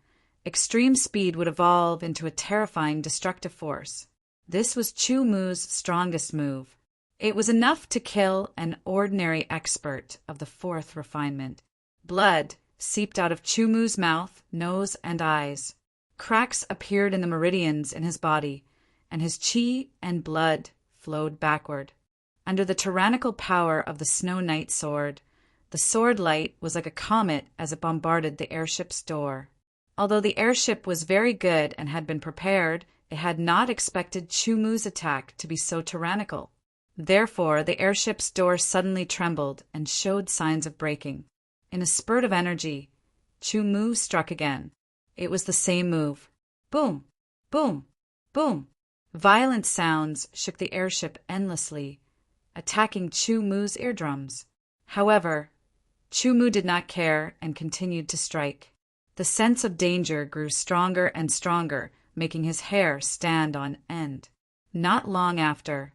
Speaker 1: extreme speed would evolve into a terrifying destructive force. This was Chu Mu's strongest move. It was enough to kill an ordinary expert of the fourth refinement. Blood seeped out of Chu Mu's mouth, nose, and eyes. Cracks appeared in the meridians in his body, and his chi and blood flowed backward. Under the tyrannical power of the Snow Knight sword, the sword light was like a comet as it bombarded the airship's door. Although the airship was very good and had been prepared, it had not expected Chu Mu's attack to be so tyrannical. Therefore, the airship's door suddenly trembled and showed signs of breaking. In a spurt of energy, Chu Mu struck again. It was the same move. Boom! Boom! Boom! Violent sounds shook the airship endlessly, attacking Chu Mu's eardrums. However, Chu Mu did not care and continued to strike. The sense of danger grew stronger and stronger, making his hair stand on end. Not long after,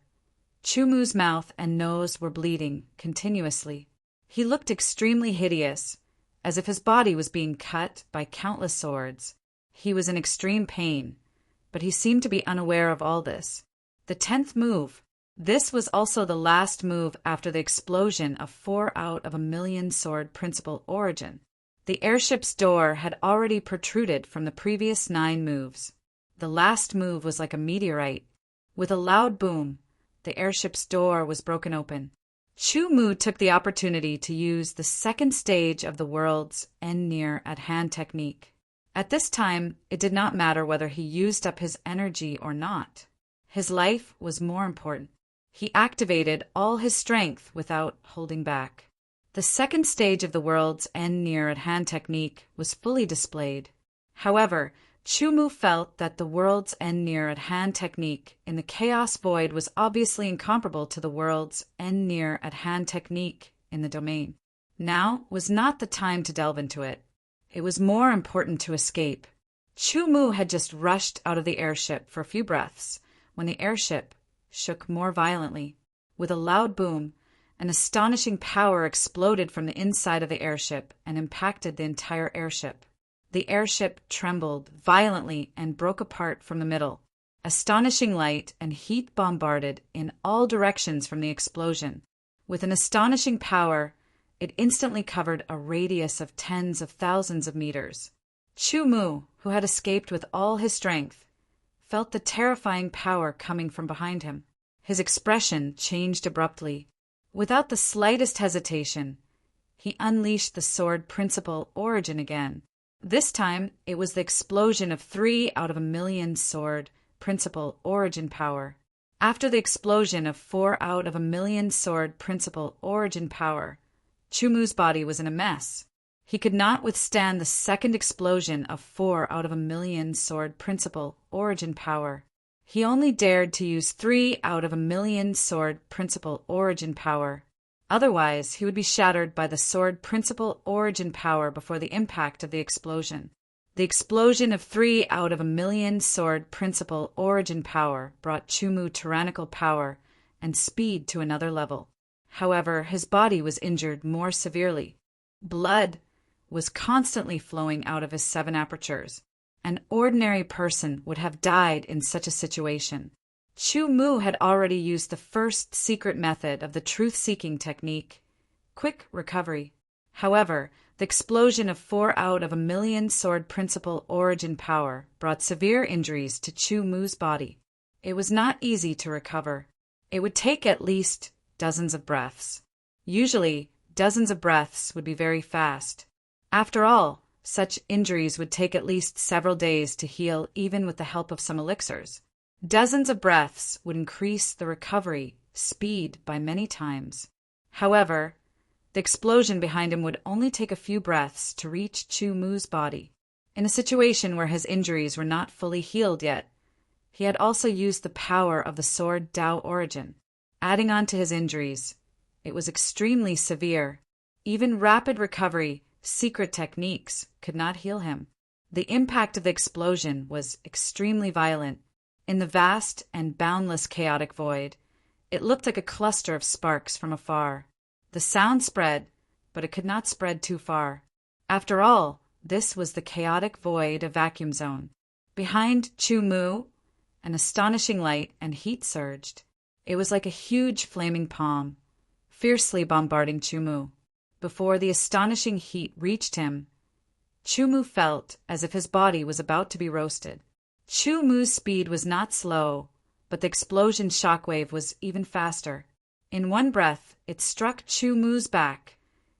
Speaker 1: Chu Mu's mouth and nose were bleeding continuously. He looked extremely hideous, as if his body was being cut by countless swords. He was in extreme pain, but he seemed to be unaware of all this. The 10th move. This was also the last move after the explosion of 4 out of 1,000,000 Sword Principle Origin. The airship's door had already protruded from the previous 9 moves. The last move was like a meteorite. With a loud boom, the airship's door was broken open. Chu Mu took the opportunity to use the second stage of the world's end near at hand technique. At this time, it did not matter whether he used up his energy or not. His life was more important. He activated all his strength without holding back. The second stage of the world's end near at hand technique was fully displayed. However, Chu Mu felt that the world's end near at hand technique in the chaos void was obviously incomparable to the world's end near at hand technique in the domain. Now was not the time to delve into it. It was more important to escape. Chu Mu had just rushed out of the airship for a few breaths when the airship shook more violently. With a loud boom, an astonishing power exploded from the inside of the airship and impacted the entire airship. The airship trembled violently and broke apart from the middle. Astonishing light and heat bombarded in all directions from the explosion. With an astonishing power, it instantly covered a radius of tens of thousands of meters. Chu Mu, who had escaped with all his strength, felt the terrifying power coming from behind him. His expression changed abruptly. Without the slightest hesitation, he unleashed the sword principle origin again. This time, it was the explosion of 3 out of a million sword principle origin power. After the explosion of 4 out of a million sword principle origin power, Chu Mu's body was in a mess. He could not withstand the second explosion of 4 out of a million sword principle origin power. He only dared to use 3 out of a million sword principle origin power. Otherwise, he would be shattered by the sword principle origin power before the impact of the explosion. The explosion of 3 out of a million sword principle origin power brought Chu Mu tyrannical power and speed to another level. However, his body was injured more severely. Blood was constantly flowing out of his 7 apertures. An ordinary person would have died in such a situation. Chu Mu had already used the first secret method of the truth-seeking technique, quick recovery. However, the explosion of 4 out of a million sword principle origin power brought severe injuries to Chu Mu's body. It was not easy to recover. It would take at least dozens of breaths. Usually, dozens of breaths would be very fast. After all, such injuries would take at least several days to heal even with the help of some elixirs. Dozens of breaths would increase the recovery speed by many times. However, the explosion behind him would only take a few breaths to reach Chu Mu's body. In a situation where his injuries were not fully healed yet, he had also used the power of the sword Dao origin. Adding on to his injuries, it was extremely severe. Even rapid recovery secret techniques could not heal him. The impact of the explosion was extremely violent. In the vast and boundless chaotic void, it looked like a cluster of sparks from afar. The sound spread, but it could not spread too far. After all, this was the chaotic void of vacuum zone. Behind Chu Mu, an astonishing light and heat surged. It was like a huge flaming palm, fiercely bombarding Chu Mu. Before the astonishing heat reached him, Chu Mu felt as if his body was about to be roasted. Chu Mu's speed was not slow, but the explosion shockwave was even faster. In one breath, it struck Chu Mu's back,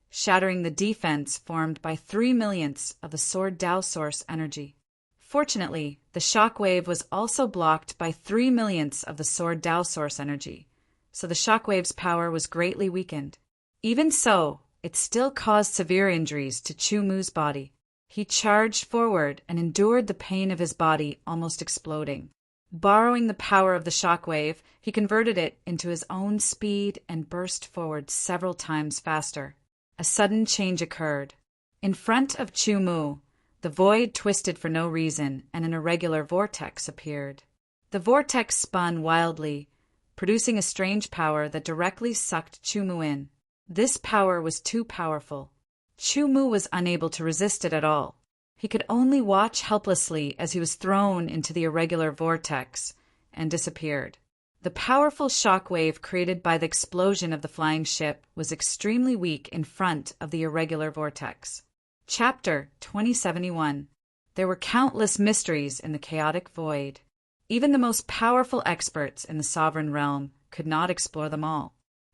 Speaker 1: shattering the defense formed by 3/millionths of the sword Dao source energy. Fortunately, the shockwave was also blocked by 3/millionths of the sword Dao source energy, so the shockwave's power was greatly weakened. Even so, it still caused severe injuries to Chu Mu's body. He charged forward and endured the pain of his body almost exploding. Borrowing the power of the shockwave, he converted it into his own speed and burst forward several times faster. A sudden change occurred. In front of Chu Mu, the void twisted for no reason and an irregular vortex appeared. The vortex spun wildly, producing a strange power that directly sucked Chu Mu in. This power was too powerful. Chu Mu was unable to resist it at all. He could only watch helplessly as he was thrown into the irregular vortex and disappeared. The powerful shock wave created by the explosion of the flying ship was extremely weak in front of the irregular vortex. Chapter 2071. There were countless mysteries in the chaotic void. Even the most powerful experts in the sovereign realm could not explore them all.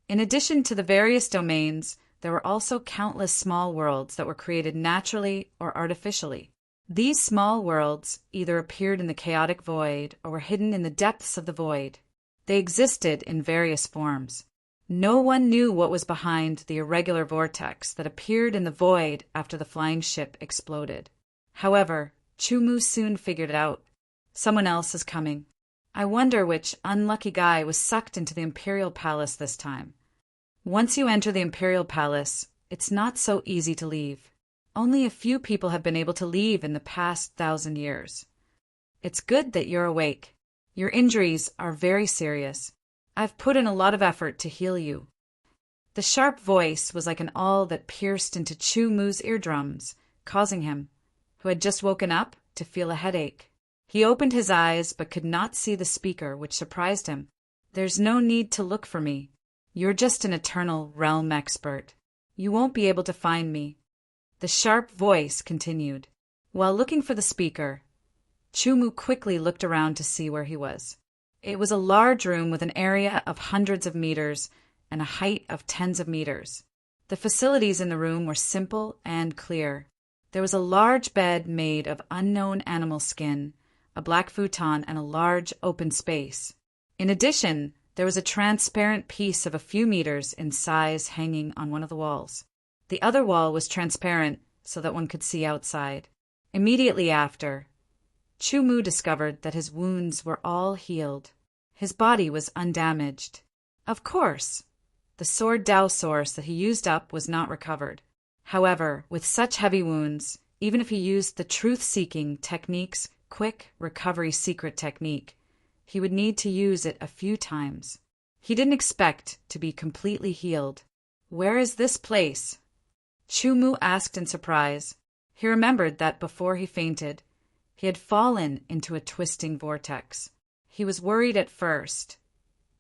Speaker 1: In addition to the various domains, there were also countless small worlds that were created naturally or artificially. These small worlds either appeared in the chaotic void or were hidden in the depths of the void. They existed in various forms. No one knew what was behind the irregular vortex that appeared in the void after the flying ship exploded. However, Chu Mu soon figured it out. Someone else is coming. I wonder which unlucky guy was sucked into the Imperial Palace this time. Once you enter the Imperial Palace, it's not so easy to leave. Only a few people have been able to leave in the past 1,000 years. It's good that you're awake. Your injuries are very serious. I've put in a lot of effort to heal you. The sharp voice was like an awl that pierced into Chu Mu's eardrums, causing him, who had just woken up, to feel a headache. He opened his eyes but could not see the speaker, which surprised him. There's no need to look for me. You're just an eternal realm expert. You won't be able to find me. The sharp voice continued. While looking for the speaker, Chumu quickly looked around to see where he was. It was a large room with an area of hundreds of meters and a height of tens of meters. The facilities in the room were simple and clear. There was a large bed made of unknown animal skin, a black futon, and a large open space. In addition, there was a transparent piece of a few meters in size hanging on one of the walls. The other wall was transparent so that one could see outside. Immediately after, Chumu discovered that his wounds were all healed. His body was undamaged. Of course, the sword Dao source that he used up was not recovered. However, with such heavy wounds, even if he used the truth-seeking technique's quick recovery secret technique, he would need to use it a few times. He didn't expect to be completely healed. Where is this place? Chumu asked in surprise. He remembered that before he fainted, he had fallen into a twisting vortex. He was worried at first,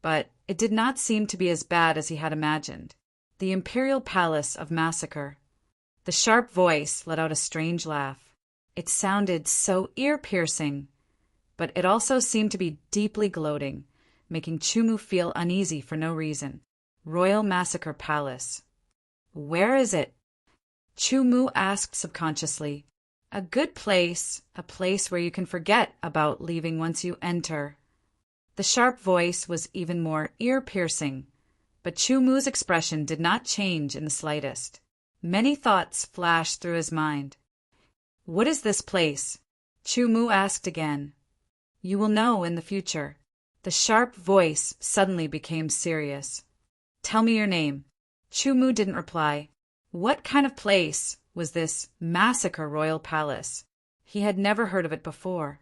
Speaker 1: but it did not seem to be as bad as he had imagined. The Imperial Palace of Massacre. The sharp voice let out a strange laugh. It sounded so ear-piercing, but it also seemed to be deeply gloating, making Chumu feel uneasy for no reason. Royal Massacre Palace. Where is it? Chumu asked subconsciously. A good place, a place where you can forget about leaving once you enter. The sharp voice was even more ear-piercing, but Chumu's expression did not change in the slightest. Many thoughts flashed through his mind. What is this place? Chumu asked again. You will know in the future. The sharp voice suddenly became serious. Tell me your name. Chumu didn't reply. What kind of place was this Massacre Royal Palace? He had never heard of it before.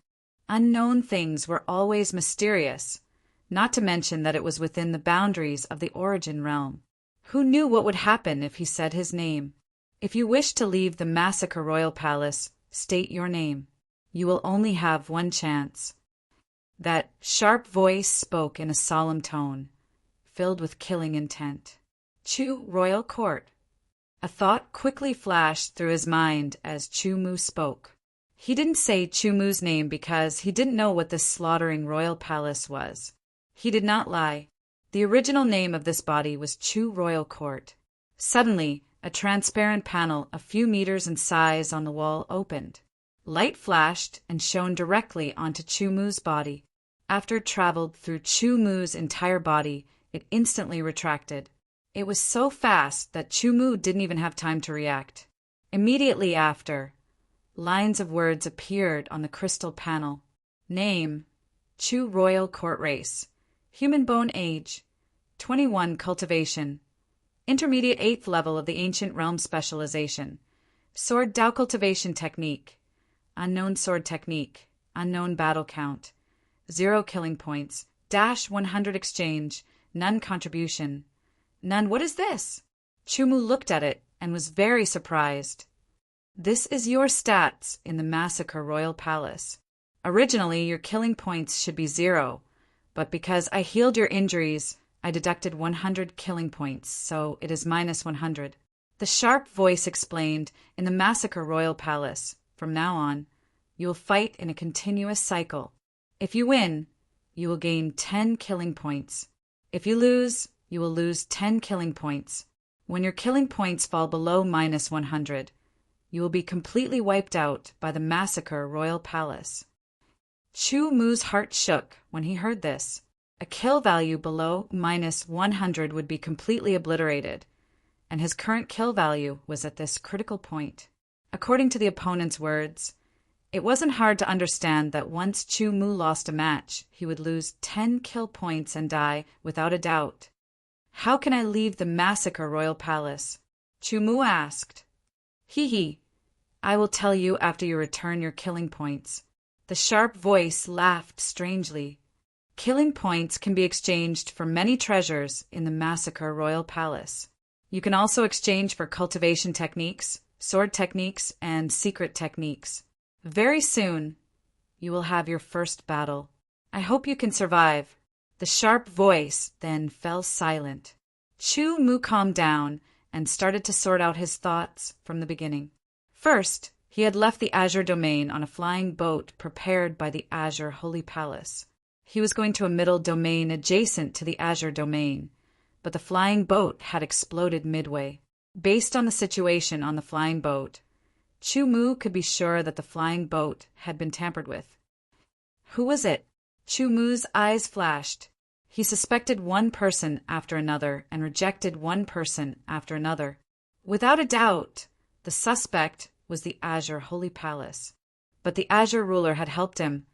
Speaker 1: Unknown things were always mysterious, not to mention that it was within the boundaries of the Origin Realm. Who knew what would happen if he said his name? If you wish to leave the Massacre Royal Palace, state your name. You will only have one chance. That sharp voice spoke in a solemn tone, filled with killing intent. Chu Royal Court. A thought quickly flashed through his mind as Chumu spoke. He didn't say Chumu's name because he didn't know what this slaughtering royal palace was. He did not lie. The original name of this body was Chu Royal Court. Suddenly, a transparent panel a few meters in size on the wall opened. Light flashed and shone directly onto Chumu's body. After it traveled through Chumu's entire body, it instantly retracted. It was so fast that Chumu didn't even have time to react. Immediately after, lines of words appeared on the crystal panel. Name: Chu Royal Court Race. Human bone age: 21 cultivation. Intermediate 8th level of the Ancient Realm specialization. Sword Dao cultivation technique. Unknown sword technique. Unknown battle count. 0 killing points. -100 exchange. None contribution. None. What is this? Chumu looked at it and was very surprised. This is your stats in the Massacre Royal Palace. Originally, your killing points should be 0, but because I healed your injuries, I deducted 100 killing points, so it is -100. The sharp voice explained, in the Massacre Royal Palace, from now on, you will fight in a continuous cycle. If you win, you will gain 10 killing points. If you lose, you will lose 10 killing points. When your killing points fall below -100, you will be completely wiped out by the Massacre Royal Palace. Chumu's heart shook when he heard this. A kill value below -100 would be completely obliterated, and his current kill value was at this critical point. According to the opponent's words, it wasn't hard to understand that once Chumu lost a match, he would lose 10 kill points and die without a doubt. How can I leave the Massacre Royal Palace? Chumu asked. Hee. I will tell you after you return your killing points. The sharp voice laughed strangely. Killing points can be exchanged for many treasures in the Massacre Royal Palace. You can also exchange for cultivation techniques, sword techniques, and secret techniques. Very soon, you will have your first battle. I hope you can survive. The sharp voice then fell silent. Chu Mu calmed down and started to sort out his thoughts from the beginning. First, he had left the Azure domain on a flying boat prepared by the Azure Holy Palace. He was going to a middle domain adjacent to the Azure domain, but the flying boat had exploded midway. Based on the situation on the flying boat, Chu Mu could be sure that the flying boat had been tampered with. Who was it? Chu Mu's eyes flashed. He suspected one person after another and rejected one person after another. Without a doubt, the suspect was the Azure Holy Palace. But the Azure ruler had helped him,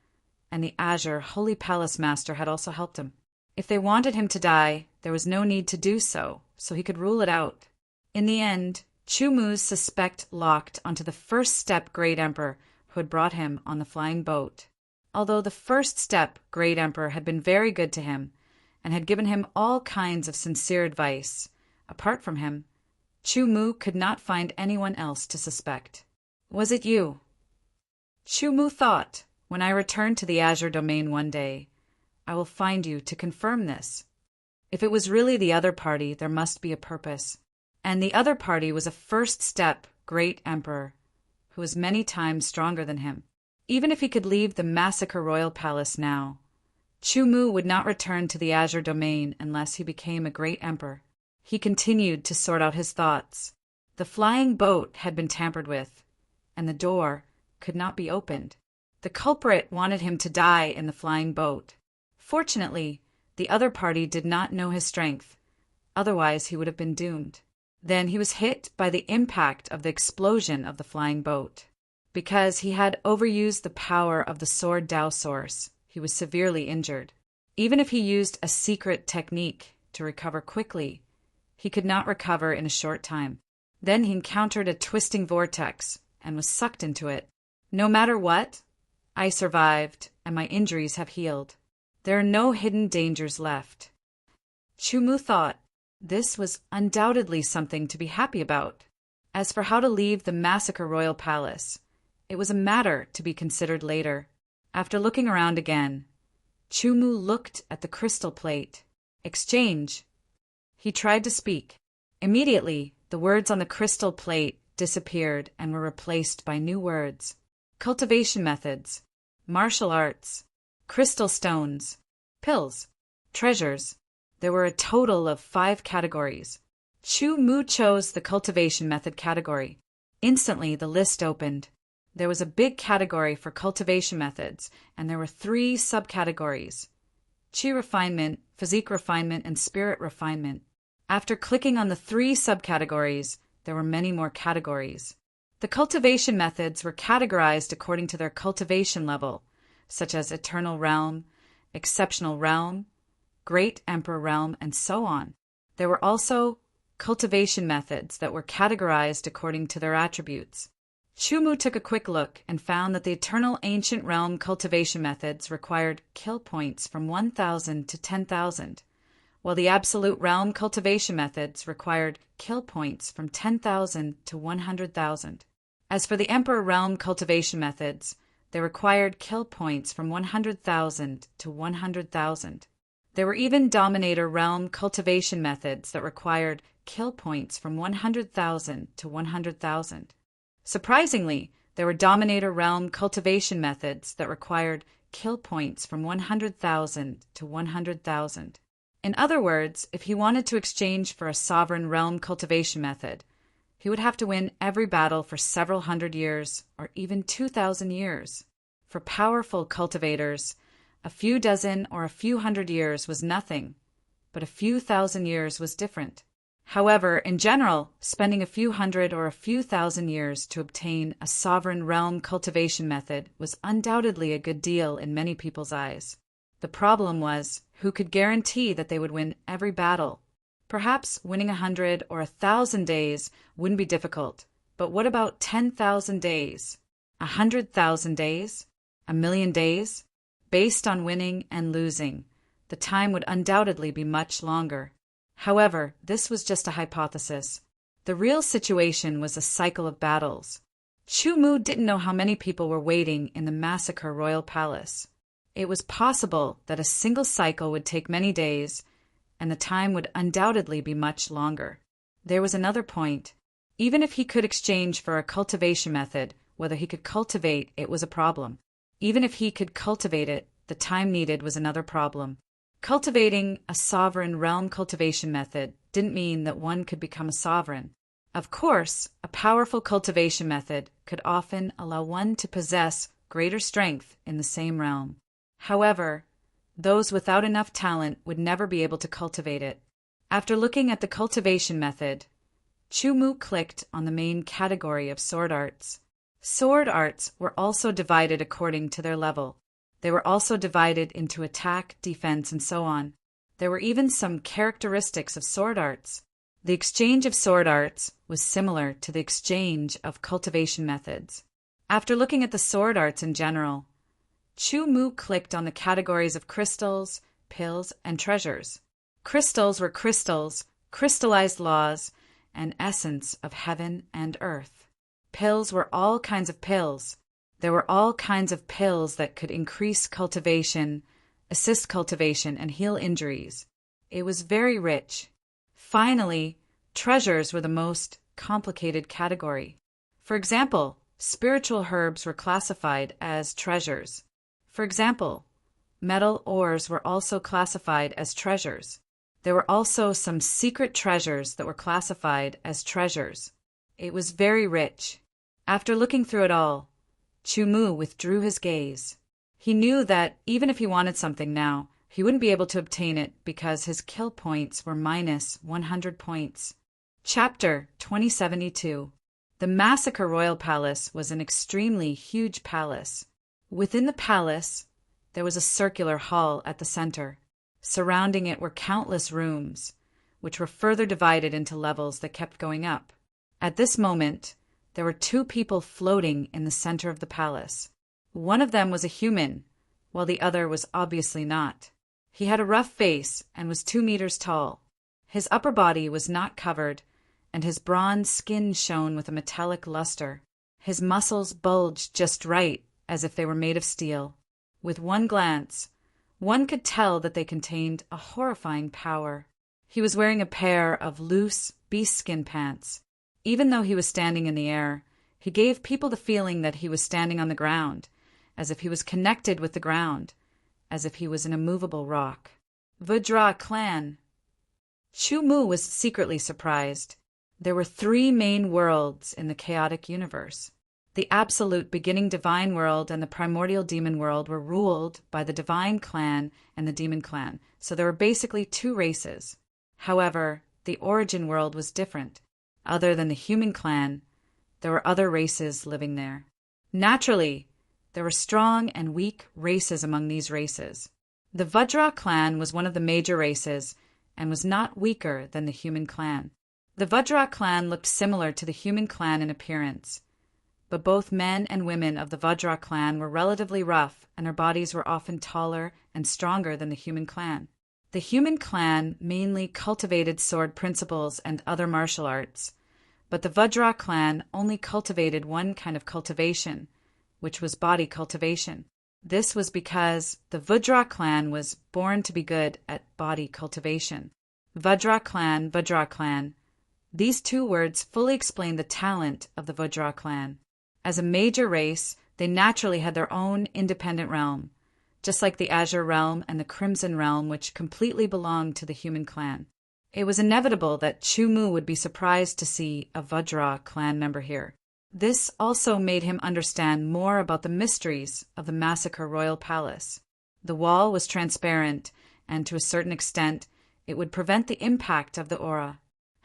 Speaker 1: and the Azure Holy Palace master had also helped him. If they wanted him to die, there was no need to do so he could rule it out. In the end, Chu Mu's suspect locked onto the first step Great Emperor who had brought him on the flying boat. Although the first step Great Emperor had been very good to him and had given him all kinds of sincere advice, apart from him, Chu Mu could not find anyone else to suspect. Was it you? Chu Mu thought, when I return to the Azure domain one day, I will find you to confirm this. If it was really the other party, there must be a purpose. And the other party was a first step Great Emperor who was many times stronger than him. Even if he could leave the Massacre Royal Palace now, Chu Mu would not return to the Azure domain unless he became a great emperor. He continued to sort out his thoughts. The flying boat had been tampered with, and the door could not be opened. The culprit wanted him to die in the flying boat. Fortunately, the other party did not know his strength. Otherwise, he would have been doomed. Then he was hit by the impact of the explosion of the flying boat. Because he had overused the power of the sword Tao source, he was severely injured. Even if he used a secret technique to recover quickly, he could not recover in a short time. Then he encountered a twisting vortex and was sucked into it. No matter what, I survived and my injuries have healed. There are no hidden dangers left. Chu Mu thought this was undoubtedly something to be happy about. As for how to leave the Massacre Royal Palace, it was a matter to be considered later. After looking around again, Chu Mu looked at the crystal plate. Exchange. He tried to speak. Immediately, the words on the crystal plate disappeared and were replaced by new words. Cultivation methods, martial arts, crystal stones, pills, treasures. There were a total of 5 categories. Chu Mu chose the cultivation method category. Instantly, the list opened. There was a big category for cultivation methods, and there were 3 subcategories: Qi refinement, physique refinement, and spirit refinement. After clicking on the 3 subcategories, there were many more categories. The cultivation methods were categorized according to their cultivation level, such as Eternal Realm, Exceptional Realm, Great Emperor Realm, and so on. There were also cultivation methods that were categorized according to their attributes. Chu Mu took a quick look and found that the Eternal Ancient Realm cultivation methods required kill points from 1,000 to 10,000, while the Absolute Realm cultivation methods required kill points from 10,000 to 100,000. As for the Emperor Realm cultivation methods, they required kill points from 100,000 to 100,000. There were even Dominator Realm cultivation methods that required kill points from 100,000 to 100,000. Surprisingly, there were Dominator Realm cultivation methods that required kill points from 100,000 to 100,000. In other words, if he wanted to exchange for a Sovereign Realm cultivation method, he would have to win every battle for several hundred years, or even 2,000 years. For powerful cultivators, a few dozen or a few hundred years was nothing, but a few thousand years was different. However, in general, spending a few hundred or a few thousand years to obtain a Sovereign Realm cultivation method was undoubtedly a good deal in many people's eyes. The problem was, who could guarantee that they would win every battle? Perhaps winning 100 or 1,000 days wouldn't be difficult, but what about 10,000 days? 100,000 days? 1,000,000 days? Based on winning and losing, the time would undoubtedly be much longer. However, this was just a hypothesis. The real situation was a cycle of battles. Chu Mu didn't know how many people were waiting in the Massacre Royal Palace. It was possible that a single cycle would take many days, and the time would undoubtedly be much longer. There was another point. Even if he could exchange for a cultivation method, whether he could cultivate it was a problem. Even if he could cultivate it, the time needed was another problem. Cultivating a sovereign realm cultivation method didn't mean that one could become a sovereign. Of course, a powerful cultivation method could often allow one to possess greater strength in the same realm. However, those without enough talent would never be able to cultivate it. After looking at the cultivation method, Chu-Mu clicked on the main category of sword arts. Sword arts were also divided according to their level. They were also divided into attack, defense, and so on. There were even some characteristics of sword arts. The exchange of sword arts was similar to the exchange of cultivation methods. After looking at the sword arts in general, Chu-Mu clicked on the categories of crystals, pills, and treasures. Crystals were crystals, crystallized laws, and essence of heaven and earth. Pills were all kinds of pills. There were all kinds of pills that could increase cultivation, assist cultivation, and heal injuries. It was very rich. Finally, treasures were the most complicated category. For example, spiritual herbs were classified as treasures. For example, metal ores were also classified as treasures. There were also some secret treasures that were classified as treasures. It was very rich. After looking through it all, Chu-Mu withdrew his gaze. He knew that even if he wanted something now, he wouldn't be able to obtain it because his kill points were minus 100 points. Chapter 2072. The Massacre Royal Palace was an extremely huge palace. Within the palace, there was a circular hall at the center. Surrounding it were countless rooms, which were further divided into levels that kept going up. At this moment, there were two people floating in the center of the palace. One of them was a human, while the other was obviously not. He had a rough face and was 2 meters tall. His upper body was not covered, and his bronze skin shone with a metallic luster. His muscles bulged just right, as if they were made of steel. With one glance, one could tell that they contained a horrifying power. He was wearing a pair of loose beast-skin pants. Even though he was standing in the air, he gave people the feeling that he was standing on the ground, as if he was connected with the ground, as if he was an immovable rock. Vajra clan. Chu-Mu was secretly surprised. There were 3 main worlds in the chaotic universe. The absolute beginning divine world and the primordial demon world were ruled by the divine clan and the demon clan, so there were basically 2 races. However, the origin world was different. Other than the human clan, there were other races living there. Naturally, there were strong and weak races among these races. The Vajra clan was one of the major races and was not weaker than the human clan. The Vajra clan looked similar to the human clan in appearance, but both men and women of the Vajra clan were relatively rough, and their bodies were often taller and stronger than the human clan. The human clan mainly cultivated sword principles and other martial arts, but the Vajra clan only cultivated one kind of cultivation, which was body cultivation. This was because the Vajra clan was born to be good at body cultivation. Vajra clan. These 2 words fully explain the talent of the Vajra clan. As a major race, they naturally had their own independent realm, just like the Azure Realm and the Crimson Realm, which completely belonged to the human clan. It was inevitable that Chu-Mu would be surprised to see a Vajra clan member here. This also made him understand more about the mysteries of the Massacre Royal Palace. The wall was transparent, and to a certain extent, it would prevent the impact of the aura.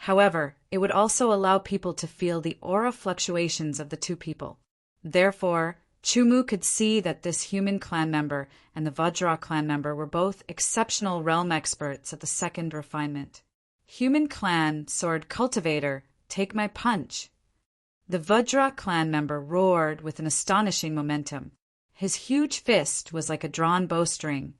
Speaker 1: However, it would also allow people to feel the aura fluctuations of the 2 people. Therefore, Chu-Mu could see that this human clan member and the Vajra clan member were both exceptional realm experts at the 2nd refinement. Human clan sword cultivator, take my punch. The Vajra clan member roared with an astonishing momentum. His huge fist was like a drawn bowstring,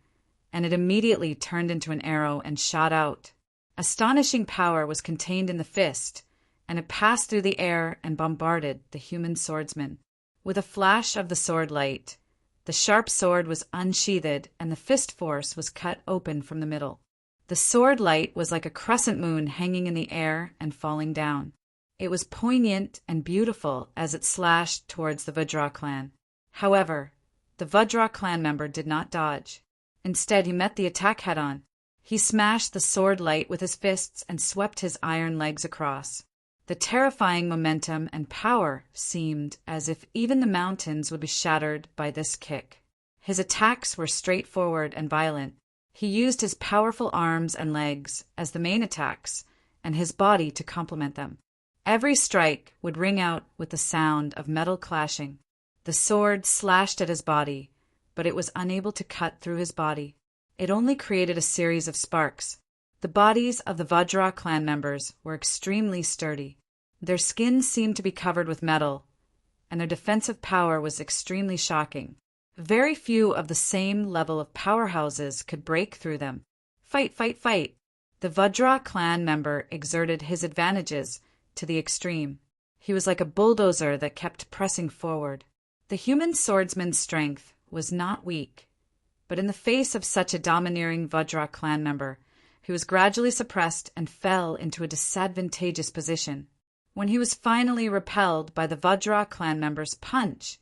Speaker 1: and it immediately turned into an arrow and shot out. Astonishing power was contained in the fist, and it passed through the air and bombarded the human swordsman. With a flash of the sword light, the sharp sword was unsheathed and the fist force was cut open from the middle. The sword light was like a crescent moon hanging in the air and falling down. It was poignant and beautiful as it slashed towards the Vajra clan. However, the Vajra clan member did not dodge. Instead, he met the attack head-on. He smashed the sword light with his fists and swept his iron legs across. The terrifying momentum and power seemed as if even the mountains would be shattered by this kick. His attacks were straightforward and violent. He used his powerful arms and legs as the main attacks, and his body to complement them. Every strike would ring out with the sound of metal clashing. The sword slashed at his body, but it was unable to cut through his body. It only created a series of sparks. The bodies of the Vajra clan members were extremely sturdy. Their skin seemed to be covered with metal, and their defensive power was extremely shocking. Very few of the same level of powerhouses could break through them. Fight, fight, fight! The Vajra clan member exerted his advantages to the extreme. He was like a bulldozer that kept pressing forward. The human swordsman's strength was not weak, but in the face of such a domineering Vajra clan member, he was gradually suppressed and fell into a disadvantageous position. When he was finally repelled by the Vajra clan member's punch,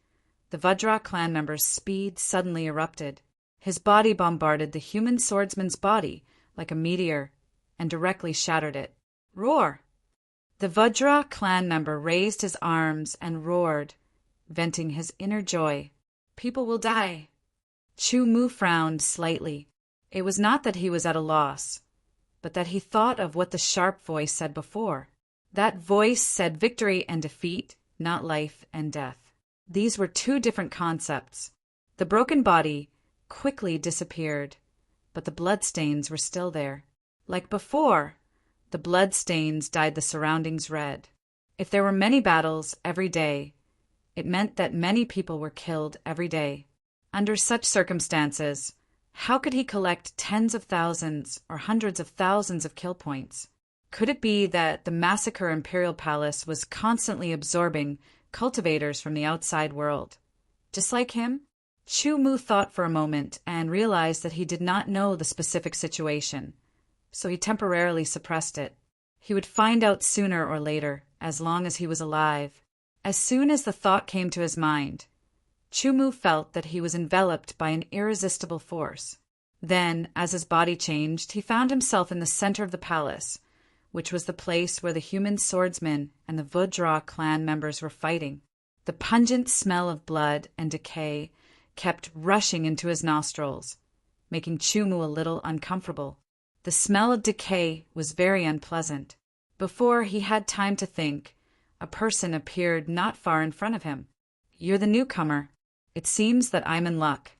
Speaker 1: the Vajra clan member's speed suddenly erupted. His body bombarded the human swordsman's body like a meteor and directly shattered it. Roar! The Vajra clan member raised his arms and roared, venting his inner joy. People will die. Chu Mu frowned slightly. It was not that he was at a loss, but that he thought of what the sharp voice said before. That voice said victory and defeat, not life and death. These were two different concepts. The broken body quickly disappeared, but the bloodstains were still there. Like before, the bloodstains dyed the surroundings red. If there were many battles every day, it meant that many people were killed every day. Under such circumstances, how could he collect tens of thousands or hundreds of thousands of kill points? Could it be that the Massacre Imperial Palace was constantly absorbing cultivators from the outside world? Just like him? Chu Mu thought for a moment and realized that he did not know the specific situation, so he temporarily suppressed it. He would find out sooner or later, as long as he was alive. As soon as the thought came to his mind, Chu Mu felt that he was enveloped by an irresistible force. Then, as his body changed, he found himself in the center of the palace, which was the place where the human swordsmen and the Vajra clan members were fighting. The pungent smell of blood and decay kept rushing into his nostrils, making Chu Mu a little uncomfortable. The smell of decay was very unpleasant. Before he had time to think, a person appeared not far in front of him. "You're the newcomer. It seems that I'm in luck."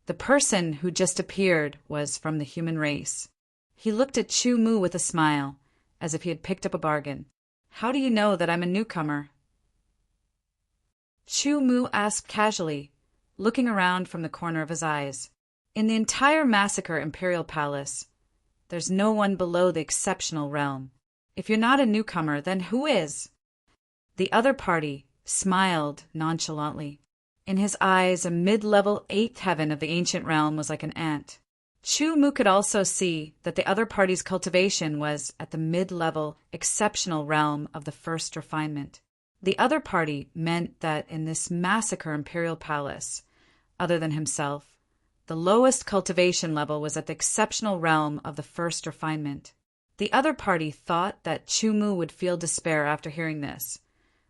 Speaker 1: The person who just appeared was from the human race. He looked at Chu Mu with a smile, as if he had picked up a bargain. "How do you know that I'm a newcomer?" Chu Mu asked casually, looking around from the corner of his eyes. In the entire Massacre Imperial Palace, there's no one below the exceptional realm. If you're not a newcomer, then who is? The other party smiled nonchalantly. In his eyes, a mid-level 8th heaven of the ancient realm was like an ant. Chu Mu could also see that the other party's cultivation was at the mid-level exceptional realm of the first refinement. The other party meant that in this Massacre Imperial Palace, other than himself, the lowest cultivation level was at the exceptional realm of the first refinement. The other party thought that Chu Mu would feel despair after hearing this,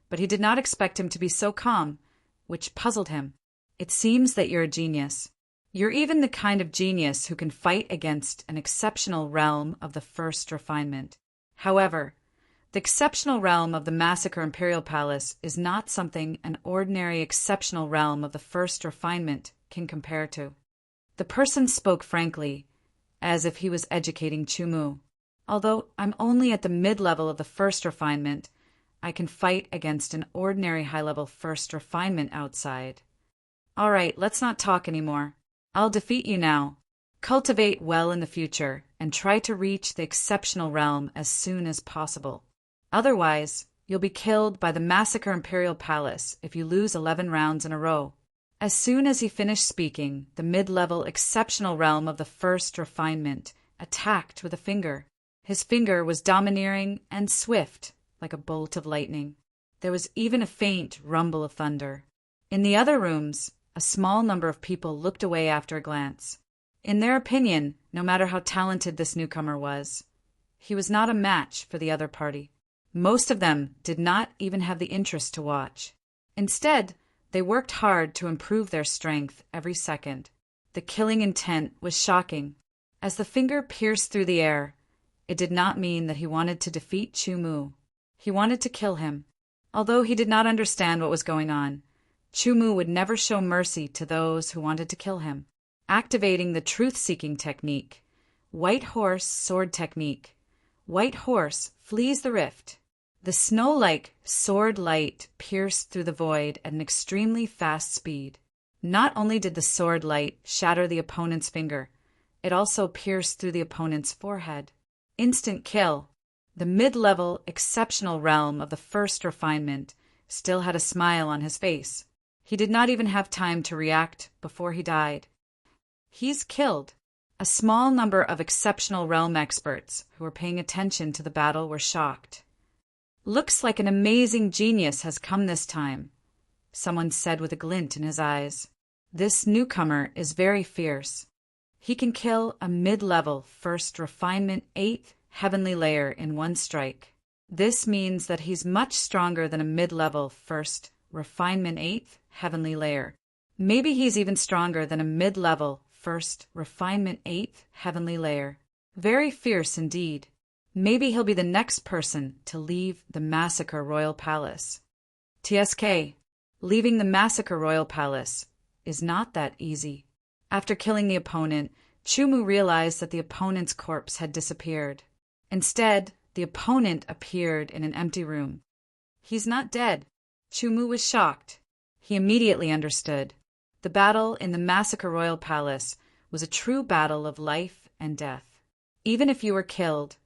Speaker 1: but he did not expect him to be so calm, which puzzled him. "It seems that you're a genius. You're even the kind of genius who can fight against an exceptional realm of the first refinement. However, the exceptional realm of the Massacre Imperial Palace is not something an ordinary exceptional realm of the first refinement can compare to." The person spoke frankly, as if he was educating Chu Mu. "Although I'm only at the mid-level of the first refinement, I can fight against an ordinary high-level first refinement outside. All right, let's not talk anymore. I'll defeat you now. Cultivate well in the future and try to reach the exceptional realm as soon as possible. Otherwise, you'll be killed by the Massacre Imperial Palace if you lose 11 rounds in a row." As soon as he finished speaking, the mid-level exceptional realm of the first refinement attacked with a finger. His finger was domineering and swift, like a bolt of lightning. There was even a faint rumble of thunder. In the other rooms, a small number of people looked away after a glance. In their opinion, no matter how talented this newcomer was, he was not a match for the other party. Most of them did not even have the interest to watch. Instead, they worked hard to improve their strength every second. The killing intent was shocking. As the finger pierced through the air, it did not mean that he wanted to defeat Chu Mu. He wanted to kill him. Although he did not understand what was going on, Chu Mu would never show mercy to those who wanted to kill him. Activating the truth-seeking technique, White Horse Sword Technique. White Horse flees the rift. The snow-like sword light pierced through the void at an extremely fast speed. Not only did the sword light shatter the opponent's finger, it also pierced through the opponent's forehead. Instant kill. The mid-level, exceptional realm of the first refinement still had a smile on his face. He did not even have time to react before he died. He's killed. A small number of exceptional realm experts who were paying attention to the battle were shocked. "Looks like an amazing genius has come this time," someone said with a glint in his eyes. "This newcomer is very fierce. He can kill a mid-level first refinement 8th heavenly layer in one strike. This means that he's much stronger than a mid-level first refinement 8th heavenly layer. Maybe he's even stronger than a mid-level first refinement 8th heavenly layer. Very fierce indeed. Maybe he'll be the next person to leave the Massacre Royal Palace." TSK. Leaving the Massacre Royal Palace is not that easy. After killing the opponent, Chu Mu realized that the opponent's corpse had disappeared. Instead, the opponent appeared in an empty room. "He's not dead." Chu Mu was shocked. He immediately understood. The battle in the Massacre Royal Palace was a true battle of life and death. Even if you were killed,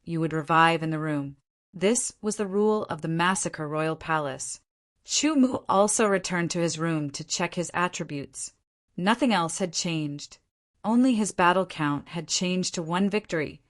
Speaker 1: you would revive in the room. This was the rule of the Massacre Royal Palace. Chu Mu also returned to his room to check his attributes. Nothing else had changed. Only his battle count had changed to 1 victory,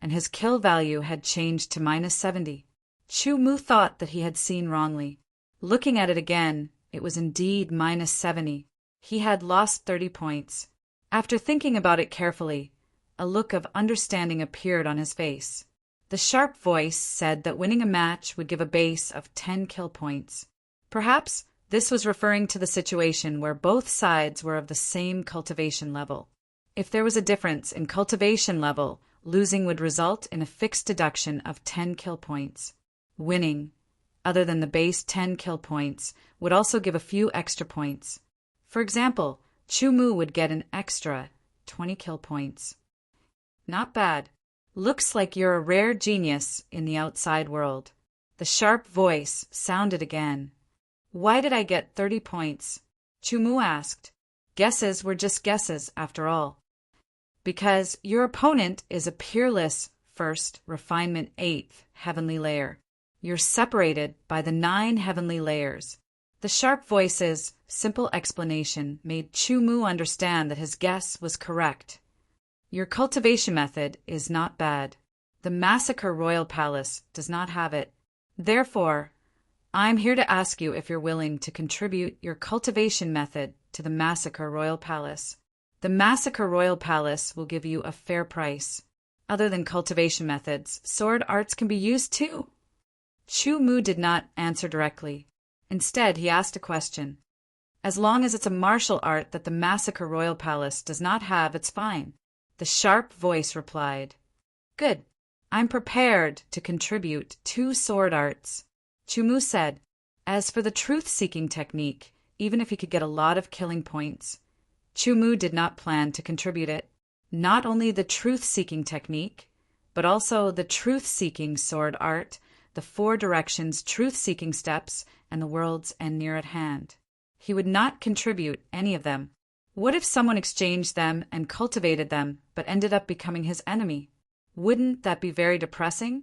Speaker 1: and his kill value had changed to -70. Chu Mu thought that he had seen wrongly. Looking at it again, it was indeed -70. He had lost 30 points. After thinking about it carefully, a look of understanding appeared on his face. The sharp voice said that winning a match would give a base of 10 kill points. Perhaps this was referring to the situation where both sides were of the same cultivation level. If there was a difference in cultivation level, losing would result in a fixed deduction of 10 kill points. Winning, other than the base 10 kill points, would also give a few extra points. For example, Chu Mu would get an extra 20 kill points. Not bad. Looks like you're a rare genius in the outside world. The sharp voice sounded again. Why did I get 30 points? Chu Mu asked. Guesses were just guesses, after all. Because your opponent is a peerless first refinement 8th heavenly layer. You're separated by the 9 heavenly layers. The sharp voice's simple explanation made Chu Mu understand that his guess was correct. Your cultivation method is not bad. The Massacre Royal Palace does not have it. Therefore, I'm here to ask you if you're willing to contribute your cultivation method to the Massacre Royal Palace. The Massacre Royal Palace will give you a fair price. Other than cultivation methods, sword arts can be used too. Chu Mu did not answer directly. Instead, he asked a question. As long as it's a martial art that the Massacre Royal Palace does not have, it's fine. The sharp voice replied. Good. I'm prepared to contribute 2 sword arts. Chu Mu said. As for the truth-seeking technique, even if he could get a lot of killing points, Chu Mu did not plan to contribute it. Not only the truth-seeking technique, but also the truth-seeking sword art, the 4 directions truth-seeking steps, and the world's end near at hand. He would not contribute any of them. What if someone exchanged them and cultivated them, but ended up becoming his enemy? Wouldn't that be very depressing?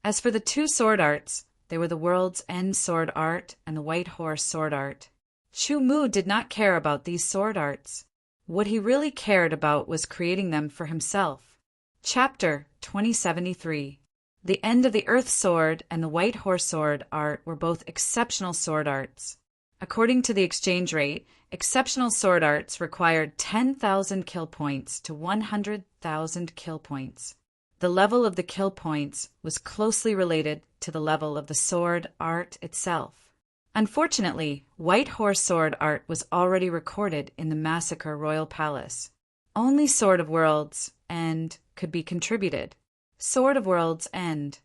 Speaker 1: As for the 2 sword arts, they were the world's end sword art and the white horse sword art. Chu Mu did not care about these sword arts. What he really cared about was creating them for himself. Chapter 2073. The End of the Earth Sword and the White Horse Sword art were both exceptional sword arts. According to the exchange rate, exceptional sword arts required 10,000 kill points to 100,000 kill points. The level of the kill points was closely related to the level of the sword art itself. Unfortunately, White Horse Sword art was already recorded in the Massacre Royal Palace. Only Sword of Worlds End could be contributed. Sword of Worlds End.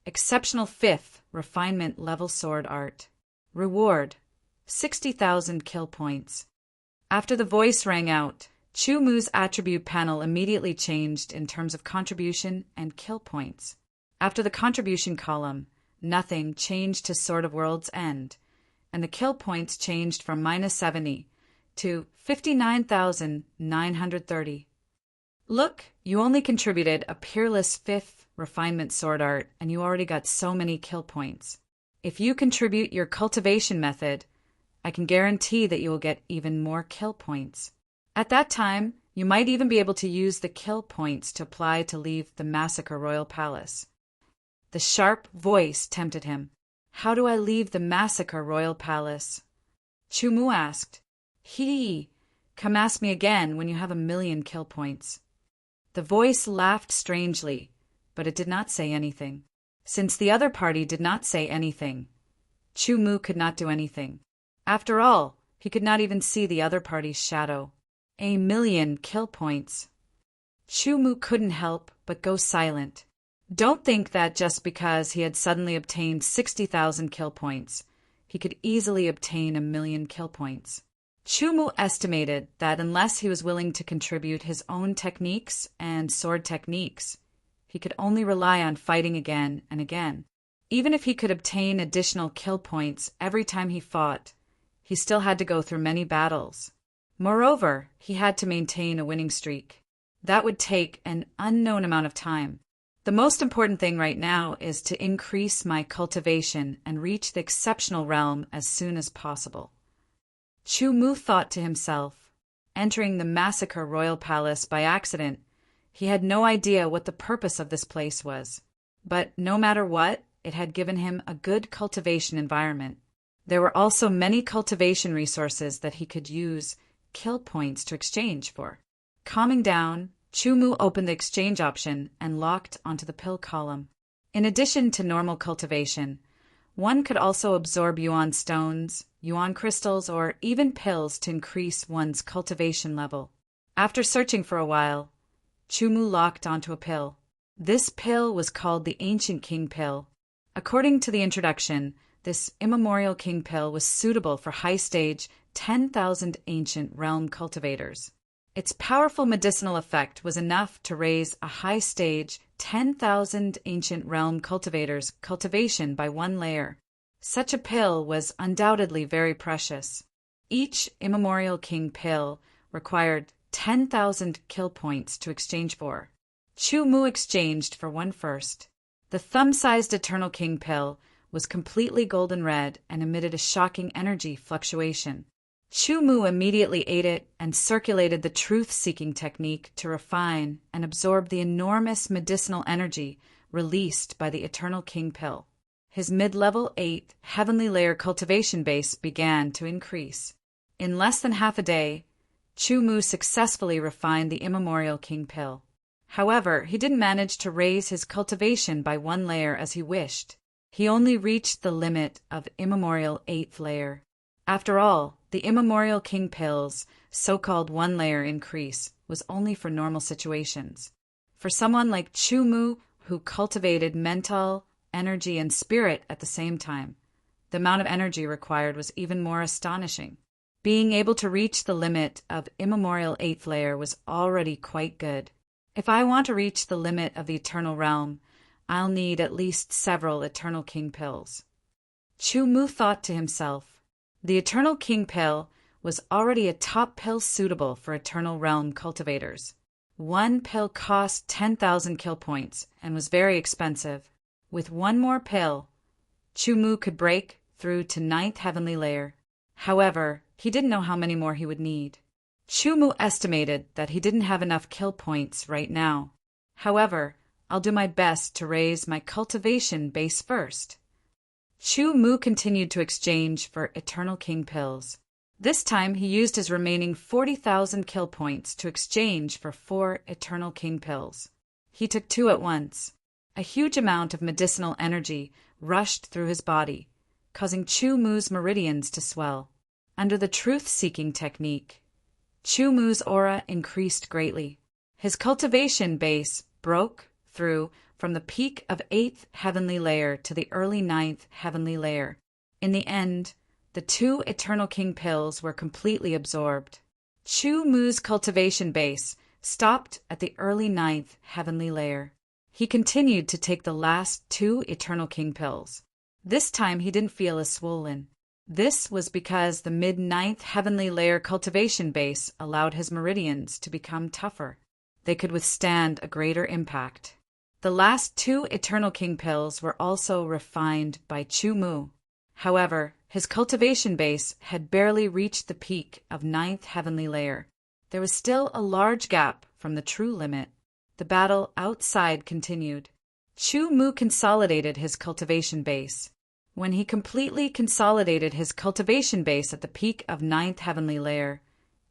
Speaker 1: Exceptional 5th Refinement Level Sword Art. Reward: 60,000 kill points. After the voice rang out, Chu Mu's attribute panel immediately changed in terms of contribution and kill points. After the contribution column, nothing changed to Sword of Worlds End, and the kill points changed from -70 to 59,930. Look, you only contributed a peerless 5th refinement sword art, and you already got so many kill points. If you contribute your cultivation method, I can guarantee that you will get even more kill points. At that time, you might even be able to use the kill points to apply to leave the Massacre Royal Palace. The sharp voice tempted him. How do I leave the Massacre Royal Palace? Chu Mu asked. Come ask me again when you have 1,000,000 kill points. The voice laughed strangely, but it did not say anything. Since the other party did not say anything, Chu Mu could not do anything. After all, he could not even see the other party's shadow. 1,000,000 kill points. Chu Mu couldn't help but go silent. Don't think that just because he had suddenly obtained 60,000 kill points, he could easily obtain 1,000,000 kill points. Chu Mu estimated that unless he was willing to contribute his own techniques and sword techniques, he could only rely on fighting again and again. Even if he could obtain additional kill points every time he fought, he still had to go through many battles. Moreover, he had to maintain a winning streak. That would take an unknown amount of time. The most important thing right now is to increase my cultivation and reach the exceptional realm as soon as possible. Chu Mu thought to himself. Entering the Massacre Royal Palace by accident, he had no idea what the purpose of this place was. But no matter what, it had given him a good cultivation environment. There were also many cultivation resources that he could use kill points to exchange for. Calming down, Chu Mu opened the exchange option and locked onto the pill column. In addition to normal cultivation, one could also absorb yuan stones, yuan crystals, or even pills to increase one's cultivation level. After searching for a while, Chu Mu locked onto a pill. This pill was called the Ancient King Pill. According to the introduction, this immemorial king pill was suitable for high-stage 10,000 ancient realm cultivators. Its powerful medicinal effect was enough to raise a high-stage 10,000 ancient realm cultivators' cultivation by 1 layer. Such a pill was undoubtedly very precious. Each immemorial king pill required 10,000 kill points to exchange for. Chu Mu exchanged for one first. The thumb-sized Eternal King pill was completely golden red and emitted a shocking energy fluctuation. Chu Mu immediately ate it and circulated the truth-seeking technique to refine and absorb the enormous medicinal energy released by the Eternal King pill. His mid-level 8 heavenly layer cultivation base began to increase. In less than half a day, Chu Mu successfully refined the immemorial king pill. However, he didn't manage to raise his cultivation by 1 layer as he wished. He only reached the limit of immemorial 8th layer. After all, the immemorial king pill's so-called 1 layer increase was only for normal situations. For someone like Chu Mu, who cultivated mental, energy, and spirit at the same time, the amount of energy required was even more astonishing. Being able to reach the limit of immemorial 8th layer was already quite good. If I want to reach the limit of the eternal realm, I'll need at least several Eternal King pills. Chu Mu thought to himself. The Eternal King pill was already a top pill suitable for Eternal Realm cultivators. 1 pill cost 10,000 kill points and was very expensive. With 1 more pill, Chu Mu could break through to 9th heavenly layer. However, he didn't know how many more he would need. Chu Mu estimated that he didn't have enough kill points right now. However, I'll do my best to raise my cultivation base first. Chu Mu continued to exchange for Eternal King pills. This time he used his remaining 40,000 kill points to exchange for 4 Eternal King pills. He took 2 at once. A huge amount of medicinal energy rushed through his body, causing Chu Mu's meridians to swell. Under the truth-seeking technique, Chu Mu's aura increased greatly. His cultivation base broke through from the peak of 8th heavenly layer to the early 9th heavenly layer. In the end, the 2 Eternal King pills were completely absorbed. Chu Mu's cultivation base stopped at the early 9th heavenly layer. He continued to take the last 2 Eternal King pills. This time he didn't feel as swollen. This was because the mid-9th heavenly layer cultivation base allowed his meridians to become tougher. They could withstand a greater impact. The last 2 Eternal King pills were also refined by Chu Mu. However, his cultivation base had barely reached the peak of 9th heavenly layer. There was still a large gap from the true limit. The battle outside continued. Chu Mu consolidated his cultivation base. When he completely consolidated his cultivation base at the peak of 9th heavenly layer,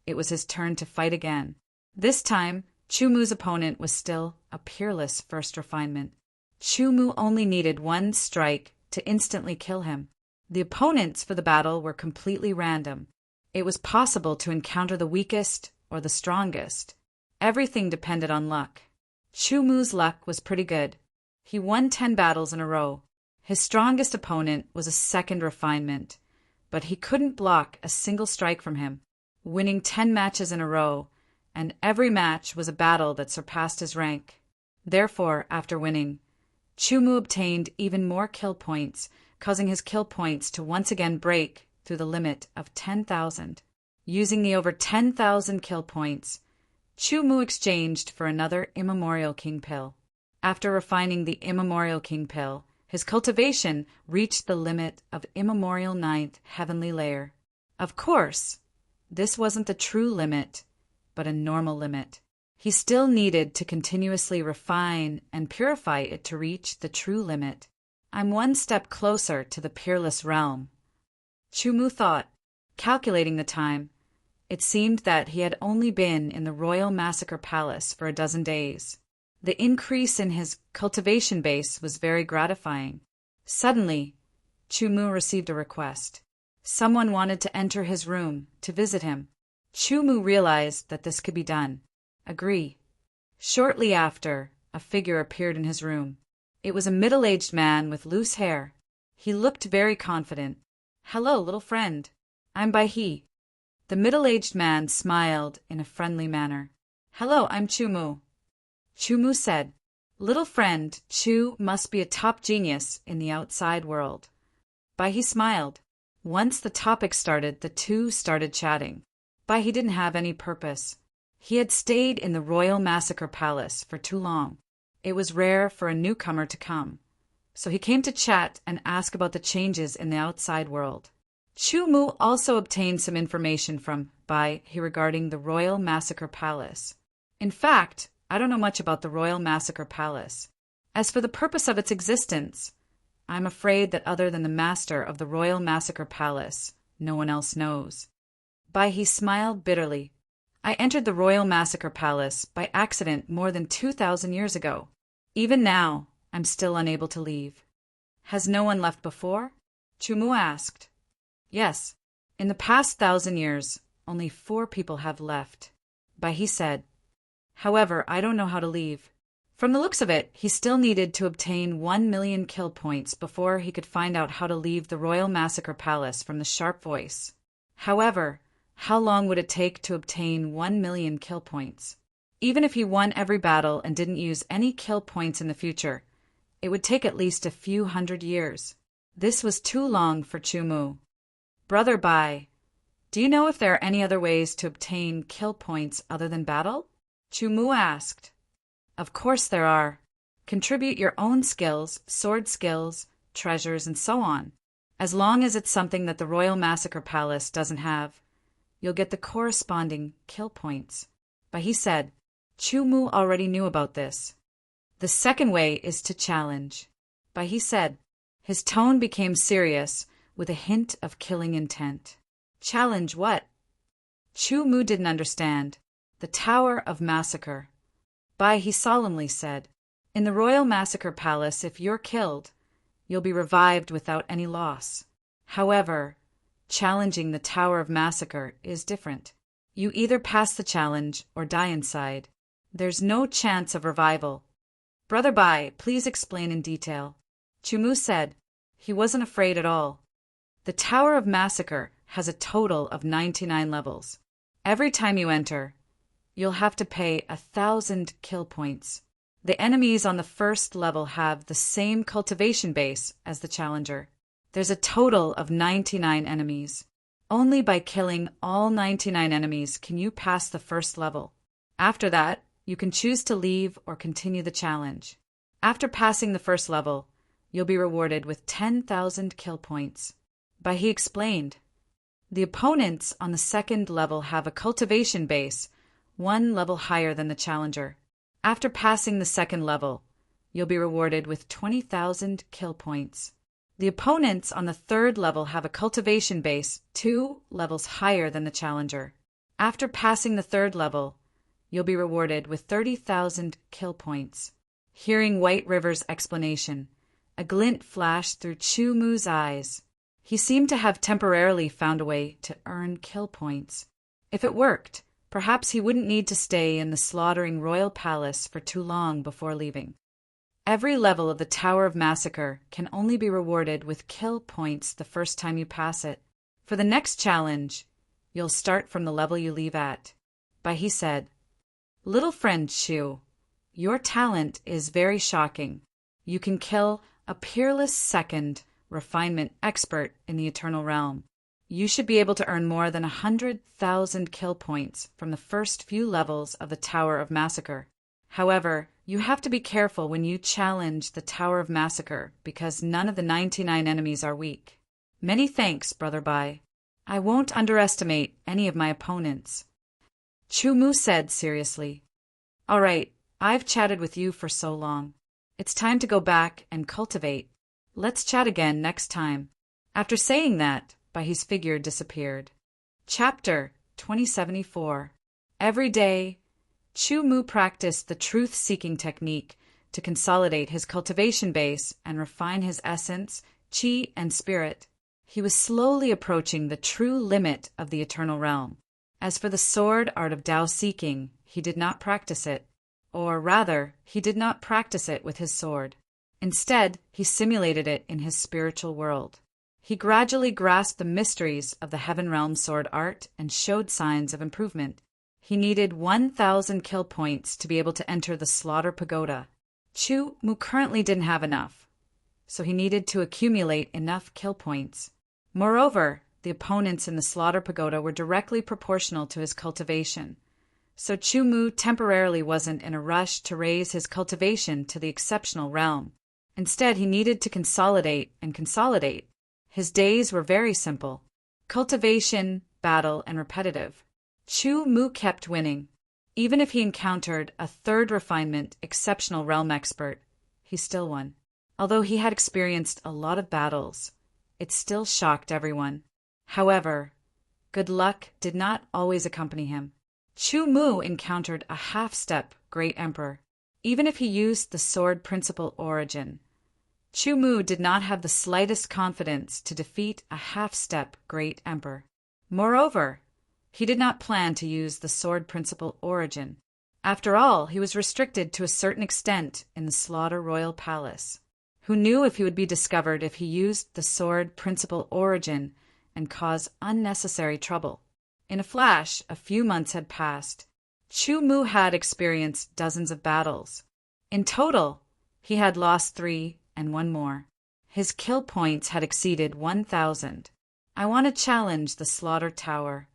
Speaker 1: it was his turn to fight again. This time, Chu Mu's opponent was still a peerless first refinement. Chu Mu only needed 1 strike to instantly kill him. The opponents for the battle were completely random. It was possible to encounter the weakest or the strongest. Everything depended on luck. Chu Mu's luck was pretty good. He won 10 battles in a row. His strongest opponent was a second refinement, but he couldn't block a single strike from him, winning 10 matches in a row, and every match was a battle that surpassed his rank. Therefore, after winning, Chu Mu obtained even more kill points, causing his kill points to once again break through the limit of 10,000. Using the over 10,000 kill points, Chu Mu exchanged for another Immemorial King pill. After refining the Immemorial King pill, his cultivation reached the limit of Immemorial 9th heavenly layer. Of course, this wasn't the true limit, but a normal limit. He still needed to continuously refine and purify it to reach the true limit. I'm 1 step closer to the peerless realm. Chu Mu thought, calculating the time. It seemed that he had only been in the Royal Massacre Palace for a dozen days. The increase in his cultivation base was very gratifying. Suddenly, Chu Mu received a request. Someone wanted to enter his room to visit him. Chu Mu realized that this could be done. Agree. Shortly after, a figure appeared in his room. It was a middle-aged man with loose hair. He looked very confident. "Hello, little friend. I'm Bai He." The middle-aged man smiled in a friendly manner. "Hello, I'm Chu Mu." Chu Mu said, "Little friend, Chu must be a top genius in the outside world." Bai He smiled. Once the topic started, the two started chatting. Bai He didn't have any purpose. He had stayed in the Royal Massacre Palace for too long. It was rare for a newcomer to come. So he came to chat and ask about the changes in the outside world. Chu Mu also obtained some information from Bai He regarding the Royal Massacre Palace. In fact, I don't know much about the Royal Massacre Palace. As for the purpose of its existence, I'm afraid that other than the master of the Royal Massacre Palace, no one else knows. Bai He smiled bitterly. I entered the Royal Massacre Palace by accident more than 2,000 years ago. Even now, I'm still unable to leave. Has no one left before? Chu Mu asked. Yes. In the past 1,000 years, only 4 people have left. Bai He said. However, I don't know how to leave. From the looks of it, he still needed to obtain 1 million kill points before he could find out how to leave the Royal Massacre Palace from the sharp voice. However, how long would it take to obtain 1 million kill points? Even if he won every battle and didn't use any kill points in the future, it would take at least a few hundred years. This was too long for Chu Mu. Brother Bai, do you know if there are any other ways to obtain kill points other than battle? Chu Mu asked. Of course there are. Contribute your own skills, sword skills, treasures, and so on. As long as it's something that the Royal Massacre Palace doesn't have, you'll get the corresponding kill points. But he said, Chu Mu already knew about this. The second way is to challenge. But he said, his tone became serious with a hint of killing intent. Challenge what? Chu Mu didn't understand. The Tower of Massacre. Bai, he solemnly said, in the Royal Massacre Palace, if you're killed, you'll be revived without any loss. However, challenging the Tower of Massacre is different. You either pass the challenge or die inside. There's no chance of revival. Brother Bai, please explain in detail. Chu Mu said. He wasn't afraid at all. The Tower of Massacre has a total of 99 levels. Every time you enter, you'll have to pay 1,000 kill points. The enemies on the first level have the same cultivation base as the challenger. There's a total of 99 enemies. Only by killing all 99 enemies can you pass the first level. After that, you can choose to leave or continue the challenge. After passing the first level, you'll be rewarded with 10,000 kill points. But he explained, the opponents on the second level have a cultivation base, one level higher than the challenger. After passing the second level, you'll be rewarded with 20,000 kill points. The opponents on the third level have a cultivation base 2 levels higher than the challenger. After passing the third level, you'll be rewarded with 30,000 kill points. Hearing White River's explanation, a glint flashed through Chu Mu's eyes. He seemed to have temporarily found a way to earn kill points. If it worked, perhaps he wouldn't need to stay in the slaughtering royal palace for too long before leaving. Every level of the Tower of Massacre can only be rewarded with kill points the first time you pass it. For the next challenge, you'll start from the level you leave at. But he said, little friend Chu, your talent is very shocking. You can kill a peerless second refinement expert in the Eternal Realm. You should be able to earn more than 100,000 kill points from the first few levels of the Tower of Massacre. However, you have to be careful when you challenge the Tower of Massacre because none of the 99 enemies are weak. Many thanks, Brother Bai. I won't underestimate any of my opponents. Chu Mu said seriously. All right, I've chatted with you for so long. It's time to go back and cultivate. Let's chat again next time. After saying that, Bai's figure disappeared. Chapter 2074. Every day, Chu Mu practiced the truth-seeking technique to consolidate his cultivation base and refine his essence, qi, and spirit. He was slowly approaching the true limit of the Eternal Realm. As for the sword art of Tao seeking, he did not practice it. Or rather, he did not practice it with his sword. Instead, he simulated it in his spiritual world. He gradually grasped the mysteries of the Heaven Realm sword art and showed signs of improvement. He needed 1,000 kill points to be able to enter the Slaughter Pagoda. Chu Mu currently didn't have enough, so he needed to accumulate enough kill points. Moreover, the opponents in the Slaughter Pagoda were directly proportional to his cultivation, so Chu Mu temporarily wasn't in a rush to raise his cultivation to the exceptional realm. Instead, he needed to consolidate and consolidate. His days were very simple: cultivation, battle, and repetitive. Chu Mu kept winning. Even if he encountered a third refinement exceptional realm expert, he still won. Although he had experienced a lot of battles, it still shocked everyone. However, good luck did not always accompany him. Chu Mu encountered a half-step Great Emperor. Even if he used the sword principle origin, Chu Mu did not have the slightest confidence to defeat a half-step Great Emperor. Moreover, he did not plan to use the sword principle origin. After all, he was restricted to a certain extent in the Slaughter Royal Palace. Who knew if he would be discovered if he used the sword principle origin and cause unnecessary trouble? In a flash, a few months had passed. Chu Mu had experienced dozens of battles. In total, he had lost 3 and 1 more. His kill points had exceeded 1,000. I want to challenge the Slaughter Tower.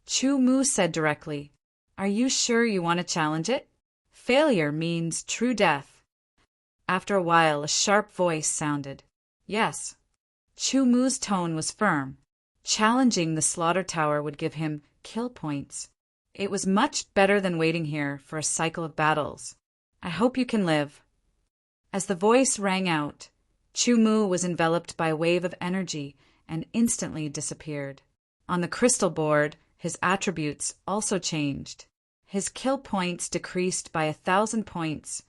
Speaker 1: Chu Mu said directly. Are you sure you want to challenge it? Failure means true death. After a while, a sharp voice sounded. Yes. Chu Mu's tone was firm. Challenging the Slaughter Tower would give him kill points. It was much better than waiting here for a cycle of battles. I hope you can live. As the voice rang out, Chu Mu was enveloped by a wave of energy and instantly disappeared. On the crystal board, his attributes also changed. His kill points decreased by 1,000 points,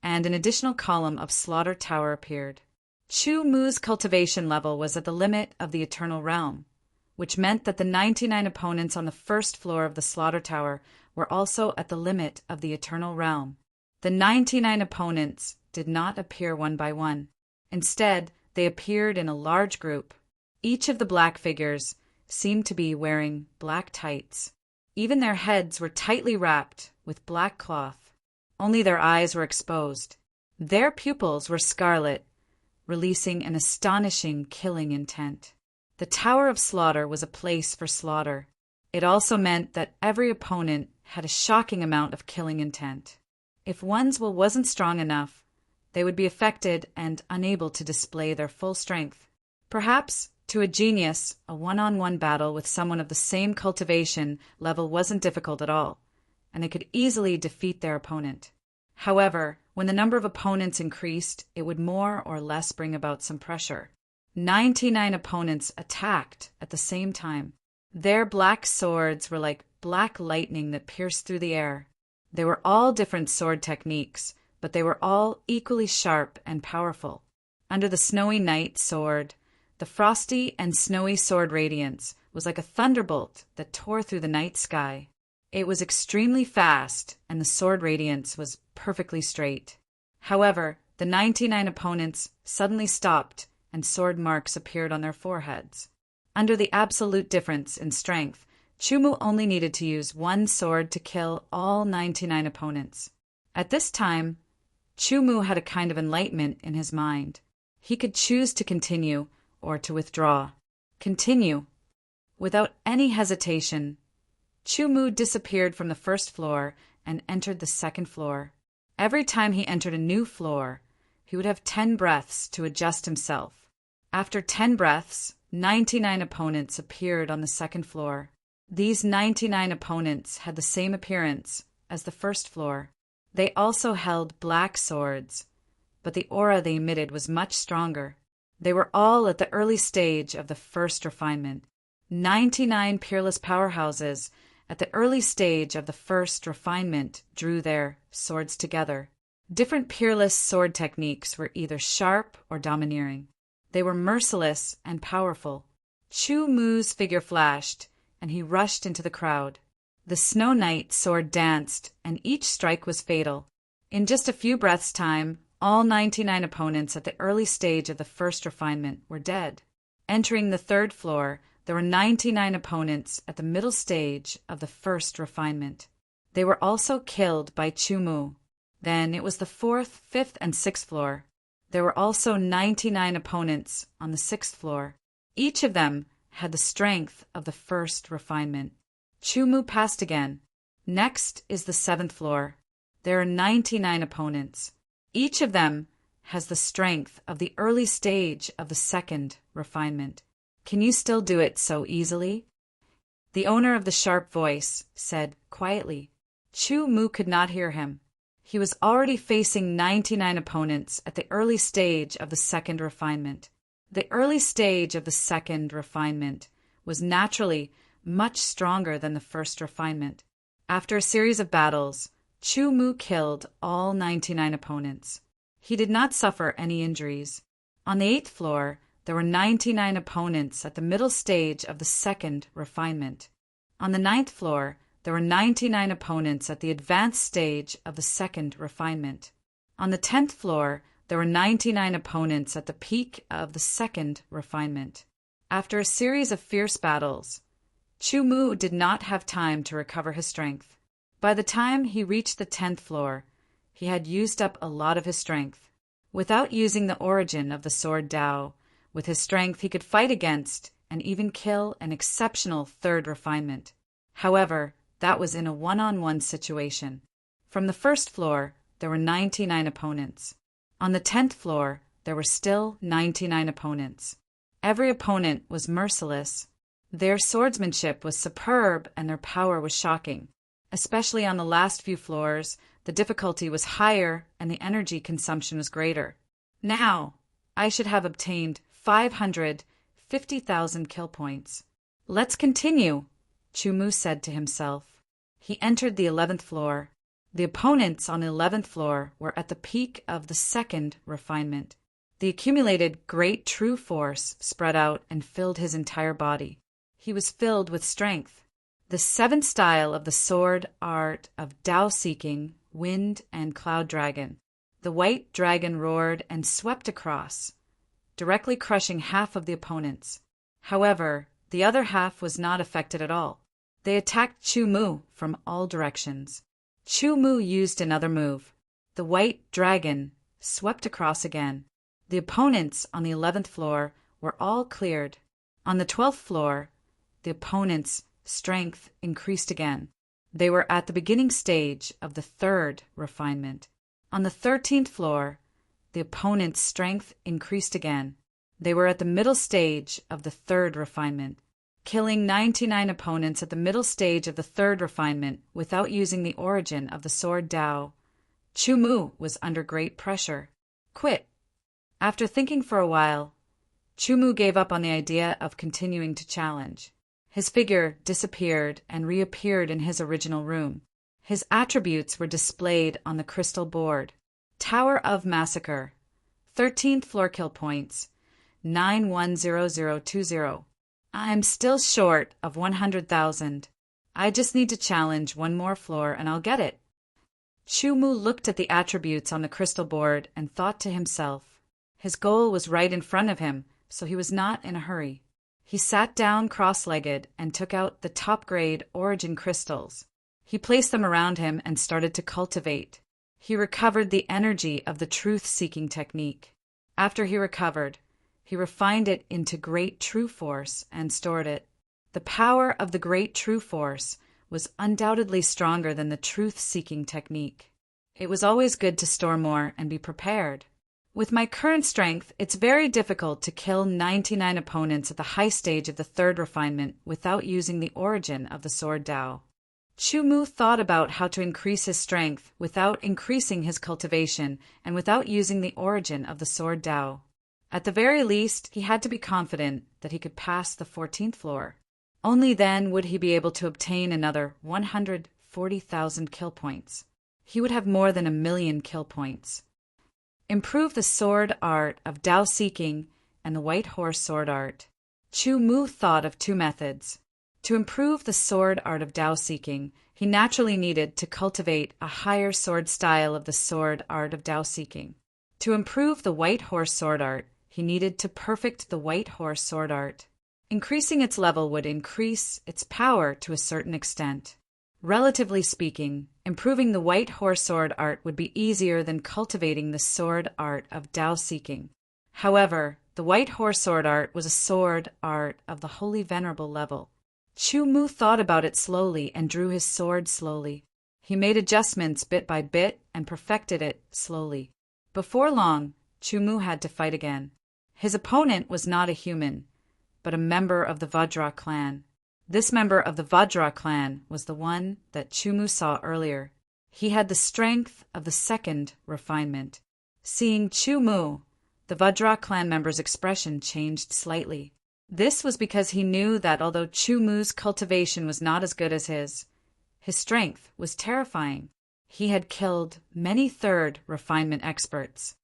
Speaker 1: and an additional column of Slaughter Tower appeared. Chu Mu's cultivation level was at the limit of the Eternal Realm, which meant that the 99 opponents on the first floor of the Slaughter Tower were also at the limit of the Eternal Realm. The 99 opponents did not appear one by one. Instead, they appeared in a large group. Each of the black figures seemed to be wearing black tights. Even their heads were tightly wrapped with black cloth. Only their eyes were exposed. Their pupils were scarlet, releasing an astonishing killing intent. The Tower of Slaughter was a place for slaughter. It also meant that every opponent had a shocking amount of killing intent. If one's will wasn't strong enough, they would be affected and unable to display their full strength. Perhaps, to a genius, a one-on-one battle with someone of the same cultivation level wasn't difficult at all, and they could easily defeat their opponent. However, when the number of opponents increased, it would more or less bring about some pressure. 99 opponents attacked at the same time. Their black swords were like black lightning that pierced through the air. They were all different sword techniques, but they were all equally sharp and powerful. Under the snowy night sword, the frosty and snowy sword radiance was like a thunderbolt that tore through the night sky. It was extremely fast, and the sword radiance was perfectly straight. However, the 99 opponents suddenly stopped, and sword marks appeared on their foreheads. Under the absolute difference in strength, Chu Mu only needed to use one sword to kill all 99 opponents. At this time, Chu Mu had a kind of enlightenment in his mind. He could choose to continue or to withdraw. Continue. Without any hesitation, Chu Mu disappeared from the first floor and entered the second floor. Every time he entered a new floor, he would have 10 breaths to adjust himself. After 10 breaths, 99 opponents appeared on the second floor. These 99 opponents had the same appearance as the first floor. They also held black swords, but the aura they emitted was much stronger. They were all at the early stage of the first refinement. 99 peerless powerhouses at the early stage of the first refinement drew their swords together. Different peerless sword techniques were either sharp or domineering. They were merciless and powerful. Chu Mu's figure flashed, and he rushed into the crowd. The Snow Knight sword danced, and each strike was fatal. In just a few breaths' time, all 99 opponents at the early stage of the first refinement were dead. Entering the third floor, there were 99 opponents at the middle stage of the first refinement. They were also killed by Chu Mu. Then it was the fourth, fifth, and sixth floor. There were also 99 opponents on the sixth floor. Each of them had the strength of the first refinement. Chu Mu passed again. Next is the seventh floor. There are 99 opponents. Each of them has the strength of the early stage of the second refinement. Can you still do it so easily? The owner of the sharp voice said quietly. Chu Mu could not hear him. He was already facing 99 opponents at the early stage of the second refinement. The early stage of the second refinement was naturally much stronger than the first refinement. After a series of battles, Chu Mu killed all 99 opponents. He did not suffer any injuries. On the 8th floor, there were 99 opponents at the middle stage of the second refinement. On the 9th floor, there were 99 opponents at the advanced stage of the second refinement. On the 10th floor, there were 99 opponents at the peak of the second refinement. After a series of fierce battles, Chu Mu did not have time to recover his strength. By the time he reached the 10th floor, he had used up a lot of his strength. Without using the origin of the sword Dao, with his strength he could fight against and even kill an exceptional third refinement. However, that was in a one-on-one situation. From the first floor, there were 99 opponents. On the 10th floor, there were still 99 opponents. Every opponent was merciless. Their swordsmanship was superb and their power was shocking. Especially on the last few floors, The difficulty was higher and the energy consumption was greater. Now, I should have obtained 550,000 kill points. Let's continue, Chumu said to himself. He entered the 11th floor. The opponents on the 11th floor were at the peak of the second refinement. The accumulated great true force spread out and filled his entire body. He was filled with strength. The 7th style of the sword art of Tao-seeking, wind and cloud dragon. The white dragon roared and swept across, directly crushing half of the opponents. However, the other half was not affected at all. They attacked Chumu from all directions. Chumu used another move. The white dragon swept across again. The opponents on the 11th floor were all cleared. On the 12th floor, the opponents' strength increased again. They were at the beginning stage of the third refinement. On the 13th floor, the opponent's strength increased again. They were at the middle stage of the third refinement. Killing 99 opponents at the middle stage of the third refinement without using the origin of the sword Tao, Chumu was under great pressure. Quit. After thinking for a while, Chumu gave up on the idea of continuing to challenge. His figure disappeared and reappeared in his original room. His attributes were displayed on the crystal board. Tower of Massacre. 13th floor kill points. 910020. I'm still short of 100,000. I just need to challenge one more floor and I'll get it. Chumu looked at the attributes on the crystal board and thought to himself. His goal was right in front of him, so he was not in a hurry. He sat down cross-legged and took out the top-grade origin crystals. He placed them around him and started to cultivate. He recovered the energy of the truth-seeking technique. After he recovered, he refined it into great true force and stored it. The power of the great true force was undoubtedly stronger than the truth-seeking technique. It was always good to store more and be prepared. With my current strength, it's very difficult to kill 99 opponents at the high stage of the third refinement without using the origin of the sword Tao. Chumu thought about how to increase his strength without increasing his cultivation and without using the origin of the sword Tao. At the very least, he had to be confident that he could pass the 14th floor. Only then would he be able to obtain another 140,000 kill points. He would have more than 1,000,000 kill points. Improve the sword art of Tao-seeking and the white horse sword art. Chumu thought of two methods. To improve the sword art of Tao-seeking, he naturally needed to cultivate a higher sword style of the sword art of Tao-seeking. To improve the white horse sword art, he needed to perfect the white horse sword art. Increasing its level would increase its power to a certain extent. Relatively speaking, improving the white horse sword art would be easier than cultivating the sword art of Tao-seeking. However, the white horse sword art was a sword art of the holy venerable level. Chumu thought about it slowly and drew his sword slowly. He made adjustments bit by bit and perfected it slowly. Before long, Chumu had to fight again. His opponent was not a human, but a member of the Vajra clan. This member of the Vajra clan was the one that Chumu saw earlier. He had the strength of the second refinement. Seeing Chumu, the Vajra clan member's expression changed slightly. This was because he knew that although Chumu's cultivation was not as good as his strength was terrifying. He had killed many third refinement experts.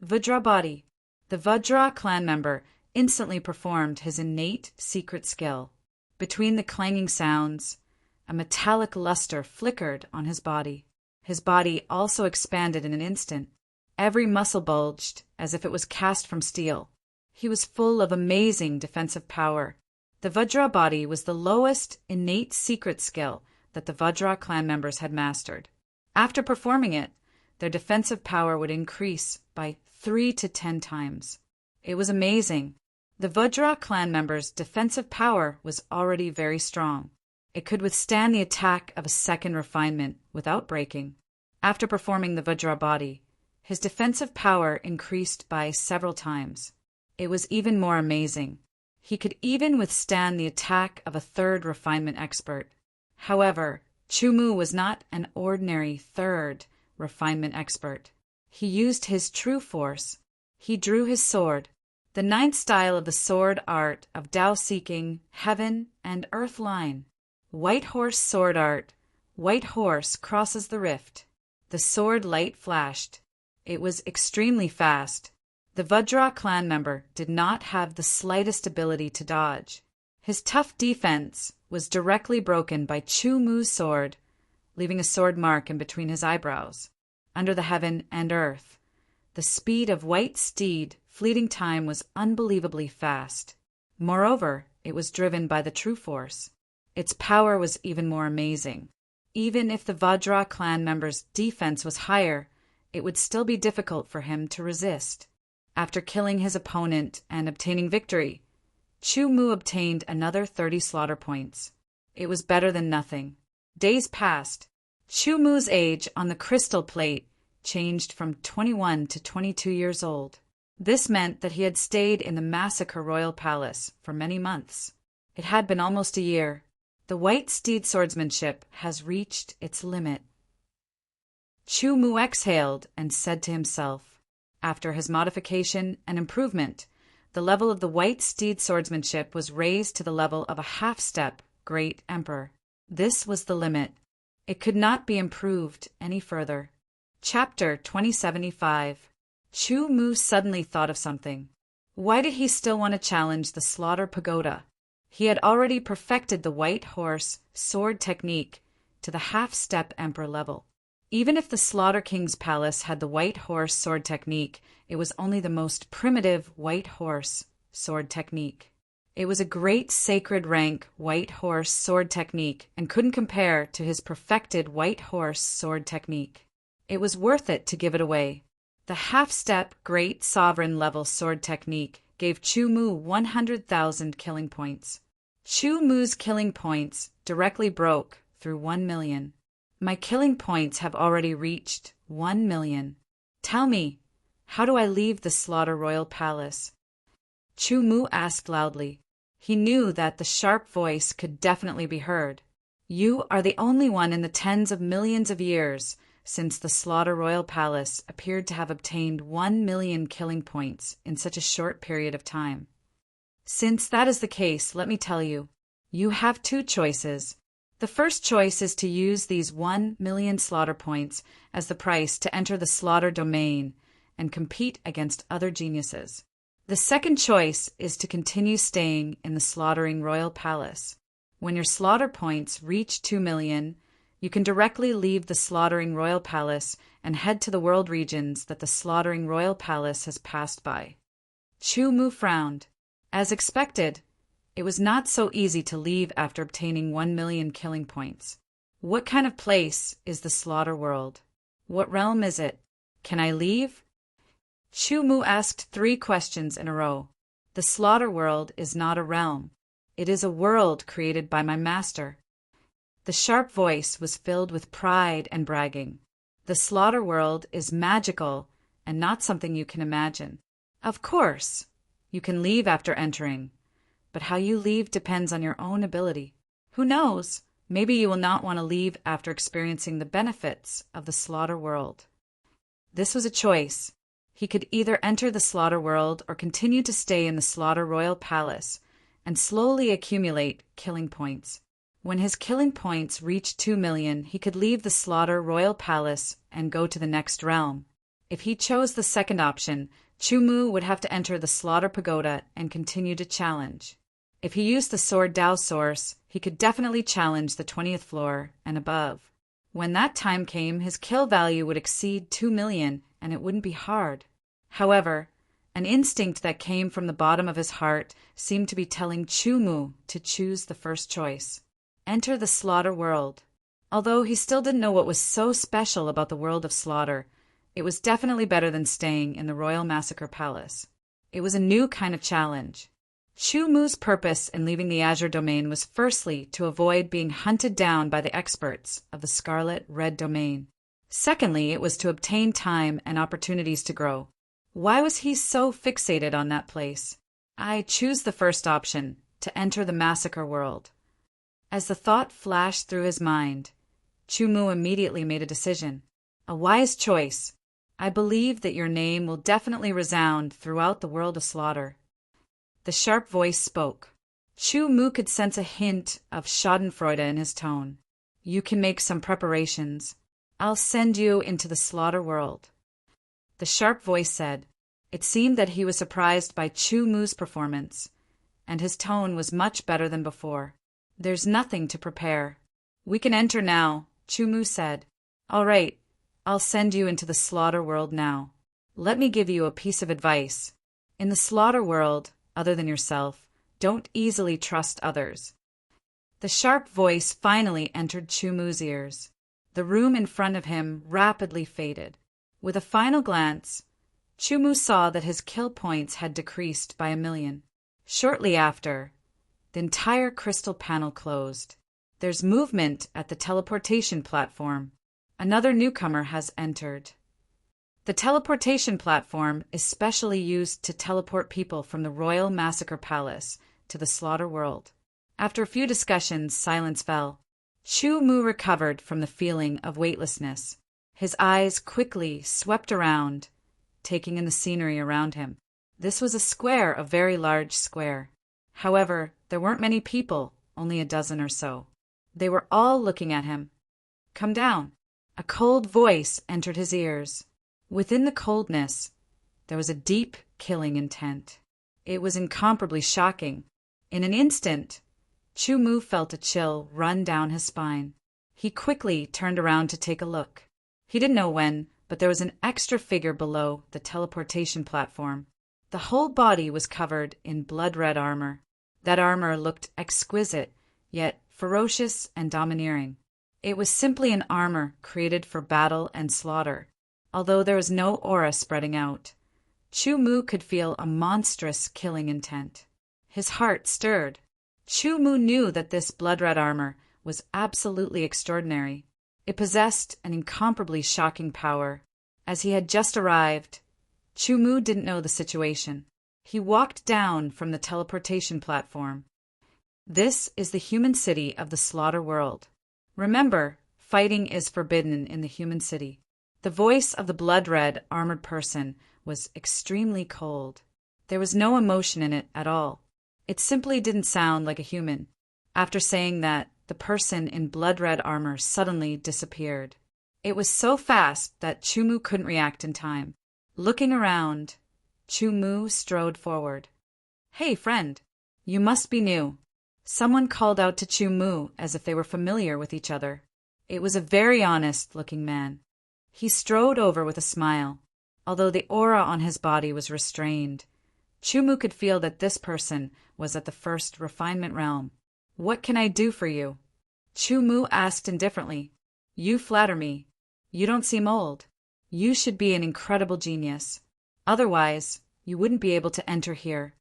Speaker 1: Vajra body. The Vajra clan member instantly performed his innate secret skill. Between the clanging sounds, a metallic luster flickered on his body. His body also expanded in an instant. Every muscle bulged as if it was cast from steel. He was full of amazing defensive power. The Vajra body was the lowest innate secret skill that the Vajra clan members had mastered. After performing it, their defensive power would increase by 3 to 10 times. It was amazing. The Vajra clan members' defensive power was already very strong. It could withstand the attack of a second refinement without breaking. After performing the Vajra body, his defensive power increased by several times. It was even more amazing. He could even withstand the attack of a third refinement expert. However, Chu Mu was not an ordinary third refinement expert. He used his true force. He drew his sword, the ninth style of the sword art of Tao-seeking, heaven and earth line. White horse sword art. White horse crosses the rift. The sword light flashed. It was extremely fast. The Vajra clan member did not have the slightest ability to dodge. His tough defense was directly broken by Chu Mu's sword, leaving a sword mark in between his eyebrows. Under the heaven and earth, the speed of White Steed fleeting time was unbelievably fast. Moreover, it was driven by the true force. Its power was even more amazing. Even if the Vajra clan member's defense was higher, it would still be difficult for him to resist. After killing his opponent and obtaining victory, Chu Mu obtained another 30 slaughter points. It was better than nothing. Days passed. Chu Mu's age on the crystal plate changed from 21 to 22 years old. This meant that he had stayed in the Massacre Royal Palace for many months. It had been almost a year. The White Steed swordsmanship has reached its limit. Chu Mu exhaled and said to himself, after his modification and improvement, the level of the White Steed swordsmanship was raised to the level of a half-step Great Emperor. This was the limit. It could not be improved any further. Chapter 2075. Chu Mu suddenly thought of something. Why did he still want to challenge the Slaughter Pagoda? He had already perfected the White Horse sword technique to the half-step Emperor level. Even if the Slaughter King's palace had the White Horse sword technique, it was only the most primitive White Horse sword technique. It was a great sacred rank White Horse sword technique and couldn't compare to his perfected White Horse sword technique. It was worth it to give it away. The half-step Great Sovereign level sword technique gave Chu Mu 100,000 killing points. Chu Mu's killing points directly broke through 1 million. My killing points have already reached 1 million. Tell me, how do I leave the Slaughter Royal Palace? Chu Mu asked loudly. He knew that the sharp voice could definitely be heard. You are the only one in the tens of millions of years since the Slaughter Royal Palace appeared to have obtained 1 million killing points in such a short period of time. Since that is the case, let me tell you, you have two choices. The first choice is to use these 1 million slaughter points as the price to enter the slaughter domain and compete against other geniuses. The second choice is to continue staying in the Slaughtering Royal Palace. When your slaughter points reach 2 million, you can directly leave the Slaughtering Royal Palace and head to the world regions that the Slaughtering Royal Palace has passed by. Chu Mu frowned. As expected, it was not so easy to leave after obtaining 1 million killing points. What kind of place is the Slaughter World? What realm is it? Can I leave? Chu Mu asked 3 questions in a row. The Slaughter World is not a realm. It is a world created by my master. The sharp voice was filled with pride and bragging. The Slaughter World is magical and not something you can imagine. Of course, you can leave after entering, but how you leave depends on your own ability. Who knows? Maybe you will not want to leave after experiencing the benefits of the Slaughter World. This was a choice. He could either enter the Slaughter World or continue to stay in the Slaughter Royal Palace and slowly accumulate killing points. When his killing points reached 2 million, he could leave the Slaughter Royal Palace and go to the next realm. If he chose the second option, Chu Mu would have to enter the Slaughter Pagoda and continue to challenge. If he used the Sword Dao source, he could definitely challenge the 20th floor and above. When that time came, his kill value would exceed 2 million, and it wouldn't be hard. However, an instinct that came from the bottom of his heart seemed to be telling Chu Mu to choose the first choice. Enter the Slaughter World. Although he still didn't know what was so special about the world of slaughter, it was definitely better than staying in the Royal Massacre Palace. It was a new kind of challenge. Chu Mu's purpose in leaving the Azure Domain was firstly to avoid being hunted down by the experts of the Scarlet Red Domain. Secondly, it was to obtain time and opportunities to grow. Why was he so fixated on that place? I choose the first option, to enter the Massacre World. As the thought flashed through his mind, Chu immediately made a decision. A wise choice. I believe that your name will definitely resound throughout the world of slaughter. The sharp voice spoke. Chu could sense a hint of schadenfreude in his tone. You can make some preparations. I'll send you into the slaughter world. The sharp voice said. It seemed that he was surprised by Chu's performance, and his tone was much better than before. There's nothing to prepare. We can enter now, Chu said. All right, I'll send you into the slaughter world now. Let me give you a piece of advice. In the slaughter world, other than yourself, don't easily trust others. The sharp voice finally entered Chu's ears. The room in front of him rapidly faded. With a final glance, Chu saw that his kill points had decreased by 1,000,000. Shortly after, the entire crystal panel closed. There's movement at the teleportation platform. Another newcomer has entered. The teleportation platform is specially used to teleport people from the Royal Massacre Palace to the slaughter world. After a few discussions, silence fell. Chu recovered from the feeling of weightlessness. His eyes quickly swept around, taking in the scenery around him. This was a very large square. However, there weren't many people, only a dozen or so. They were all looking at him. Come down. A cold voice entered his ears. Within the coldness, there was a deep, killing intent. It was incomparably shocking. In an instant, Chu felt a chill run down his spine. He quickly turned around to take a look. He didn't know when, but there was an extra figure below the teleportation platform. The whole body was covered in blood-red armor. That armor looked exquisite, yet ferocious and domineering. It was simply an armor created for battle and slaughter. Although there was no aura spreading out, Chu could feel a monstrous killing intent. His heart stirred. Chu knew that this blood-red armor was absolutely extraordinary. It possessed an incomparably shocking power. As he had just arrived, Chu didn't know the situation. He walked down from the teleportation platform. This is the human city of the slaughter world. Remember, fighting is forbidden in the human city. The voice of the blood-red armored person was extremely cold. There was no emotion in it at all. It simply didn't sound like a human. After saying that, the person in blood-red armor suddenly disappeared. It was so fast that Chu couldn't react in time. Looking around, Chu strode forward. Hey, friend, you must be new. Someone called out to Chu as if they were familiar with each other. It was a very honest-looking man. He strode over with a smile. Although the aura on his body was restrained, Chu could feel that this person was at the first refinement realm. What can I do for you? Chu asked indifferently. You flatter me. You don't seem old. You should be an incredible genius. Otherwise, you wouldn't be able to enter here.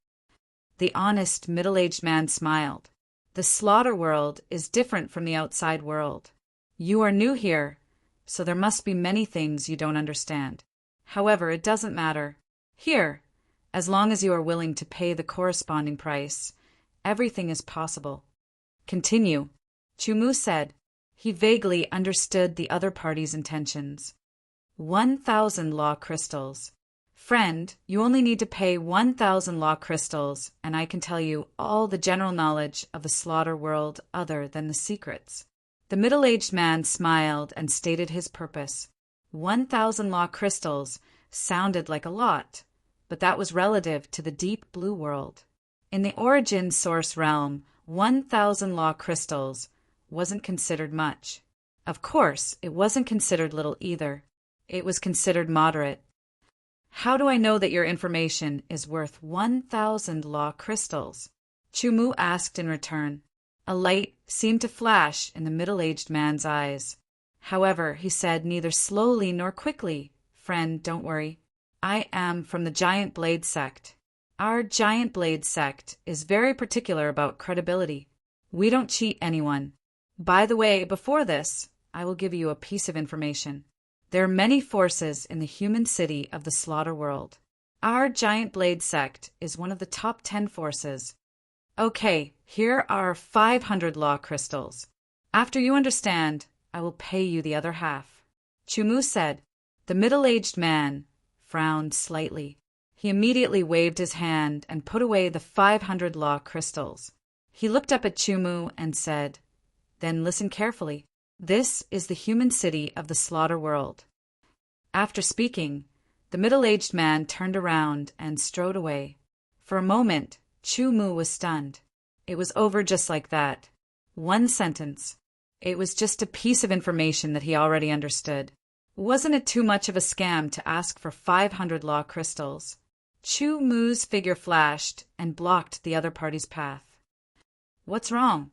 Speaker 1: The honest, middle-aged man smiled. The slaughter world is different from the outside world. You are new here, so there must be many things you don't understand. However, it doesn't matter. Here, as long as you are willing to pay the corresponding price, everything is possible. Continue, Chu said. He vaguely understood the other party's intentions. 1,000 law crystals. Friend, you only need to pay 1,000 law crystals, and I can tell you all the general knowledge of the slaughter world other than the secrets. The middle-aged man smiled and stated his purpose. 1,000 law crystals sounded like a lot, but that was relative to the deep blue world. In the origin source realm, 1,000 law crystals wasn't considered much. Of course, it wasn't considered little either. It was considered moderate. How do I know that your information is worth 1,000 law crystals? Chu asked in return. A light seemed to flash in the middle-aged man's eyes. However, he said neither slowly nor quickly, Friend, don't worry. I am from the Giant Blade sect. Our Giant Blade sect is very particular about credibility. We don't cheat anyone. By the way, before this, I will give you a piece of information. There are many forces in the human city of the slaughter world. Our Giant Blade sect is one of the top 10 forces. Okay, here are 500 law crystals. After you understand, I will pay you the other half." Chu said. The middle-aged man frowned slightly. He immediately waved his hand and put away the 500 law crystals. He looked up at Chu and said, "Then listen carefully. This is the human city of the slaughter world." After speaking, the middle-aged man turned around and strode away. For a moment, Chu was stunned. It was over just like that. One sentence. It was just a piece of information that he already understood. Wasn't it too much of a scam to ask for 500 law crystals? Chu's figure flashed and blocked the other party's path. "What's wrong?"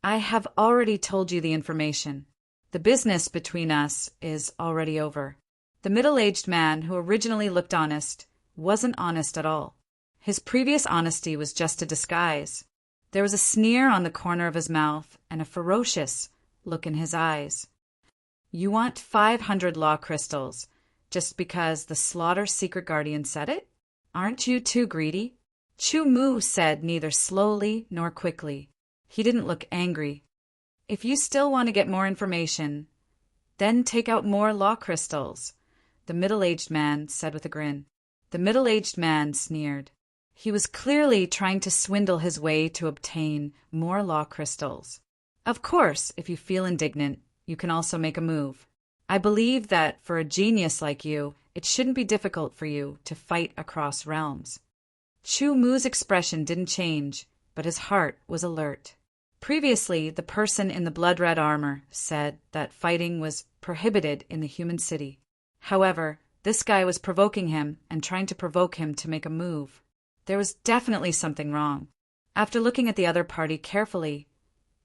Speaker 1: "I have already told you the information. The business between us is already over." The middle-aged man, who originally looked honest, wasn't honest at all. His previous honesty was just a disguise. There was a sneer on the corner of his mouth and a ferocious look in his eyes. "You want 500 law crystals just because the slaughter secret guardian said it? Aren't you too greedy?" Chu said neither slowly nor quickly. He didn't look angry. "If you still want to get more information, then take out more law crystals," the middle-aged man said with a grin. The middle-aged man sneered. He was clearly trying to swindle his way to obtain more law crystals. "Of course, if you feel indignant, you can also make a move. I believe that for a genius like you, it shouldn't be difficult for you to fight across realms." Chu's expression didn't change, but his heart was alert. Previously, the person in the blood-red armor said that fighting was prohibited in the human city. However, this guy was provoking him and trying to provoke him to make a move. There was definitely something wrong. After looking at the other party carefully,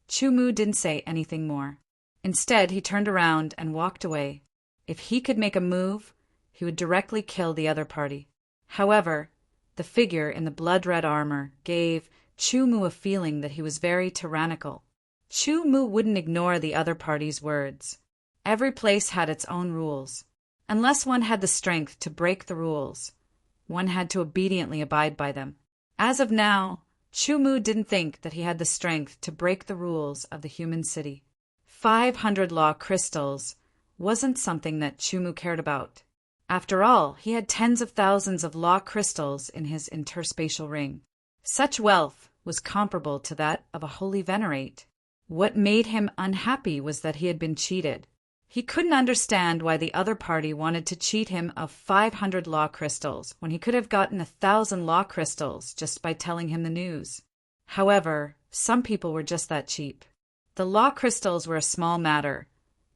Speaker 1: Chu didn't say anything more. Instead, he turned around and walked away. If he could make a move, he would directly kill the other party. However, the figure in the blood-red armor gave Chu a feeling that he was very tyrannical. Chu wouldn't ignore the other party's words. Every place had its own rules. Unless one had the strength to break the rules, one had to obediently abide by them. As of now, Chu didn't think that he had the strength to break the rules of the human city. 500 law crystals wasn't something that Chu cared about. After all, he had tens of thousands of law crystals in his interspatial ring. Such wealth was comparable to that of a holy venerate. What made him unhappy was that he had been cheated. He couldn't understand why the other party wanted to cheat him of 500 law crystals when he could have gotten 1,000 law crystals just by telling him the news. However, some people were just that cheap. The law crystals were a small matter,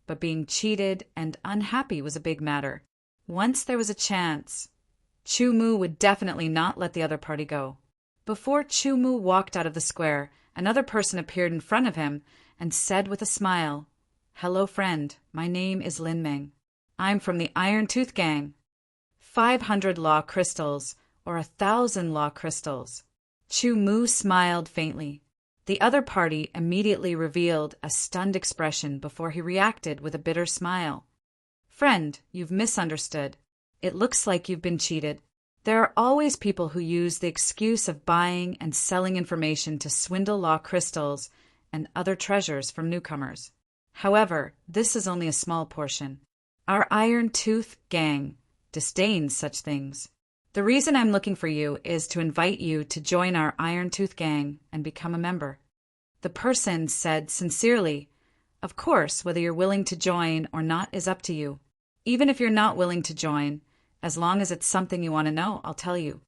Speaker 1: but being cheated and unhappy was a big matter. Once there was a chance, Chu would definitely not let the other party go. Before Chu walked out of the square, another person appeared in front of him and said with a smile, "Hello, friend. My name is Lin Meng. I'm from the Iron Tooth Gang. 500 law crystals or 1,000 law crystals." Chu smiled faintly. The other party immediately revealed a stunned expression before he reacted with a bitter smile. "Friend, you've misunderstood. It looks like you've been cheated. There are always people who use the excuse of buying and selling information to swindle law crystals and other treasures from newcomers. However, this is only a small portion. Our Iron Tooth Gang disdains such things. The reason I'm looking for you is to invite you to join our Iron Tooth Gang and become a member." The person said sincerely, "Of course, whether you're willing to join or not is up to you. Even if you're not willing to join, as long as it's something you want to know, I'll tell you.